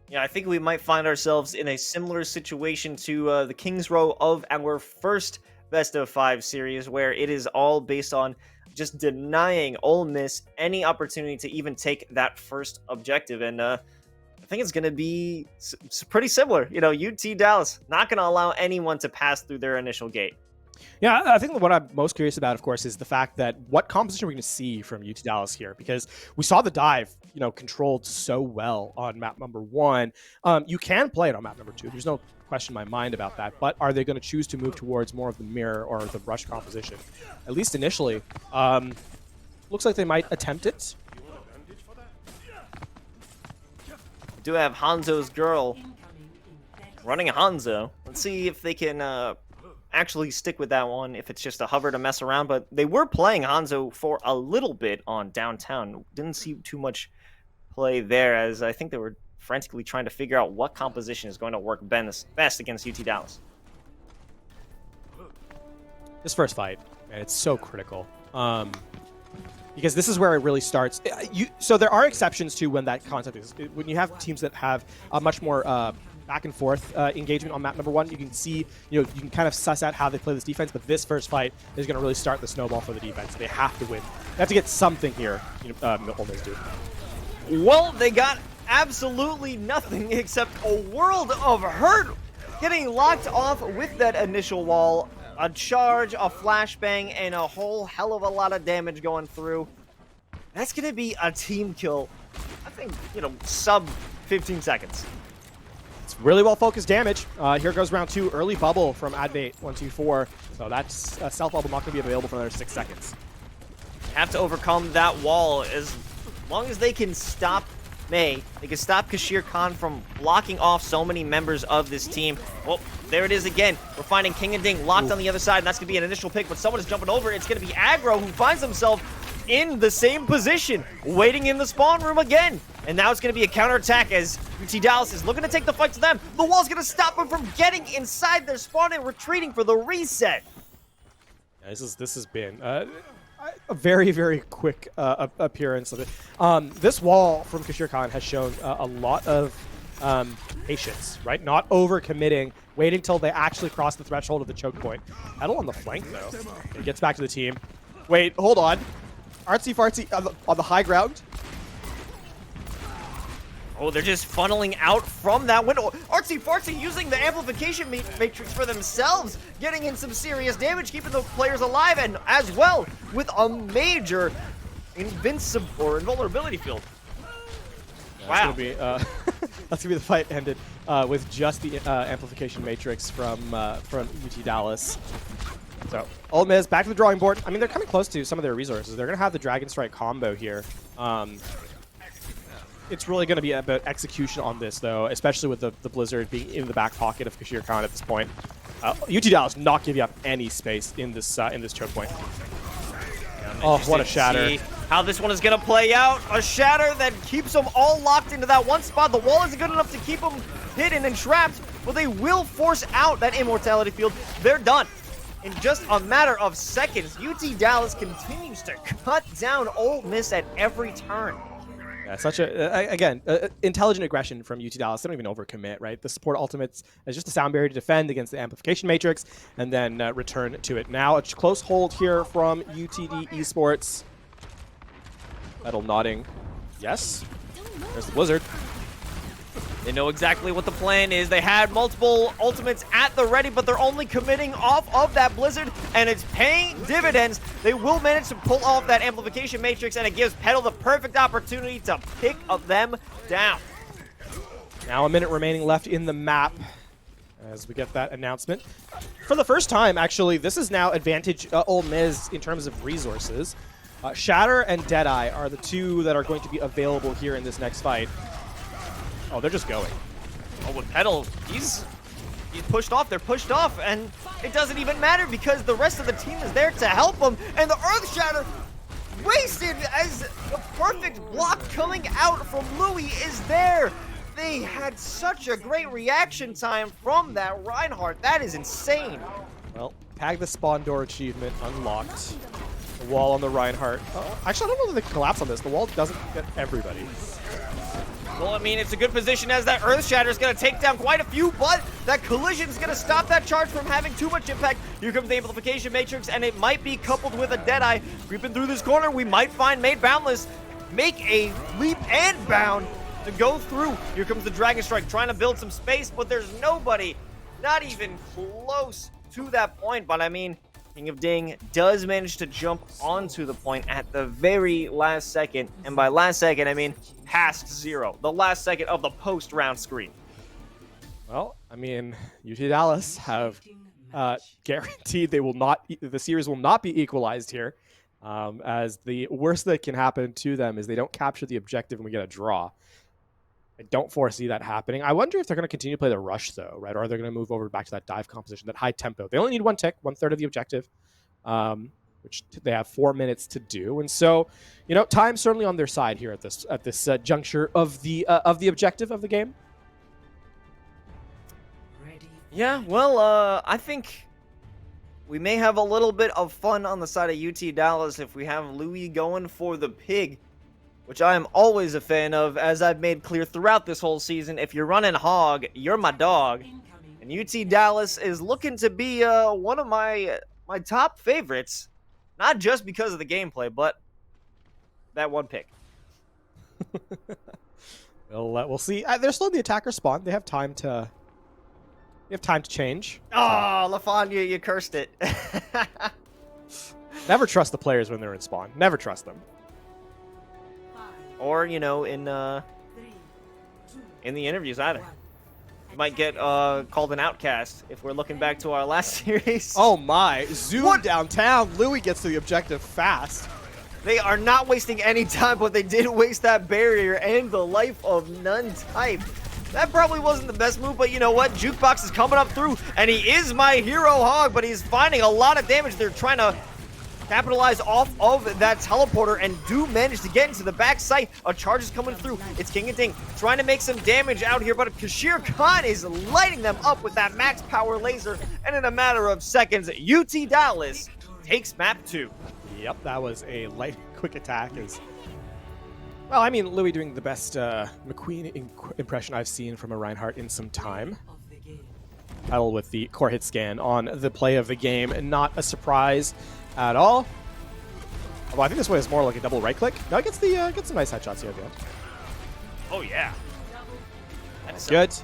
Yeah, I think we might find ourselves in a similar situation to the Kings Row of our first Best of 5 series, where it is all based on just denying Ole Miss any opportunity to even take that first objective. And I think it's going to be pretty similar. UT Dallas not going to allow anyone to pass through their initial gate. Yeah, I think what I'm most curious about, of course, is the fact that what composition we're going to see from UT Dallas here, because we saw the dive, controlled so well on map number 1. You can play it on map number 2. There's no question in my mind about that. But are they going to choose to move towards more of the mirror or the rush composition? At least initially. Looks like they might attempt it. We do have Hanzo's girl running Hanzo. Let's see if they can actually stick with that one, if it's just a hover to mess around. But they were playing Hanzo for a little bit on downtown. Didn't see too much play there, as I think they were frantically trying to figure out what composition is going to work best against UT Dallas. This first fight, man, it's so critical. Because this is where it really starts. So there are exceptions to when that concept is. When you have teams that have a much more back and forth engagement on map number 1, you can see, you can kind of suss out how they play this defense. But this first fight is going to really start the snowball for the defense. They have to win. They have to get something here. Ole Miss do. Well, they got absolutely nothing except a world of hurt, getting locked off with that initial wall. A charge, a flashbang, and a whole hell of a lot of damage going through. That's going to be a team kill, I think, sub 15 seconds. It's really well-focused damage. Here goes round 2. Early bubble from Admate124. So that's a self bubble not going to be available for another 6 seconds. Have to overcome that wall. As long as they can stop May, they can stop Kashir Khan from blocking off so many members of this team. Well, there it is again. We're finding King and Ding locked on the other side, and that's going to be an initial pick, but someone is jumping over. It's going to be Aggro, who finds himself in the same position, waiting in the spawn room again. And now it's going to be a counterattack as UT Dallas is looking to take the fight to them. The wall's going to stop them from getting inside their spawn and retreating for the reset. Yeah, this has been a very, very quick appearance of it. This wall from Kashir Khan has shown a lot of patience, right? Not over-committing, waiting till they actually cross the threshold of the choke point. Edel on the flank, though. He gets back to the team. Wait, hold on. Artsy Fartsy on the high ground. Oh, they're just funneling out from that window. Artsy Fartsy using the amplification matrix for themselves, getting in some serious damage, keeping the players alive, and as well with a major invulnerability field. Yeah, Wow. That's gonna be the fight ended with just the amplification matrix from UT Dallas. So Ole Miss back to the drawing board. I mean, they're coming close to some of their resources. They're gonna have the Dragon Strike combo here. It's really going to be about execution on this, though, especially with the Blizzard being in the back pocket of Kashir Khan at this point. UT Dallas not giving up any space in this choke point. Oh, what a shatter. how this one is going to play out. A shatter that keeps them all locked into that one spot. The wall isn't good enough to keep them hidden and trapped, but they will force out that immortality field. They're done. In just a matter of seconds, UT Dallas continues to cut down Ole Miss at every turn. Yeah, such again, intelligent aggression from UT Dallas. They don't even overcommit, right? The support ultimates is just a sound barrier to defend against the amplification matrix and then return to it. Now a close hold here from UTD Esports. Metal nodding. Yes. There's the Blizzard. They know exactly what the plan is. They had multiple ultimates at the ready, but they're only committing off of that Blizzard, and it's paying dividends. They will manage to pull off that amplification matrix, and it gives Petal the perfect opportunity to pick them down. Now a minute remaining left in the map as we get that announcement. For the first time, actually, this is now advantage Ole Miss in terms of resources. Shatter and Deadeye are the two that are going to be available here in this next fight. Oh, they're just going. Oh, with Petal, he's pushed off. They're pushed off, and it doesn't even matter because the rest of the team is there to help them. And the Earth Shatter, wasted as the perfect block coming out from Louis is there. They had such a great reaction time from that Reinhardt. That is insane. Well, tag the spawn door achievement unlocked. The wall on the Reinhardt. Actually, I don't know that they can collapse on this. The wall doesn't get everybody. Well, I mean, it's a good position as that Earth Shatter is going to take down quite a few, but that collision is going to stop that charge from having too much impact. Here comes the Amplification Matrix, and it might be coupled with a Deadeye. Creeping through this corner, we might find Made Boundless make a leap and bound to go through. Here comes the Dragon Strike, trying to build some space, but there's nobody, not even close to that point. But I mean, King of Ding does manage to jump onto the point at the very last second. And by last second, I mean past zero. The last second of the post-round screen. Well, I mean, UT Dallas have guaranteed they will not. The series will not be equalized here, as the worst that can happen to them is they don't capture the objective and we get a draw. I don't foresee that happening. I wonder if they're going to continue to play the rush, though, right? Or are they going to move over back to that dive composition, that high tempo? They only need one tick, 1/3 of the objective, which they have 4 minutes to do. And so, you know, time's certainly on their side here at this juncture of the objective of the game. Yeah, well, I think we may have a little bit of fun on the side of UT Dallas if we have Louis going for the pig, which I am always a fan of, as I've made clear throughout this whole season. If you're running hog, you're my dog. And UT Dallas is looking to be one of my top favorites, not just because of the gameplay, but that one pick. We'll see. They're still in the attacker spawn. They have time to. They have time to change. Oh, LaFon, you cursed it. Never trust the players when they're in spawn. Never trust them. Or, you know, in the interviews either. You might get called an outcast if we're looking back to our last series. Oh my, zoom downtown. Louis gets to the objective fast. They are not wasting any time, but they did waste that barrier and the life of none type. That probably wasn't the best move, but you know what? Jukebox is coming up through, and he is my hero hog, but he's finding a lot of damage. They're trying to capitalize off of that teleporter and do manage to get into the back site. A charge is coming through. It's King of Ding trying to make some damage out here, but Kashir Khan is lighting them up with that max power laser, and in a matter of seconds, UT Dallas takes map 2. Yep, that was a light, quick attack. Well, I mean, Louis doing the best McQueen impression I've seen from a Reinhardt in some time. Battle with the core hit scan on the play of the game, and not a surprise at all. Although I think this one is more like a double right click. No, it gets gets some nice headshots here at the end. Oh yeah, That's good.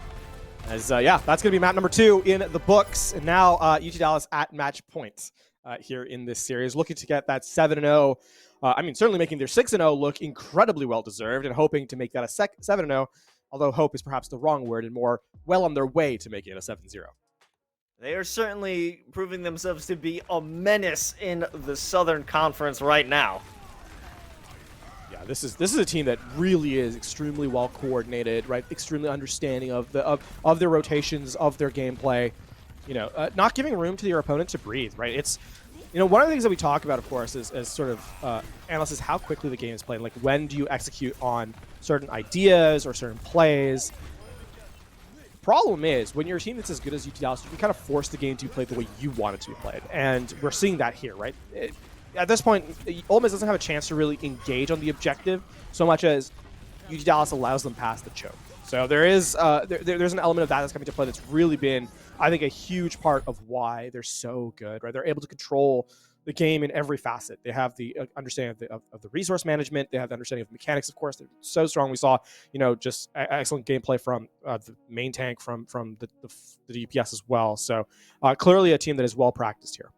As yeah, that's gonna be map number 2 in the books. And now UT Dallas at match points here in this series, looking to get that 7-0. I mean, certainly making their 6-0 look incredibly well deserved, and hoping to make that a 7-0. Although hope is perhaps the wrong word, and more well on their way to making it a 7-0. They are certainly proving themselves to be a menace in the Southern Conference right now. Yeah, this is a team that really is extremely well coordinated, right? Extremely understanding of their rotations, of their gameplay. You know, not giving room to your opponent to breathe, right? It's You know, one of the things that we talk about, of course, is sort of analysis how quickly the game is played. Like, when do you execute on certain ideas or certain plays? Problem is, when you're a team that's as good as UT Dallas, you can kind of force the game to be played the way you want it to be played. And we're seeing that here, right? At this point, Ole Miss doesn't have a chance to really engage on the objective so much as UT Dallas allows them past the choke. So there is there's an element of that that's coming to play that's really been, I think, a huge part of why they're so good, right? They're able to control the game in every facet. They have the understanding of the resource management. They have the understanding of mechanics, of course. They're so strong. We saw, you know, just excellent gameplay from the main tank, from the DPS as well. So clearly a team that is well practiced here.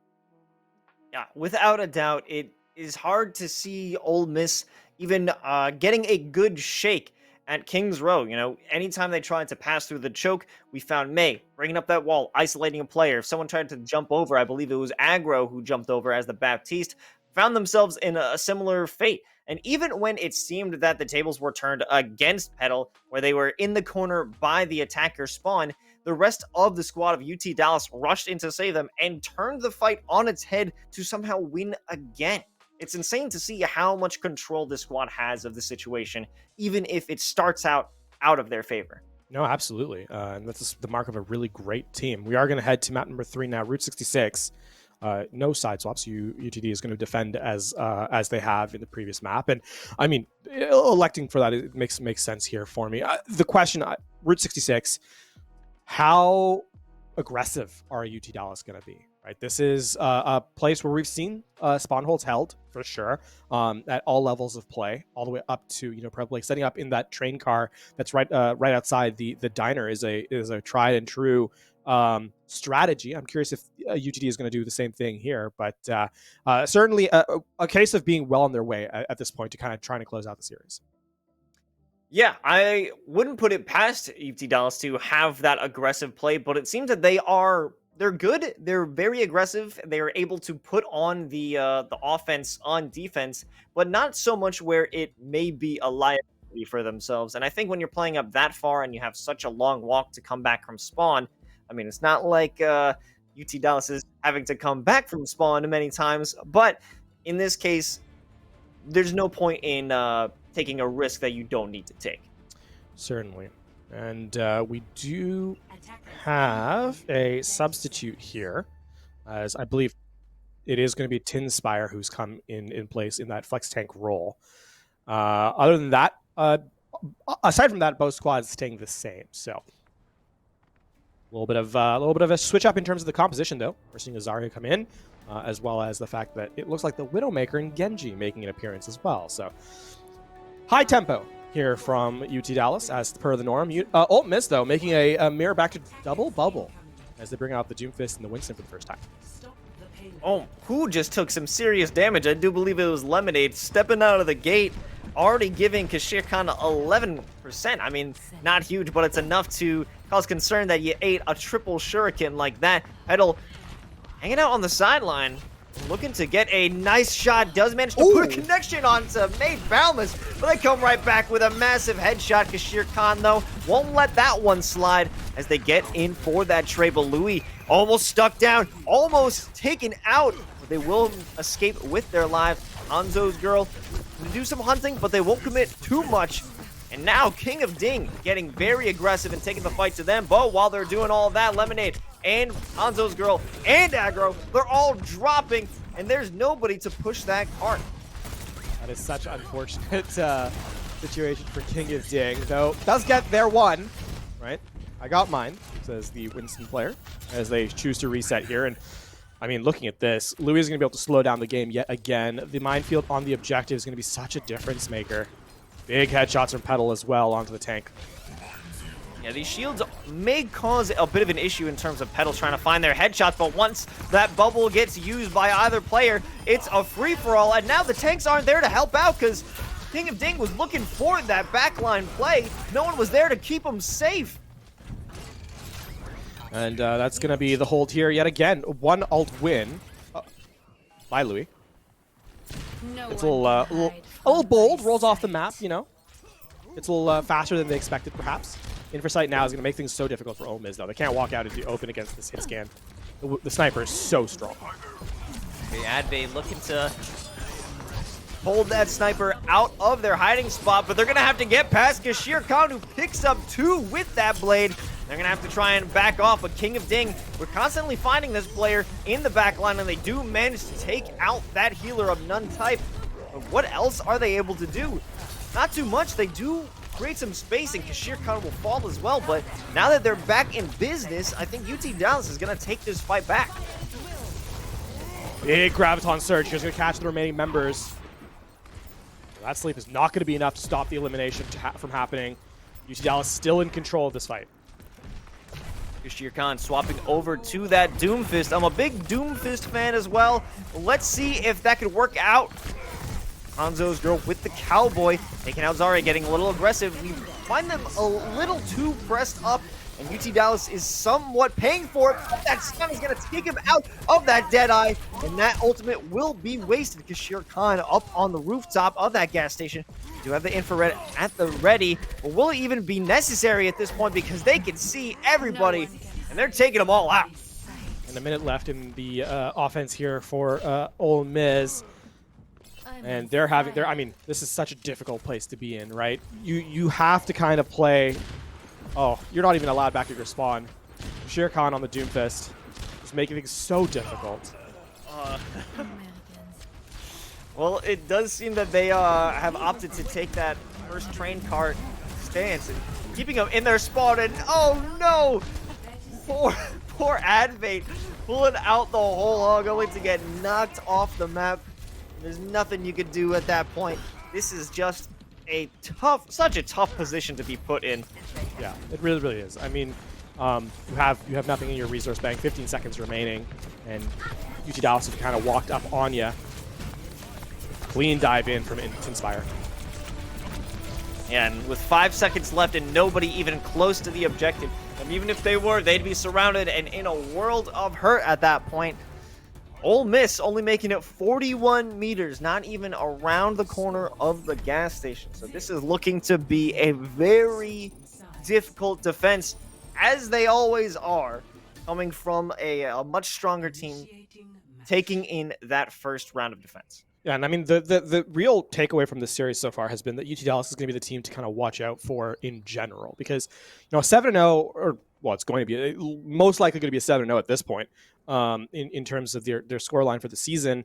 Yeah, without a doubt, it is hard to see Ole Miss even getting a good shake at Kings Row. You know, anytime they tried to pass through the choke, we found May bringing up that wall, isolating a player. If someone tried to jump over, I believe it was Aggro who jumped over as the Baptiste, found themselves in a similar fate. And even when it seemed that the tables were turned against Petal, where they were in the corner by the attacker spawn, the rest of the squad of UT Dallas rushed in to save them and turned the fight on its head to somehow win again. It's insane to see how much control this squad has of the situation, even if it starts out of their favor. No, absolutely. And that's the mark of a really great team. We are going to head to map number 3 now, Route 66. No side swaps. UTD is going to defend as they have in the previous map. And I mean, electing for that, it makes sense here for me. The question, Route 66, how aggressive are UT Dallas going to be? Right, this is a place where we've seen spawn holds held for sure at all levels of play, all the way up to, you know, probably setting up in that train car that's right outside the diner is a tried and true strategy. I'm curious if UTD is going to do the same thing here, but certainly a case of being well on their way at this point to kind of trying to close out the series. Yeah, I wouldn't put it past UT Dallas to have that aggressive play, but it seems that they're good. They're very aggressive. They are able to put on the offense on defense, but not so much where it may be a liability for themselves. And I think when you're playing up that far and you have such a long walk to come back from spawn, I mean, it's not like UT Dallas is having to come back from spawn many times, but in this case, there's no point in taking a risk that you don't need to take. Certainly. And we do have a substitute here, as I believe it is going to be Tinspire who's come in place in that flex tank role. Other than that, aside from that, both squads staying the same. So a little bit of a switch up in terms of the composition, though. We're seeing Azaria come in, as well as the fact that it looks like the Widowmaker and Genji making an appearance as well. So high tempo here from UT Dallas, as per the norm. Ole Miss, though, making a mirror back to double bubble as they bring out the Doomfist and the Winston for the first time. Oh, who just took some serious damage? I do believe it was Lemonade stepping out of the gate, already giving Kashir Khan 11%. I mean, not huge, but it's enough to cause concern that you ate a triple shuriken like that. Petal hanging out on the sideline, looking to get a nice shot. Does manage to put a connection onto Made Boundless, but they come right back with a massive headshot. Kashir Khan, though, won't let that one slide as they get in for that Treble. Louis almost stuck down, almost taken out, but they will escape with their lives. Hanzo's girl will do some hunting, but they won't commit too much. And now King of Ding getting very aggressive and taking the fight to them. But while they're doing all that, Lemonade and Hanzo's girl and Aggro, they're all dropping, and there's nobody to push that cart. That is such an unfortunate situation for King of Ding, though does get their one, right? I got mine, says the Winston player, as they choose to reset here. And I mean, looking at this, Louis is going to be able to slow down the game yet again. The minefield on the objective is going to be such a difference maker. Big headshots from Petal as well onto the tank. Yeah, these shields may cause a bit of an issue in terms of Petal trying to find their headshots, but once that bubble gets used by either player, it's a free-for-all, and now the tanks aren't there to help out because King of Ding was looking for that backline play. No one was there to keep him safe. And that's going to be the hold here yet again. One ult win by Louis. It's a little bold, rolls off the map, you know. It's a little faster than they expected, perhaps. Inversight now is going to make things so difficult for Ole Miss, though. They can't walk out into the open against this hit scan. The sniper is so strong. Okay, Advay looking to hold that sniper out of their hiding spot, but they're going to have to get past Kashir Khan, who picks up 2 with that blade. They're going to have to try and back off, but King of Ding, we're constantly finding this player in the back line, and they do manage to take out that healer of none type. But what else are they able to do? Not too much. They do create some space, and Kashir Khan will fall as well, but now that they're back in business, I think UT Dallas is going to take this fight back. Big Graviton Surge. He's going to catch the remaining members. That sleep is not going to be enough to stop the elimination from happening. UT Dallas still in control of this fight. Kashir Khan swapping over to that Doomfist. I'm a big Doomfist fan as well. Let's see if that could work out. Hanzo's girl with the Cowboy, taking out Zarya, getting a little aggressive. We find them a little too pressed up, and UT Dallas is somewhat paying for it. But that stun is going to take him out of that Deadeye, and that ultimate will be wasted. Kashir Khan up on the rooftop of that gas station. We do have the infrared at the ready, but will it even be necessary at this point because they can see everybody, and they're taking them all out. And a minute left in the offense here for Ole Miss. And they're having, I mean, this is such a difficult place to be in, right? You have to kind of play. Oh, you're not even allowed back at your spawn. Kashir Khan on the Doomfist is making things so difficult. Well, it does seem that they have opted to take that first train cart stance and keeping them in their spawn. And oh no, poor Advate pulling out the whole hog, only to get knocked off the map. There's nothing you could do at that point. This is just a such a tough position to be put in. Yeah, it really, really is. I mean, you have nothing in your resource bank, 15 seconds remaining, and UT Dallas have kind of walked up on you. Clean dive in from Inspire. And with 5 seconds left and nobody even close to the objective, and even if they were, they'd be surrounded and in a world of hurt at that point. Ole Miss only making it 41 meters, not even around the corner of the gas station. So this is looking to be a very difficult defense, as they always are, coming from a much stronger team taking in that first round of defense. Yeah, and I mean, the real takeaway from this series so far has been that UT Dallas is going to be the team to kind of watch out for in general. Because, 7-0, or, well, it's going to be most likely going to be a 7-0 at this point in terms of their scoreline for the season.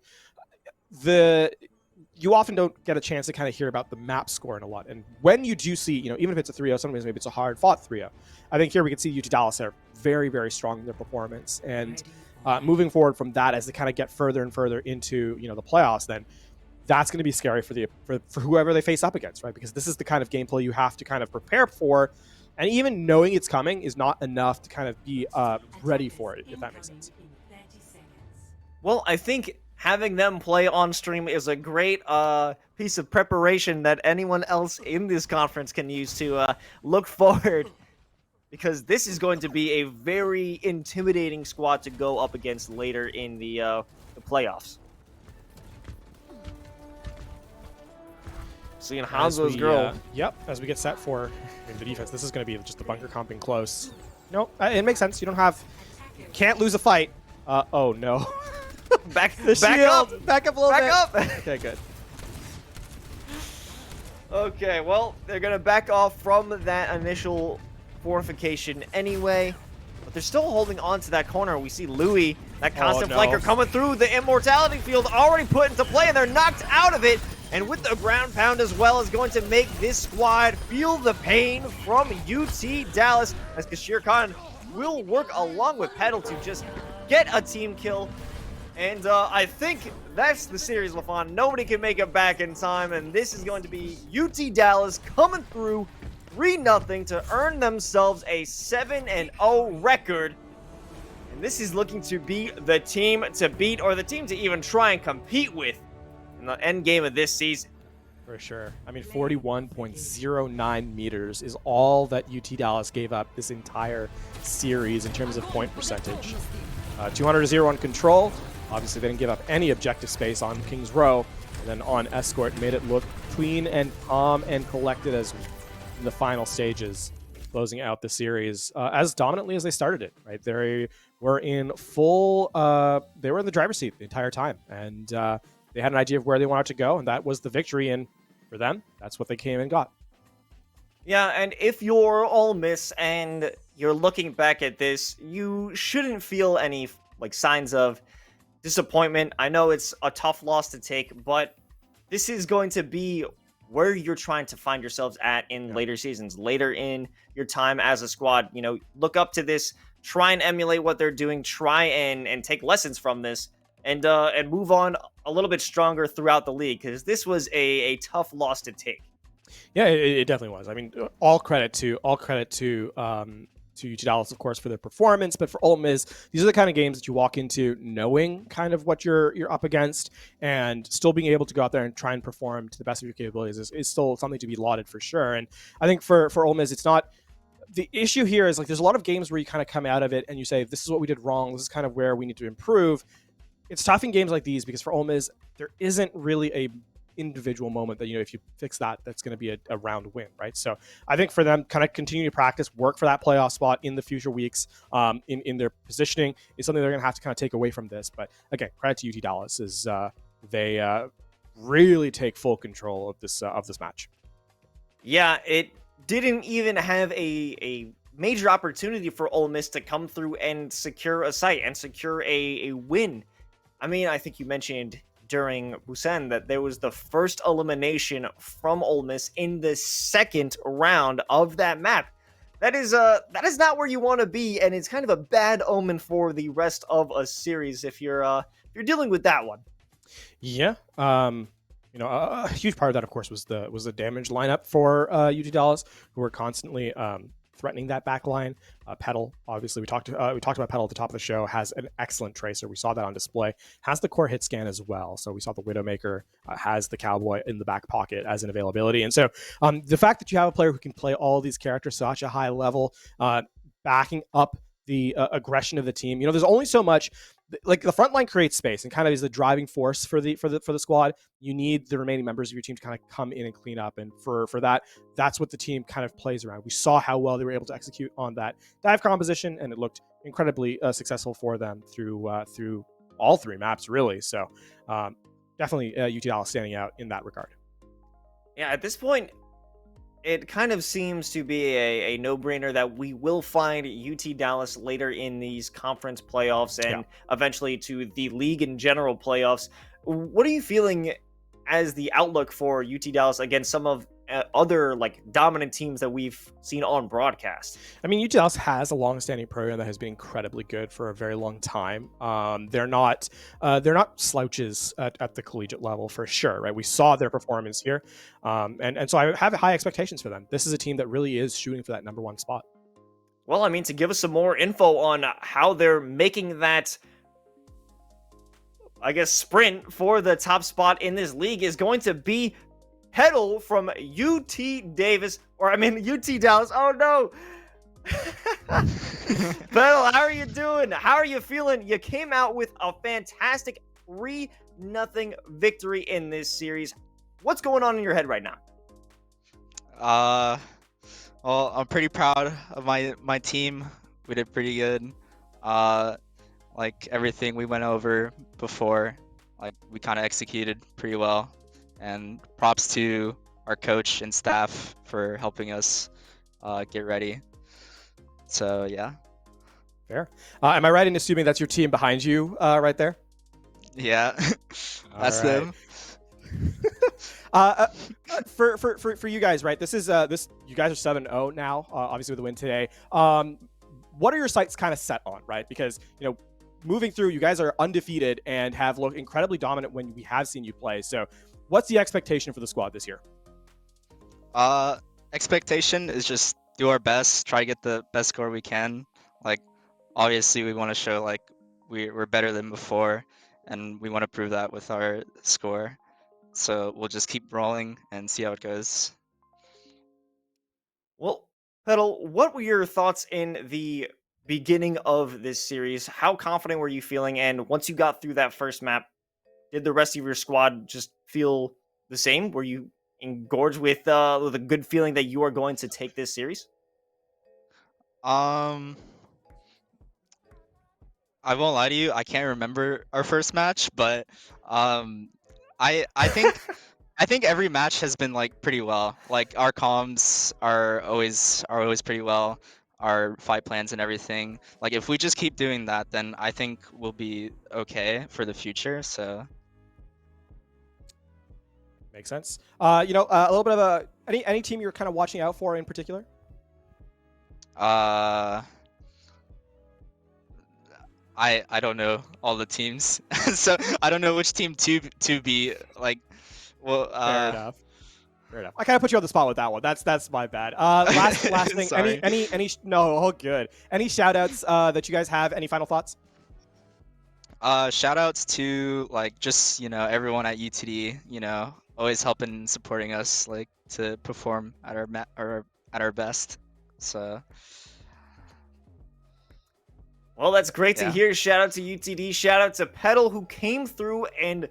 You often don't get a chance to kind of hear about the map scoring a lot. And when you do see, even if it's a 3-0, sometimes maybe it's a hard-fought 3-0. I think here we can see UT Dallas are very, very strong in their performance. And moving forward from that, as they kind of get further and further into the playoffs, then that's going to be scary for whoever they face up against, right? Because this is the kind of gameplay you have to kind of prepare for, and even knowing it's coming is not enough to kind of be ready for it, if that makes sense. Well, I think having them play on stream is a great piece of preparation that anyone else in this conference can use to look forward. Because this is going to be a very intimidating squad to go up against later in the playoffs. Seeing Hanzo's girl. Yep, as we get set for the defense, this is going to be just the bunker comping close. It makes sense. Can't lose a fight. Oh no. back up. Back up a little bit. Back up. Okay, good. Okay, well, they're going to back off from that initial fortification anyway, but they're still holding on to that corner. We see Louis, that constant flanker, coming through. The immortality field already put into play, and they're knocked out of it. And with the ground pound as well, is going to make this squad feel the pain from UT Dallas, as Kashir Khan will work along with Petal to just get a team kill. And I think that's the series, LaFon. Nobody can make it back in time, and this is going to be UT Dallas coming through 3-0 to earn themselves a 7-0 record. And this is looking to be the team to beat, or the team to even try and compete with in the end game of this season. For sure. I mean, 41.09 meters is all that UT Dallas gave up this entire series in terms of point percentage. 200-0 on control. Obviously, they didn't give up any objective space on King's Row. And then on Escort, made it look clean and calm and collected as in the final stages, closing out the series as dominantly as they started it, right? They're a were in full. They were in the driver's seat the entire time, and they had an idea of where they wanted to go, and that was the victory. And for them, that's what they came and got. Yeah, and if you're Ole Miss and you're looking back at this, you shouldn't feel any like signs of disappointment. I know it's a tough loss to take, but this is going to be where you're trying to find yourselves at in later seasons, later in your time as a squad. You know, look up to this, try and emulate what they're doing, try and take lessons from this, and move on a little bit stronger throughout the league, because this was a tough loss to take. Yeah, it definitely was. I mean, all credit to UT Dallas, of course, for their performance. But for Ole Miss, these are the kind of games that you walk into knowing kind of what you're up against, and still being able to go out there and try and perform to the best of your capabilities is still something to be lauded for sure. And I think for Ole Miss, it's not. The issue here is like there's a lot of games where you kind of come out of it and you say, this is what we did wrong. This is kind of where we need to improve. It's tough in games like these because for Ole Miss, there isn't really a individual moment that, you know, if you fix that, that's going to be a round win, right? So I think for them, kind of continue to practice, work for that playoff spot in the future weeks, in their positioning is something they're going to have to kind of take away from this. But again, credit to UT Dallas is they really take full control of this match. Yeah, it didn't even have a major opportunity for Ole Miss to come through and secure a site and secure a win. I mean, I think you mentioned during Busan that there was the first elimination from Ole Miss in the second round of that map. That is not where you want to be, and it's kind of a bad omen for the rest of a series if you're dealing with that one. Yeah. You know, a huge part of that, of course, was the damage lineup for UT Dallas, who were constantly threatening that back line. Petal, obviously, we talked about Petal at the top of the show, has an excellent tracer. We saw that on display. Has the core hit scan as well. So we saw the Widowmaker has the Cowboy in the back pocket as an availability. And so the fact that you have a player who can play all these characters such a high level, backing up the aggression of the team. You know, there's only so much. Like the front line creates space and kind of is the driving force for the squad. You need the remaining members of your team to kind of come in and clean up, and for that, that's what the team kind of plays around. We saw how well they were able to execute on that dive composition, and it looked incredibly successful for them through all three maps, really. So definitely UT Dallas standing out in that regard. Yeah, at this point, it kind of seems to be a no-brainer that we will find UT Dallas later in these conference playoffs and eventually to the league in general playoffs. What are you feeling as the outlook for UT Dallas against some of other like dominant teams that we've seen on broadcast? I mean, UT Dallas has a long-standing program that has been incredibly good for a very long time. They're not slouches at the collegiate level for sure, right? We saw their performance here, and so I have high expectations for them. This is a team that really is shooting for that number one spot. Well, I mean, to give us some more info on how they're making that, I guess, sprint for the top spot in this league is going to be Petal from UT Dallas. Oh no! Petal, how are you doing? How are you feeling? You came out with a fantastic 3-0 victory in this series. What's going on in your head right now? Well, I'm pretty proud of my team. We did pretty good. Like everything we went over before, like we kind of executed pretty well. And props to our coach and staff for helping us get ready. So yeah. Fair. Am I right in assuming that's your team behind you right there? Yeah, that's them. For you guys, right? This is you guys are 7-0 now, obviously with the win today. What are your sights kind of set on, right? Because, you know, moving through, you guys are undefeated and have looked incredibly dominant when we have seen you play. So what's the expectation for the squad this year? Expectation is just do our best, try to get the best score we can. Like, obviously we want to show like we're better than before, and we want to prove that with our score. So we'll just keep rolling and see how it goes. Well, Petal, what were your thoughts in the beginning of this series? How confident were you feeling? And once you got through that first map, did the rest of your squad just feel the same? Were you engorged with a good feeling that you are going to take this series? I won't lie to you, I can't remember our first match, but um, I think every match has been like pretty well. Like our comms are always pretty well. Our fight plans and everything. Like if we just keep doing that, then I think we'll be okay for the future. So Makes sense. A little bit of any team you're kind of watching out for in particular? uh, I don't know all the teams, so I don't know which team to be like. Well, Fair enough. Fair enough. I kind of put you on the spot with that one. That's my bad. Last thing. Sorry. No, all good. Any shout outs that you guys have? Any final thoughts? Shout outs to like just everyone at UTD, always helping and supporting us like to perform at or at our best. So Well, that's great to Yeah. hear. Shout out to UTD. Shout out to Petal, who came through and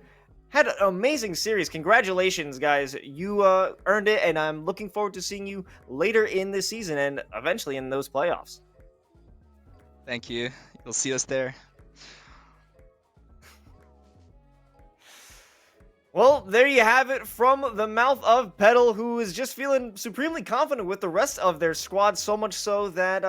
had an amazing series. Congratulations, guys. You earned it, and I'm looking forward to seeing you later in the season and eventually in those playoffs. thank you. You'll see us there. Well, there you have it from the mouth of Petal, who is just feeling supremely confident with the rest of their squad, so much so that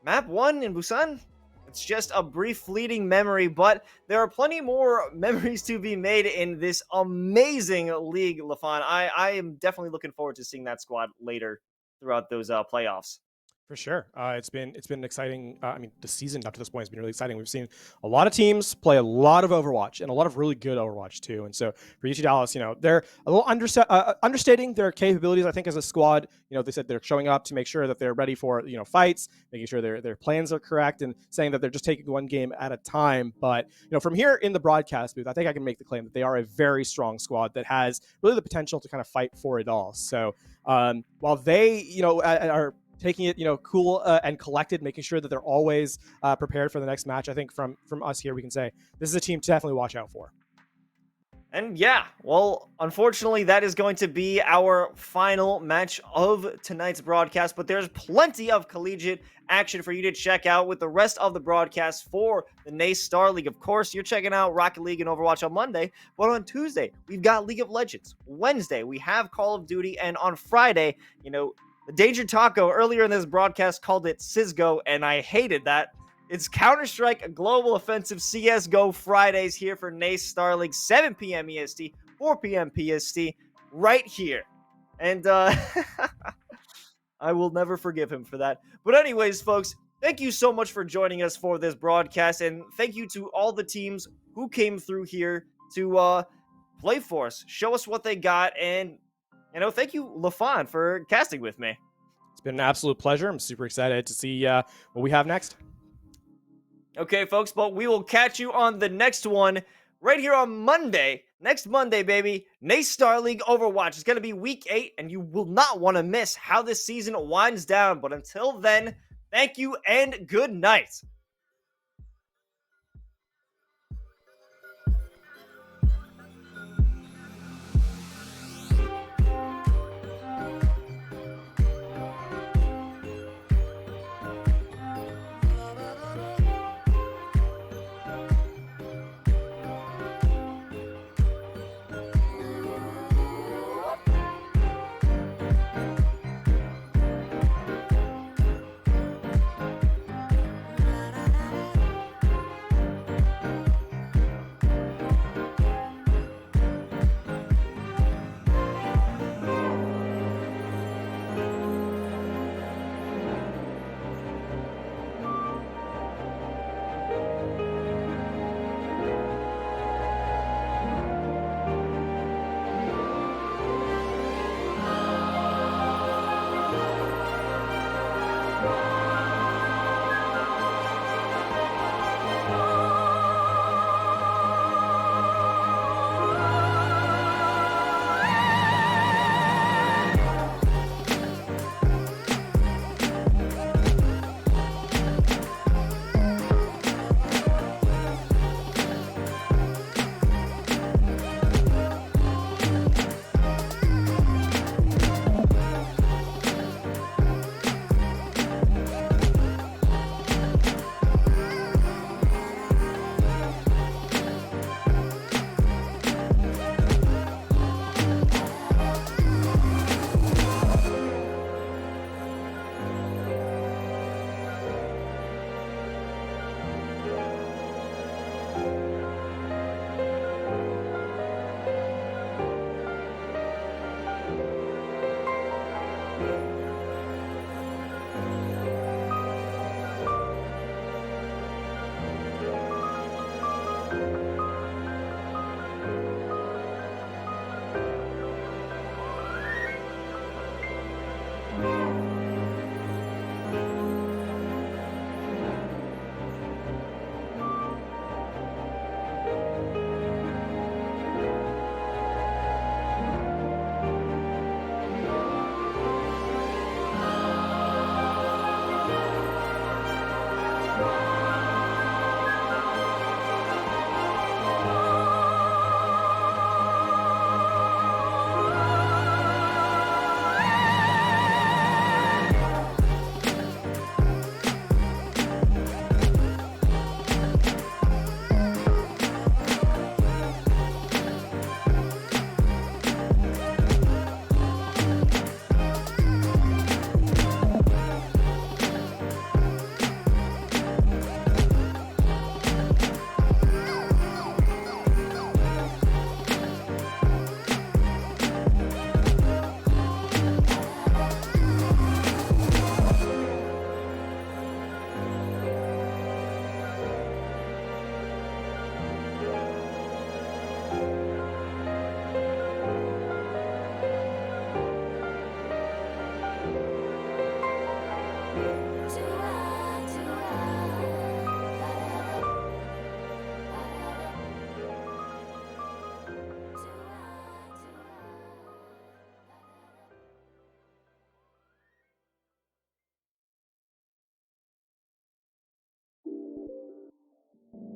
map 1 in Busan, it's just a brief fleeting memory, but there are plenty more memories to be made in this amazing league, LaFon. I am definitely looking forward to seeing that squad later throughout those playoffs. For sure. It's been exciting. The season up to this point has been really exciting. We've seen a lot of teams play a lot of Overwatch and a lot of really good Overwatch too. And so for UT Dallas, they're a little understating their capabilities. I think as a squad, they said they're showing up to make sure that they're ready for fights, making sure their plans are correct, and saying that they're just taking one game at a time. But from here in the broadcast booth, I think I can make the claim that they are a very strong squad that has really the potential to kind of fight for it all. So while they are taking it, cool and collected, making sure that they're always prepared for the next match. I think from us here, we can say this is a team to definitely watch out for. And yeah, well, unfortunately, that is going to be our final match of tonight's broadcast, but there's plenty of collegiate action for you to check out with the rest of the broadcast for the NACE Starleague. Of course, you're checking out Rocket League and Overwatch on Monday, but on Tuesday, we've got League of Legends. Wednesday, we have Call of Duty, and on Friday, the Danger Taco earlier in this broadcast called it CSGO, and I hated that. It's Counter-Strike Global Offensive CSGO Fridays here for NACE Starleague, 7 p.m. EST, 4 p.m. PST, right here. And I will never forgive him for that. But anyways, folks, thank you so much for joining us for this broadcast, and thank you to all the teams who came through here to play for us, show us what they got, and thank you, LaFon, for casting with me. It's been an absolute pleasure. I'm super excited to see what we have next. Okay, folks, but we will catch you on the next one right here on Monday. Next Monday, baby. NACE Starleague Overwatch. It's going to be week 8, and you will not want to miss how this season winds down. But until then, thank you and good night.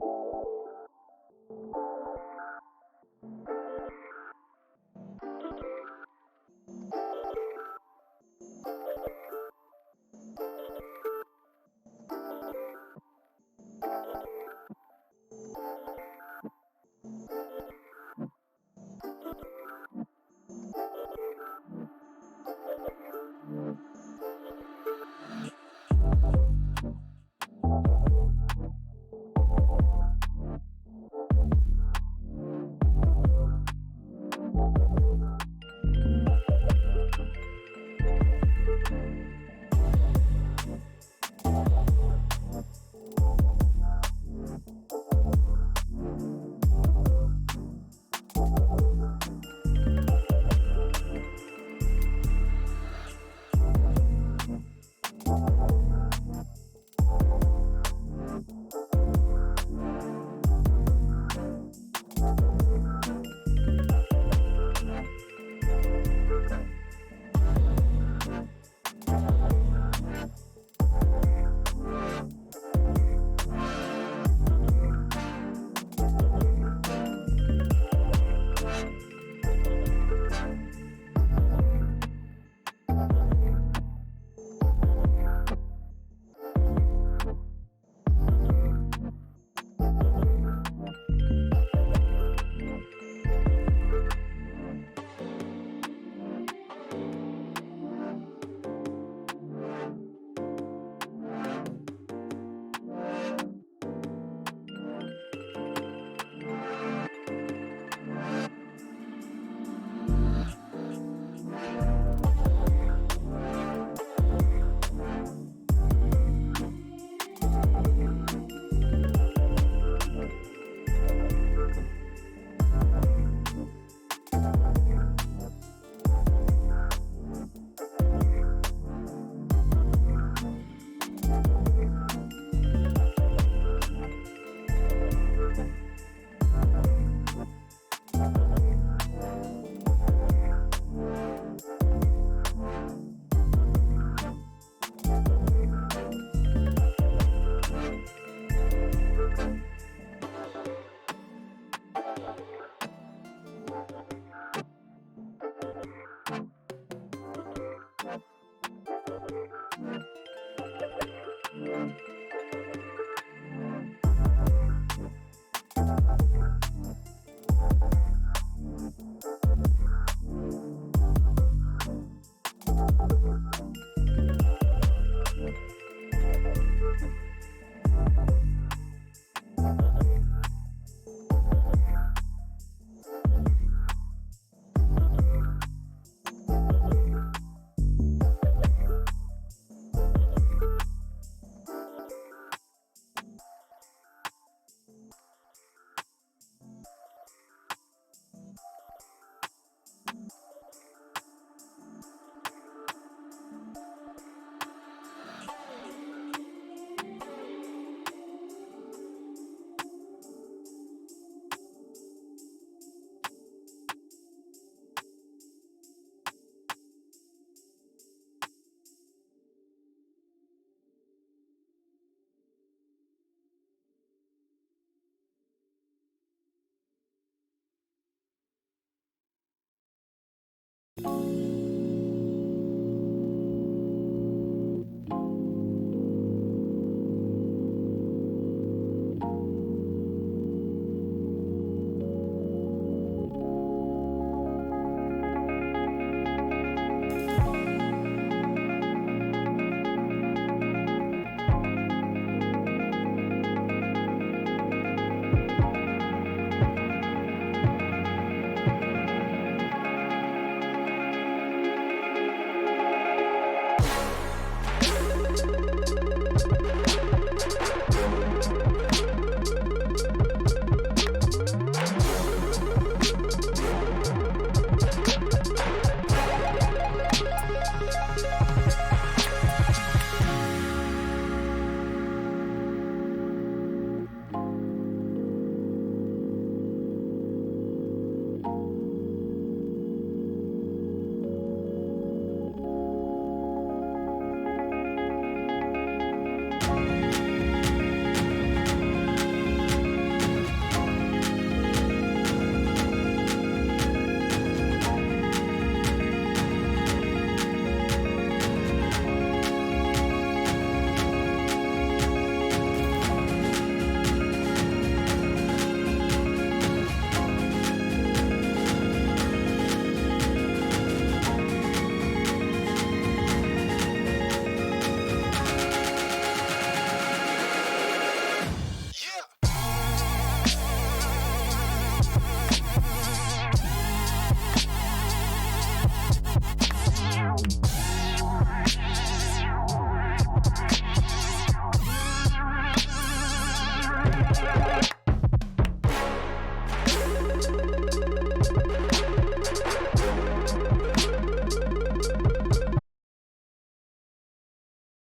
you